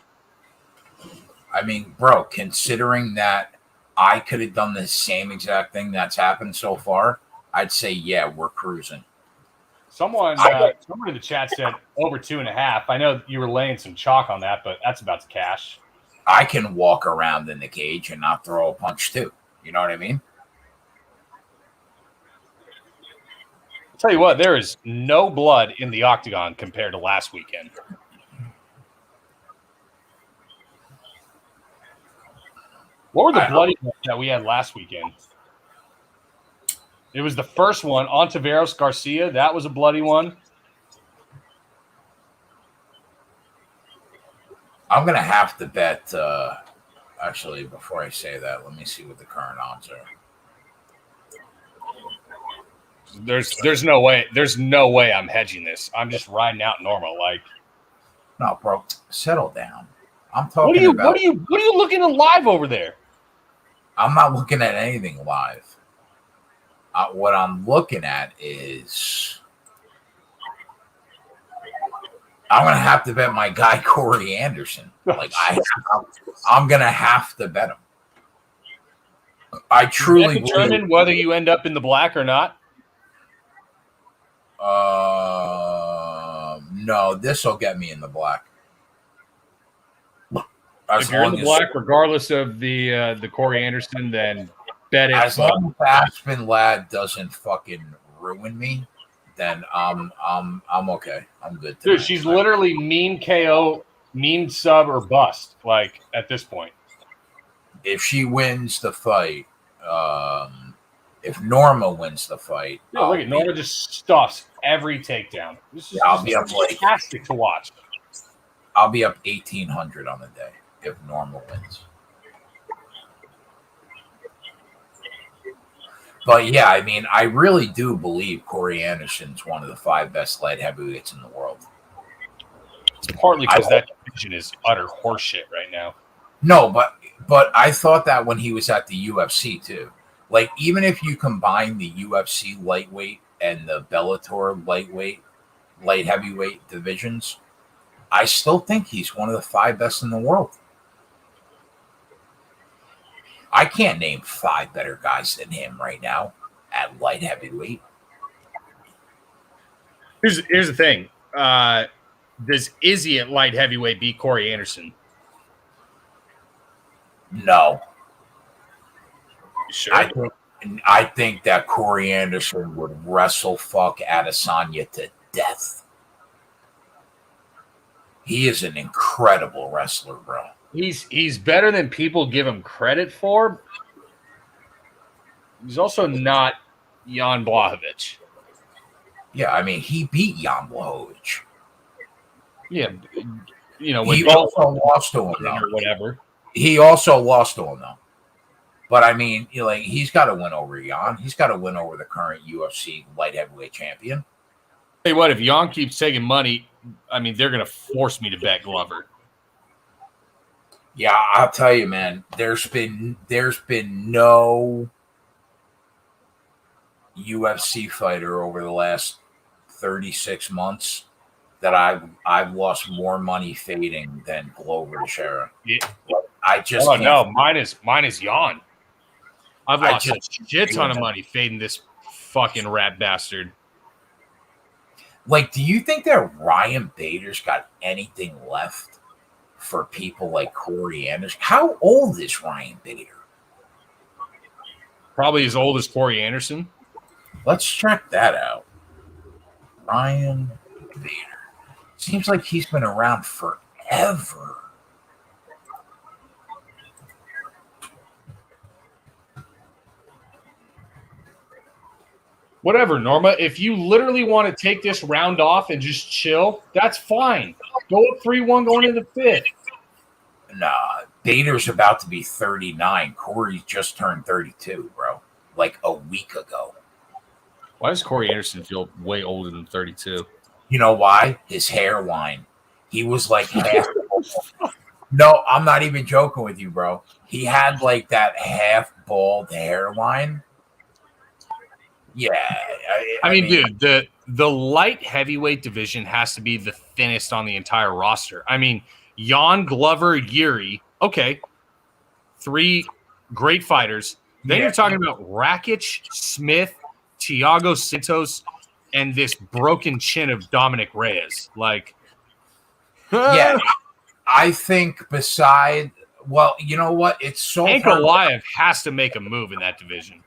I mean, bro, considering that I could have done the same exact thing that's happened so far, I'd say, yeah, we're cruising. Someone in the chat said over 2.5. I know you were laying some chalk on that, but that's about to cash. I can walk around in the cage and not throw a punch too. You know what I mean? I'll tell you what, there is no blood in the octagon compared to last weekend. What were the bloody ones that we had last weekend? It was the first one, Ontiveros Garcia. That was a bloody one. I'm gonna have to bet. Actually, before I say that, let me see what the current odds are. There's no way. There's no way I'm hedging this. I'm just riding out normal. Like, No, bro, settle down. I'm talking what are you looking at live over there? I'm not looking at anything live. What I'm looking at is I'm gonna have to bet my guy Corey Anderson. Like I'm gonna have to bet him. I truly determine whether you end up in the black or not. No, this will get me in the black. If you're in the black, regardless of the Corey Anderson, then bet it. As long as Aspen Ladd doesn't fucking ruin me, then I'm okay. I'm good. Dude, she's literally mean KO, mean sub or bust. Like at this point, if she wins the fight, if Norma wins the fight, yeah, look at Norma just stuffs every takedown. This is I'll be up fantastic to watch. I'll be up 1,800 on the day if Norma wins. But yeah, I mean, I really do believe Corey Anderson's one of the 5 best light heavyweights in the world. It's partly because that division is utter horseshit right now. No, but I thought that when he was at the UFC too. Like, even if you combine the UFC lightweight and the Bellator light heavyweight divisions, I still think he's one of the 5 best in the world. I can't name 5 better guys than him right now at light heavyweight. Here's the thing. Does Izzy at light heavyweight beat Corey Anderson? No. You sure? I think that Corey Anderson would wrestle fuck Adesanya to death. He is an incredible wrestler, bro. He's better than people give him credit for. He's also not Jan Blachowicz. Yeah, I mean, he beat Jan Blachowicz. Yeah, he also lost to him, though. Or whatever. He also lost to him, though. But I mean, he's got to win over Jan. He's got to win over the current UFC light heavyweight champion. Hey, what if Jan keeps taking money? I mean, they're going to force me to bet Glover. Yeah, I'll tell you, man. There's been no UFC fighter over the last 36 months that I've lost more money fading than Glover Teixeira. Yeah. I just no, mine is Jan. I've lost a shit ton of money fading this fucking rat bastard. Like, do you think that Ryan Bader's got anything left for people like Corey Anderson? How old is Ryan Bader? Probably as old as Corey Anderson. Let's check that out. Ryan Bader. Seems like he's been around forever. Whatever, Norma. If you literally want to take this round off and just chill, that's fine. Go up 3-1 going into the 5th. Nah, Bader's about to be 39. Corey just turned 32, bro. Like a week ago. Why does Corey Anderson feel way older than 32? You know why? His hairline. He was like half. No, I'm not even joking with you, bro. He had like that half bald hairline. Yeah, I mean, dude, the light heavyweight division has to be the thinnest on the entire roster. I mean, Jan, Glover, Yuri, okay, 3 great fighters. Then you're talking about Rakic, Smith, Thiago Santos, and this broken chin of Dominic Reyes. Like, yeah, I think well, you know what? It's so Ankalaev has to make a move in that division.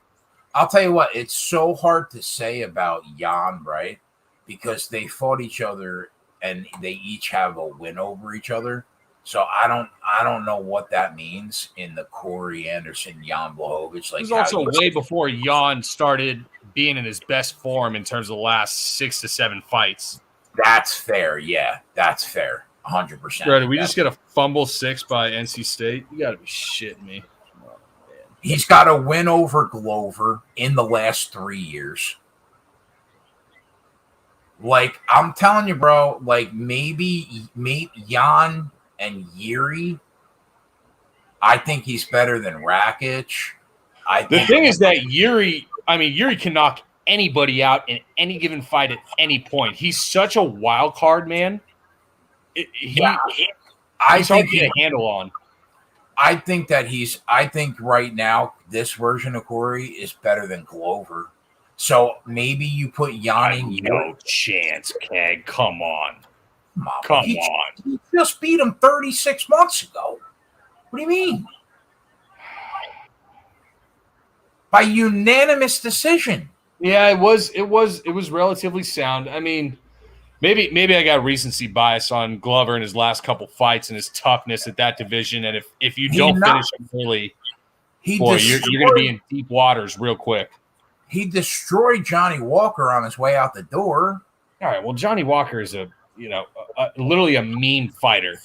I'll tell you what, it's so hard to say about Jan, right? Because they fought each other and they each have a win over each other. So I don't know what that means in the Corey Anderson, Jan Blachowicz. Like, it was also way before Jan started being in his best form in terms of the last 6 to 7 fights. That's fair. Yeah, that's fair. 100%. Bro, did we just get a fumble 6 by NC State? You got to be shitting me. Oh, he's got a win over Glover in the last 3 years. Like, I'm telling you, bro, like maybe Jan and Yuri, I think he's better than Rakic. The thing is that Yuri can knock anybody out in any given fight at any point. He's such a wild card, man. He's hard to get a handle on. I think right now this version of Corey is better than Glover. So maybe you put Jan in. No chance, Keg. Come on. He just beat him 36 months ago. What do you mean? By unanimous decision. Yeah, it was relatively sound. I mean, maybe I got recency bias on Glover in his last couple fights and his toughness at that division. And if you don't finish him early, you're going to be in deep waters real quick. He destroyed Johnny Walker on his way out the door. All right. Well, Johnny Walker is literally a mean fighter.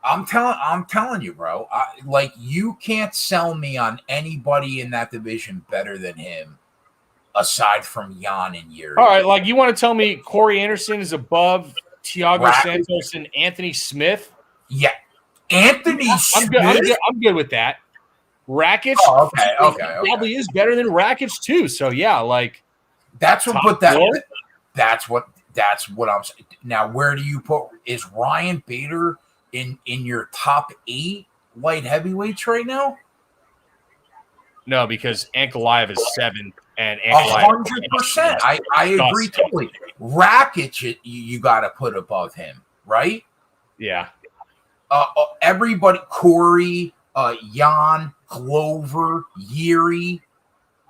I'm telling you, bro. You can't sell me on anybody in that division better than him, aside from Jan and Yuri. All right, like you want to tell me Corey Anderson is above Thiago Santos and Anthony Smith? Yeah, Anthony Smith. I'm good with that. Rakic, okay. Probably is better than Rakic too. So yeah, like that's what. That's what I'm saying. Now, where do you put? Is Ryan Bader in your top 8 light heavyweights right now? No, because Ankalaev is 7 and 100%. I agree totally. Rakic, you got to put above him, right? Yeah. Everybody, Corey, Jan, Glover, Yuri.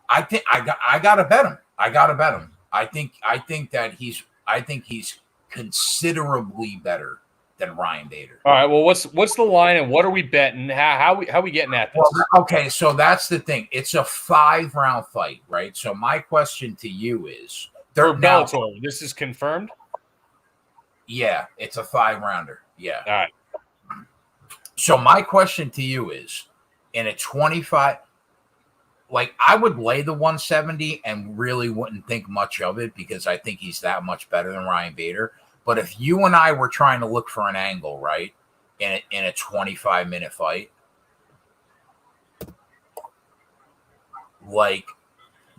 I think I gotta bet him. I think that he's considerably better than Ryan Bader. All right. Well, what's the line and what are we betting? How we getting at this? Well, okay, so that's the thing. It's a 5-round fight, right? So my question to you is, Bellator, this is confirmed? Yeah, it's a 5-rounder. Yeah. All right. So my question to you is, in a 25, like I would lay the 170 and really wouldn't think much of it because I think he's that much better than Ryan Bader. But if you and I were trying to look for an angle, right, in a 25-minute fight, like,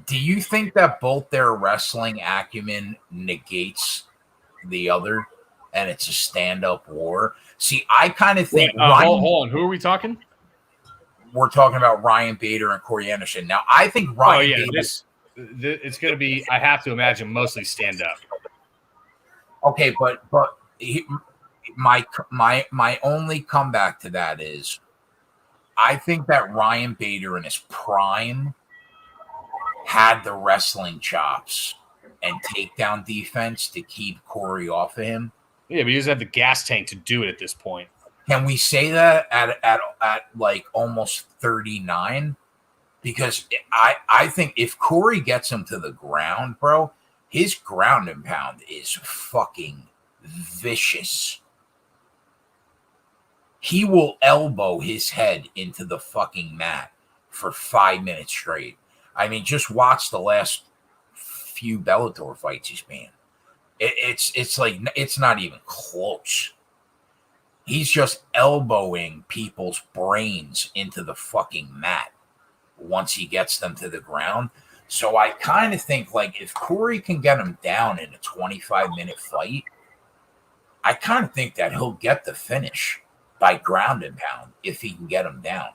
do you think that both their wrestling acumen negates the other, and it's a stand-up war? See, I kind of think. Hold on. Who are we talking? We're talking about Ryan Bader and Corey Anderson. Now, I think Ryan Bader. It's going to be, I have to imagine, mostly stand-up. Okay, but my only comeback to that is, I think that Ryan Bader in his prime had the wrestling chops and takedown defense to keep Corey off of him. Yeah, but he doesn't have the gas tank to do it at this point. Can we say that at like almost 39? Because I think if Corey gets him to the ground, bro, his ground and pound is fucking vicious. He will elbow his head into the fucking mat for 5 minutes straight. I mean, just watch the last few Bellator fights he's been. It's like, it's not even close. He's just elbowing people's brains into the fucking mat once he gets them to the ground. So I kind of think, like, if Corey can get him down in a 25-minute fight, I kind of think that he'll get the finish by ground and pound if he can get him down.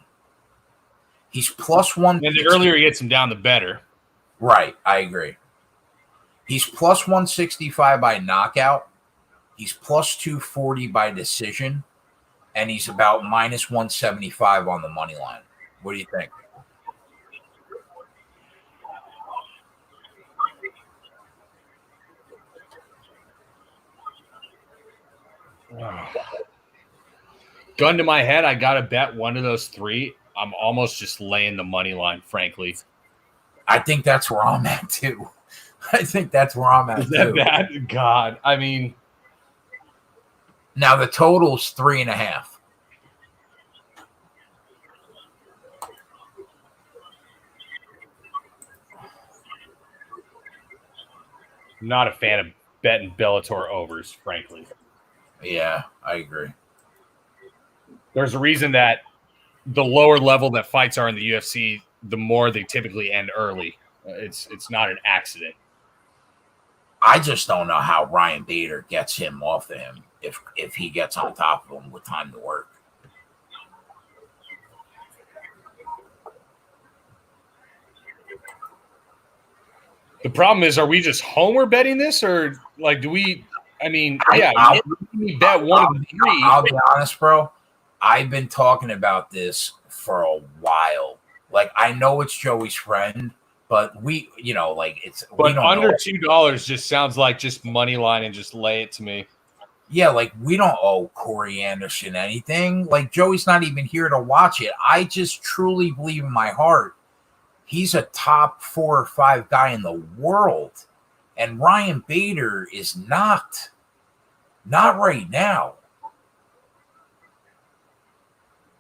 He's +1. And the earlier he gets him down, the better. Right, I agree. He's +165 by knockout. He's +240 by decision. And he's about -175 on the money line. What do you think? Gun to my head, I got to bet one of those 3. I'm almost just laying the money line, frankly. I think that's where I'm at, too. Is that bad? God, I mean, Now the total's 3.5. Not a fan of betting Bellator overs, frankly. Yeah, I agree. There's a reason that the lower level that fights are in the UFC, the more they typically end early. It's not an accident. I just don't know how Ryan Bader gets him off of him if he gets on top of him with time to work. The problem is, are we just homer betting this, or like do we? I mean, we bet one of the three. I'll be honest, bro. I've been talking about this for a while. Like, I know it's Joey's friend, but we, it's. But we don't under know. $2 just sounds like just money line and just lay it to me. Yeah, like, we don't owe Corey Anderson anything. Like, Joey's not even here to watch it. I just truly believe in my heart he's a top 4 or 5 guy in the world. And Ryan Bader is not. Not right now.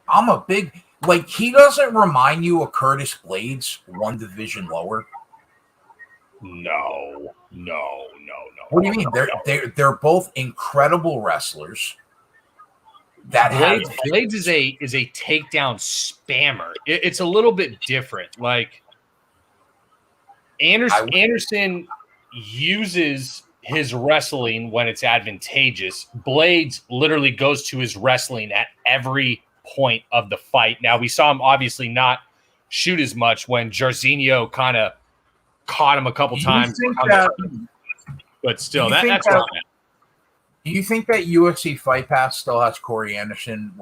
I'm a big, he doesn't remind you of Curtis Blades, one division lower. No. What do you mean? They're both incredible wrestlers. Blades is a takedown spammer. It's a little bit different. Like Anderson uses his wrestling when it's advantageous. Blades literally goes to his wrestling at every point of the fight. Now, we saw him obviously not shoot as much when Jairzinho kind of caught him a couple times. But still, that's what Do you think that UFC Fight Pass still has Corey Anderson,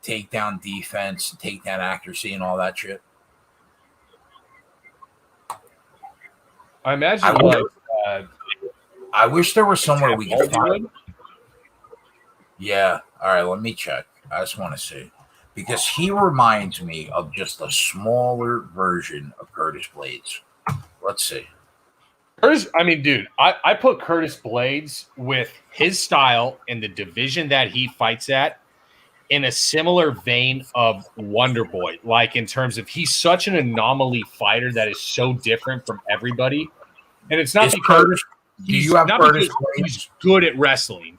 takedown defense, takedown accuracy, and all that shit? I imagine I wish there was somewhere we could find. Yeah. All right, let me check. I just want to see. Because he reminds me of just a smaller version of Curtis Blades. Let's see. I put Curtis Blades with his style in the division that he fights at in a similar vein of Wonder Boy. Like, in terms of he's such an anomaly fighter that is so different from everybody. And it's not because he's good at wrestling.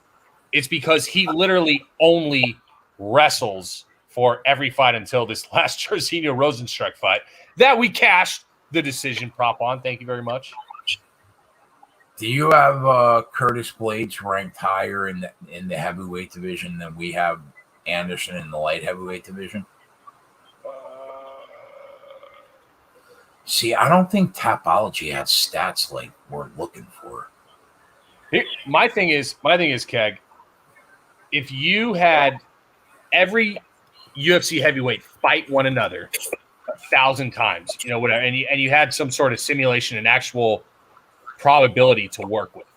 It's because he literally only wrestles for every fight until this last Jairzinho Rosenstruck fight that we cashed the decision prop on. Thank you very much. Do you have Curtis Blades ranked higher in the heavyweight division than we have Anderson in the light heavyweight division? See, I don't think Tapology has stats like we're looking for. My thing is, Keg, if you had every UFC heavyweight fight one another 1,000 times, whatever, and you had some sort of simulation and actual probability to work with.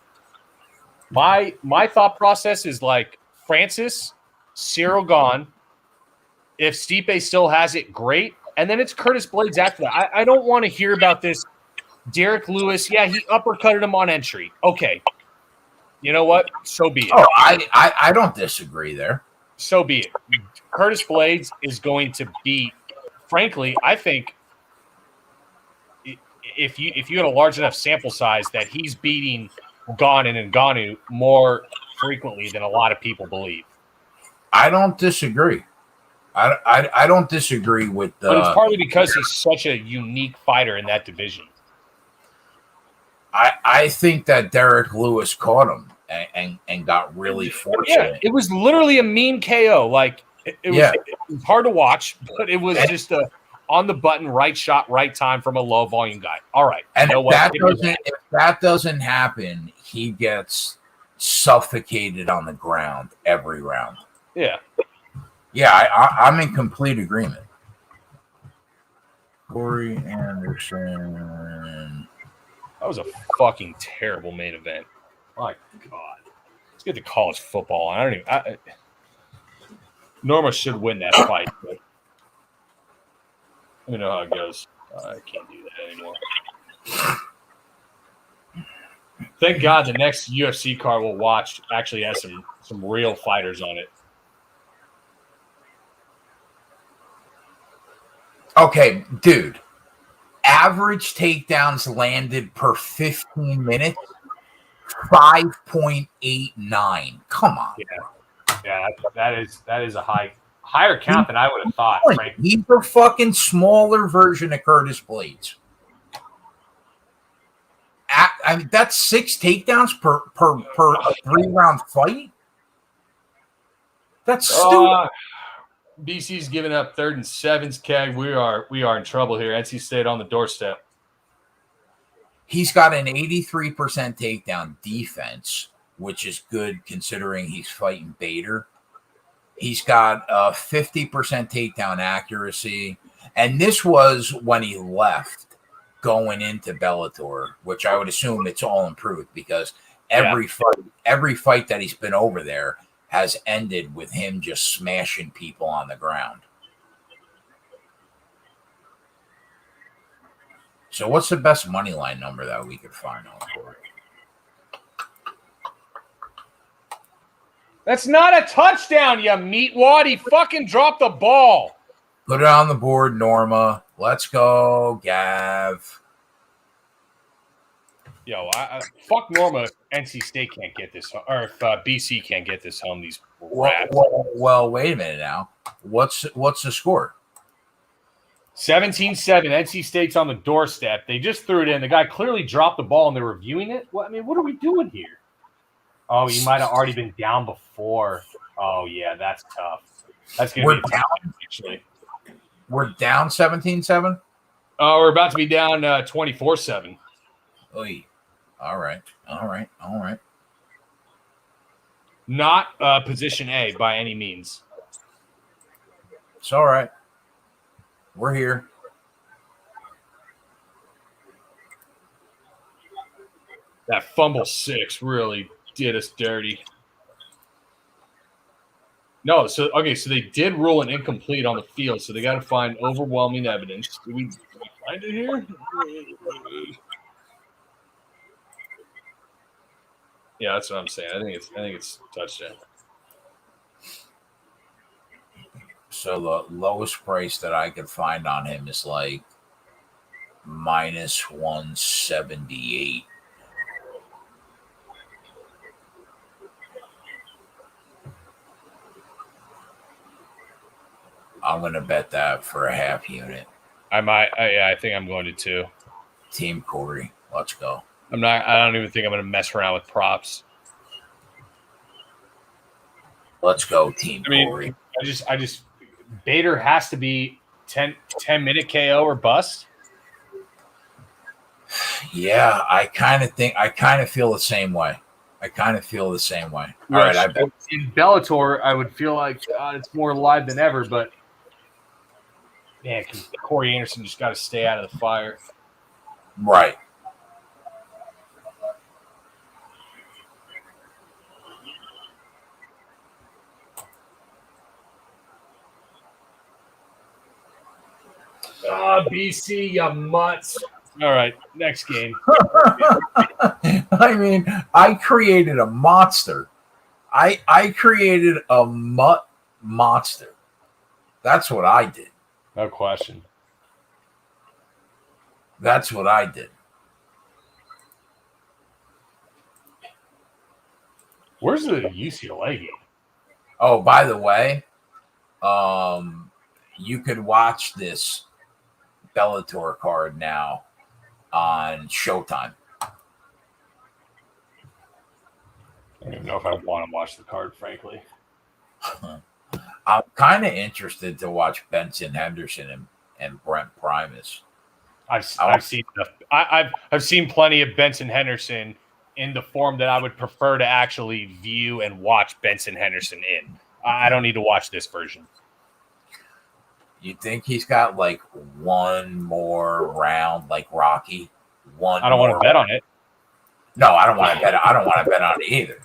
My thought process is like Francis, Cyril gone. If Stipe still has it, great. And then it's Curtis Blades after that. I don't want to hear about this. Derek Lewis, yeah, he uppercutted him on entry. Okay. You know what? So be it. Oh, I don't disagree there. So be it. Curtis Blades is going to beat, frankly, I think if you had a large enough sample size that he's beating Gane and Ngannou more frequently than a lot of people believe. I don't disagree. I don't disagree with but it's partly because he's such a unique fighter in that division. I think that Derek Lewis caught him and got really fortunate. Yeah, it was literally a mean KO. Like it was hard to watch, but it was just a on the button, right shot, right time from a low volume guy. All right. And if that doesn't happen, he gets suffocated on the ground every round. Yeah. Yeah, I'm in complete agreement. Corey Anderson. That was a fucking terrible main event. My God. Let's get to college football. Norma should win that fight, but let me know how it goes. I can't do that anymore. Thank God the next UFC card we'll watch actually has some real fighters on it. Okay, dude. Average takedowns landed per 15 minutes, 5.89. Come on. Yeah, that is a higher count than I would have thought, Frank. He's a fucking smaller version of Curtis Blades. I mean, that's 6 takedowns per a 3-round fight. That's stupid. BC's giving up 3rd and 7s. Keg, we are in trouble here. NC State on the doorstep. He's got an 83% takedown defense, which is good considering he's fighting Bader. He's got a 50% takedown accuracy, and this was when he left going into Bellator, which I would assume it's all improved because every fight that he's been over there has ended with him just smashing people on the ground. So what's the best money line number that we could find on the board? That's not a touchdown, you meatwad. He fucking dropped the ball. Put it on the board, Norma. Let's go, Gav. Yo, fuck Norma if NC State can't get this, or if BC can't get this home, these rats. Well, wait a minute now. What's the score? 17-7. NC State's on the doorstep. They just threw it in. The guy clearly dropped the ball, and they're reviewing it. What are we doing here? Oh, you might have already been down before. Oh, yeah, that's tough. That's going to be down, actually. We're down 17-7? Oh, we're about to be down 24-7. Oy. All right. Not position A by any means. It's all right. We're here. That fumble 6 really did us dirty. No, so they did rule an incomplete on the field, so they got to find overwhelming evidence. Did we find it here? Yeah, that's what I'm saying. I think it's touchdown. So the lowest price that I could find on him is like minus 178. I'm gonna bet that for a half unit. I think I'm going to too. Team Corey, let's go. I don't even think I'm going to mess around with props. Let's go, Team Corey. I just Bader has to be 10-minute KO or bust. Yeah, I kind of feel the same way. All right, I bet. In Bellator, I would feel like it's more alive than ever, but man, Corey Anderson just got to stay out of the fire. Right. BC, you mutts. All right, next game. I mean, I created a monster. I created a mutt monster. That's what I did. No question. That's what I did. Where's the UCLA game? Oh, by the way, you could watch this Bellator card now on Showtime. I don't even know if I want to watch the card, frankly. I'm kind of interested to watch Benson Henderson and Brent Primus. I've seen I've seen plenty of Benson Henderson in the form that I would prefer to actually view and watch Benson Henderson in. I don't need to watch this version. You think he's got like one more round like Rocky? I don't want to bet on it. No, I don't want to bet. I don't want to bet on it either.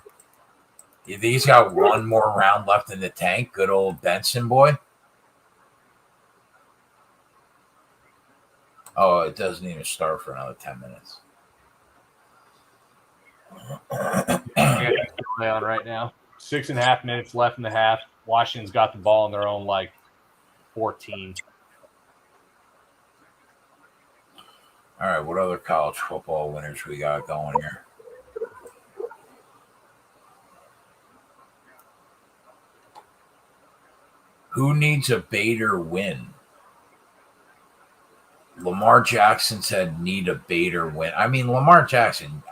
You think he's got one more round left in the tank? Good old Benson boy. Oh, it doesn't even start for another 10 minutes. I got UCLA on right now. 6.5 minutes left in the half. Washington's got the ball on their own 14. All right, what other college football winners we got going here? Who needs a Bader win? Lamar Jackson said need a Bader win. I mean, Lamar Jackson,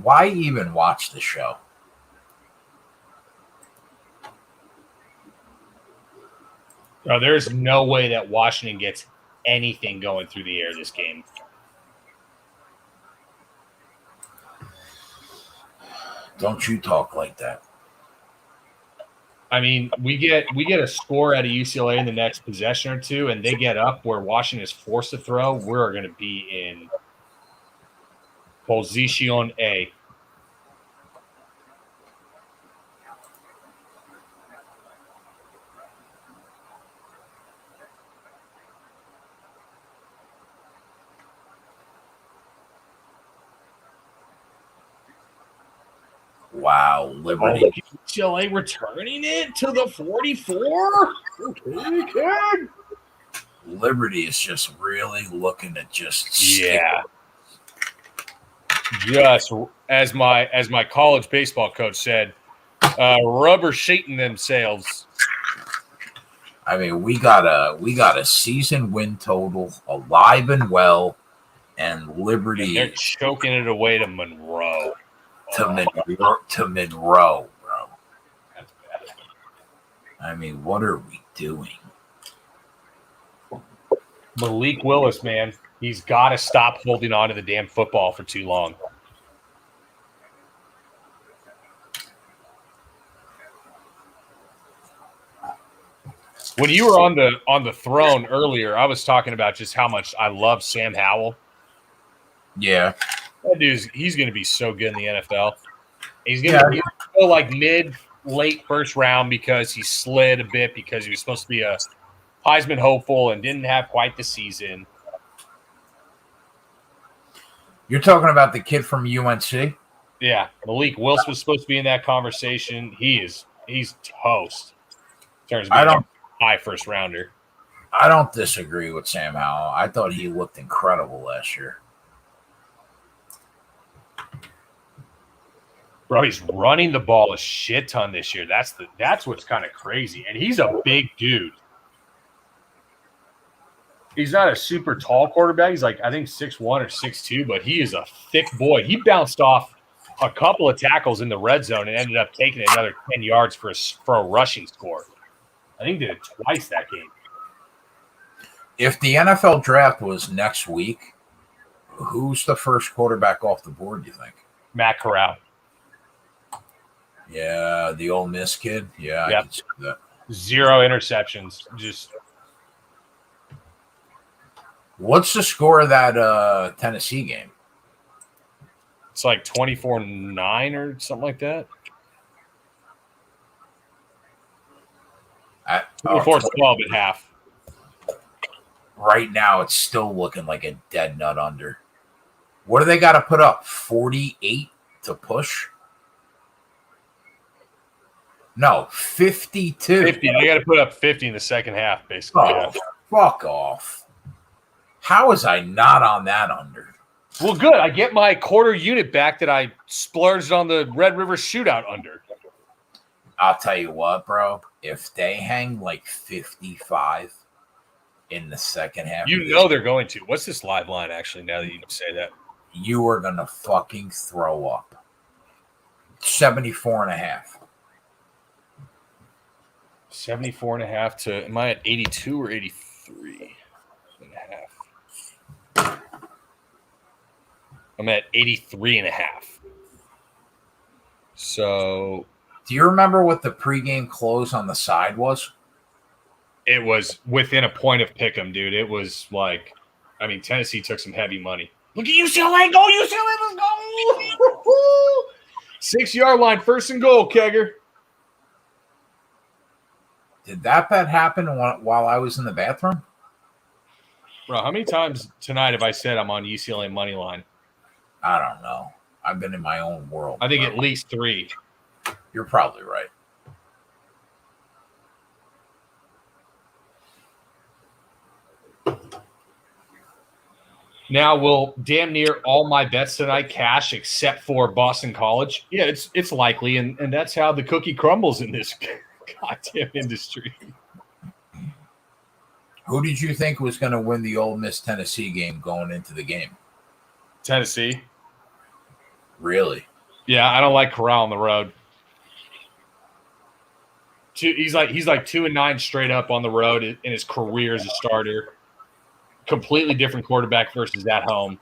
why even watch the show? Bro, there's no way that Washington gets anything going through the air this game. Don't you talk like that. I mean, we get a score out of UCLA in the next possession or two, and they get up where Washington is forced to throw. We're going to be in position A. Wow, Liberty. UCLA returning it to the 44? Okay, kid. Liberty is just really looking to just Yeah. Just as my college baseball coach said, rubber sheeting themselves. I mean, we got a season win total alive and well, and Liberty And they're choking it away to Monroe. to Monroe, bro. That's bad. I mean, what are we doing? Malik Willis, man, he's got to stop holding on to the damn football for too long. When you were on the throne earlier, I was talking about just how much I love Sam Howell. Yeah. That dude's he's going to be so good in the NFL. He's going to go late first round because he slid a bit because he was supposed to be a Heisman hopeful and didn't have quite the season. You're talking about the kid from UNC? Yeah, Malik Willis was supposed to be in that conversation. He's toast. In terms of being a high first rounder. I don't disagree with Sam Howell. I thought he looked incredible last year. Bro, he's running the ball a shit ton this year. That's what's kind of crazy. And he's a big dude. He's not a super tall quarterback. He's I think 6'1 or 6'2, but he is a thick boy. He bounced off a couple of tackles in the red zone and ended up taking another 10 yards for a rushing score. I think he did it twice that game. If the NFL draft was next week, who's the first quarterback off the board, you think? Matt Corral. Yeah, the Ole Miss kid. Yeah, Yep. I can see that. 0 interceptions. Just What's the score of that Tennessee game? it's 24-9 or something like that. 24-12 at half. Right now, it's still looking like a dead nut under. What do they got to put up? 48 to push? No, 52. 50. They got to put up 50 in the second half, basically. Oh, fuck off. How was I not on that under? Well, good. I get my quarter unit back that I splurged on the Red River Shootout under. I'll tell you what, bro. If they hang 55 in the second half, You know they're going to. What's this live line, actually, now that you say that? you are going to fucking throw up. 74.5. 74.5 to, am I at 82 or 83 and a half? I'm at 83 and a half. So Do you remember what the pregame close on the side was? it was within a point of pick'em, dude. It was Tennessee took some heavy money. Look at UCLA. Go, UCLA. Let's go. 6-yard line, first and goal, Kegger. Did that bet happen while I was in the bathroom? Bro, how many times tonight have I said I'm on UCLA money line? I don't know. I've been in my own world. I think at least 3. You're probably right. Now, will damn near all my bets tonight cash except for Boston College? Yeah, it's likely, and that's how the cookie crumbles in this goddamn industry. Who did you think was going to win the Ole Miss Tennessee game going into the game? Tennessee. Really? Yeah, I don't like Corral on the road. He's like 2-9 straight up on the road in his career as a starter. Completely different quarterback versus at home.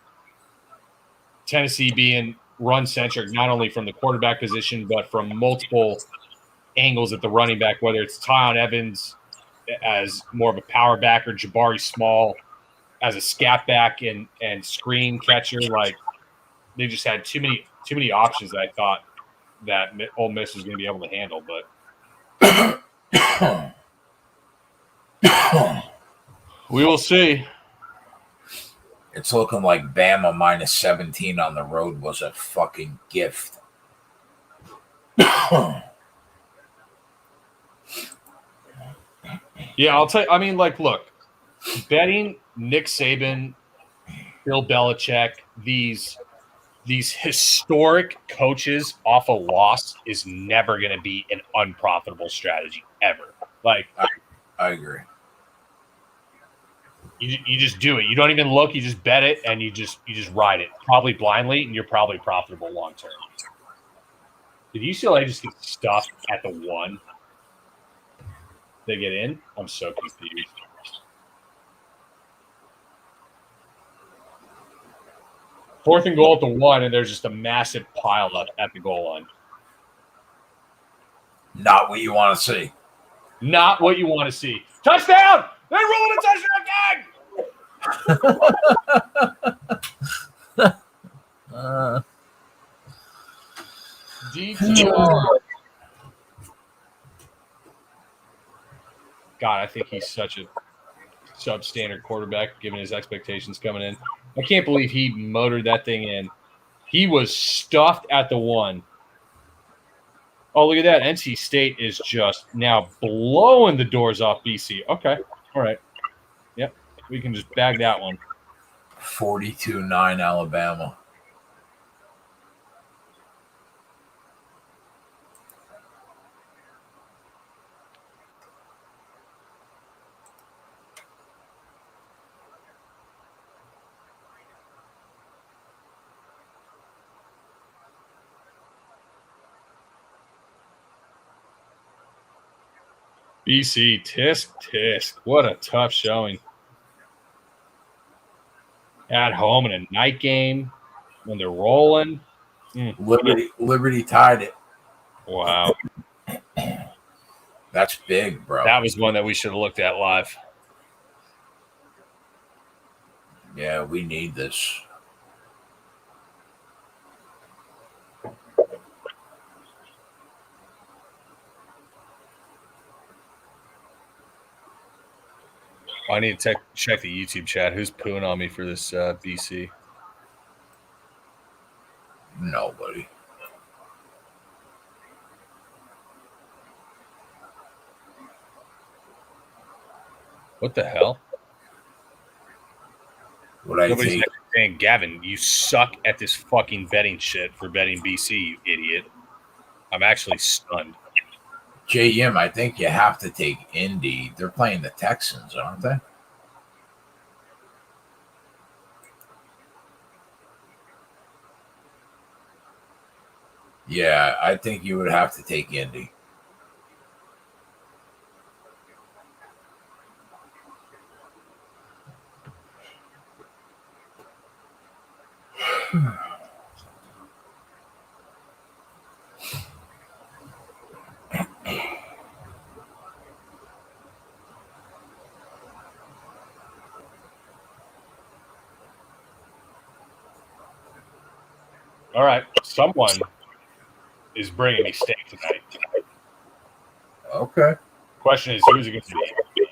Tennessee being run-centric, not only from the quarterback position, but from multiple angles at the running back, whether it's Tyon Evans as more of a power back or Jabari Small as a scat back and screen catcher. Like, they just had too many options that I thought that Ole Miss was going to be able to handle. But we will see. It's looking like Bama minus 17 on the road was a fucking gift. Yeah, I'll tell you. I mean, like, look, betting Nick Saban, Bill Belichick, these historic coaches off a loss is never going to be an unprofitable strategy ever. Like, I agree. You just do it. You don't even look. You just bet it, and you just ride it, probably blindly, and you're probably profitable long term. Did UCLA just get stuffed at the 1? They get in? I'm so confused. Fourth and goal at the 1, and there's just a massive pile up at the goal line. Not what you want to see. Not what you want to see. Touchdown! They're rolling a touchdown gang! DTR. God, I think he's such a substandard quarterback given his expectations coming in. I can't believe he motored that thing in. He was stuffed at the 1. Oh, look at that. NC State is just now blowing the doors off BC. Okay. All right. Yep. We can just bag that one. 42-9 Alabama. BC, tisk. What a tough showing. At home in a night game when they're rolling. Liberty tied it. Wow. That's big, bro. That was one that we should have looked at live. Yeah, we need this. I need to check the YouTube chat. Who's pooing on me for this BC? Nobody. What the hell? Nobody's saying, Gavin, you suck at this fucking betting shit for betting BC, you idiot. I'm actually stunned. JM, I think you have to take Indy. They're playing the Texans, aren't they? Yeah, I think you would have to take Indy. All right. Someone is bringing me steak tonight. Okay. Question is, who's it going to be?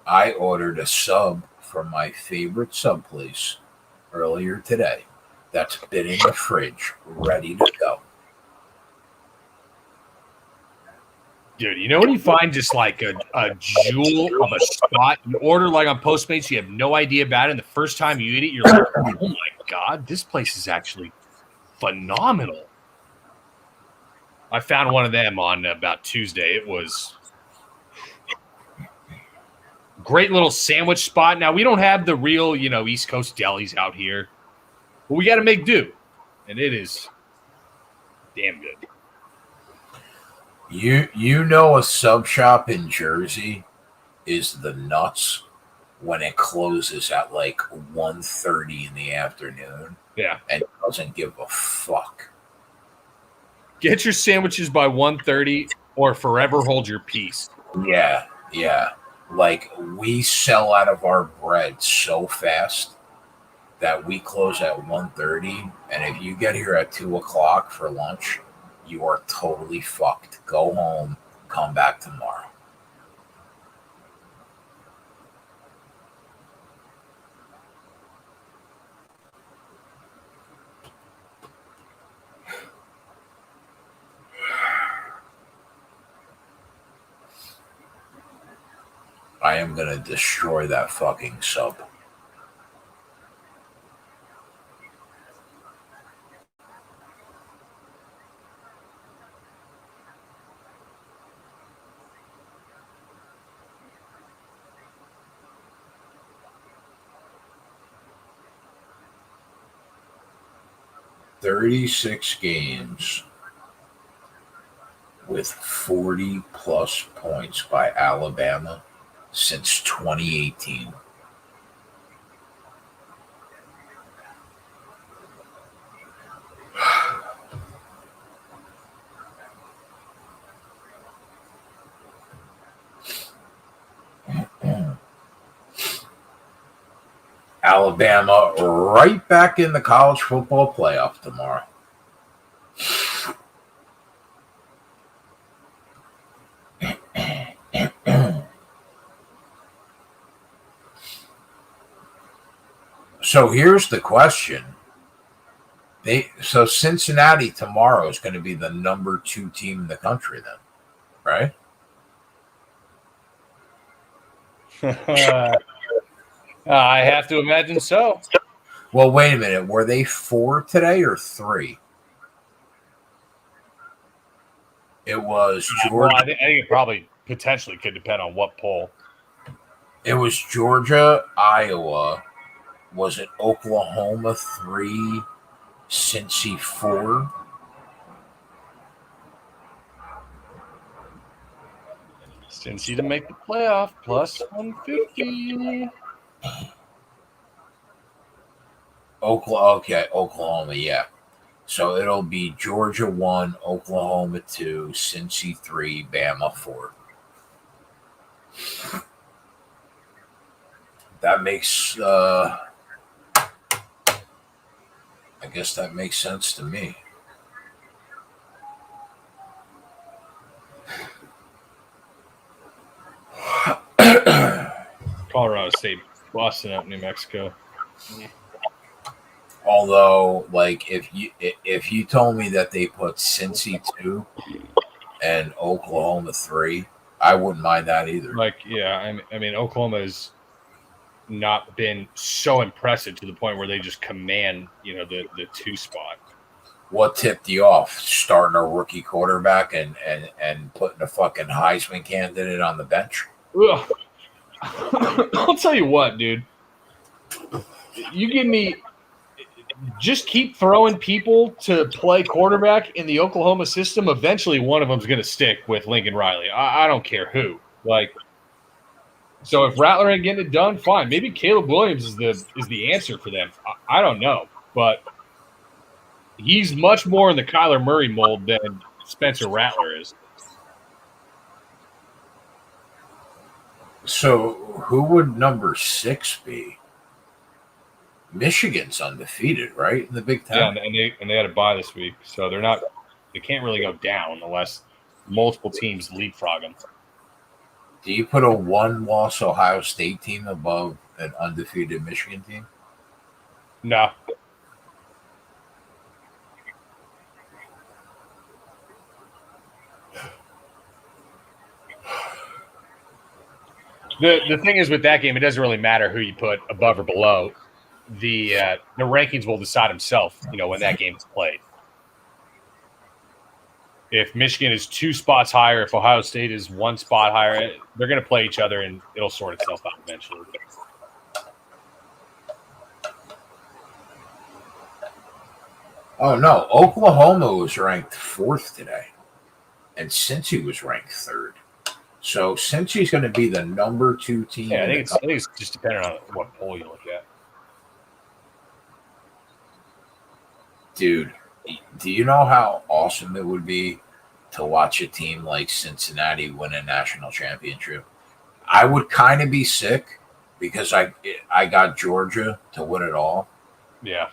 I ordered a sub from my favorite sub place earlier today. That's been in the fridge, ready to go. Dude, you know when you find just like a jewel of a spot, you order like on Postmates, you have no idea about it, and the first time you eat it, you're like, oh my God, this place is actually phenomenal. I found one of them on about Tuesday. It was great little sandwich spot. Now, we don't have the real, East Coast delis out here, but we got to make do, and it is damn good. You know a sub shop in Jersey is the nuts when it closes at like 1:30 in the afternoon. Yeah. And doesn't give a fuck. Get your sandwiches by 1:30 or forever hold your peace. Yeah. Like, we sell out of our bread so fast that we close at 1:30, and if you get here at 2 o'clock for lunch, you are totally fucked. Go home, come back tomorrow. I am going to destroy that fucking sub. "36 games with 40-plus points by Alabama since 2018. Alabama right back in the college football playoff tomorrow. So here's the question. So Cincinnati tomorrow is going to be the number 2 team in the country then, right? I have to imagine so. Well, wait a minute. Were they 4 today or 3? It was Georgia. Well, I think it probably potentially could depend on what poll. It was Georgia, Iowa. Was it Oklahoma 3, Cincy 4? Cincy to make the playoff plus 150. Oklahoma, yeah. So it'll be Georgia 1, Oklahoma 2, Cincy 3, Bama 4. That makes, I guess that makes sense to me. Colorado State busting up New Mexico. Although, like, if you told me that they put Cincy 2 and Oklahoma 3, I wouldn't mind that either. Like, yeah, I mean, Oklahoma has not been so impressive to the point where they just command, the 2 spot. What tipped you off? Starting a rookie quarterback and putting a fucking Heisman candidate on the bench? Ugh. I'll tell you what, dude. You give me – just keep throwing people to play quarterback in the Oklahoma system. Eventually one of them is going to stick with Lincoln Riley. I don't care who. Like, so if Rattler ain't getting it done, fine. Maybe Caleb Williams is the answer for them. I don't know. But he's much more in the Kyler Murray mold than Spencer Rattler is. So who would number 6 be? Michigan's undefeated, right, in the Big Ten? Yeah, and they had a bye this week, so they can't really go down unless multiple teams leapfrog them. Do you put a one-loss Ohio State team above an undefeated Michigan team? No. The thing is with that game, it doesn't really matter who you put above or below. The rankings will decide himself, when that game's played. If Michigan is 2 spots higher, if Ohio State is 1 spot higher, they're going to play each other, and it'll sort itself out eventually. Oh, no. Oklahoma was ranked 4th today, and Cincy was ranked 3rd. So Cincy's going to be the number 2 team. Yeah, I think it's just depending on what poll you look at. Dude, do you know how awesome it would be to watch a team like Cincinnati win a national championship? I would kind of be sick because I got Georgia to win it all. Yeah.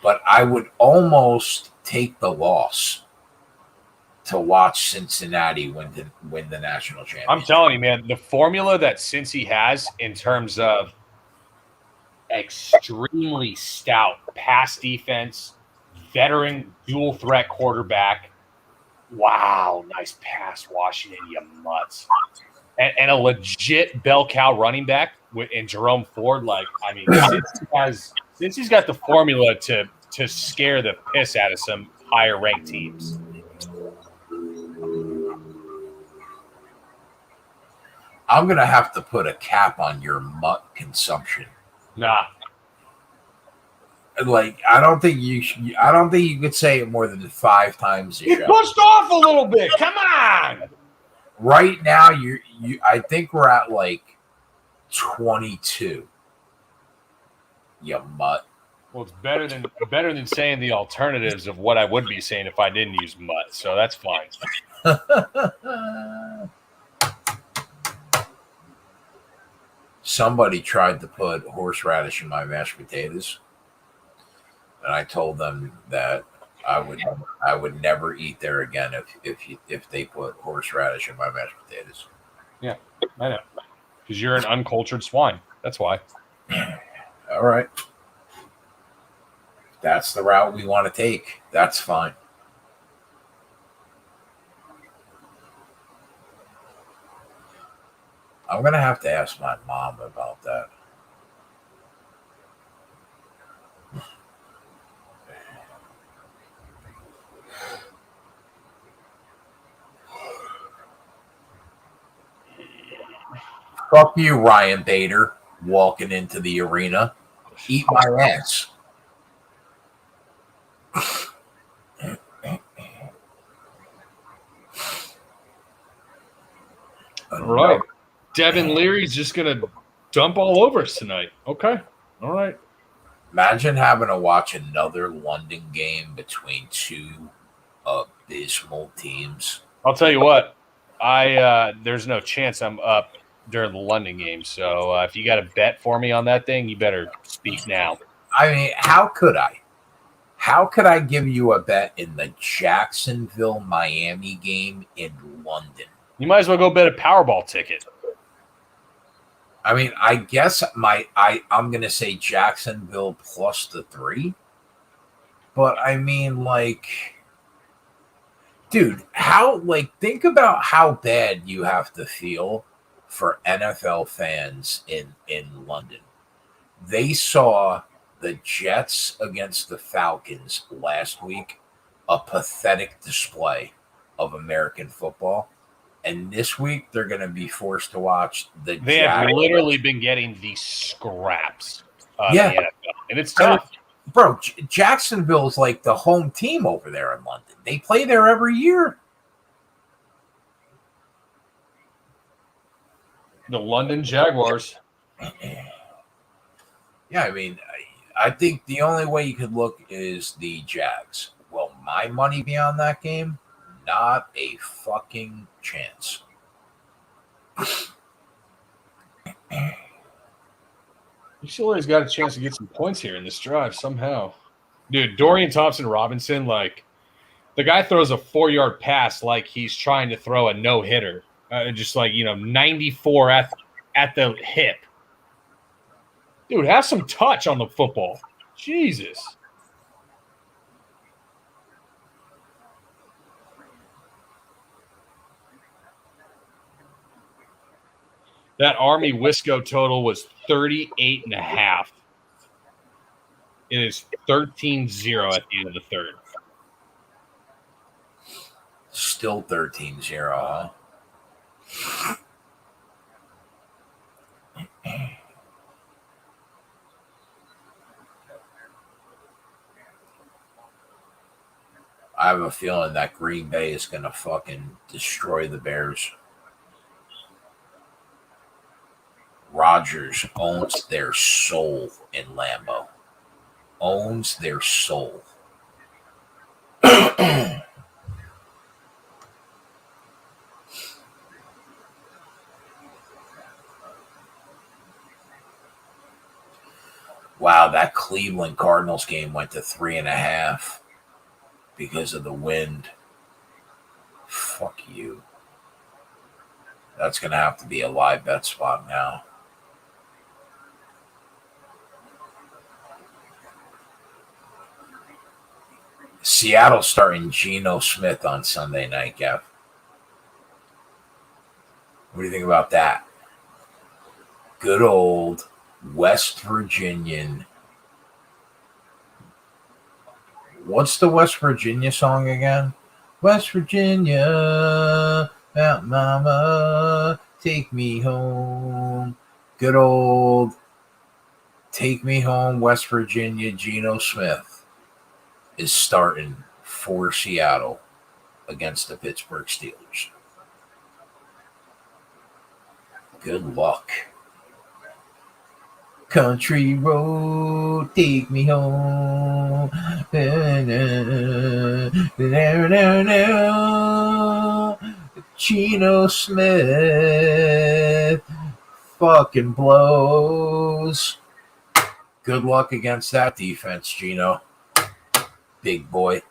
But I would almost take the loss to watch Cincinnati win the national championship. I'm telling you, man, the formula that Cincy has in terms of extremely stout pass defense, veteran dual threat quarterback. Wow, nice pass, Washington, you mutts. And a legit bell cow running back in Jerome Ford. Since he's got the formula to scare the piss out of some higher ranked teams. I'm going to have to put a cap on your mutt consumption. Nah. I don't think you could say it more than 5 times a You show. pushed off a little bit. Come on. Right now, I think we're at 22. You mutt. Well, it's better than saying the alternatives of what I would be saying if I didn't use mutt. So that's fine. Somebody tried to put horseradish in my mashed potatoes, and I told them that I would never eat there again if they put horseradish in my mashed potatoes. Yeah, I know. Because you're an uncultured swine. That's why. All right. That's the route we want to take. That's fine. I'm going to have to ask my mom about that. Fuck you, Ryan Bader, walking into the arena. Eat my ass. All right. Devin Leary's just going to dump all over us tonight. Okay. All right. Imagine having to watch another London game between 2 abysmal teams. I'll tell you what. There's no chance I'm up during the London game. So if you got a bet for me on that thing, you better speak now. I mean, how could I? How could I give you a bet in the Jacksonville-Miami game in London? You might as well go bet a Powerball ticket. I mean, I guess I'm going to say Jacksonville plus the 3. But I mean, dude, think about how bad you have to feel for NFL fans in London. They saw the Jets against the Falcons last week, a pathetic display of American football. And this week, they're going to be forced to watch the They have literally been getting the scraps of Yeah. the NFL. And it's tough. Bro, Jacksonville's like the home team over there in London. They play there every year. The London Jaguars. Yeah, I mean, I think the only way you could look is the Jags. Will my money be on that game? Not a fucking chance. UCLA's got a chance to get some points here in this drive somehow. Dude, Dorian Thompson-Robinson, the guy throws a 4-yard pass like he's trying to throw a no-hitter. just like, 94 at the hip. Dude, have some touch on the football. Jesus. That Army Wisco total was 38.5. It is 13-0 at the end of the third. Still 13-0, huh? I have a feeling that Green Bay is going to fucking destroy the Bears. Rodgers owns their soul in Lambeau. Owns their soul. Wow, that Cleveland Cardinals game went to 3.5 because of the wind. Fuck you. That's going to have to be a live bet spot now. Seattle starting Geno Smith on Sunday night, Gav. What do you think about that? Good old West Virginian. What's the West Virginia song again? West Virginia, Mount Mama, take me home. Good old take me home, West Virginia. Geno Smith is starting for Seattle against the Pittsburgh Steelers. Good luck. Country road, take me home. Geno Smith fucking blows. Good luck against that defense, Geno. Big boy.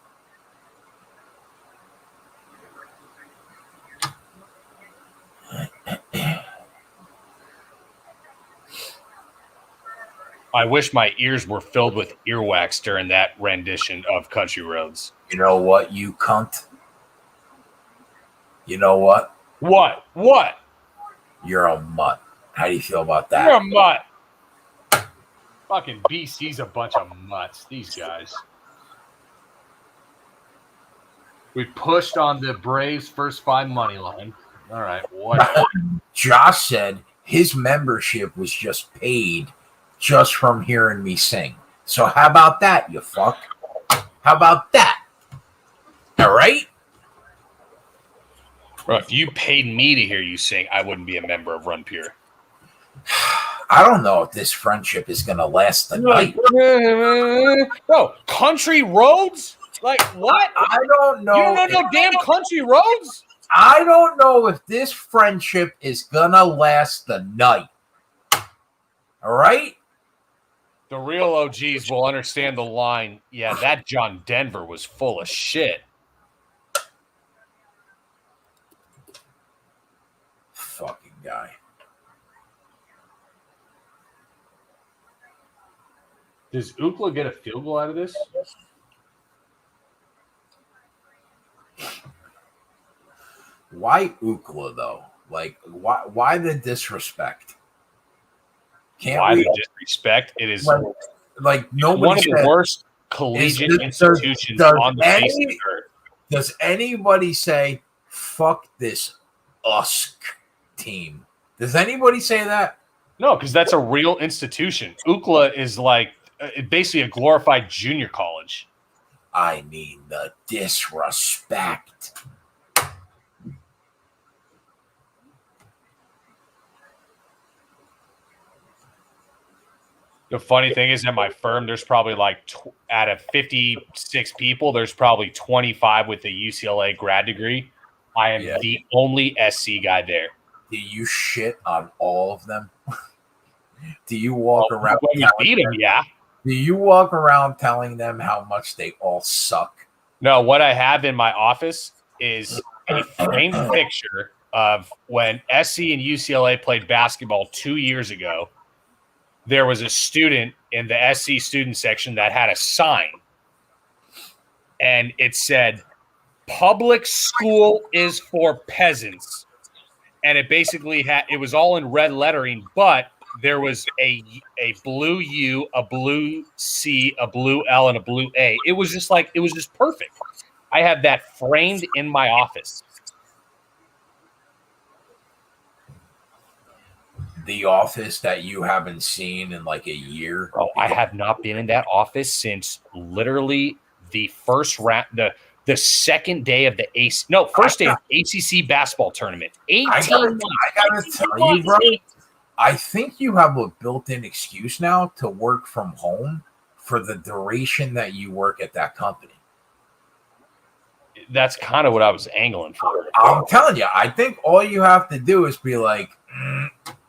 I wish my ears were filled with earwax during that rendition of Country Roads. You know what, you cunt? You know what? What? What? You're a mutt. How do you feel about that? You're a mutt. Fucking BC's a bunch of mutts, these guys. We pushed on the Braves' first 5 money line. All right, whatever. Josh said his membership was just paid just from hearing me sing. So how about that, you fuck? How about that? All right? Bro, if you paid me to hear you sing, I wouldn't be a member of Run Pure. I don't know if this friendship is going to last the night. Bro, Country Roads? Like, what? I don't know. You don't know no damn Country Roads? I don't know if this friendship is going to last the night. All right? The real OGs will understand the line, yeah, that John Denver was full of shit. Fucking guy. Does Ookla get a field goal out of this? Why Ookla, though? Like, why the disrespect? Why the disrespect? It is like nobody one of the worst collegiate institutions on the face of the earth. Does anybody say, fuck this USC team? Does anybody say that? No, because that's a real institution. Ookla is like basically a glorified junior college. I mean, the disrespect. The funny thing is, at my firm, there's probably like out of 56 people, there's probably 25 with a UCLA grad degree. I am the only SC guy there. Do you shit on all of them? Do you walk around? When we beat them, yeah. Do you walk around telling them how much they all suck? No, what I have in my office is a framed picture of when SC and UCLA played basketball 2 years ago. There was a student in the SC student section that had a sign, and it said, "Public school is for peasants." And it basically it was all in red lettering, but there was a blue U, a blue C, a blue L, and a blue A. It was just perfect. I have that framed in my office. The office that you haven't seen in like a year. Oh, I have not been in that office since literally the first round, the second day of the first day of the ACC basketball tournament. 18 months. I gotta tell you, bro, I think you have a built-in excuse now to work from home for the duration that you work at that company. That's kind of what I was angling for. I'm telling you, I think all you have to do is be like,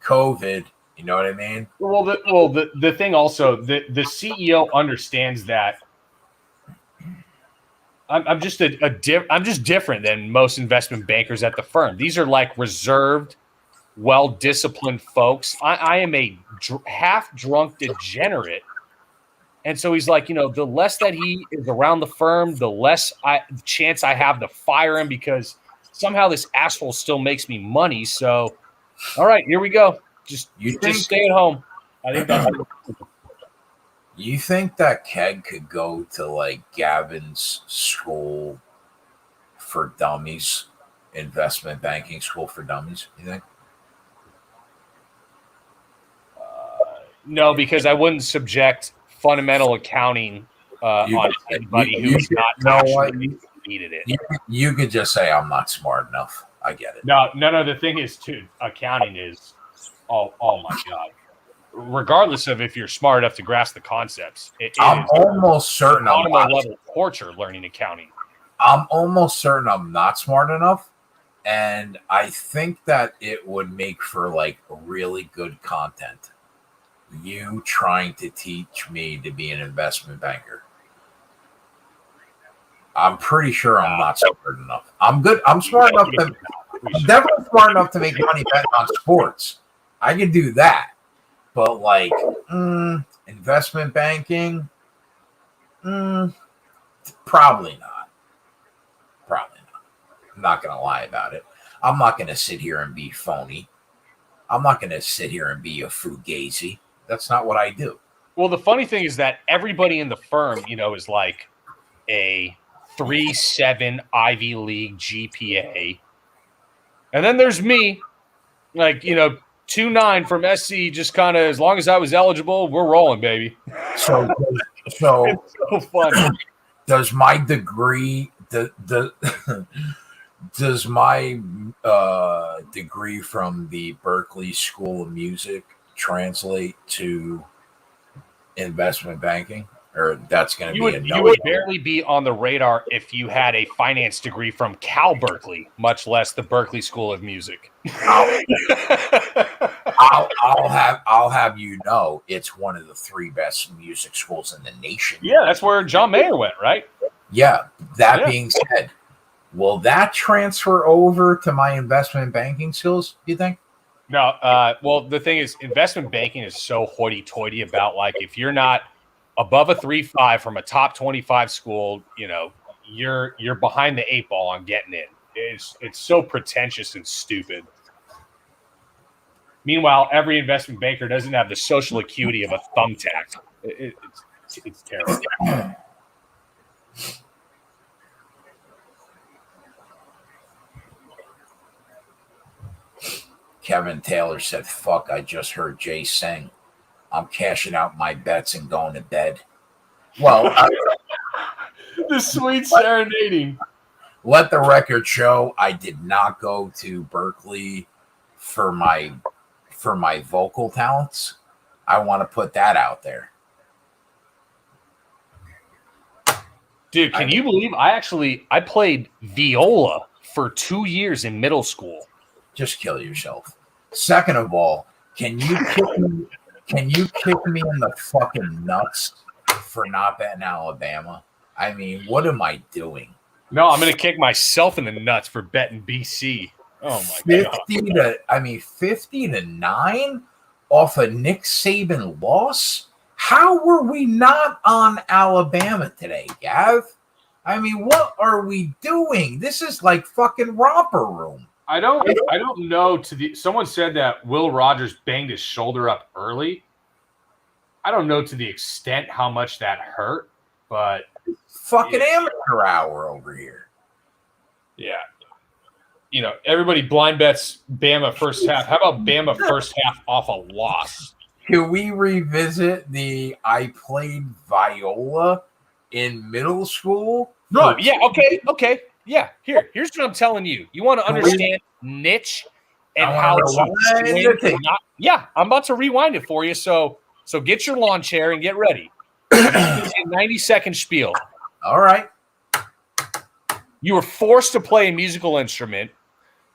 COVID. You know what I mean? Well, the thing also, the CEO understands that I'm just different than most investment bankers at the firm. These are like reserved, well-disciplined folks. I am a half-drunk degenerate. And so he's like, the less that he is around the firm, the less chance I have to fire him because somehow this asshole still makes me money. So, all right, here we go. Just stay at home. I think that's You think that Keg could go to like Gavin's school for dummies, investment banking school for dummies? You think? No, because I wouldn't subject fundamental accounting on anybody who's not actually needed it. You could just say I'm not smart enough. I get it. No. The thing is, too, accounting is oh my god. Regardless of if you're smart enough to grasp the concepts, I'm almost certain I'm not level torture learning accounting. I'm almost certain I'm not smart enough, and I think that it would make for like really good content. You trying to teach me to be an investment banker. I'm pretty sure I'm not smart enough. I'm good. I'm smart enough to. I'm definitely smart enough to make money betting on sports. I can do that. But like investment banking, probably not. Probably not. I'm not going to lie about it. I'm not going to sit here and be phony. I'm not going to sit here and be a fugazi. That's not what I do. Well, the funny thing is that everybody in the firm, is like a 3.7 Ivy League GPA. And then there's me, like, 2.9 from SC, just kind of as long as I was eligible, we're rolling, baby. So it's so fun. Does my degree, does my degree from the Berkeley School of Music translate to investment banking? Or that's going to be a no? You would barely be on the radar if you had a finance degree from Cal Berkeley, much less the Berkeley School of Music. I'll have you know it's one of the 3 best music schools in the nation. Yeah, that's where John Mayer went, right? Yeah. That being said, will that transfer over to my investment banking skills, you think? No. Well, the thing is, investment banking is so hoity-toity about, like, if you're not above a 3.5 from a top 25 school, you're behind the 8 ball on getting in. It's so pretentious and stupid. Meanwhile, every investment banker doesn't have the social acuity of a thumbtack. It's terrible. Kevin Taylor said, "Fuck, I just heard Jay sing. I'm cashing out my bets and going to bed." Well, the sweet serenading. Let the record show I did not go to Berkeley for my vocal talents. I want to put that out there. Dude, can you believe I played viola for 2 years in middle school? Just kill yourself. Second of all, can you kick me in the fucking nuts for not betting Alabama? I mean, what am I doing? No, I'm going to kick myself in the nuts for betting BC. Oh my God. 50-9 off a Nick Saban loss. How were we not on Alabama today, Gav? I mean, what are we doing? This is like fucking romper room. I don't know. Someone said that Will Rogers banged his shoulder up early. I don't know to the extent how much that hurt, but fucking amateur hour over here. Yeah. You know, everybody blind bets Bama first half. How about Bama first half off a loss? Can we revisit I played viola in middle school? No, yeah, okay. Yeah, here's what I'm telling you. You want to understand niche and how to yeah, I'm about to rewind it for you. So get your lawn chair and get ready. 90-second spiel. All right. You were forced to play a musical instrument.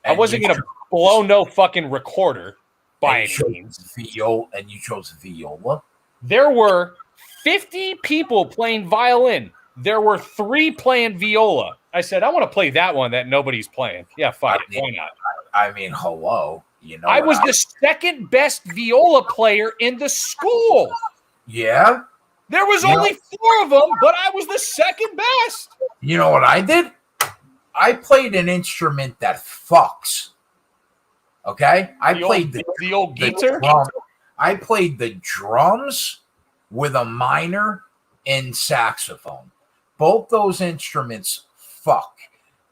I wasn't going to blow no fucking recorder by any means. And you chose viola? There were 50 people playing violin. There were 3 playing viola. I said, I want to play that one that nobody's playing. Yeah, fine. Why not? I mean, hello. You know, I was the second best viola player in the school. Yeah? There was only 4 of them, but I was the second best. You know what I did? I played an instrument that fucks. Okay? I played the old guitar. I played the drums with a minor and saxophone. Both those instruments fuck.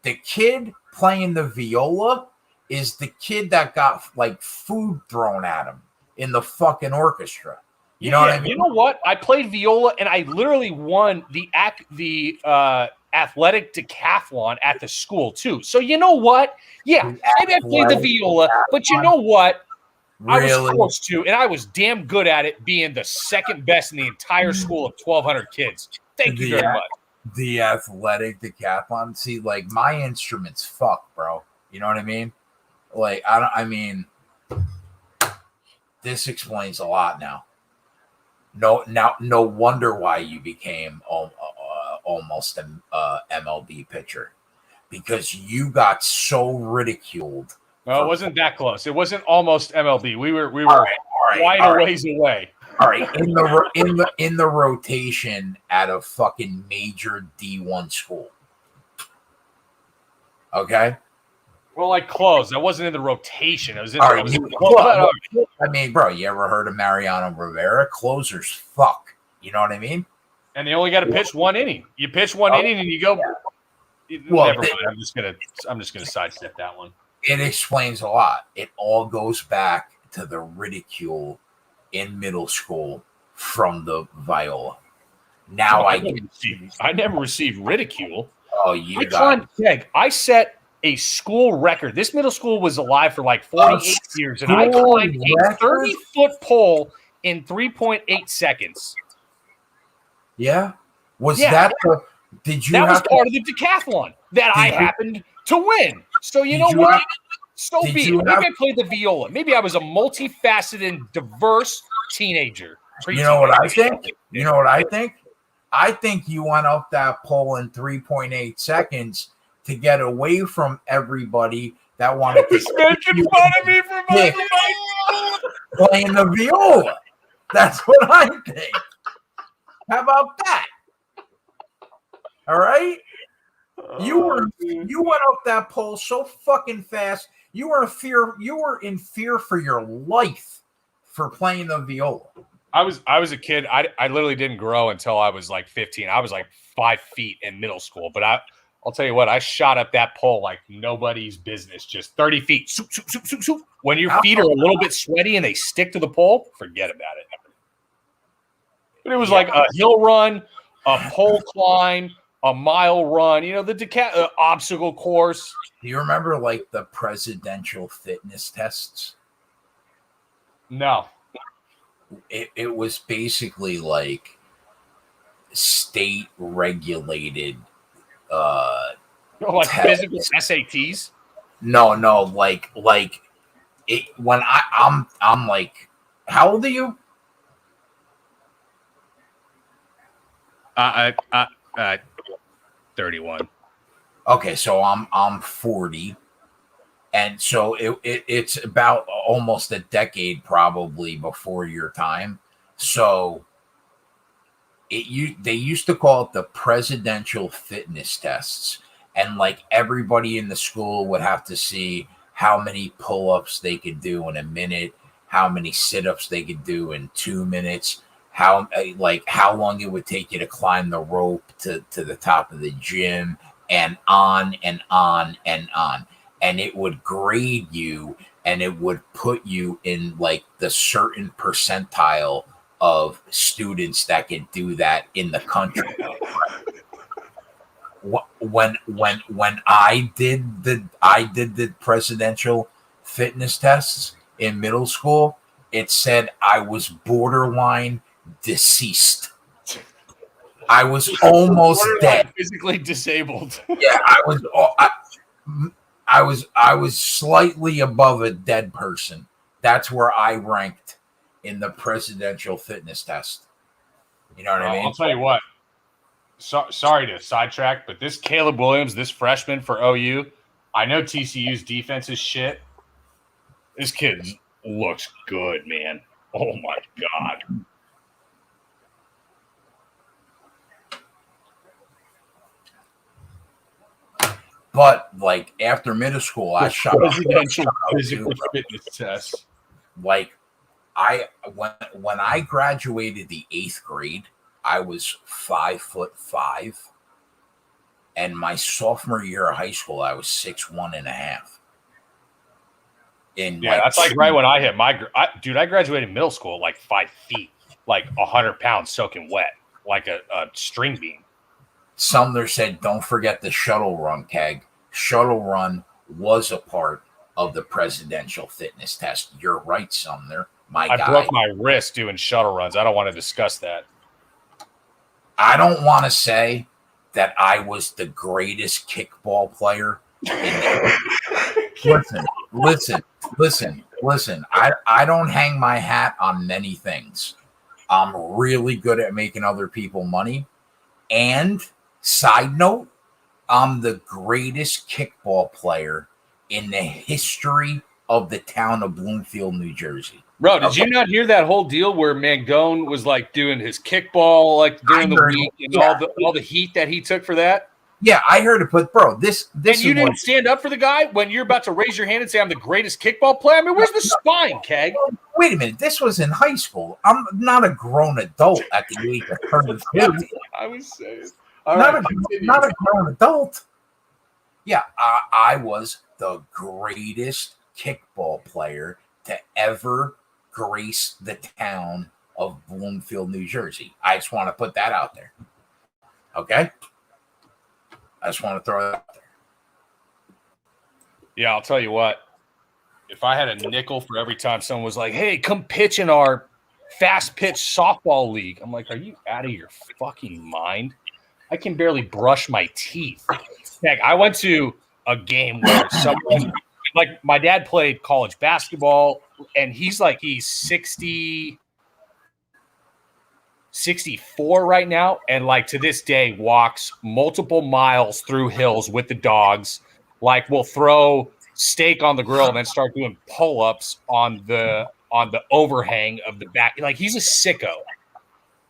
The kid playing the viola is the kid that got like food thrown at him in the fucking orchestra. You know what I mean? You know what? I played viola and I literally won the athletic decathlon at the school too. So you know what? Yeah, maybe I played the viola, but you know what? Really? I was forced to, and I was damn good at it, being the second best in the entire school of 1,200 kids. Thank you very much. The athletic decathlon. See, like my instruments fuck, bro. You know what I mean? Like this explains a lot now. No wonder why you became almost an MLB pitcher, because you got so ridiculed. No, it wasn't that close. It wasn't almost MLB. We were quite a ways away. All right, in the rotation at a fucking major D1 school. Okay. Well, like close. I wasn't in the rotation. I was in. I mean, bro, you ever heard of Mariano Rivera? Closers fuck. You know what I mean? And they only got to pitch 1 inning. You pitch 1 inning and you go. Well, never mind. I'm just gonna sidestep that one. It explains a lot. It all goes back to the ridicule in middle school from the viola. Now I never received ridicule. Oh, you got it. I set a school record. This middle school was alive for like 48 years, and I climbed a 30-foot pole in 3.8 seconds. Yeah? That the did you That was part of the decathlon that I happened to win. So you know what? So be it. Maybe I played the viola. Maybe I was a multifaceted and diverse teenager. You know what I think? You know what I think? I think you went up that pole in 3.8 seconds to get away from everybody that wanted to making fun of me for playing the viola. That's what I think. How about that? All right? You went up that pole so fucking fast. You were in fear for your life for playing the viola. I was a kid. I literally didn't grow until I was like 15. I was like 5 feet in middle school. But I'll tell you what, I shot up that pole like nobody's business, just 30 feet. Soup, soup, soup, soup, soup. When your feet are a little bit sweaty and they stick to the pole, forget about it. But it was like a hill run, a pole climb, a mile run, the obstacle course. Do you remember like the presidential fitness tests? No. It was basically like state regulated like physical SATs? No, like it when I'm like, how old are you? 31. Okay, so I'm 40. And so it's about almost a decade probably before your time. So they used to call it the presidential fitness tests. And like everybody in the school would have to see how many pull-ups they could do in a minute, how many sit-ups they could do in 2 minutes, how long it would take you to climb the rope to the top of the gym, and on and on and on. And it would grade you, and it would put you in like the certain percentile of students that could do that in the country. When I did the presidential fitness tests in middle school, it said I was borderline deceased. I was almost dead. Physically disabled. Yeah, I was slightly above a dead person. That's where I ranked in the presidential fitness test. You know what I mean? I'll tell you what. Sorry to sidetrack, but this Caleb Williams, this freshman for OU, I know TCU's defense is shit. This kid looks good, man. Oh, my God. But, like, after middle school, I shot presidential physical fitness test. Like, when I graduated the 8th grade, I was 5'5", and my sophomore year of high school, I was 6'1.5". That's like right when I hit I graduated middle school at like 5 feet, like 100 pounds soaking wet, like a string bean. Sumner said, "Don't forget the shuttle run, Keg. Shuttle run was a part of the presidential fitness test." You're right, Sumner. I broke my wrist doing shuttle runs. I don't want to discuss that. I don't want to say that I was the greatest kickball player. Listen. I don't hang my hat on many things. I'm really good at making other people money. And side note, I'm the greatest kickball player in the history of the town of Bloomfield, New Jersey. Bro, did you not hear that whole deal where Mangone was like doing his kickball like during the week and all the heat that he took for that? Yeah, I heard it, but bro, this and you didn't stand up for the guy when you're about to raise your hand and say I'm the greatest kickball player? I mean, where's the spine, Keg? Wait a minute, this was in high school. I'm not a grown adult at the age of 30. I was saying, not a grown adult. Yeah, I was the greatest kickball player to ever grace the town of Bloomfield, New Jersey. I just want to put that out there. Okay? I just want to throw it out there. Yeah, I'll tell you what. If I had a nickel for every time someone was like, hey, come pitch in our fast pitch softball league, I'm like, are you out of your fucking mind? I can barely brush my teeth. Heck, I went to a game where someone – like my dad played college basketball, and he's 64 right now, and like to this day walks multiple miles through hills with the dogs. Like will throw steak on the grill and then start doing pull-ups on the overhang of the back. Like he's a sicko.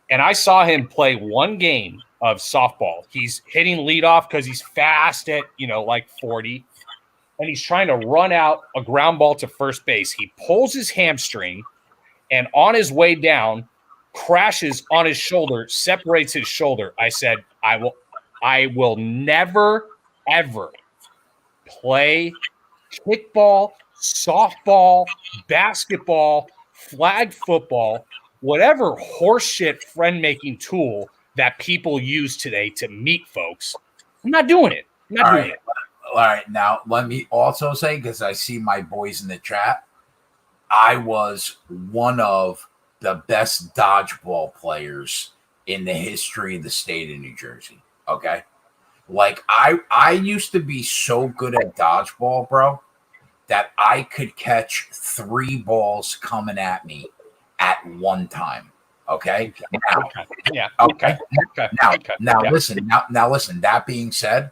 And I saw him play one game of softball. He's hitting leadoff because he's fast at like 40. And he's trying to run out a ground ball to first base. He pulls his hamstring, and on his way down, crashes on his shoulder, separates his shoulder. I said, I will never, ever play kickball, softball, basketball, flag football, whatever horseshit friend-making tool that people use today to meet folks. I'm not doing it. All right, now let me also say, because I see my boys in the chat, I was one of the best dodgeball players in the history of the state of New Jersey. Okay? Like, I used to be so good at dodgeball, bro, that I could catch 3 balls coming at me at one time. Okay? Now, yeah. Okay. Now, listen. That being said,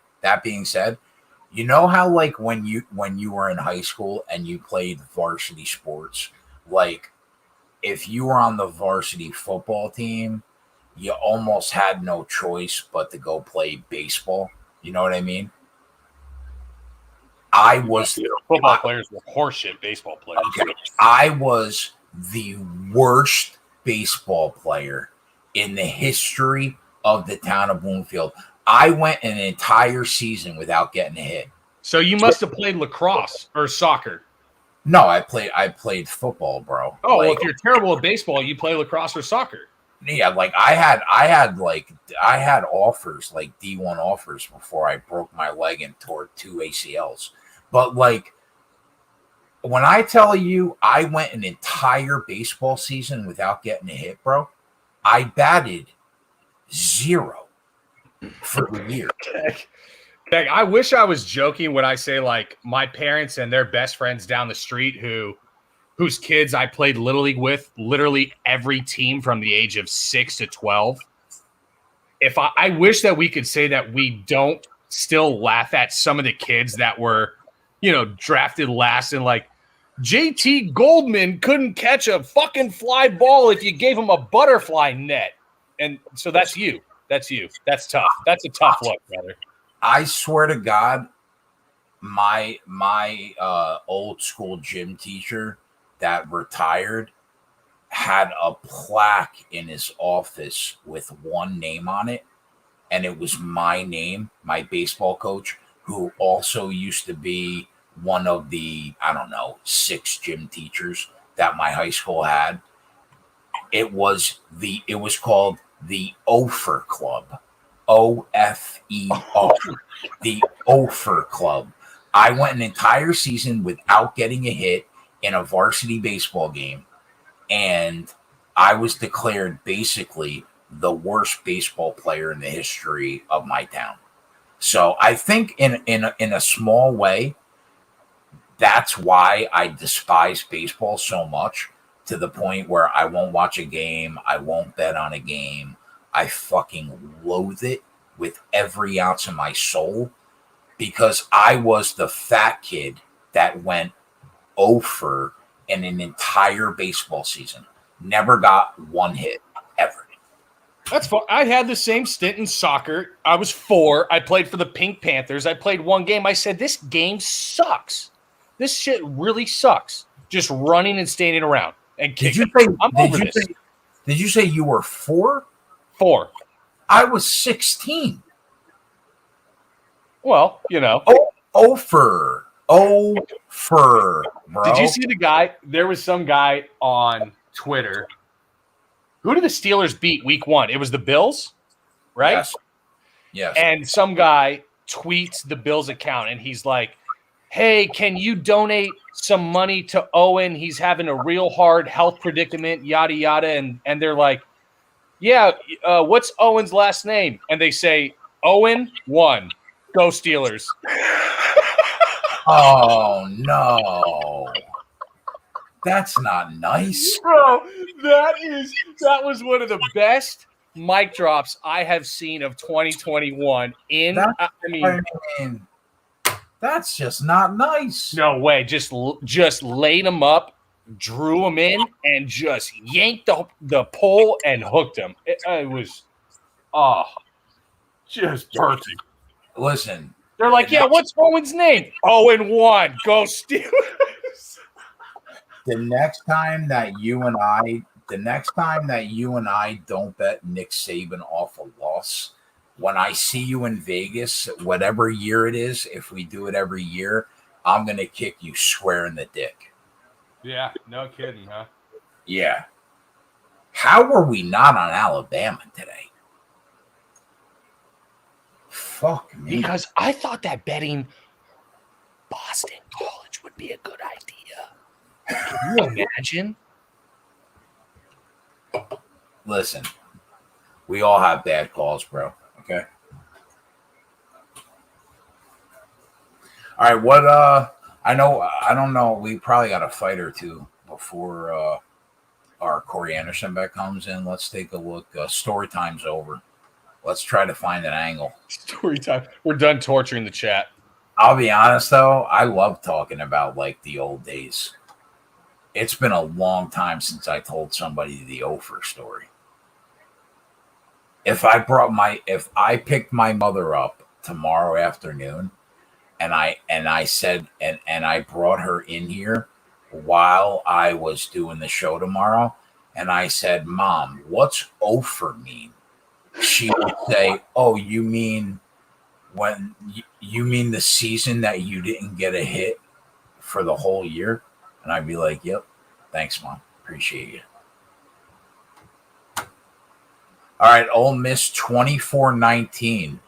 You know how like when you were in high school and you played varsity sports, like if you were on the varsity football team, you almost had no choice but to go play baseball. You know what I mean? I was Football players were horseshit baseball players. okay. I was the worst baseball player in the history of the town of Bloomfield. I went an entire season without getting a hit. So you must have played lacrosse or soccer. No, I played football, bro. Oh, well, if you're terrible at baseball, you play lacrosse or soccer. Yeah, like I had offers, like D1 offers before I broke my leg and tore 2 ACLs. But like when I tell you I went an entire baseball season without getting a hit, bro, I batted 0 for the year. Heck, I wish I was joking when I say like my parents and their best friends down the street whose kids I played Little League with, literally every team from the age of 6 to 12. If I wish that we could say that we don't still laugh at some of the kids that were, drafted last and like JT Goldman couldn't catch a fucking fly ball if you gave him a butterfly net. And so that's you. That's you. That's tough. That's a tough look, brother. I swear to God, my old school gym teacher that retired had a plaque in his office with one name on it, and it was my name, my baseball coach, who also used to be one of the, 6 gym teachers that my high school had. It was called the Ofer Club. OFER, the Ofer Club. I went an entire season without getting a hit in a varsity baseball game, and I was declared basically the worst baseball player in the history of my town. So I think in a small way, that's why I despise baseball so much, to the point where I won't watch a game, I won't bet on a game. I fucking loathe it with every ounce of my soul, because I was the fat kid that went over in an entire baseball season. Never got one hit, ever. That's fun. I had the same stint in soccer. I was 4. I played for the Pink Panthers. I played one game. I said, this game sucks. This shit really sucks. Just running and standing around and kicking. Did you say you were 4? 4. I was 16. Well, Ofer, bro. Did you see the guy? There was some guy on Twitter. Who did the Steelers beat week 1? It was the Bills, right? Yes. And some guy tweets the Bills account, and he's like, hey, can you donate some money to Owen? He's having a real hard health predicament, yada, yada. And they're like, yeah, what's Owen's last name? And they say, Owen 1. Go Steelers. Oh, no. That's not nice. Bro, that was one of the best mic drops I have seen of 2021 that's just not nice. No way. Just laid him up, drew him in, and just yanked the pole and hooked him. It was, just perfect. Listen. They're like, yeah, what's Owen's name? Owen 1. Go Steelers. The next time that you and I don't bet Nick Saban off a loss, when I see you in Vegas, whatever year it is, if we do it every year, I'm going to kick you square in the dick. Yeah, no kidding, huh? Yeah. How were we not on Alabama today? Fuck me. Because I thought that betting Boston College would be a good idea. Can you imagine? Listen, we all have bad calls, bro. Okay. All right. What? I don't know. We probably got a fight or two before our Corey Anderson bet comes in. Let's take a look. Story time's over. Let's try to find an angle. Story time. We're done torturing the chat. I'll be honest though, I love talking about like the old days. It's been a long time since I told somebody the Ofer story. If I picked my mother up tomorrow afternoon and I said and I brought her in here while I was doing the show tomorrow and I said, "Mom, what's Ofer mean?" She would say, "Oh, you mean when you mean the season that you didn't get a hit for the whole year?" And I'd be like, "Yep. Thanks, Mom. Appreciate you." All right, Ole Miss 24-19.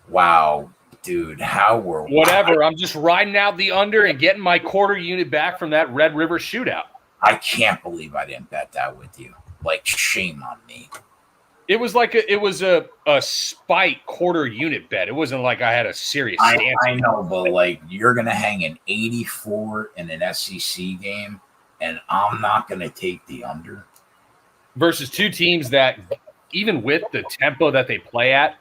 Wow, dude, how were whatever? I'm just riding out the under and getting my quarter unit back from that Red River shootout. I can't believe I didn't bet that with you. Like, shame on me. It was like a spite quarter unit bet. It wasn't like I had a serious stance. I know, but like you're gonna hang an 84 in an SEC game, and I'm not gonna take the under. Versus two teams that, even with the tempo that they play at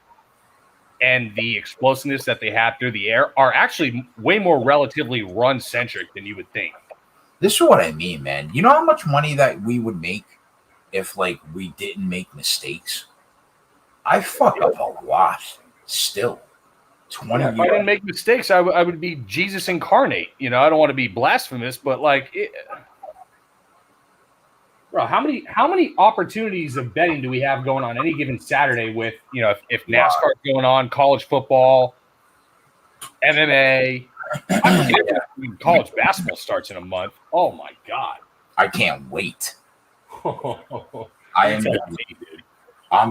and the explosiveness that they have through the air, are actually way more relatively run-centric than you would think. This is what I mean, man. You know how much money that we would make if, like, we didn't make mistakes? I fuck up a lot still. 20 If I didn't make mistakes, I would be Jesus incarnate. You know, I don't want to be blasphemous, but, like, bro, how many opportunities of betting do we have going on any given Saturday with, you know, if NASCAR's going on, college football, MMA, college basketball starts in a month. Oh my God. I can't wait. I'm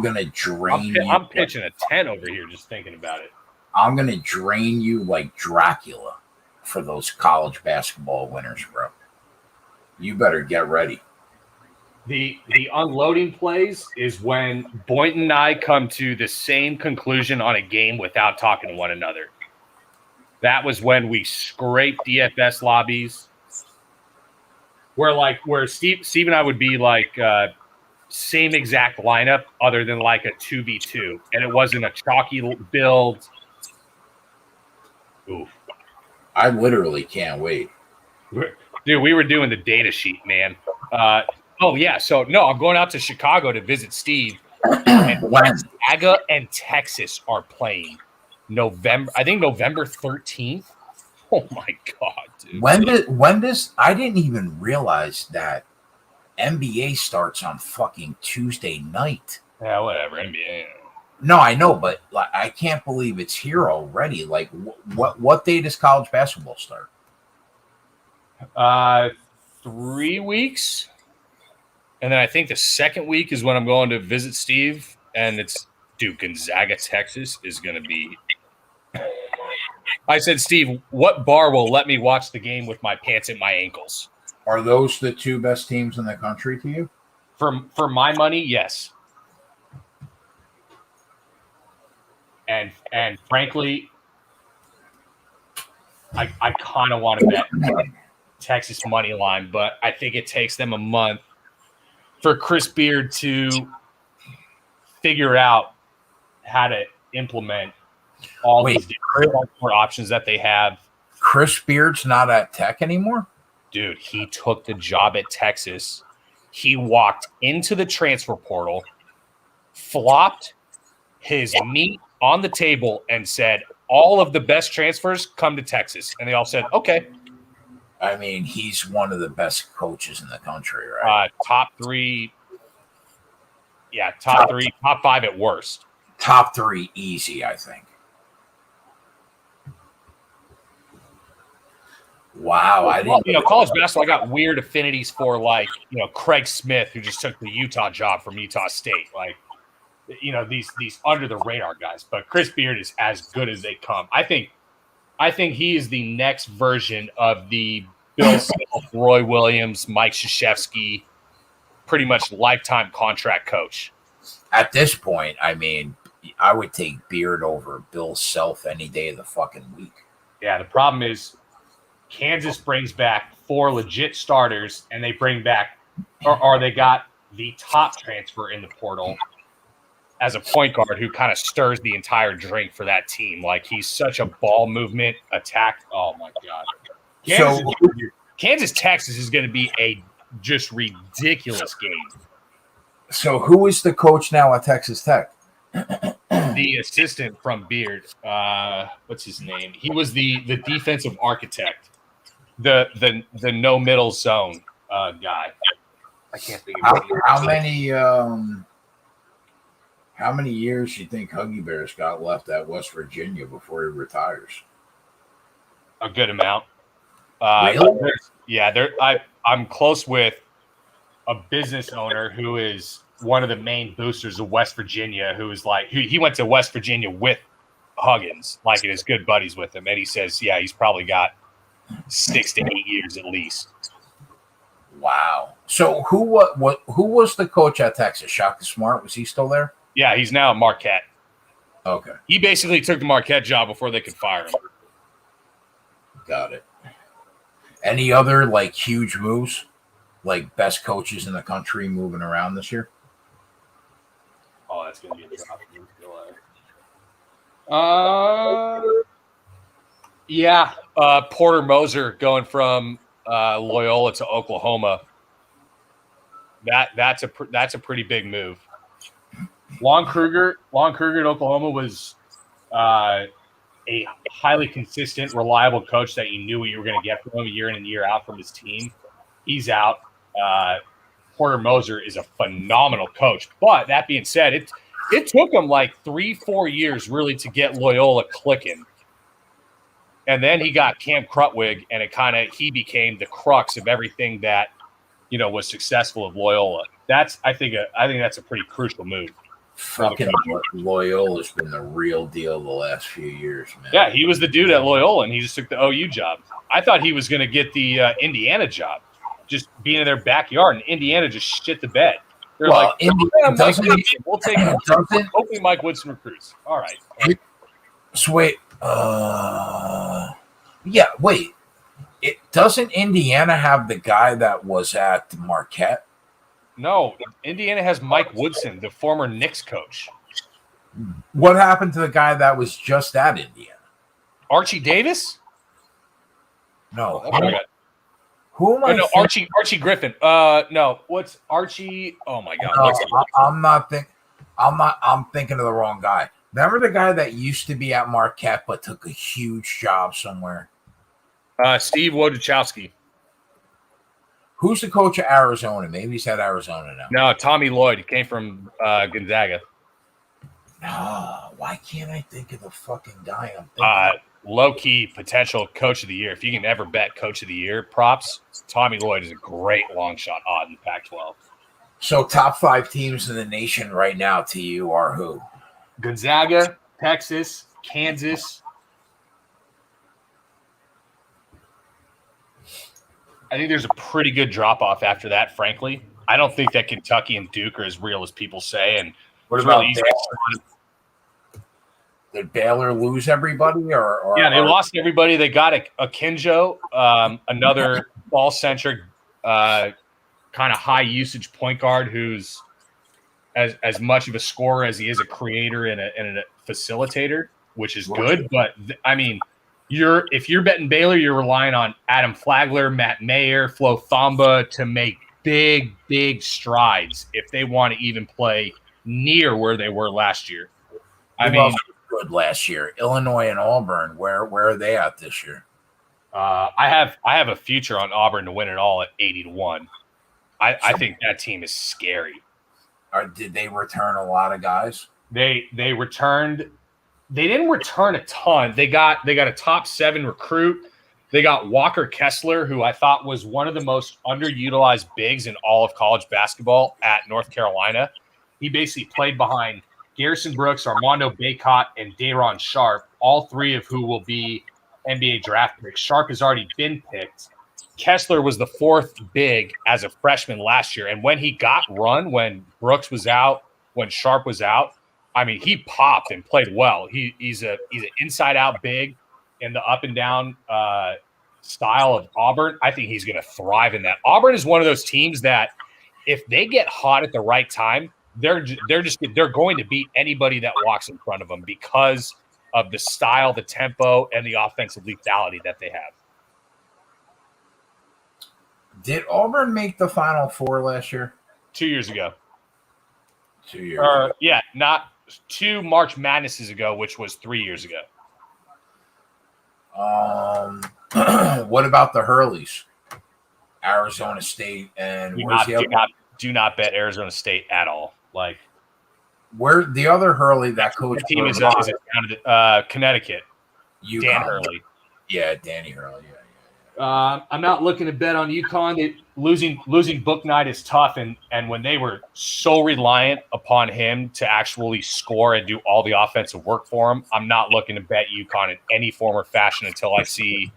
gonna drain you. I'm pitching a 10 over here just thinking about it. I'm gonna drain you like Dracula for those college basketball winners, bro. You better get ready. The unloading plays is when Boynton and I come to the same conclusion on a game without talking to one another. That was when we scraped DFS lobbies. Where Steve and I would be like same exact lineup other than like a 2v2. And it wasn't a chalky build. Oof. I literally can't wait. Dude, we were doing the data sheet, man. Oh, yeah. So, no, I'm going out to Chicago to visit Steve. And Gonzaga and Texas are playing November 13th. Oh, my God, dude. When does – I didn't even realize that NBA starts on fucking Tuesday night. Yeah, whatever. NBA. No, I know, but like, I can't believe it's here already. Like, what day does college basketball start? 3 weeks. And then I think the second week is when I'm going to visit Steve. And it's, dude, Gonzaga, Texas is going to be. I said, Steve, what bar will let me watch the game with my pants at my ankles? Are those the two best teams in the country to you? For my money, yes. And frankly, I kind of want to bet Texas money line, but I think it takes them a month for Chris Beard to figure out how to implement all these different options that they have. Chris Beard's not at Tech anymore? Dude, he took the job at Texas. He walked into the transfer portal, flopped his meat on the table, and said, all of the best transfers come to Texas. And they all said, okay. I mean, he's one of the best coaches in the country, right? Top three. Yeah, top three, top five at worst. Top three easy, I think. Wow, I didn't. You know, college basketball, I got weird affinities for, like, you know, Craig Smith, who just took the Utah job from Utah State. Like, you know, these under the radar guys. But Chris Beard is as good as they come. I think he is the next version of the Bill Self, Roy Williams, Mike Krzyzewski, pretty much lifetime contract coach. At this point, I mean, I would take Beard over Bill Self any day of the fucking week. Yeah, the problem is Kansas brings back 4 legit starters, and they bring back, or they got the top transfer in the portal. as a point guard who kind of stirs the entire drink for that team. Like he's such a ball movement attack. Oh my God. Kansas Texas is going to be a just ridiculous game. So who is the coach now at Texas Tech? The assistant from Beard. What's his name? He was the defensive architect. The no middle zone guy. I can't think of how many years do you think Huggy Bear's got left at West Virginia before he retires? A good amount. Really? Yeah, I'm close with a business owner who is one of the main boosters of West Virginia, who is like he went to West Virginia with Huggins, like and is good buddies with him, and he says, yeah, he's probably got 6 to 8 years at least. Wow. So who was the coach at Texas? Shaka Smart, was he still there? Yeah, he's now at Marquette. Okay. He basically took the Marquette job before they could fire him. Got it. Any other like huge moves? Like best coaches in the country moving around this year? Oh, that's gonna be a drop. Yeah. Porter Moser going from Loyola to Oklahoma. That's a pretty big move. Lon Kruger at Oklahoma was a highly consistent, reliable coach that you knew what you were going to get from him year in and year out from his team. He's out. Porter Moser is a phenomenal coach. But that being said, it took him like 3-4 years really to get Loyola clicking. And then he got Cam Krutwig, and he became the crux of everything that was successful of Loyola. I think that's a pretty crucial move. Fucking Loyola's been the real deal the last few years, man. Yeah, he was the dude at Loyola, and he just took the OU job. I thought he was going to get the Indiana job, just being in their backyard, and Indiana just shit the bed. They're we'll take it. Hopefully Mike Woodson recruits. All right. So wait. Wait. Doesn't Indiana have the guy that was at Marquette? No, Indiana has Mike Woodson, the former Knicks coach. What happened to the guy that was just at Indiana? Archie Davis? No. Who am I? No, Archie Griffin. No, what's Archie? Oh my God! I'm thinking of the wrong guy. Remember the guy that used to be at Marquette but took a huge job somewhere? Steve Wojciechowski. Who's the coach of Arizona? Maybe he's at Arizona now. No, Tommy Lloyd. He came from Gonzaga. Why can't I think of the fucking guy I'm thinking low-key potential coach of the year. If you can ever bet coach of the year props, Tommy Lloyd is a great long shot odd in the Pac-12. So top 5 teams in the nation right now to you are who? Gonzaga, Texas, Kansas. I think there's a pretty good drop-off after that, frankly. I don't think that Kentucky and Duke are as real as people say. And what about Baylor? Did Baylor lose everybody? Yeah, they lost everybody. They got a Kinjo, another ball-centric, kind of high-usage point guard who's as much of a scorer as he is a creator and a facilitator, which is good. But, if you're betting Baylor, you're relying on Adam Flagler, Matt Mayer, Flo Thamba to make big, big strides if they want to even play near where they were last year. Good last year. Illinois and Auburn, where are they at this year? I have a future on Auburn to win it all at 80-1. I think that team is scary. Did they return a lot of guys? They returned. They didn't return a ton. They got a top 7 recruit. They got Walker Kessler, who I thought was one of the most underutilized bigs in all of college basketball at North Carolina. He basically played behind Garrison Brooks, Armando Bacot, and Day'Ron Sharp, all 3 of who will be NBA draft picks. Sharp has already been picked. Kessler was the 4th big as a freshman last year. And when he got run, when Brooks was out, when Sharp was out, he popped and played well. He's an inside-out big in the up-and-down style of Auburn. I think he's going to thrive in that. Auburn is one of those teams that if they get hot at the right time, they're going to beat anybody that walks in front of them because of the style, the tempo, and the offensive lethality that they have. Did Auburn make the Final Four last year? 2 years ago. 2 years ago. Yeah, not 2 March Madnesses ago, which was 3 years ago. What about the Hurleys? Arizona State and do not bet Arizona State at all. Like, where the other Hurley that coach team is down to Connecticut. UConn. Dan Hurley. Yeah, Danny Hurley. Yeah. I'm not looking to bet on UConn. Losing book night is tough, and when they were so reliant upon him to actually score and do all the offensive work for him, I'm not looking to bet UConn in any form or fashion until I see,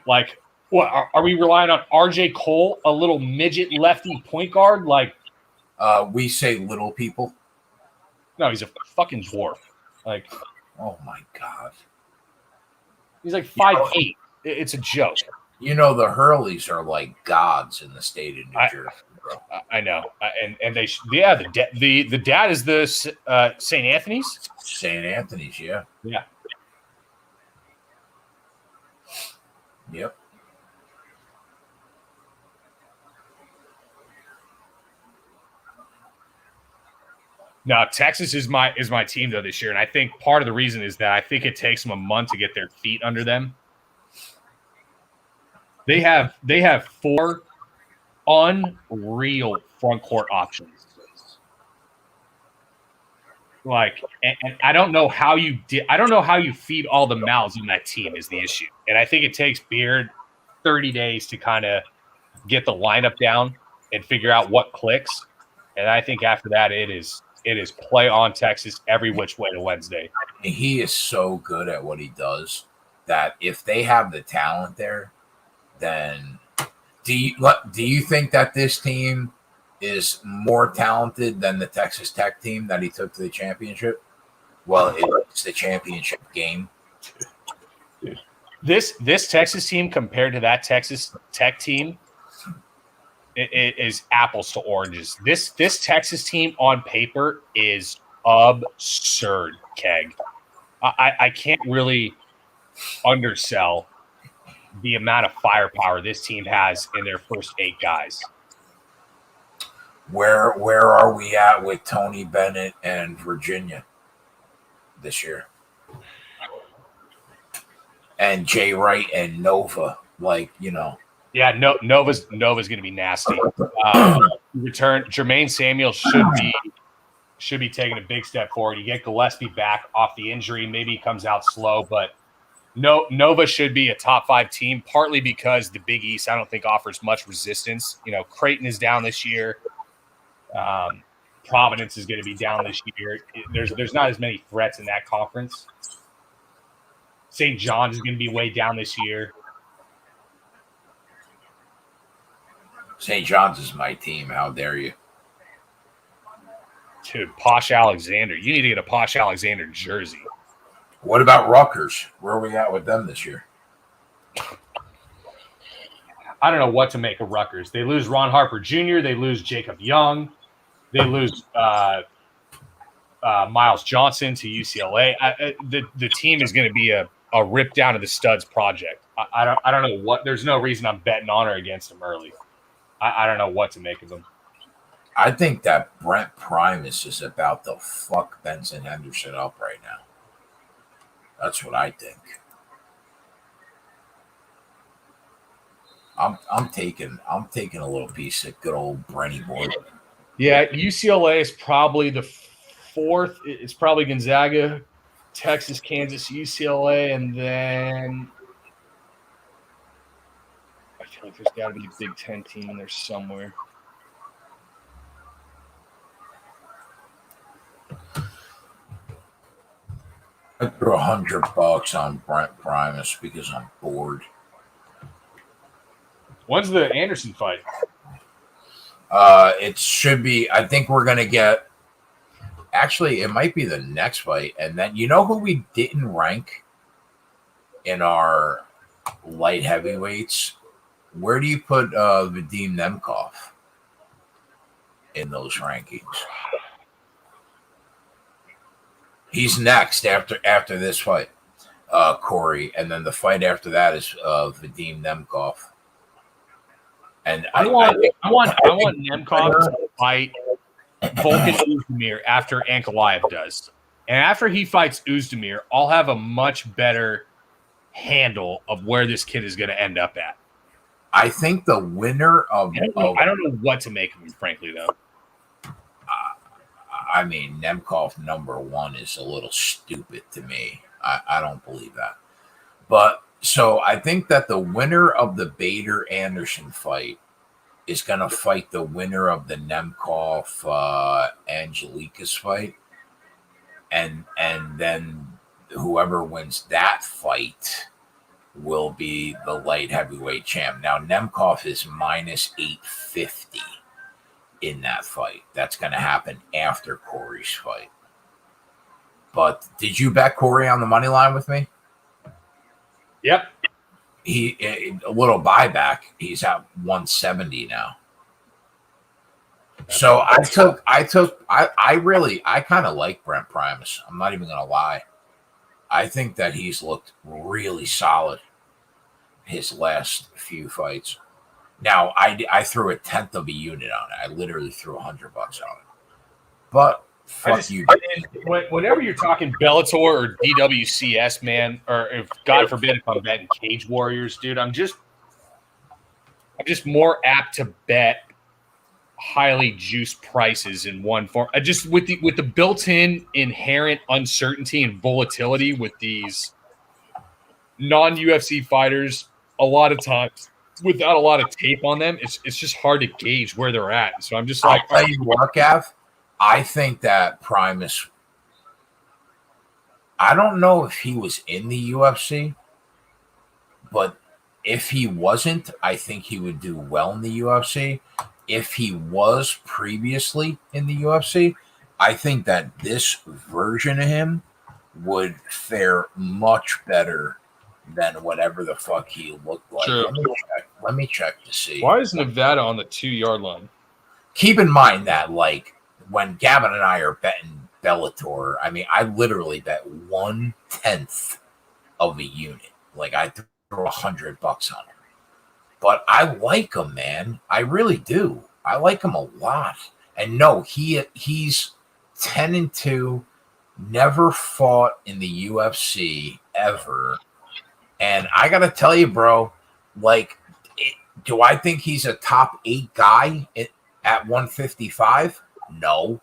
like, what are we relying on? RJ Cole, a little midget lefty point guard? Like, we say little people. No, he's a fucking dwarf. Like, oh my God, he's like 5'8". It's a joke. The Hurleys are like gods in the state of New Jersey, bro. I know, and they the dad is the St. Anthony's. St. Anthony's, yeah. Yep. No, Texas is my team though this year, and I think part of the reason is that I think it takes them a month to get their feet under them. They have 4 unreal front court options. Like, and I don't know how you feed all the mouths on that team is the issue. And I think it takes Beard 30 days to kind of get the lineup down and figure out what clicks. And I think after that, it is play on Texas every which way to Wednesday. He is so good at what he does that if they have the talent there, then do you think that this team is more talented than the Texas Tech team that he took to the championship? Well, it's the championship game. This Texas team compared to that Texas Tech team, it is apples to oranges. This Texas team on paper is absurd, Keg. I can't really undersell the amount of firepower this team has in their first 8 guys. Where are we at with Tony Bennett and Virginia this year? And Jay Wright and Nova, Yeah, Nova's going to be nasty. Return Jermaine Samuel should be taking a big step forward. You get Gillespie back off the injury, maybe he comes out slow, but Nova should be a top 5 team, partly because the Big East I don't think offers much resistance. Creighton is down this year. Providence is going to be down this year. There's not as many threats in that conference. St. John's is going to be way down this year. St. John's is my team. How dare you? Dude, Posh Alexander. You need to get a Posh Alexander jersey. What about Rutgers? Where are we at with them this year? I don't know what to make of Rutgers. They lose Ron Harper Jr. They lose Jacob Young. They lose Miles Johnson to UCLA. The team is going to be a rip down of the studs project. I don't know what. There's no reason I'm betting on or against them early. I don't know what to make of them. I think that Brent Primus is about to fuck Benson Henderson up right now. That's what I think. I'm taking a little piece of good old Brenny boy. Yeah, UCLA is probably the 4th. It's probably Gonzaga, Texas, Kansas, UCLA, and then I feel like there's got to be a Big Ten team in there somewhere. I threw $100 on Brent Primus because I'm bored. When's the Anderson fight? It should be. I think we're gonna get. Actually, it might be the next fight, and then who we didn't rank in our light heavyweights? Where do you put Vadim Nemkov? in those rankings. He's next after this fight, Corey, and then the fight after that is Vadim Nemkov. And I want Nemkov to fight Volkan Oezdemir after Ankalaev does. And after he fights Oezdemir, I'll have a much better handle of where this kid is going to end up at. I think the winner of I don't know what to make of him, frankly, though. I mean, Nemkov #1 is a little stupid to me. I don't believe that. But so I think that the winner of the Bader Anderson fight is going to fight the winner of the Nemkov Angelikas fight. And then whoever wins that fight will be the light heavyweight champ. Now, Nemkov is -850 in that fight. That's going to happen after Corey's fight. But did you bet Corey on the money line with me? Yep. A little buyback. He's at 170 now. So I kind of like Brent Primus. I'm not even going to lie. I think that he's looked really solid his last few fights. Now, I threw 1/10 of a unit on it. I literally threw $100 on it. But you. Whenever you're talking Bellator or DWCS, man, or if God forbid if I'm betting Cage Warriors, dude, I'm just more apt to bet highly juiced prices in one form. Just with the built-in inherent uncertainty and volatility with these non-UFC fighters, a lot of times without a lot of tape on them, it's just hard to gauge where they're at. So I'm just like, I'll tell you what, Gav, I think that Primus, I don't know if he was in the UFC, but if he wasn't, I think he would do well in the UFC. If he was previously in the UFC, I think that this version of him would fare much better than whatever the fuck he looked like. True. Let me check to see. Why is Nevada on the 2-yard line? Keep in mind that, like, when Gavin and I are betting Bellator, I mean, I literally bet 1/10 of a unit. Like, I threw $100 on him. But I like him, man. I really do. I like him a lot. And no, he's 10-2, never fought in the UFC ever. And I got to tell you, bro, like, do I think he's a top 8 guy at 155? No.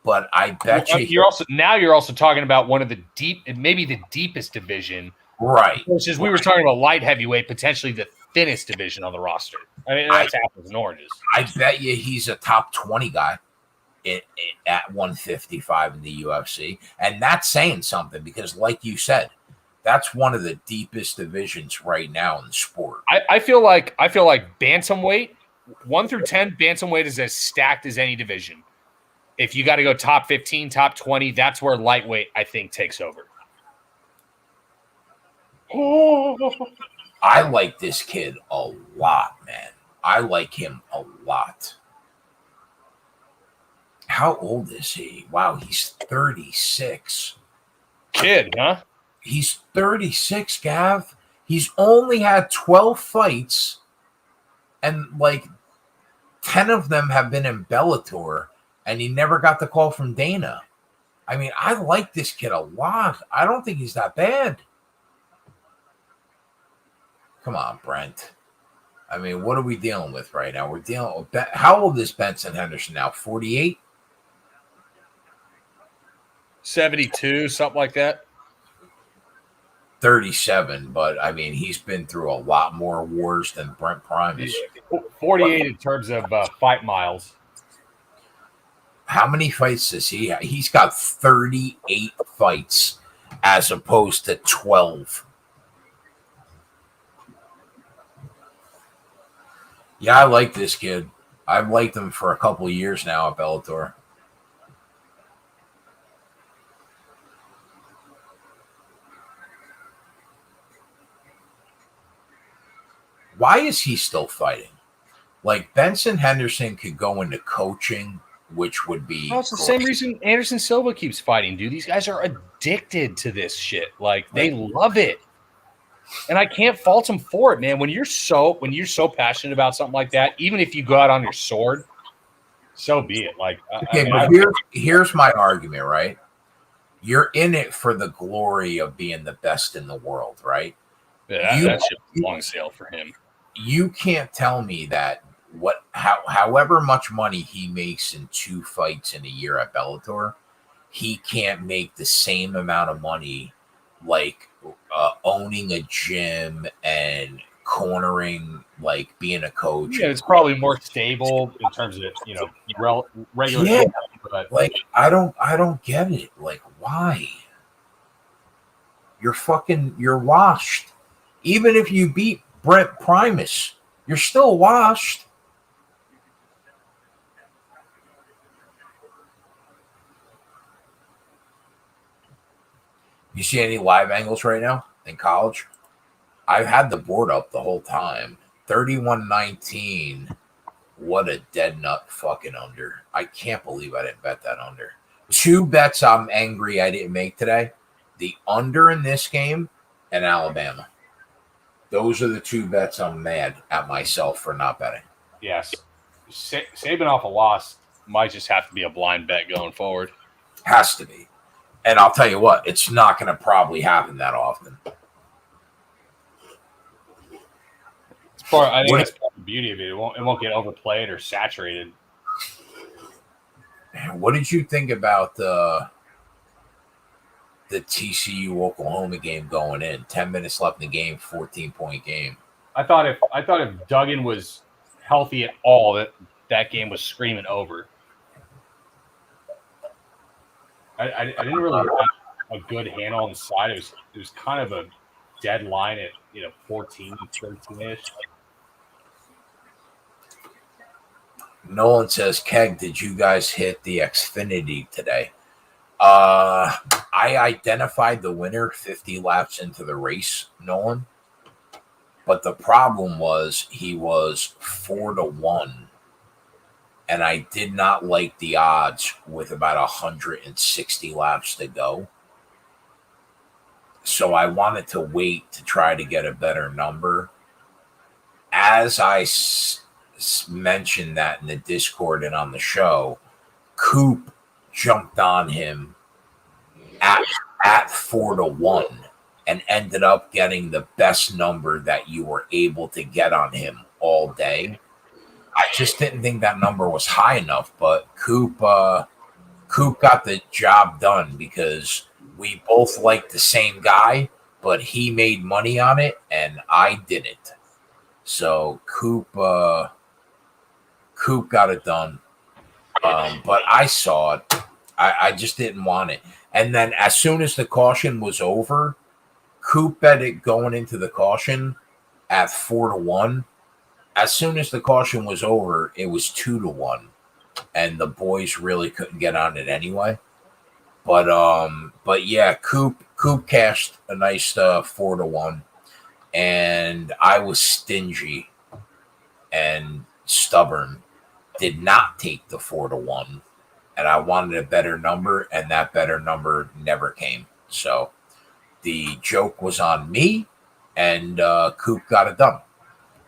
But I bet you're also talking about one of the maybe the deepest division. Right. Versus we were talking about light heavyweight, potentially the thinnest division on the roster. I mean, that's apples and oranges. I bet you he's a top 20 guy at 155 in the UFC. And that's saying something because, like you said, that's one of the deepest divisions right now in the sport. I feel like bantamweight, 1 through 10, bantamweight is as stacked as any division. If you got to go top 15, top 20, that's where lightweight, I think, takes over. I like this kid a lot, man. I like him a lot. How old is he? Wow, he's 36. Kid, huh? He's 36, Gav. He's only had 12 fights, and like 10 of them have been in Bellator, and he never got the call from Dana. I mean, I like this kid a lot. I don't think he's that bad. Come on, Brent. I mean, what are we dealing with right now? We're dealing with how old is Benson Henderson now? 48? 72, something like that. 37, but I mean, he's been through a lot more wars than Brent Primus. 48 in terms of fight miles. How many fights does he have? He's got 38 fights as opposed to 12. Yeah, I like this kid. I've liked him for a couple of years now at Bellator. Why is he still fighting? Like Benson Henderson could go into coaching, which would be. Well, it's the same reason Anderson Silva keeps fighting, dude. These guys are addicted to this shit. Like they love it. And I can't fault them for it, man. When you're so passionate about something like that, even if you go out on your sword, so be it. Like, here's my argument, right? You're in it for the glory of being the best in the world, right? Yeah, that shit's a long sale for him. You can't tell me that however much money he makes in 2 fights in a year at Bellator, he can't make the same amount of money like owning a gym and cornering, like being a coach. Yeah, it's probably more stable in terms of regular. Yeah, but like I don't get it. Like why? You're washed. Even if you beat Brent Primus, you're still washed. You see any live angles right now in college? I've had the board up the whole time. 31-19. What a dead nut fucking under. I can't believe I didn't bet that under. 2 bets I'm angry I didn't make today. The under in this game and Alabama. Those are the 2 bets I'm mad at myself for not betting. Yes. Saban off a loss might just have to be a blind bet going forward. Has to be. And I'll tell you what, it's not going to probably happen that often. I think that's part of the beauty of it. It won't get overplayed or saturated. What did you think about the TCU Oklahoma game going in? 10 minutes left in the game, 14-point game. I thought if Duggan was healthy at all, that game was screaming over. I didn't really have a good handle on the side. It was kind of a dead line at 14, 13-ish. Nolan says, Keg, did you guys hit the Xfinity today? I identified the winner 50 laps into the race, Nolan. But the problem was he was 4-1. And I did not like the odds with about 160 laps to go. So I wanted to wait to try to get a better number. As I mentioned that in the Discord and on the show, Coop jumped on him at 4-1 and ended up getting the best number that you were able to get on him all day. I just didn't think that number was high enough, but Coop got the job done because we both liked the same guy, but he made money on it and I didn't. So Coop got it done. But I saw it. I just didn't want it. And then as soon as the caution was over, Coop bet it going into the caution at 4-1. As soon as the caution was over, it was 2-1, and the boys really couldn't get on it anyway. But yeah, Coop cashed a nice 4-1, and I was stingy and stubborn. Did not take the 4-1, and I wanted a better number, and that better number never came. So the joke was on me, and Coop got it done.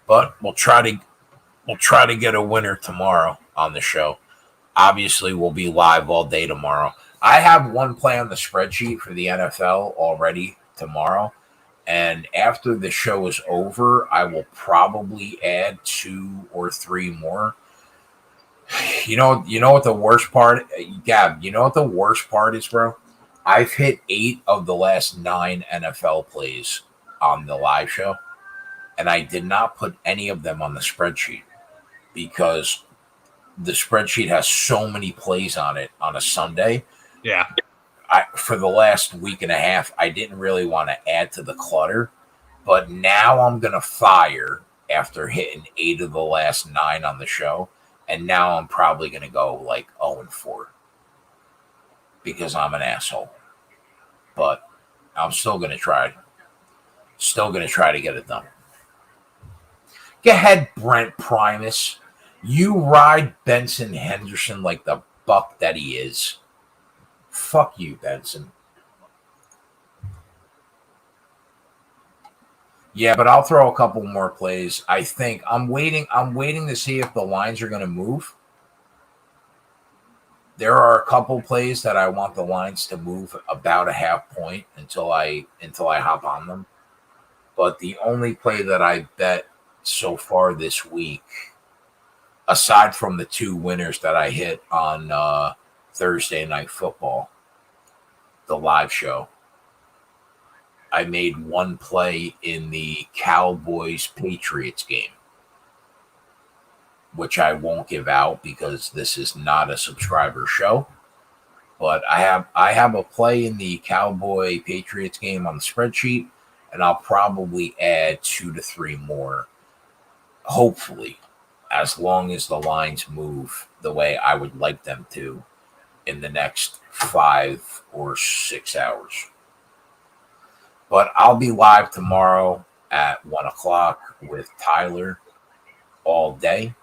But we'll try to get a winner tomorrow on the show. Obviously, we'll be live all day tomorrow. I have one play on the spreadsheet for the NFL already tomorrow. And after the show is over, I will probably add 2 or 3 more. You know what the worst part, Gab, you know what the worst part is, bro? I've hit 8 of the last 9 NFL plays on the live show. And I did not put any of them on the spreadsheet because the spreadsheet has so many plays on it on a Sunday. Yeah. For the last week and a half, I didn't really want to add to the clutter. But now I'm going to fire after hitting 8 of the last 9 on the show. And now I'm probably going to go like 0-4 because I'm an asshole. But I'm still going to try. Still going to try to get it done. Go ahead, Brent Primus. You ride Benson Henderson like the buck that he is. Fuck you, Benson. Yeah, but I'll throw a couple more plays. I think I'm waiting to see if the lines are going to move. There are a couple plays that I want the lines to move about a half point until I hop on them. But the only play that I bet so far this week, aside from the 2 winners that I hit on Thursday Night Football, the live show, I made one play in the Cowboys-Patriots game, which I won't give out because this is not a subscriber show. But I have a play in the Cowboy-Patriots game on the spreadsheet, and I'll probably add 2 to 3 more, hopefully, as long as the lines move the way I would like them to in the next 5 or 6 hours. But I'll be live tomorrow at 1 o'clock with Tyler all day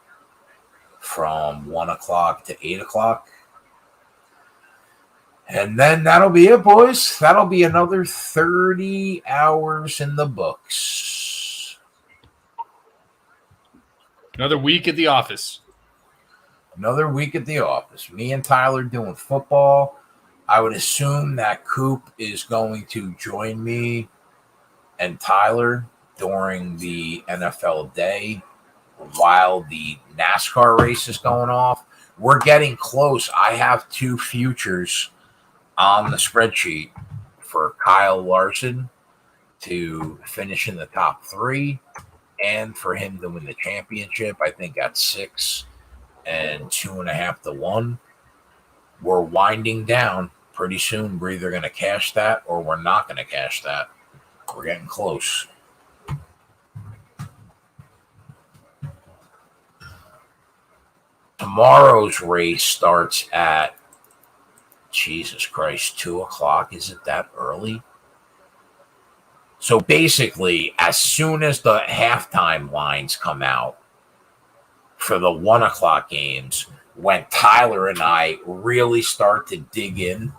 from 1 o'clock to 8 o'clock. And then that'll be it, boys. That'll be another 30 hours in the books. Another week at the office. Another week at the office. Me and Tyler doing football. I would assume that Coop is going to join me and Tyler during the NFL day while the NASCAR race is going off. We're getting close. I have 2 futures on the spreadsheet for Kyle Larson to finish in the top 3 and for him to win the championship. I think at 6 and 2.5 to 1. We're winding down. Pretty soon, we're either going to cash that or we're not going to cash that. We're getting close. Tomorrow's race starts at, Jesus Christ, 2 o'clock. Is it that early? So basically, as soon as the halftime lines come out for the 1 o'clock games, when Tyler and I really start to dig in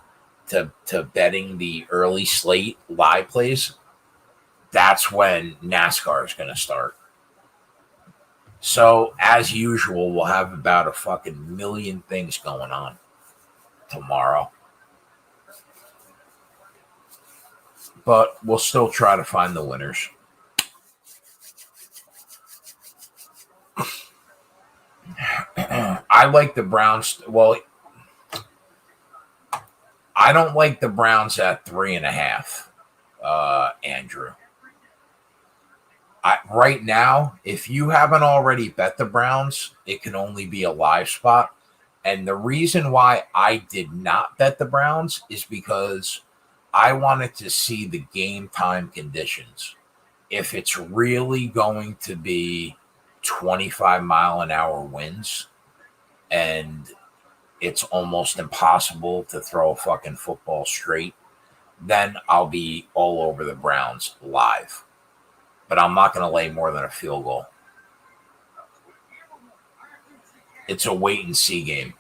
to betting the early slate live plays, that's when NASCAR is going to start. So, as usual, we'll have about a fucking million things going on tomorrow. But we'll still try to find the winners. I like the Browns. Well, I don't like the Browns at 3.5, Andrew. Right now, if you haven't already bet the Browns, it can only be a live spot. And the reason why I did not bet the Browns is because I wanted to see the game time conditions. If it's really going to be 25-mile-an-hour winds and it's almost impossible to throw a fucking football straight, then I'll be all over the Browns live. But I'm not going to lay more than a field goal. It's a wait-and-see game.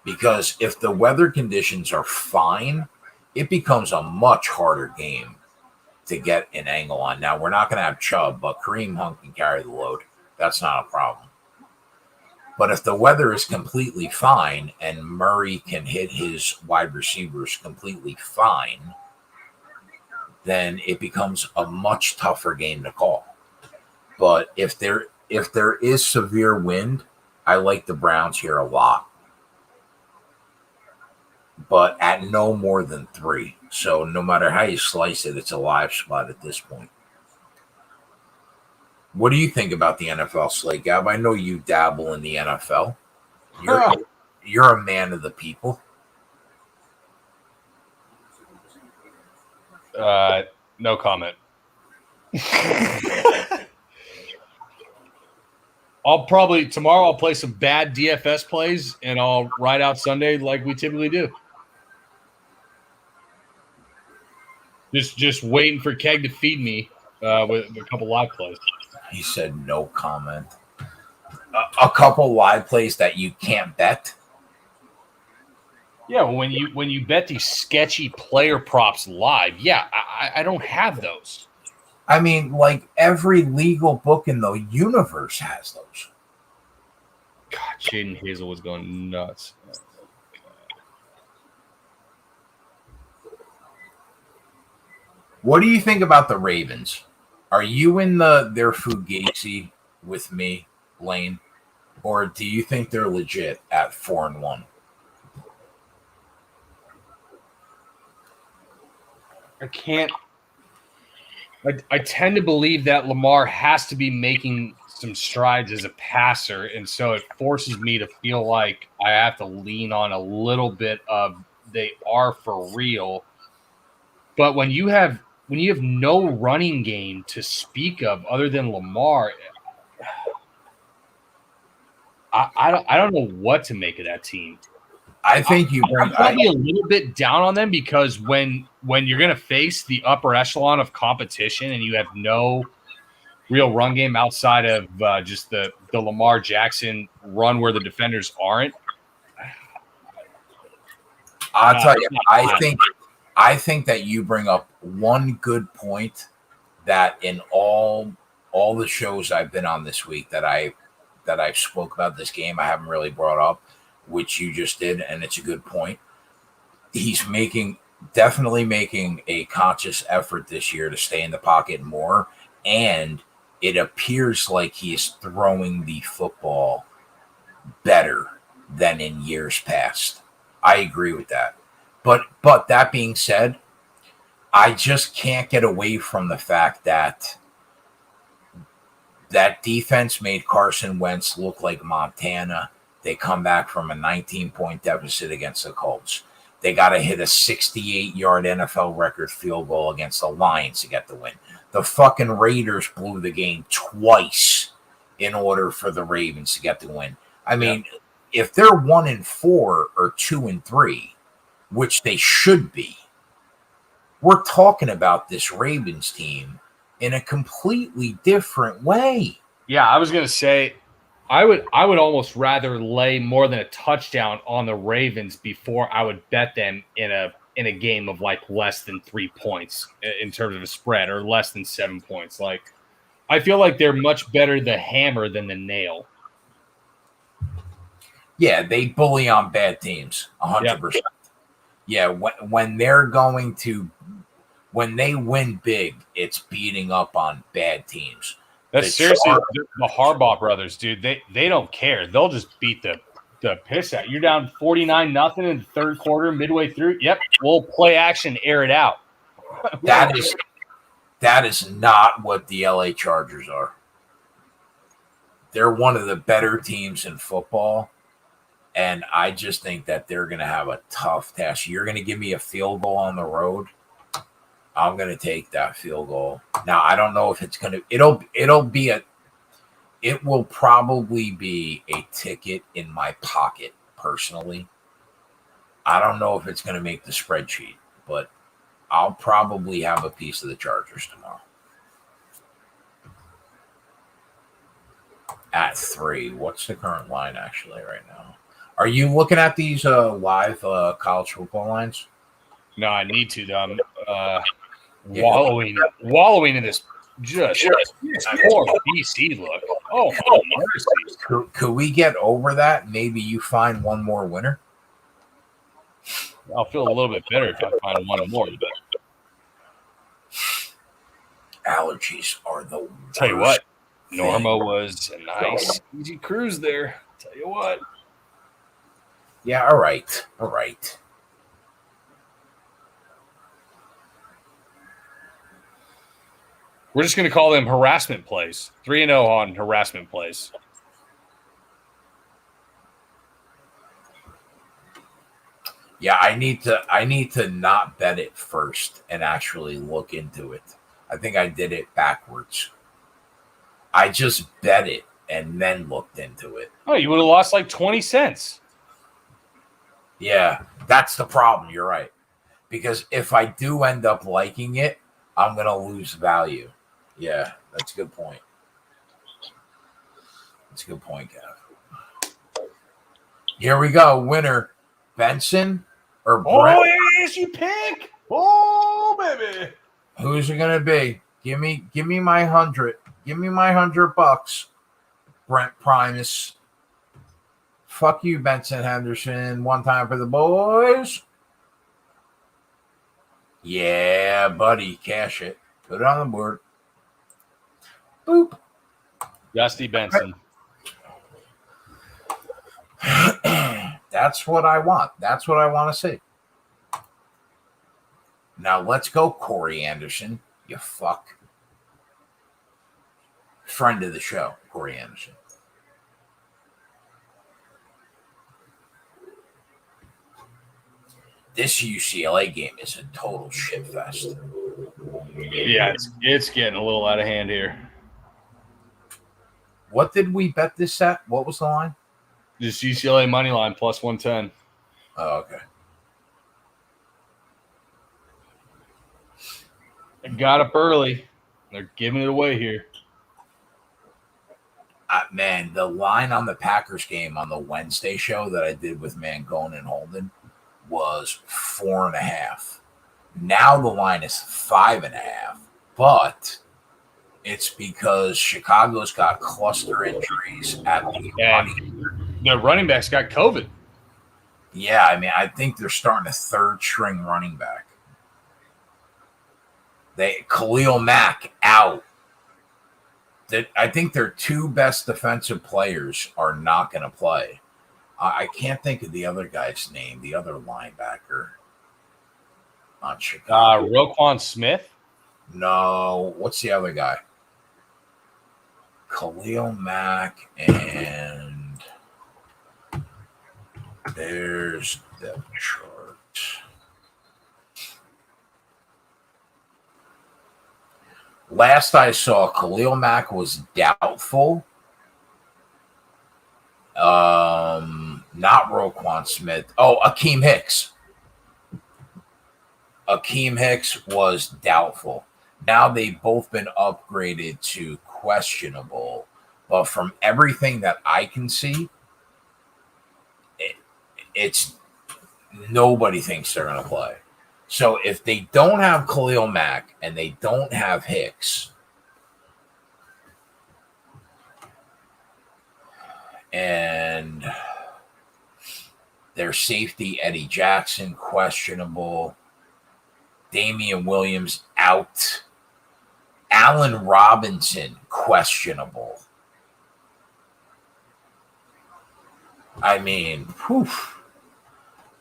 Because if the weather conditions are fine, it becomes a much harder game to get an angle on. Now, we're not going to have Chubb, but Kareem Hunt can carry the load. That's not a problem. But if the weather is completely fine and Murray can hit his wide receivers completely fine, then it becomes a much tougher game to call. But if there is severe wind, I like the Browns here a lot. But at no more than 3. So no matter how you slice it, it's a live spot at this point. What do you think about the NFL slate, Gab? I know you dabble in the NFL. You're a man of the people. No comment. Tomorrow I'll play some bad DFS plays and I'll ride out Sunday like we typically do. Just waiting for Keg to feed me with a couple live plays. He said no comment. a couple live plays that you can't bet. Yeah, when you bet these sketchy player props live, yeah, I don't have those. I mean, like every legal book in the universe has those. God, Jaden Hazel was going nuts. What do you think about the Ravens? Are you in their Fugazi with me, Lane, or do you think they're legit at 4-1? I can't. I tend to believe that Lamar has to be making some strides as a passer, and so it forces me to feel like I have to lean on a little bit of they are for real. But when you have no running game to speak of other than Lamar, I don't know what to make of that team. I think I'm probably a little bit down on them because when you're going to face the upper echelon of competition and you have no real run game outside of just the Lamar Jackson run where the defenders aren't. I'll tell you, I think that you bring up one good point that in all the shows I've been on this week that I've spoke about this game, I haven't really brought up, which you just did, and it's a good point. He's definitely making a conscious effort this year to stay in the pocket more, and it appears like he is throwing the football better than in years past. I agree with that. But that being said, I just can't get away from the fact that that defense made Carson Wentz look like Montana. They come back from a 19-point deficit against the Colts. They got to hit a 68-yard NFL record field goal against the Lions to get the win. The fucking Raiders blew the game twice in order for the Ravens to get the win. I mean, if they're 1-4 or 2-3, which they should be, we're talking about this Ravens team in a completely different way. Yeah, I was going to say, I would almost rather lay more than a touchdown on the Ravens before I would bet them in a game of like less than 3 points in terms of a spread or less than 7 points. Like, I feel like they're much better the hammer than the nail. Yeah, they bully on bad teams, 100%. Yeah, when they win big, it's beating up on bad teams. That's seriously the Harbaugh brothers, dude. They don't care. They'll just beat the piss out. You're down 49-0 in the third quarter, midway through. Yep, we'll play action, air it out. That is not what the LA Chargers are. They're one of the better teams in football, and I just think that they're going to have a tough task. You're going to give me a field goal on the road. I'm going to take that field goal. Now, I don't know if it's going to – it will probably be a ticket in my pocket personally. I don't know if it's going to make the spreadsheet, but I'll probably have a piece of the Chargers tomorrow. At 3. What's the current line actually right now? Are you looking at these live college football lines? No, I need to, though. I'm wallowing in this just poor BC look. Oh, mercy. Could we get over that? Maybe you find one more winner? I'll feel a little bit better if I find one more. But allergies are the worst. Tell you what, Norma was a nice, easy cruise there. Tell you what. Yeah, all right. We're just going to call them harassment plays. 3-0 on harassment plays. Yeah, I need to not bet it first and actually look into it. I think I did it backwards. I just bet it and then looked into it. Oh, you would have lost like 20 cents. Yeah, that's the problem. You're right. Because if I do end up liking it, I'm going to lose value. Yeah, that's a good point. That's a good point, Gav. Here we go. Winner, Benson or Brett? Oh, yes, you pick. Oh, baby. Who's it gonna be? Give me my 100. Give me my $100. Brent Primus. Fuck you, Benson Henderson. One time for the boys. Yeah, buddy. Cash it. Put it on the board. Boop. Dusty Benson. That's what I want. That's what I want to see. Now let's go, Corey Anderson. You fuck. Friend of the show, Corey Anderson. This UCLA game is a total shit fest. Yeah, it's getting a little out of hand here. What did we bet this at? What was the line? Just UCLA money line plus 110. Oh, okay. They got up early. They're giving it away here. Man, the line on the Packers game on the Wednesday show that I did with Mangone and Holden was 4.5. Now the line is 5.5, but it's because Chicago's got cluster injuries at the running backs got COVID. Yeah, I mean, I think they're starting a third string running back. Khalil Mack out. I think their two best defensive players are not going to play. I can't think of the other guy's name, the other linebacker on Chicago. Roquan Smith? No, what's the other guy? Khalil Mack, and there's the chart. Last I saw, Khalil Mack was doubtful. Not Roquan Smith. Oh, Akeem Hicks. Akeem Hicks was doubtful. Now they've both been upgraded to questionable. But from everything that I can see, it's nobody thinks they're going to play. So if they don't have Khalil Mack and they don't have Hicks, and their safety, Eddie Jackson, questionable, Damian Williams out, Allen Robinson, questionable. I mean,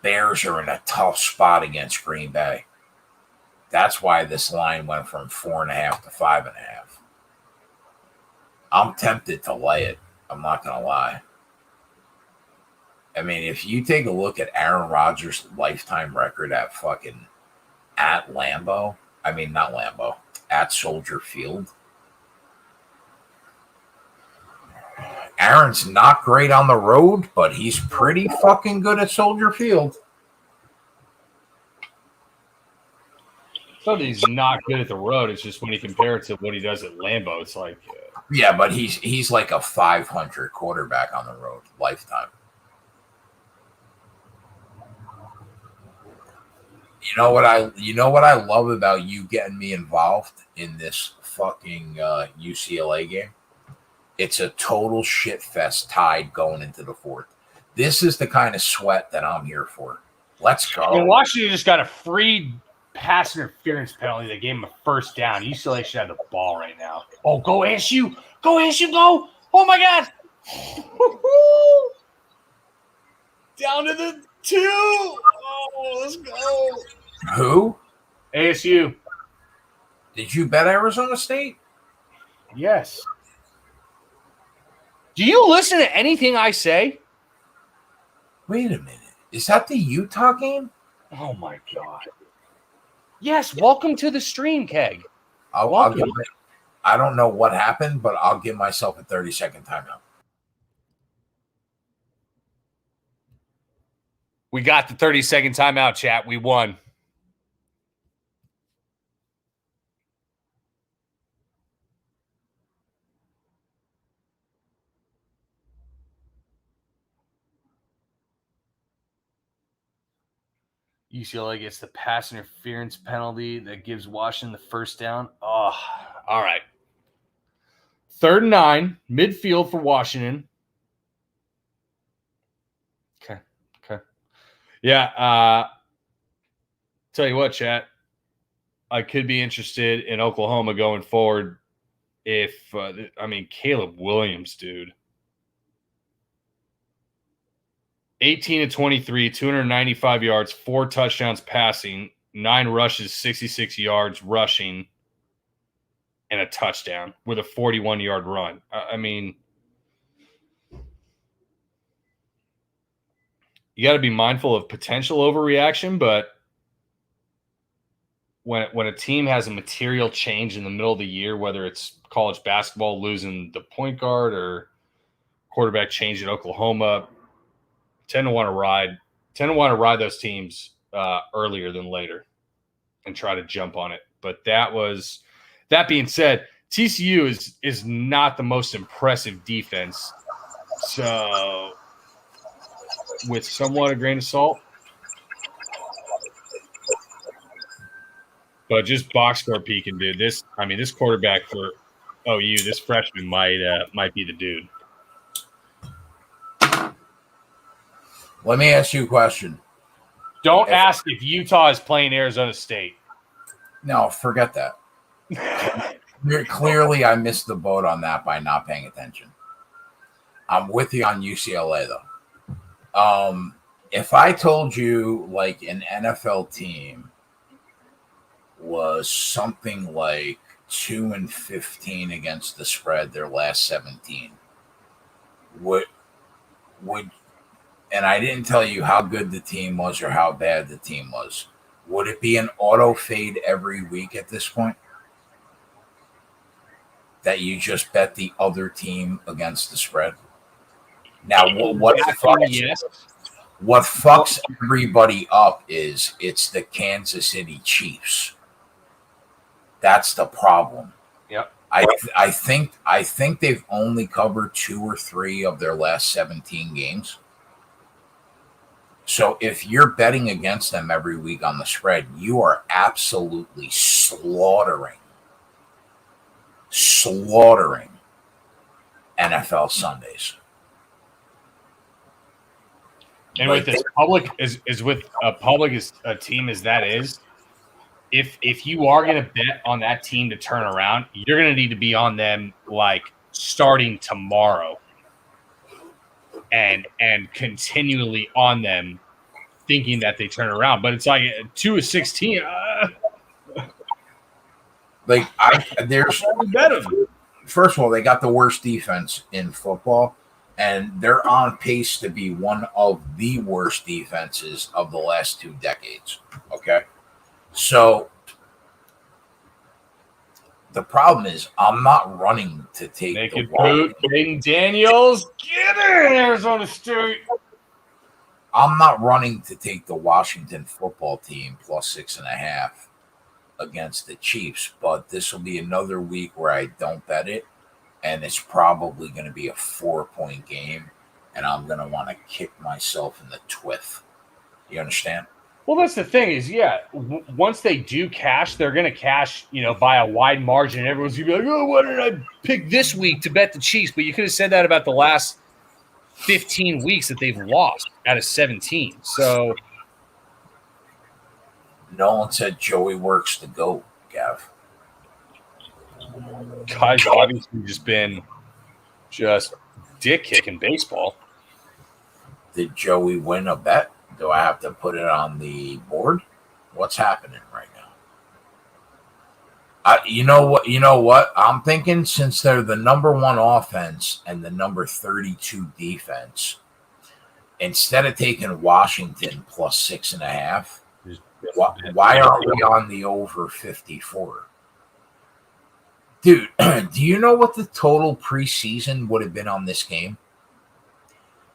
Bears are in a tough spot against Green Bay. That's why this line went from 4.5 to 5.5. I'm tempted to lay it. I'm not going to lie. I mean, if you take a look at Aaron Rodgers' lifetime record at Lambeau, at Soldier Field, Aaron's not great on the road, but he's pretty fucking good at Soldier Field. So he's not good at the road. It's just when you compare it to what he does at Lambeau, it's like yeah, but he's like a 500 quarterback on the road lifetime. You know what I love about you getting me involved in this fucking UCLA game? It's a total shit fest tied going into the fourth. This is the kind of sweat that I'm here for. Let's go. I mean, Washington just got a free pass interference penalty that gave him a first down. UCLA should have the ball right now. Oh, go ASU. Go ASU, go. Oh, my God. Down to the 2. Oh, let's go. Who? ASU. Did you bet Arizona State? Yes. Do you listen to anything I say? Wait a minute. Is that the Utah game? Oh, my God. Yes, welcome to the stream, Keg. I don't know what happened, but I'll give myself a 30-second timeout. We got the 30-second timeout, chat. We won. UCLA gets the pass interference penalty that gives Washington the first down. Oh, all right. 3rd and 9, midfield for Washington. Okay. Yeah. Tell you what, chat. I could be interested in Oklahoma going forward if, Caleb Williams, dude. 18-23, 295 yards, 4 touchdowns passing, 9 rushes, 66 yards rushing, and a touchdown with a 41-yard run. You got to be mindful of potential overreaction, but when a team has a material change in the middle of the year, whether it's college basketball losing the point guard or quarterback change at Oklahoma, tend to want to ride those teams earlier than later and try to jump on it. But that being said, TCU is not the most impressive defense. So with somewhat a grain of salt. But just box score peeking, dude. This quarterback for OU, this freshman might be the dude. Let me ask you a question. Don't ask if Utah is playing Arizona State. No, forget that. Clearly, I missed the boat on that by not paying attention. I'm with you on UCLA, though. If I told you like an NFL team was something like 2-15 against the spread their last 17, would and I didn't tell you how good the team was or how bad the team was, would it be an auto fade every week at this point? That you just bet the other team against the spread? Now, what fucks everybody up is it's the Kansas City Chiefs. That's the problem. Yep. I think they've only covered 2 or 3 of their last 17 games. So if you're betting against them every week on the spread, you are absolutely slaughtering NFL Sundays. And with this public with a team as that is, if you are going to bet on that team to turn around, you're going to need to be on them like starting tomorrow, and continually on them, thinking that they turn around. But it's like 2-16. There's first of all, they got the worst defense in football, and they're on pace to be one of the worst defenses of the last 2 decades. Okay. So the problem is I'm not running to take the boot. Daniels, get in Arizona State. I'm not running to take the Washington football team plus 6.5 against the Chiefs, but this will be another week where I don't bet it, and it's probably going to be a 4-point game, and I'm going to want to kick myself in the twiff. You understand? Well, that's the thing is, once they do cash, they're going to cash, by a wide margin. And everyone's going to be like, oh, why did I pick this week to bet the Chiefs? But you could have said that about the last 15 weeks that they've lost out of 17. So no one said Joey works the GOAT, Gav. Guy's obviously just been dick kicking baseball. Did Joey win a bet? Do I have to put it on the board? What's happening right now? You know what? I'm thinking since they're the number 1 offense and the number 32 defense, instead of taking Washington plus 6.5, why aren't we on the over 54? Dude, do you know what the total preseason would have been on this game?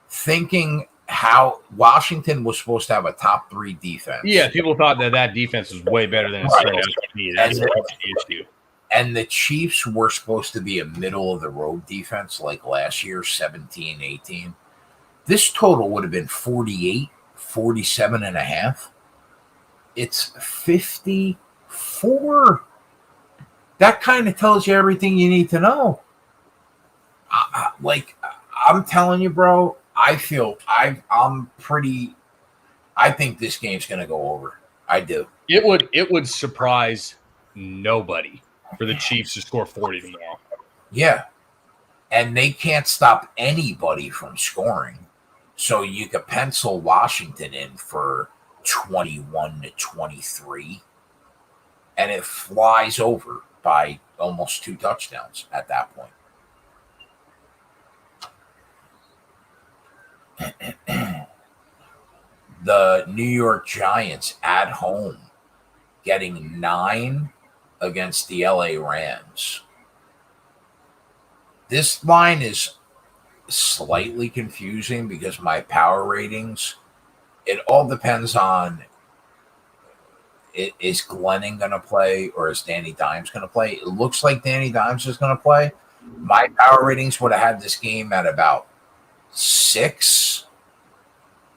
Thinking how Washington was supposed to have a top 3 defense. Yeah, people thought that defense was way better than it turned out to be. That's the issue. And the Chiefs were supposed to be a middle-of-the-road defense like last year, 17-18. This total would have been 48, 47.5. It's 54. That kind of tells you everything you need to know. I'm telling you, bro, I think this game's going to go over. I do. It would surprise nobody for the Chiefs to score 40 tomorrow. Yeah. And they can't stop anybody from scoring. So you could pencil Washington in for 21-23. And it flies over by almost 2 touchdowns at that point. The New York Giants at home getting 9 against the LA Rams. This line is slightly confusing because my power ratings, it all depends on is Glennon going to play or is Danny Dimes going to play? It looks like Danny Dimes is going to play. My power ratings would have had this game at about 6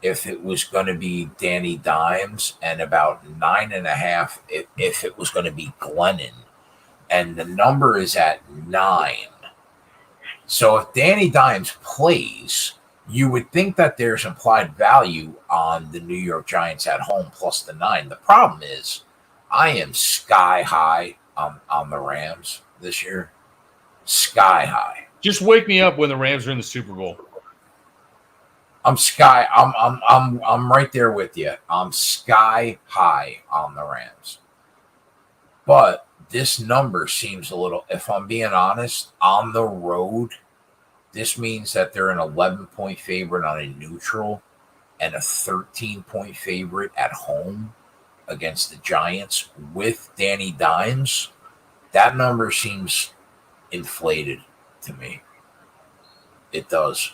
if it was going to be Danny Dimes, and about 9.5 if it was going to be Glennon. And the number is at 9. So if Danny Dimes plays, you would think that there's implied value on the New York Giants at home plus the 9. The problem is I am sky high on the Rams this year. Sky high. Just wake me up when the Rams are in the Super Bowl. I'm right there with you. I'm sky high on the Rams. But this number seems a little, if I'm being honest, on the road, this means that they're an 11-point favorite on a neutral and a 13-point favorite at home against the Giants with Danny Dimes. That number seems inflated to me. It does.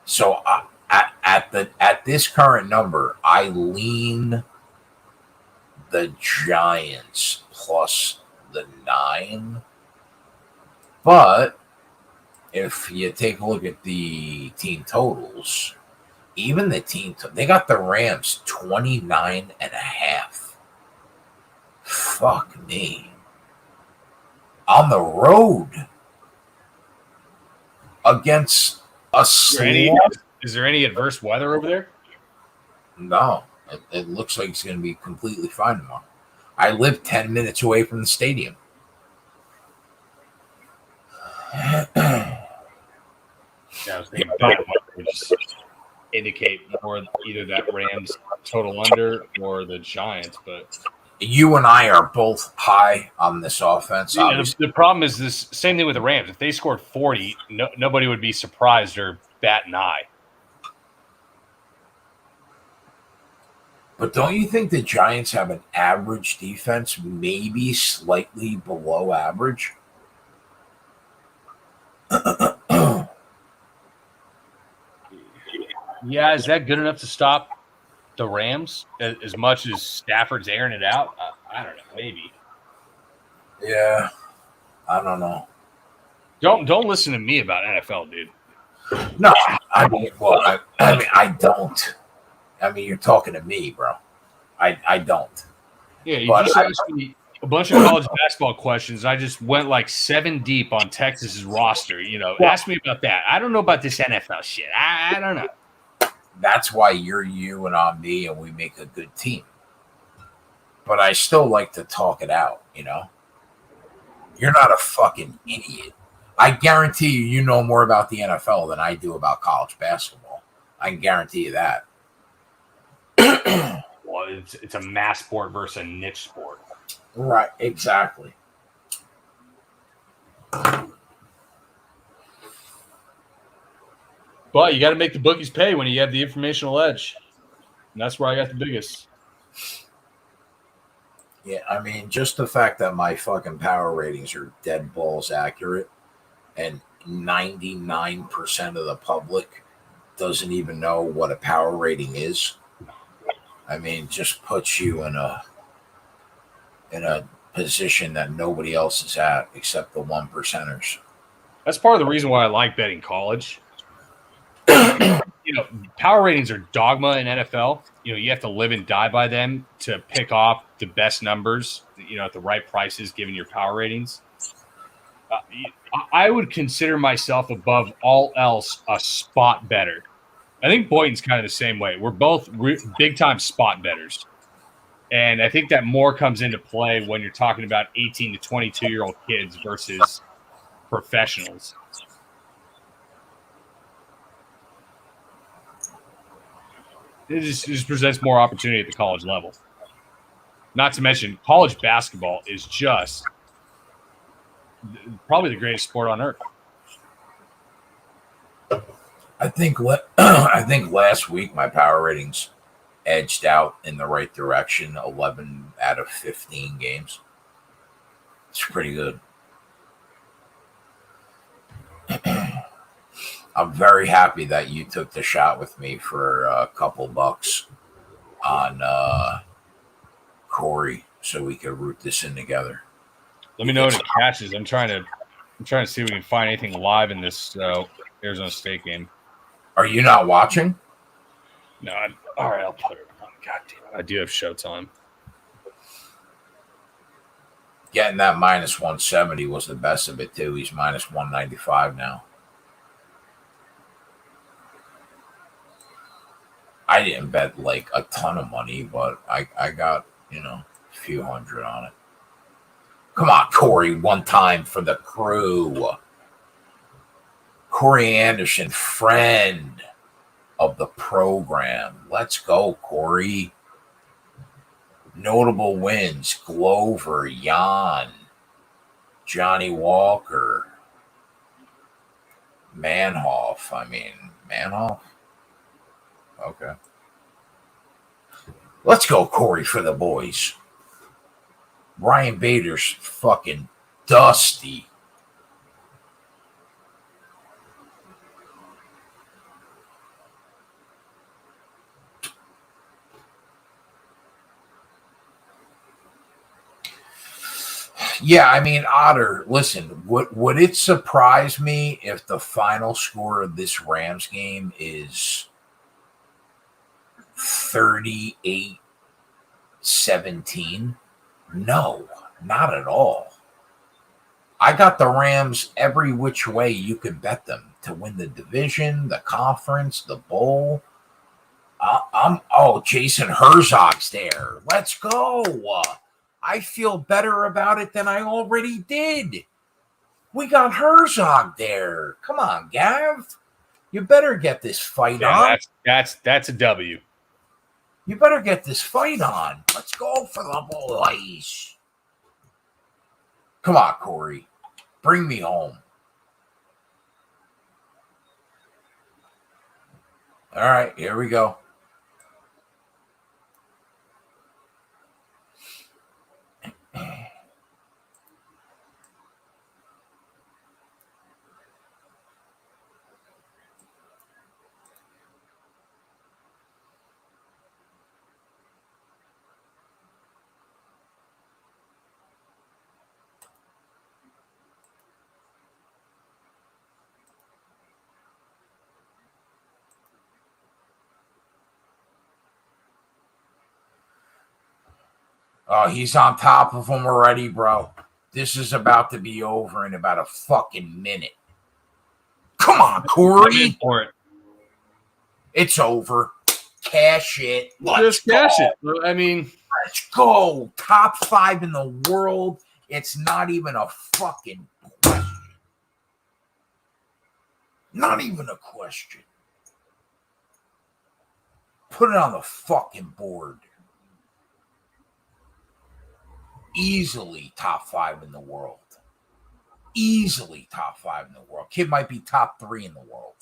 So at this current number, I lean the Giants plus the 9. But if you take a look at the team totals, even the team, they got the Rams 29.5. Fuck me. On the road against a Is there any adverse weather over there? No. It looks like it's going to be completely fine tomorrow. I live 10 minutes away from the stadium. Yeah, I was thinking bad weather would just indicate more either that Rams total under or the Giants, but you and I are both high on this offense. Yeah, the problem is this same thing with the Rams. If they scored 40, nobody would be surprised or bat an eye. But don't you think the Giants have an average defense, maybe slightly below average? Yeah, is that good enough to stop the Rams as much as Stafford's airing it out? I don't know, maybe. Yeah, I don't know. Don't listen to me about NFL, dude. No, I mean, well, I don't. I mean, you're talking to me, bro. I don't. Yeah, you just asked me a bunch of college basketball questions. I just went like 7 deep on Texas's roster. Ask me about that. I don't know about this NFL shit. I don't know. That's why you're you and I'm me, and we make a good team. But I still like to talk it out, You're not a fucking idiot. I guarantee you know more about the NFL than I do about college basketball. I can guarantee you that. Well, it's a mass sport versus a niche sport. Right, exactly. But you got to make the bookies pay when you have the informational edge. And that's where I got the biggest. Yeah, I mean, just the fact that my fucking power ratings are dead balls accurate and 99% of the public doesn't even know what a power rating is. I mean, just puts you in a position that nobody else is at except the 1%ers. That's part of the reason why I like betting college. power ratings are dogma in NFL. You have to live and die by them to pick off the best numbers, at the right prices, given your power ratings. I would consider myself above all else a spot better. I think Boynton's kind of the same way. We're both big-time spot bettors. And I think that more comes into play when you're talking about 18 to 22-year-old kids versus professionals. It just presents more opportunity at the college level. Not to mention, college basketball is just probably the greatest sport on earth. I think last week my power ratings edged out in the right direction. 11 out of 15 games. It's pretty good. I'm very happy that you took the shot with me for a couple bucks on Corey, so we could root this in together. Let me know when it catches. I'm trying to see if we can find anything live in this Arizona State game. Are you not watching? No. All right, I'll put it on. God damn it. I do have Showtime. Getting that minus 170 was the best of it, too. He's minus 195 now. I didn't bet like a ton of money, but I got, a few hundred on it. Come on, Corey, one time for the crew. Corey Anderson, friend of the program. Let's go, Corey. Notable wins: Glover, Jan, Johnny Walker, Manhoff. Manhoff? Okay. Let's go, Corey, for the boys. Ryan Bader's fucking dusty. Yeah, Otter, listen, would it surprise me if the final score of this Rams game is 38-17? No, not at all. I got the Rams every which way you could bet them to win the division, the conference, the bowl. Jason Herzog's there. Let's go. I feel better about it than I already did. We got Herzog there. Come on, Gav. You better get this fight on. That's a W. You better get this fight on. Let's go for the boys. Come on, Corey. Bring me home. All right, here we go. Oh, he's on top of him already, bro. This is about to be over in about a fucking minute. Come on, Corey. It's over. Cash it. Let's cash it. Let's go. Top 5 in the world. It's not even a fucking question. Not even a question. Put it on the fucking board. Easily top 5 in the world. Easily top 5 in the world. Kid might be top 3 in the world.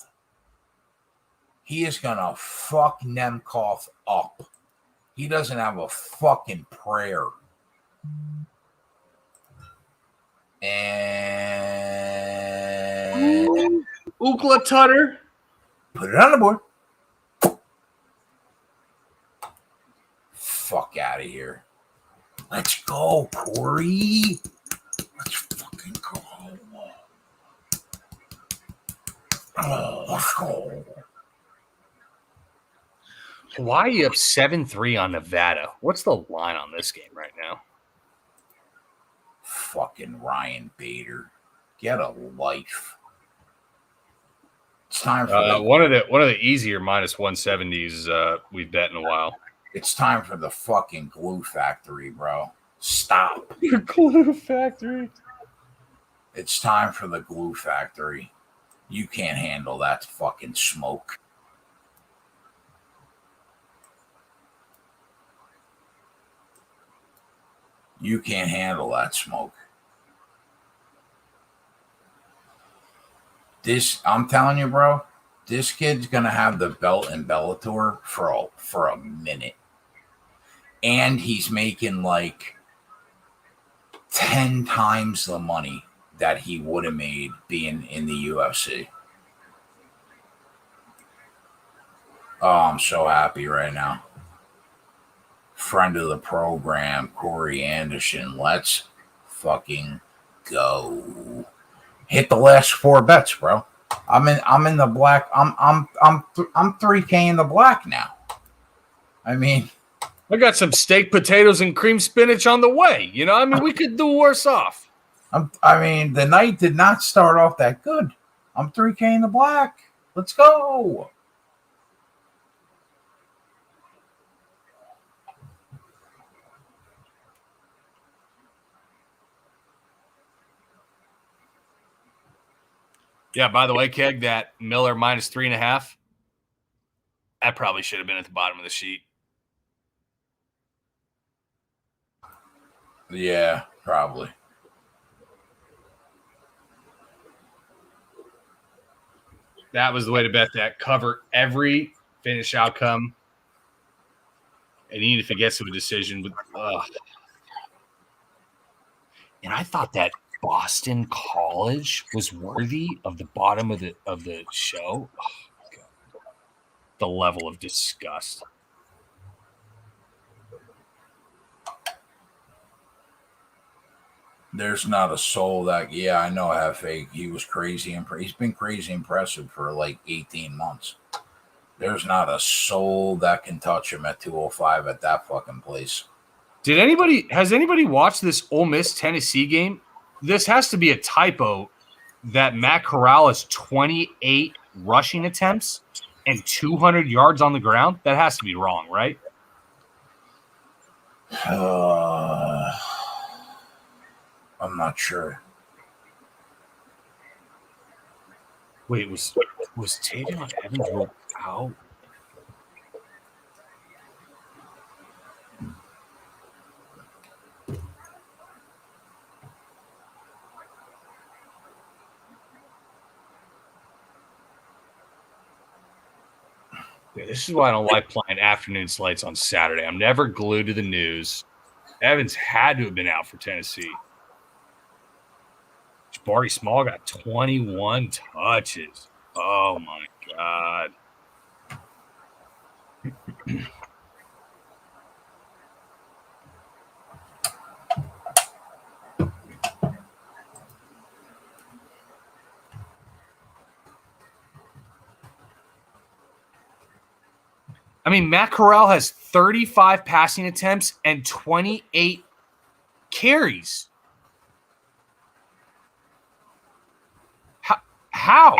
He is going to fuck Nemkov up. He doesn't have a fucking prayer. And Ookla Tutter. Put it on the board. Fuck out of here. Let's go, Corey. Let's fucking go. Oh, let's go. Hawaii up 7-3 on Nevada. What's the line on this game right now? Fucking Ryan Bader. Get a life. It's time for one of the easier minus 170s we've bet in a while. It's time for the fucking glue factory, bro. Stop. Glue factory. It's time for the glue factory. You can't handle that fucking smoke. You can't handle that smoke. I'm telling you, bro, this kid's going to have the belt in Bellator for a minute. And he's making like 10 times the money that he would have made being in the UFC. Oh, I'm so happy right now. Friend of the program, Corey Anderson. Let's fucking go. Hit the last 4 bets, bro. I'm in the black. I'm 3K in the black now. I mean, I got some steak, potatoes, and cream spinach on the way. You know, I mean, we could do worse off. I mean, the night did not start off that good. I'm 3K in the black. Let's go. Yeah, by the way, Keg, that Miller minus 3.5, that probably should have been at the bottom of the sheet. Yeah, probably. That was the way to bet that. Cover every finish outcome. And even if it gets to a decision. And I thought that Boston College was worthy of the bottom of the show. Oh, my God. The level of disgust. There's not a soul that, yeah, I know Hefe. He was crazy. He's been crazy impressive for like 18 months. There's not a soul that can touch him at 205 at that fucking place. Has anybody watched this Ole Miss Tennessee game? This has to be a typo that Matt Corral has 28 rushing attempts and 200 yards on the ground. That has to be wrong, right? I'm not sure. Wait, was Tavion Evans ruled out? Yeah, this is why I don't like playing afternoon slates on Saturday. I'm never glued to the news. Evans had to have been out for Tennessee. Jabari Small got 21 touches. Oh, my God. I mean, Matt Corral has 35 passing attempts and 28 carries. How?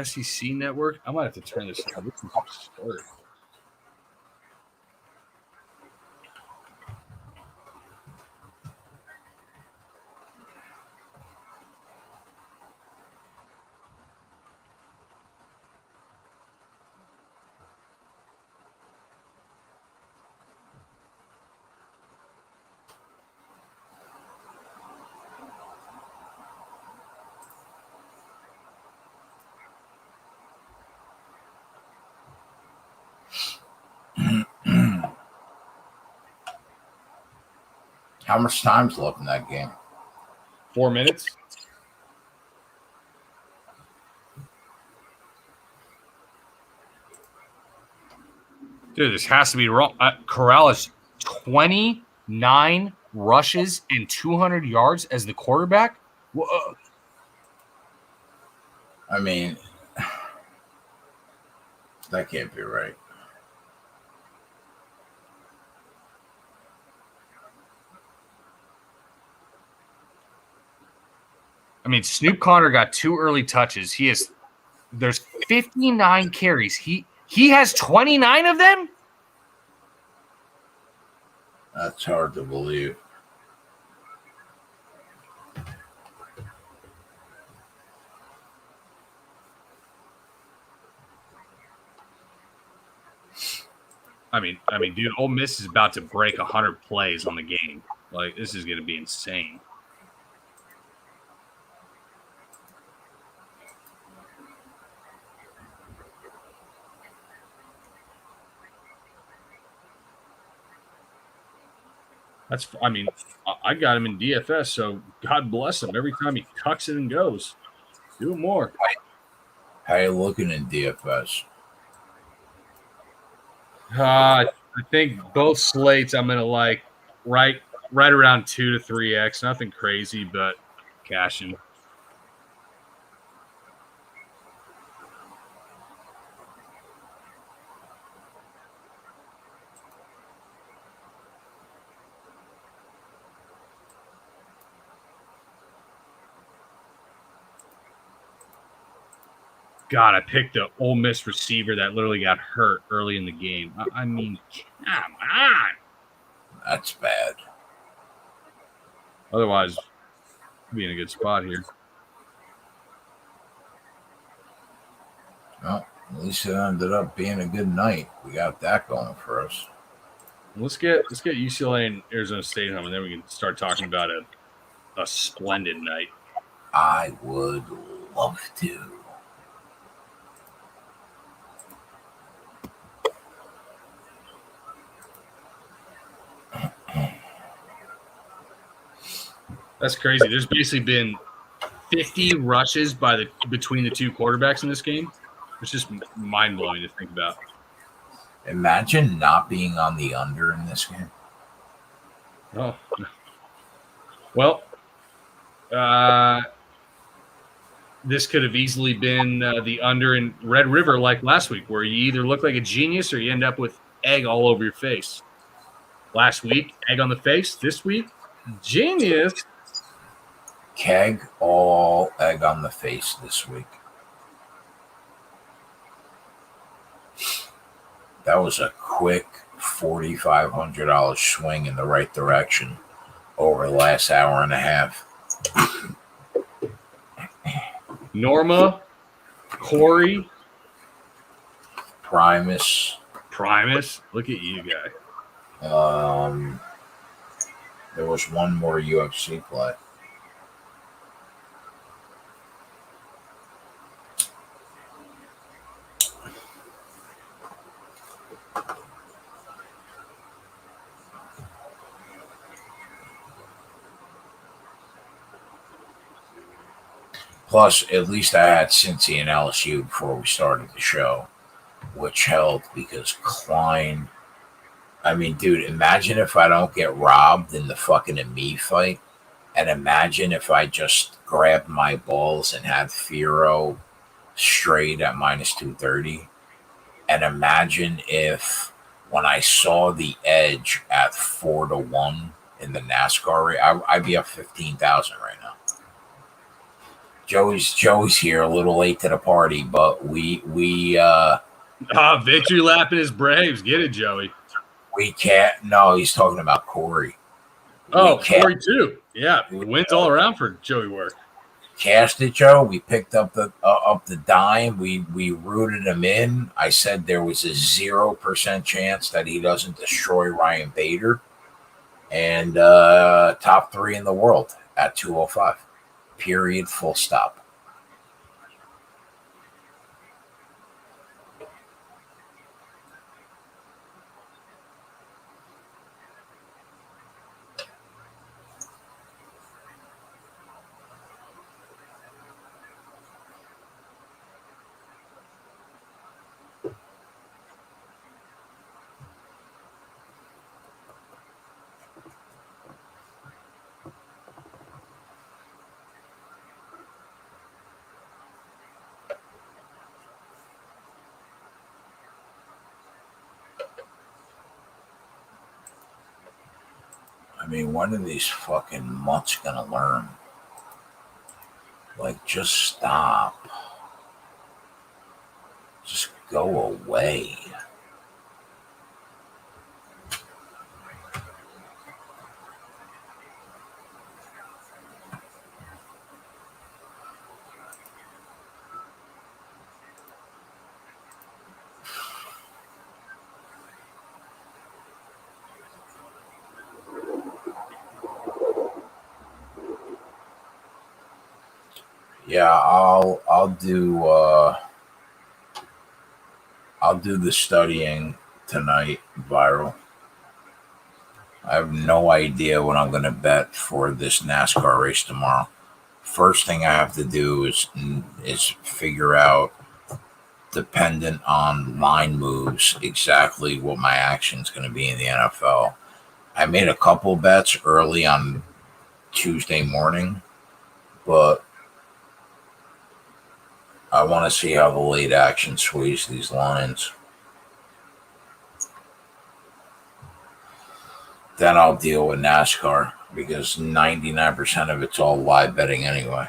SEC Network? I might have to turn this on. This is absurd. How much time's left in that game? 4 minutes. Dude, this has to be wrong. Corral is 29 rushes and 200 yards as the quarterback? Whoa. I mean, that can't be right. I mean, Snoop Conner got 2 early touches. There's 59 carries. He has 29 of them? That's hard to believe. I mean, dude, Ole Miss is about to break 100 plays on the game. Like, this is going to be insane. I got him in DFS, so God bless him. Every time he tucks it and goes, do more. How you looking in DFS? I think both slates I'm gonna like right around 2 to 3x. Nothing crazy, but cashing. God, I picked the Ole Miss receiver that literally got hurt early in the game. I mean, come on. That's bad. Otherwise, be in a good spot here. Well, at least it ended up being a good night. We got that going for us. Let's get UCLA and Arizona State home, and then we can start talking about a splendid night. I would love to. That's crazy. There's basically been 50 rushes between the two quarterbacks in this game. It's just mind-blowing to think about. Imagine not being on the under in this game. Oh. Well, this could have easily been the under in Red River like last week, where you either look like a genius or you end up with egg all over your face. Last week, egg on the face. This week, genius. Keg, all egg on the face this week. That was a quick $4,500 swing in the right direction over the last hour and a half. Norma, Corey, Primus. Look at you guy. There was one more UFC play. Plus, at least I had Cincy and LSU before we started the show, which helped because Klein. I mean, dude, imagine if I don't get robbed in the fucking me fight, and imagine if I just grabbed my balls and had Firo straight at minus 230, and imagine if when I saw the edge at 4-1 in the NASCAR race, I'd be up 15,000 right now. Joey's here a little late to the party, but we victory lapping his Braves. Get it, Joey. We can't. No, he's talking about Corey. Oh, Corey too. Yeah, wins all around for Joey work. Cashed it, Joe. We picked up the dime. We rooted him in. I said there was a 0% chance that he doesn't destroy Ryan Bader, and top 3 in the world at 205. Period. Full stop. I mean, when are these fucking mutts gonna learn? Like, just stop. Just go away. Yeah, I'll do the studying tonight, Viral. I have no idea what I'm going to bet for this NASCAR race tomorrow. First thing I have to do is figure out, dependent on line moves, exactly what my action's going to be in the NFL. I made a couple bets early on Tuesday morning, but I want to see how the late action sways these lines. Then I'll deal with NASCAR because 99% of it's all live betting anyway.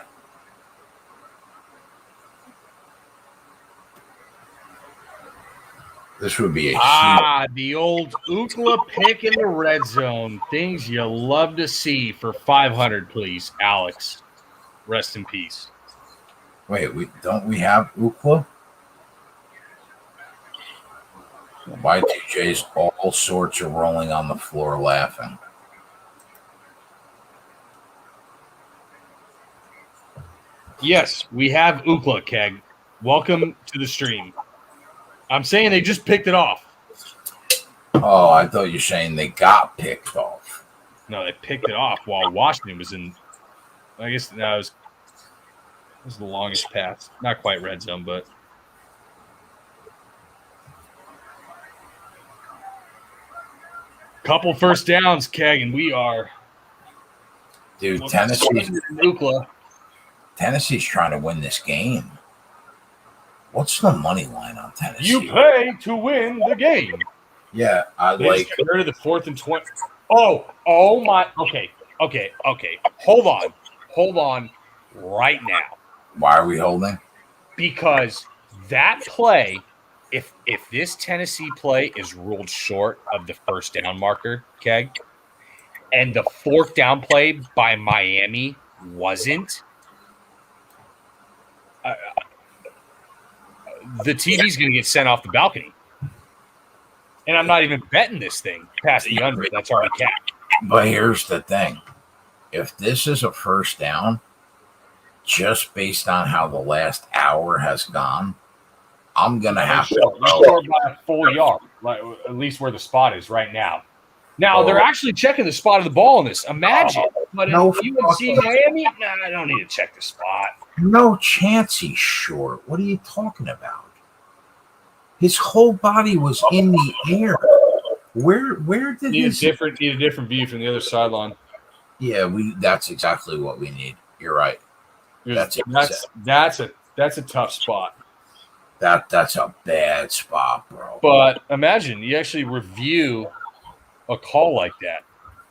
This would be the old Ookla pick in the red zone. Things you love to see for 500, please, Alex. Rest in peace. Wait, don't we have Ookla? Y2J's all sorts of rolling on the floor laughing. Yes, we have Ookla, Keg. Welcome to the stream. I'm saying they just picked it off. Oh, I thought you were saying they got picked off. No, they picked it off while Washington was in. I guess that was the longest pass. Not quite red zone, but. Couple first downs, Keg, and we are. Dude, Tennessee's trying to win this game. What's the money line on Tennessee? You pay to win the game. Yeah, I like. Third of the 4th and 20. Oh my. Okay. Hold on, right now. Why are we holding? Because that play, if this Tennessee play is ruled short of the first down marker, Keg, and the 4th down play by Miami wasn't, the TV's going to get sent off the balcony. And I'm not even betting this thing past the under. That's already capped. But here's the thing. If this is a first down, just based on how the last hour has gone, I'm going to have to score by a full yard, like, at least where the spot is right now. Now, they're actually checking the spot of the ball in this. Imagine. But if UNC Miami, I don't need to check the spot. No chance he's short. What are you talking about? His whole body was in the air. Where did need a different view from the other sideline? Yeah, that's exactly what we need. You're right. That's a tough spot. That's a bad spot, bro. But imagine you actually review a call like that.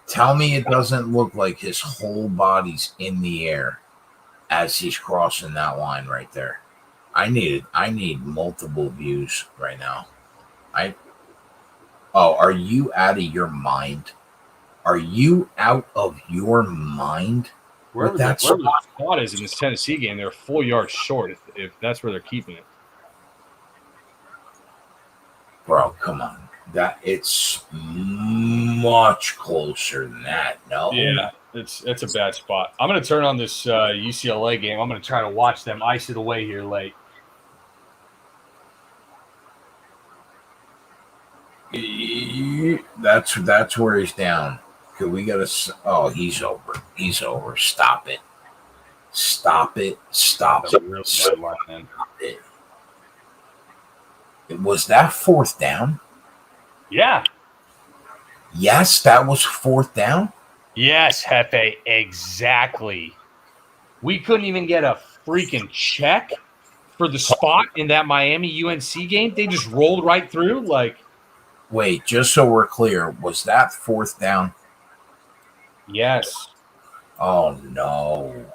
Tell me it doesn't look like his whole body's in the air as he's crossing that line right there. I need multiple views right now. Are you out of your mind? Are you out of your mind? Wherever the spot is in this Tennessee game, they're a full yard short if that's where they're keeping it. Bro, come on. It's much closer than that. No. Yeah, it's a bad spot. I'm going to turn on this UCLA game. I'm going to try to watch them ice it away here late. That's where he's down. Could we get a? Oh, he's over. He's over. Stop it. Stop it. Stop it. Really Stop it. Was that 4th down? Yeah. Yes, that was 4th down. Yes, Hefe, exactly. We couldn't even get a freaking check for the spot in that Miami UNC game. They just rolled right through. Like, wait, just so we're clear, was that 4th down? Yes. Oh, no.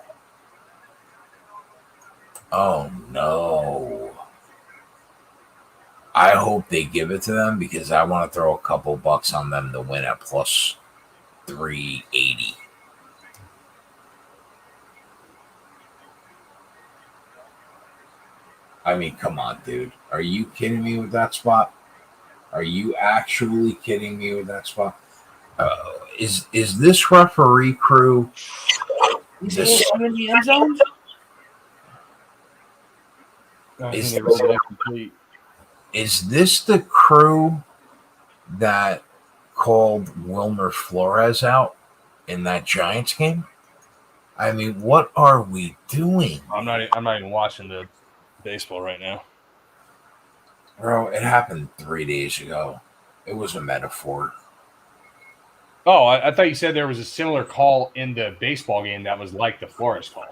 Oh, no. I hope they give it to them because I want to throw a couple bucks on them to win at plus 380. I mean, come on, dude. Are you kidding me with that spot? Are you actually kidding me with that spot? Is this referee crew? In the end zone? Is this the crew that called Wilmer Flores out in that Giants game? I mean, what are we doing? I'm not even watching the baseball right now. Bro, it happened 3 days ago. It was a metaphor. Oh, I thought you said there was a similar call in the baseball game that was like the Flores call.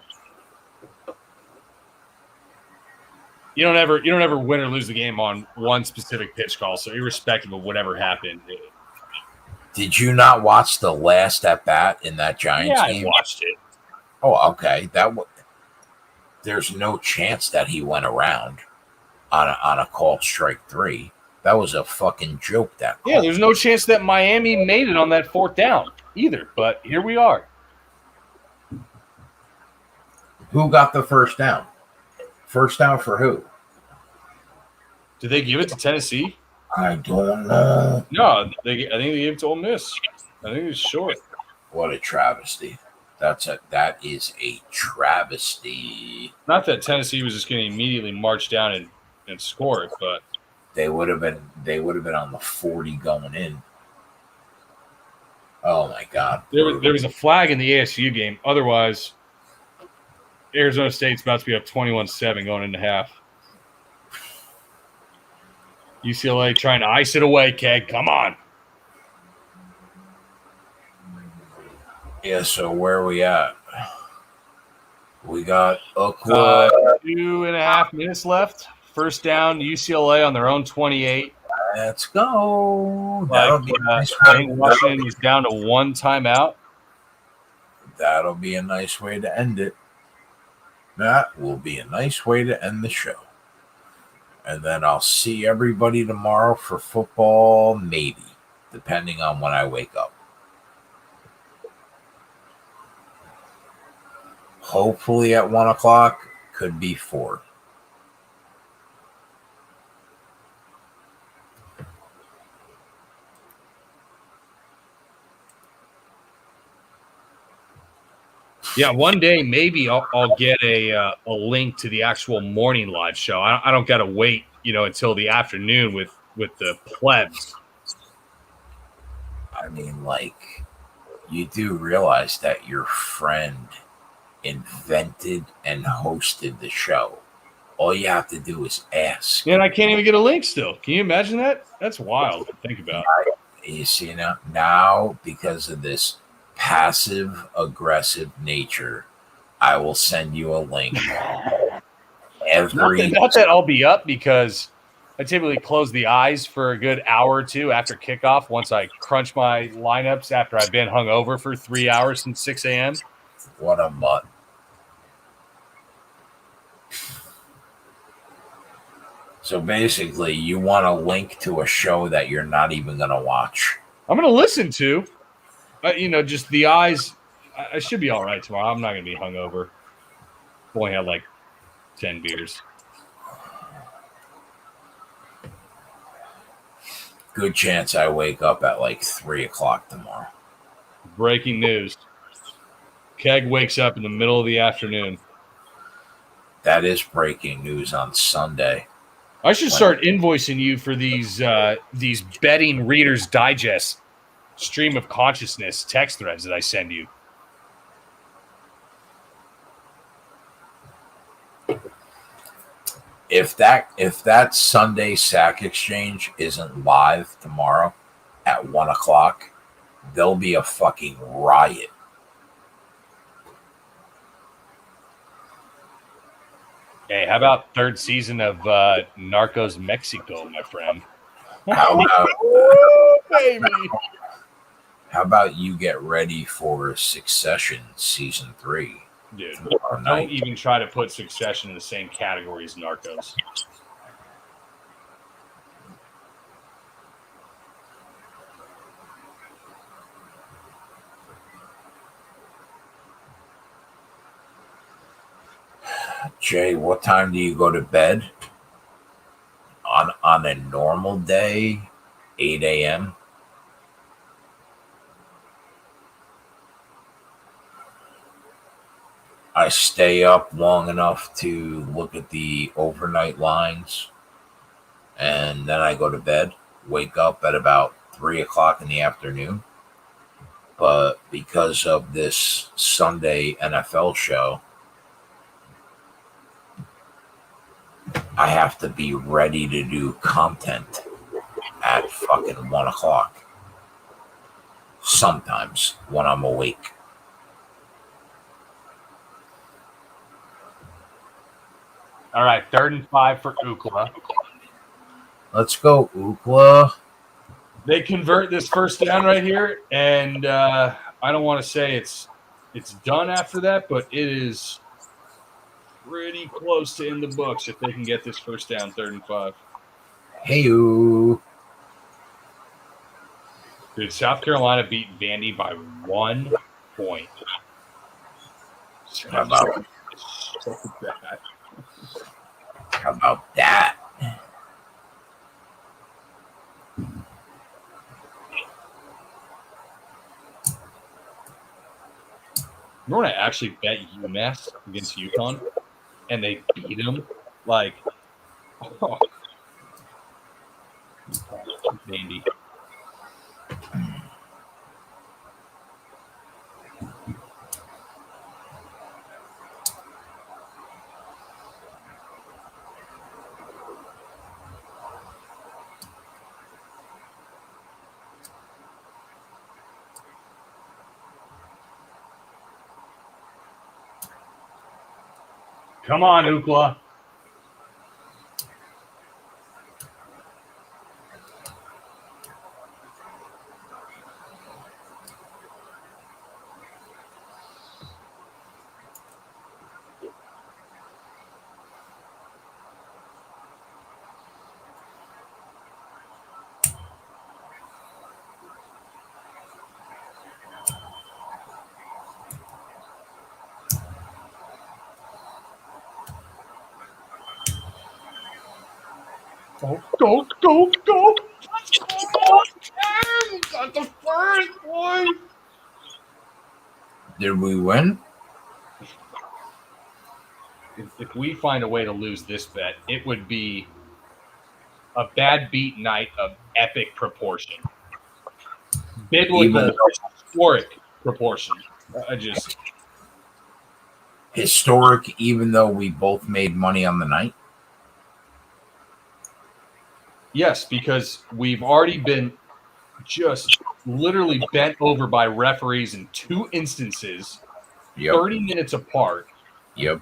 You don't ever win or lose the game on one specific pitch call. So irrespective of whatever happened. Did you not watch the last at bat in that Giants game? I watched it. Oh, okay. There's no chance that he went around on a called strike 3. That was a fucking joke. That call. Yeah, there's no chance that Miami made it on that 4th down either. But here we are. Who got the first down? First down for who? Did they give it to Tennessee? I don't know. No, I think they gave it to Ole Miss. I think it was short. What a travesty. That is a travesty. Not that Tennessee was just going to immediately march down and score it, but they would have been on the 40 going in. Oh my God. There was a flag in the ASU game. Otherwise, Arizona State's about to be up 21-7 going into half. UCLA trying to ice it away, Keg. Come on. Yeah, so where are we at? We got Oklahoma. 2.5 minutes left. First down, UCLA on their own 28. Let's go. That'll be a nice way. Washington is down to 1 timeout. That'll be a nice way to end it. That will be a nice way to end the show. And then I'll see everybody tomorrow for football, maybe, depending on when I wake up. Hopefully at 1 o'clock, could be 4. Yeah, one day maybe I'll get a link to the actual morning live show. I don't got to wait, until the afternoon with the plebs. I mean, like, you do realize that your friend invented and hosted the show. All you have to do is ask. And I can't even get a link still. Can you imagine that? That's wild to think about. You see, now because of this passive aggressive nature, I will send you a link Not that I'll be up, because I typically close the eyes for a good hour or two after kickoff once I crunch my lineups after I've been hungover for 3 hours since 6 a.m. What a mutt. So basically, you want a link to a show that you're not even going to watch. I'm going to listen to. Just the eyes. I should be all right tomorrow. I'm not going to be hungover. I've only had like 10 beers. Good chance I wake up at like 3 o'clock tomorrow. Breaking news. Keg wakes up in the middle of the afternoon. That is breaking news on Sunday. I should start invoicing you for these betting Reader's Digest stream of consciousness text threads that I send you. If that Sunday sack exchange isn't live tomorrow at 1 o'clock, there'll be a fucking riot. Hey, how about third season of Narcos Mexico, my friend? How How about you get ready for Succession Season 3? Dude, tomorrow don't night? even try to put Succession in the same category as Narcos. Jay, what time do you go to bed? On a normal day, 8 a.m. I stay up long enough to look at the overnight lines, and then I go to bed. Wake up at about 3 o'clock in the afternoon. But because of this Sunday NFL show, I have to be ready to do content at fucking 1 o'clock. Sometimes when I'm awake. All right, 3rd and 5 for Ookla. Let's go, Ookla. They convert this first down right here, and I don't want to say it's done after that, but it is pretty close to in the books if they can get this first down, 3rd and 5. Hey-oo. Dude, South Carolina beat Vandy by 1 point. How about, So bad. how about that? Remember when I actually bet UMass against UConn, and they beat them? Like, oh. Vandy. Come on, Ookla. Go. Let's go. Got the first one. Did we win? If we find a way to lose this bet, it would be a bad beat night of epic proportion. Biblical, historic proportion. Historic, even though we both made money on the night? Yes, because we've already been just literally bent over by referees in 2 instances, 30 minutes apart. Yep.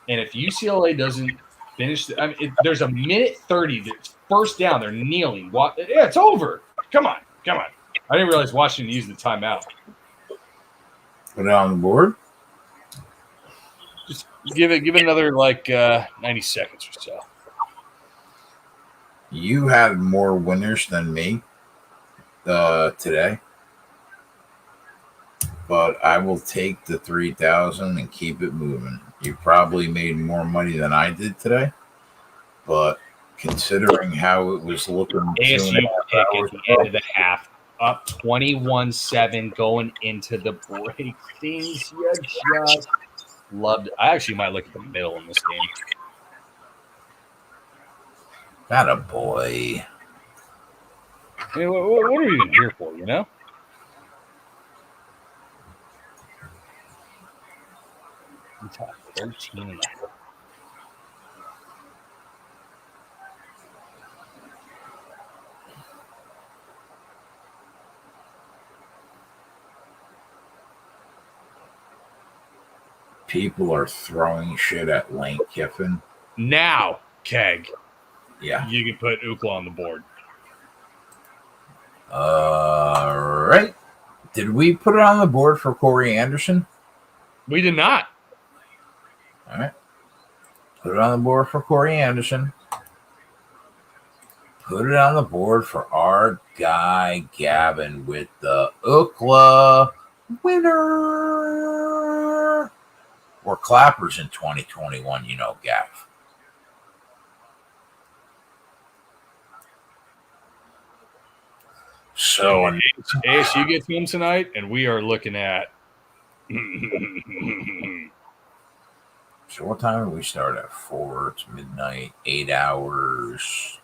And if UCLA doesn't finish, there's a minute 30 that's first down. They're kneeling. Yeah, it's over. Come on. I didn't realize Washington used the timeout. Put it on the board. Just give it another 90 seconds or so. You had more winners than me today, but I will take the 3,000 and keep it moving. You probably made more money than I did today, but considering how it was looking, ASU pick at the end of the half, up 21-7 going into the break. Things you just loved. I actually might look at the middle in this game. That a boy. I mean, what are we even here for, you know? It's 13. People are throwing shit at Lane Kiffin. Now, Keg. Yeah. You can put Ookla on the board. All right. Did we put it on the board for Corey Anderson? We did not. All right. Put it on the board for Corey Anderson. Put it on the board for our guy Gavin with the UCLA winner. We're clappers in 2021, you know, Gav. So ASU gets home tonight, and we are looking at. So what time do we start at? 4. It's midnight. 8 hours.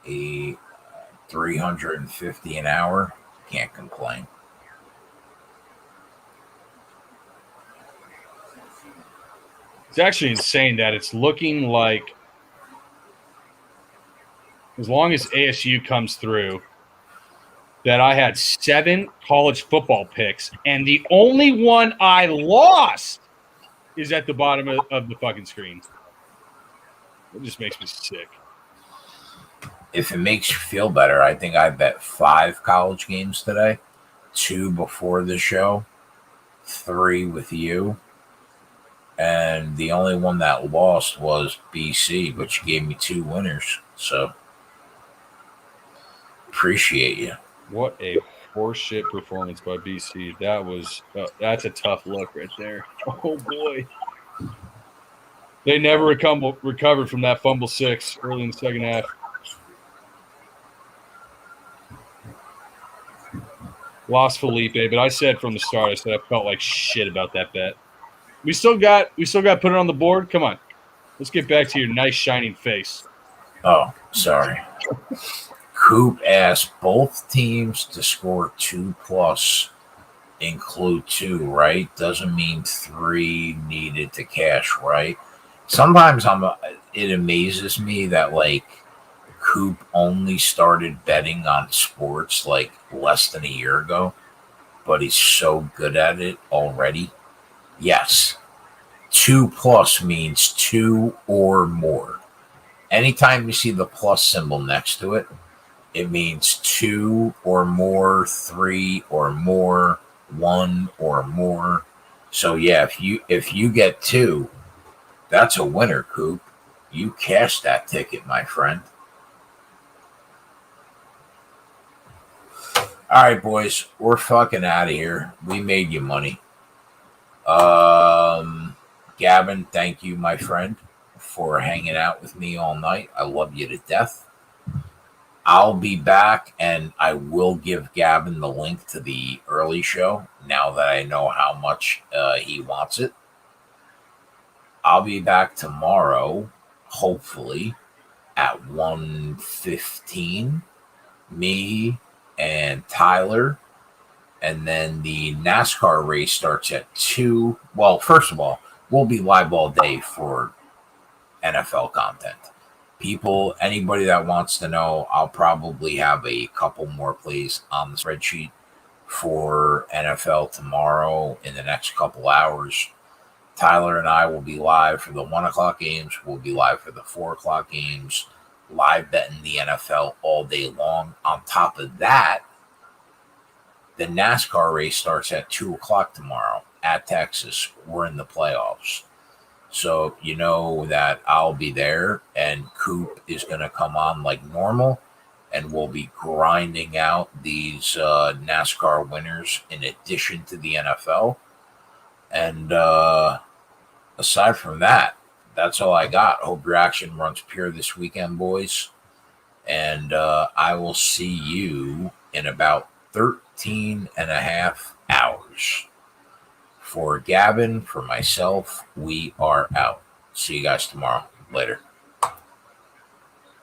350 an hour. Can't complain. It's actually insane that it's looking like, as long as ASU comes through, that I had 7 college football picks, and the only one I lost is at the bottom of the fucking screen. It just makes me sick. If it makes you feel better, I think I bet 5 college games today. 2 before the show. 3 with you. And the only one that lost was BC, but you gave me 2 winners. So, appreciate you. What a horseshit performance by BC. That's a tough look right there. Oh, boy. They never recovered from that fumble 6 early in the second half. Lost Felipe, but I said from the start, I felt like shit about that bet. We still got to put it on the board. Come on. Let's get back to your nice shining face. Oh, sorry. Coop asked both teams to score 2+, include 2, right? Doesn't mean 3 needed to cash, right? Sometimes it amazes me that like Coop only started betting on sports like less than a year ago, but he's so good at it already. Yes, 2+ means 2 or more. Anytime you see the plus symbol next to it, it means 2 or more, 3 or more, 1 or more. So yeah, if you get 2, that's a winner, Coop. You cashed that ticket, my friend. All right, boys, we're fucking out of here. We made you money. Gavin, thank you, my friend, for hanging out with me all night. I love you to death. I'll be back, and I will give Gavin the link to the early show now that I know how much he wants it. I'll be back tomorrow, hopefully, at 1:15. Me and Tyler. And then the NASCAR race starts at 2. Well, first of all, we'll be live all day for NFL content. People, anybody that wants to know, I'll probably have a couple more plays on the spreadsheet for NFL tomorrow in the next couple hours. Tyler and I will be live for the 1 o'clock games. We'll be live for the 4 o'clock games. Live betting the NFL all day long. On top of that, the NASCAR race starts at 2 o'clock tomorrow at Texas. We're in the playoffs. So you know that I'll be there, and Coop is going to come on like normal, and we'll be grinding out these NASCAR winners in addition to the NFL. And aside from that, that's all I got. Hope your action runs pure this weekend, boys. And I will see you in about 13 and a half hours. For Gavin, for myself, we are out. See you guys tomorrow. Later.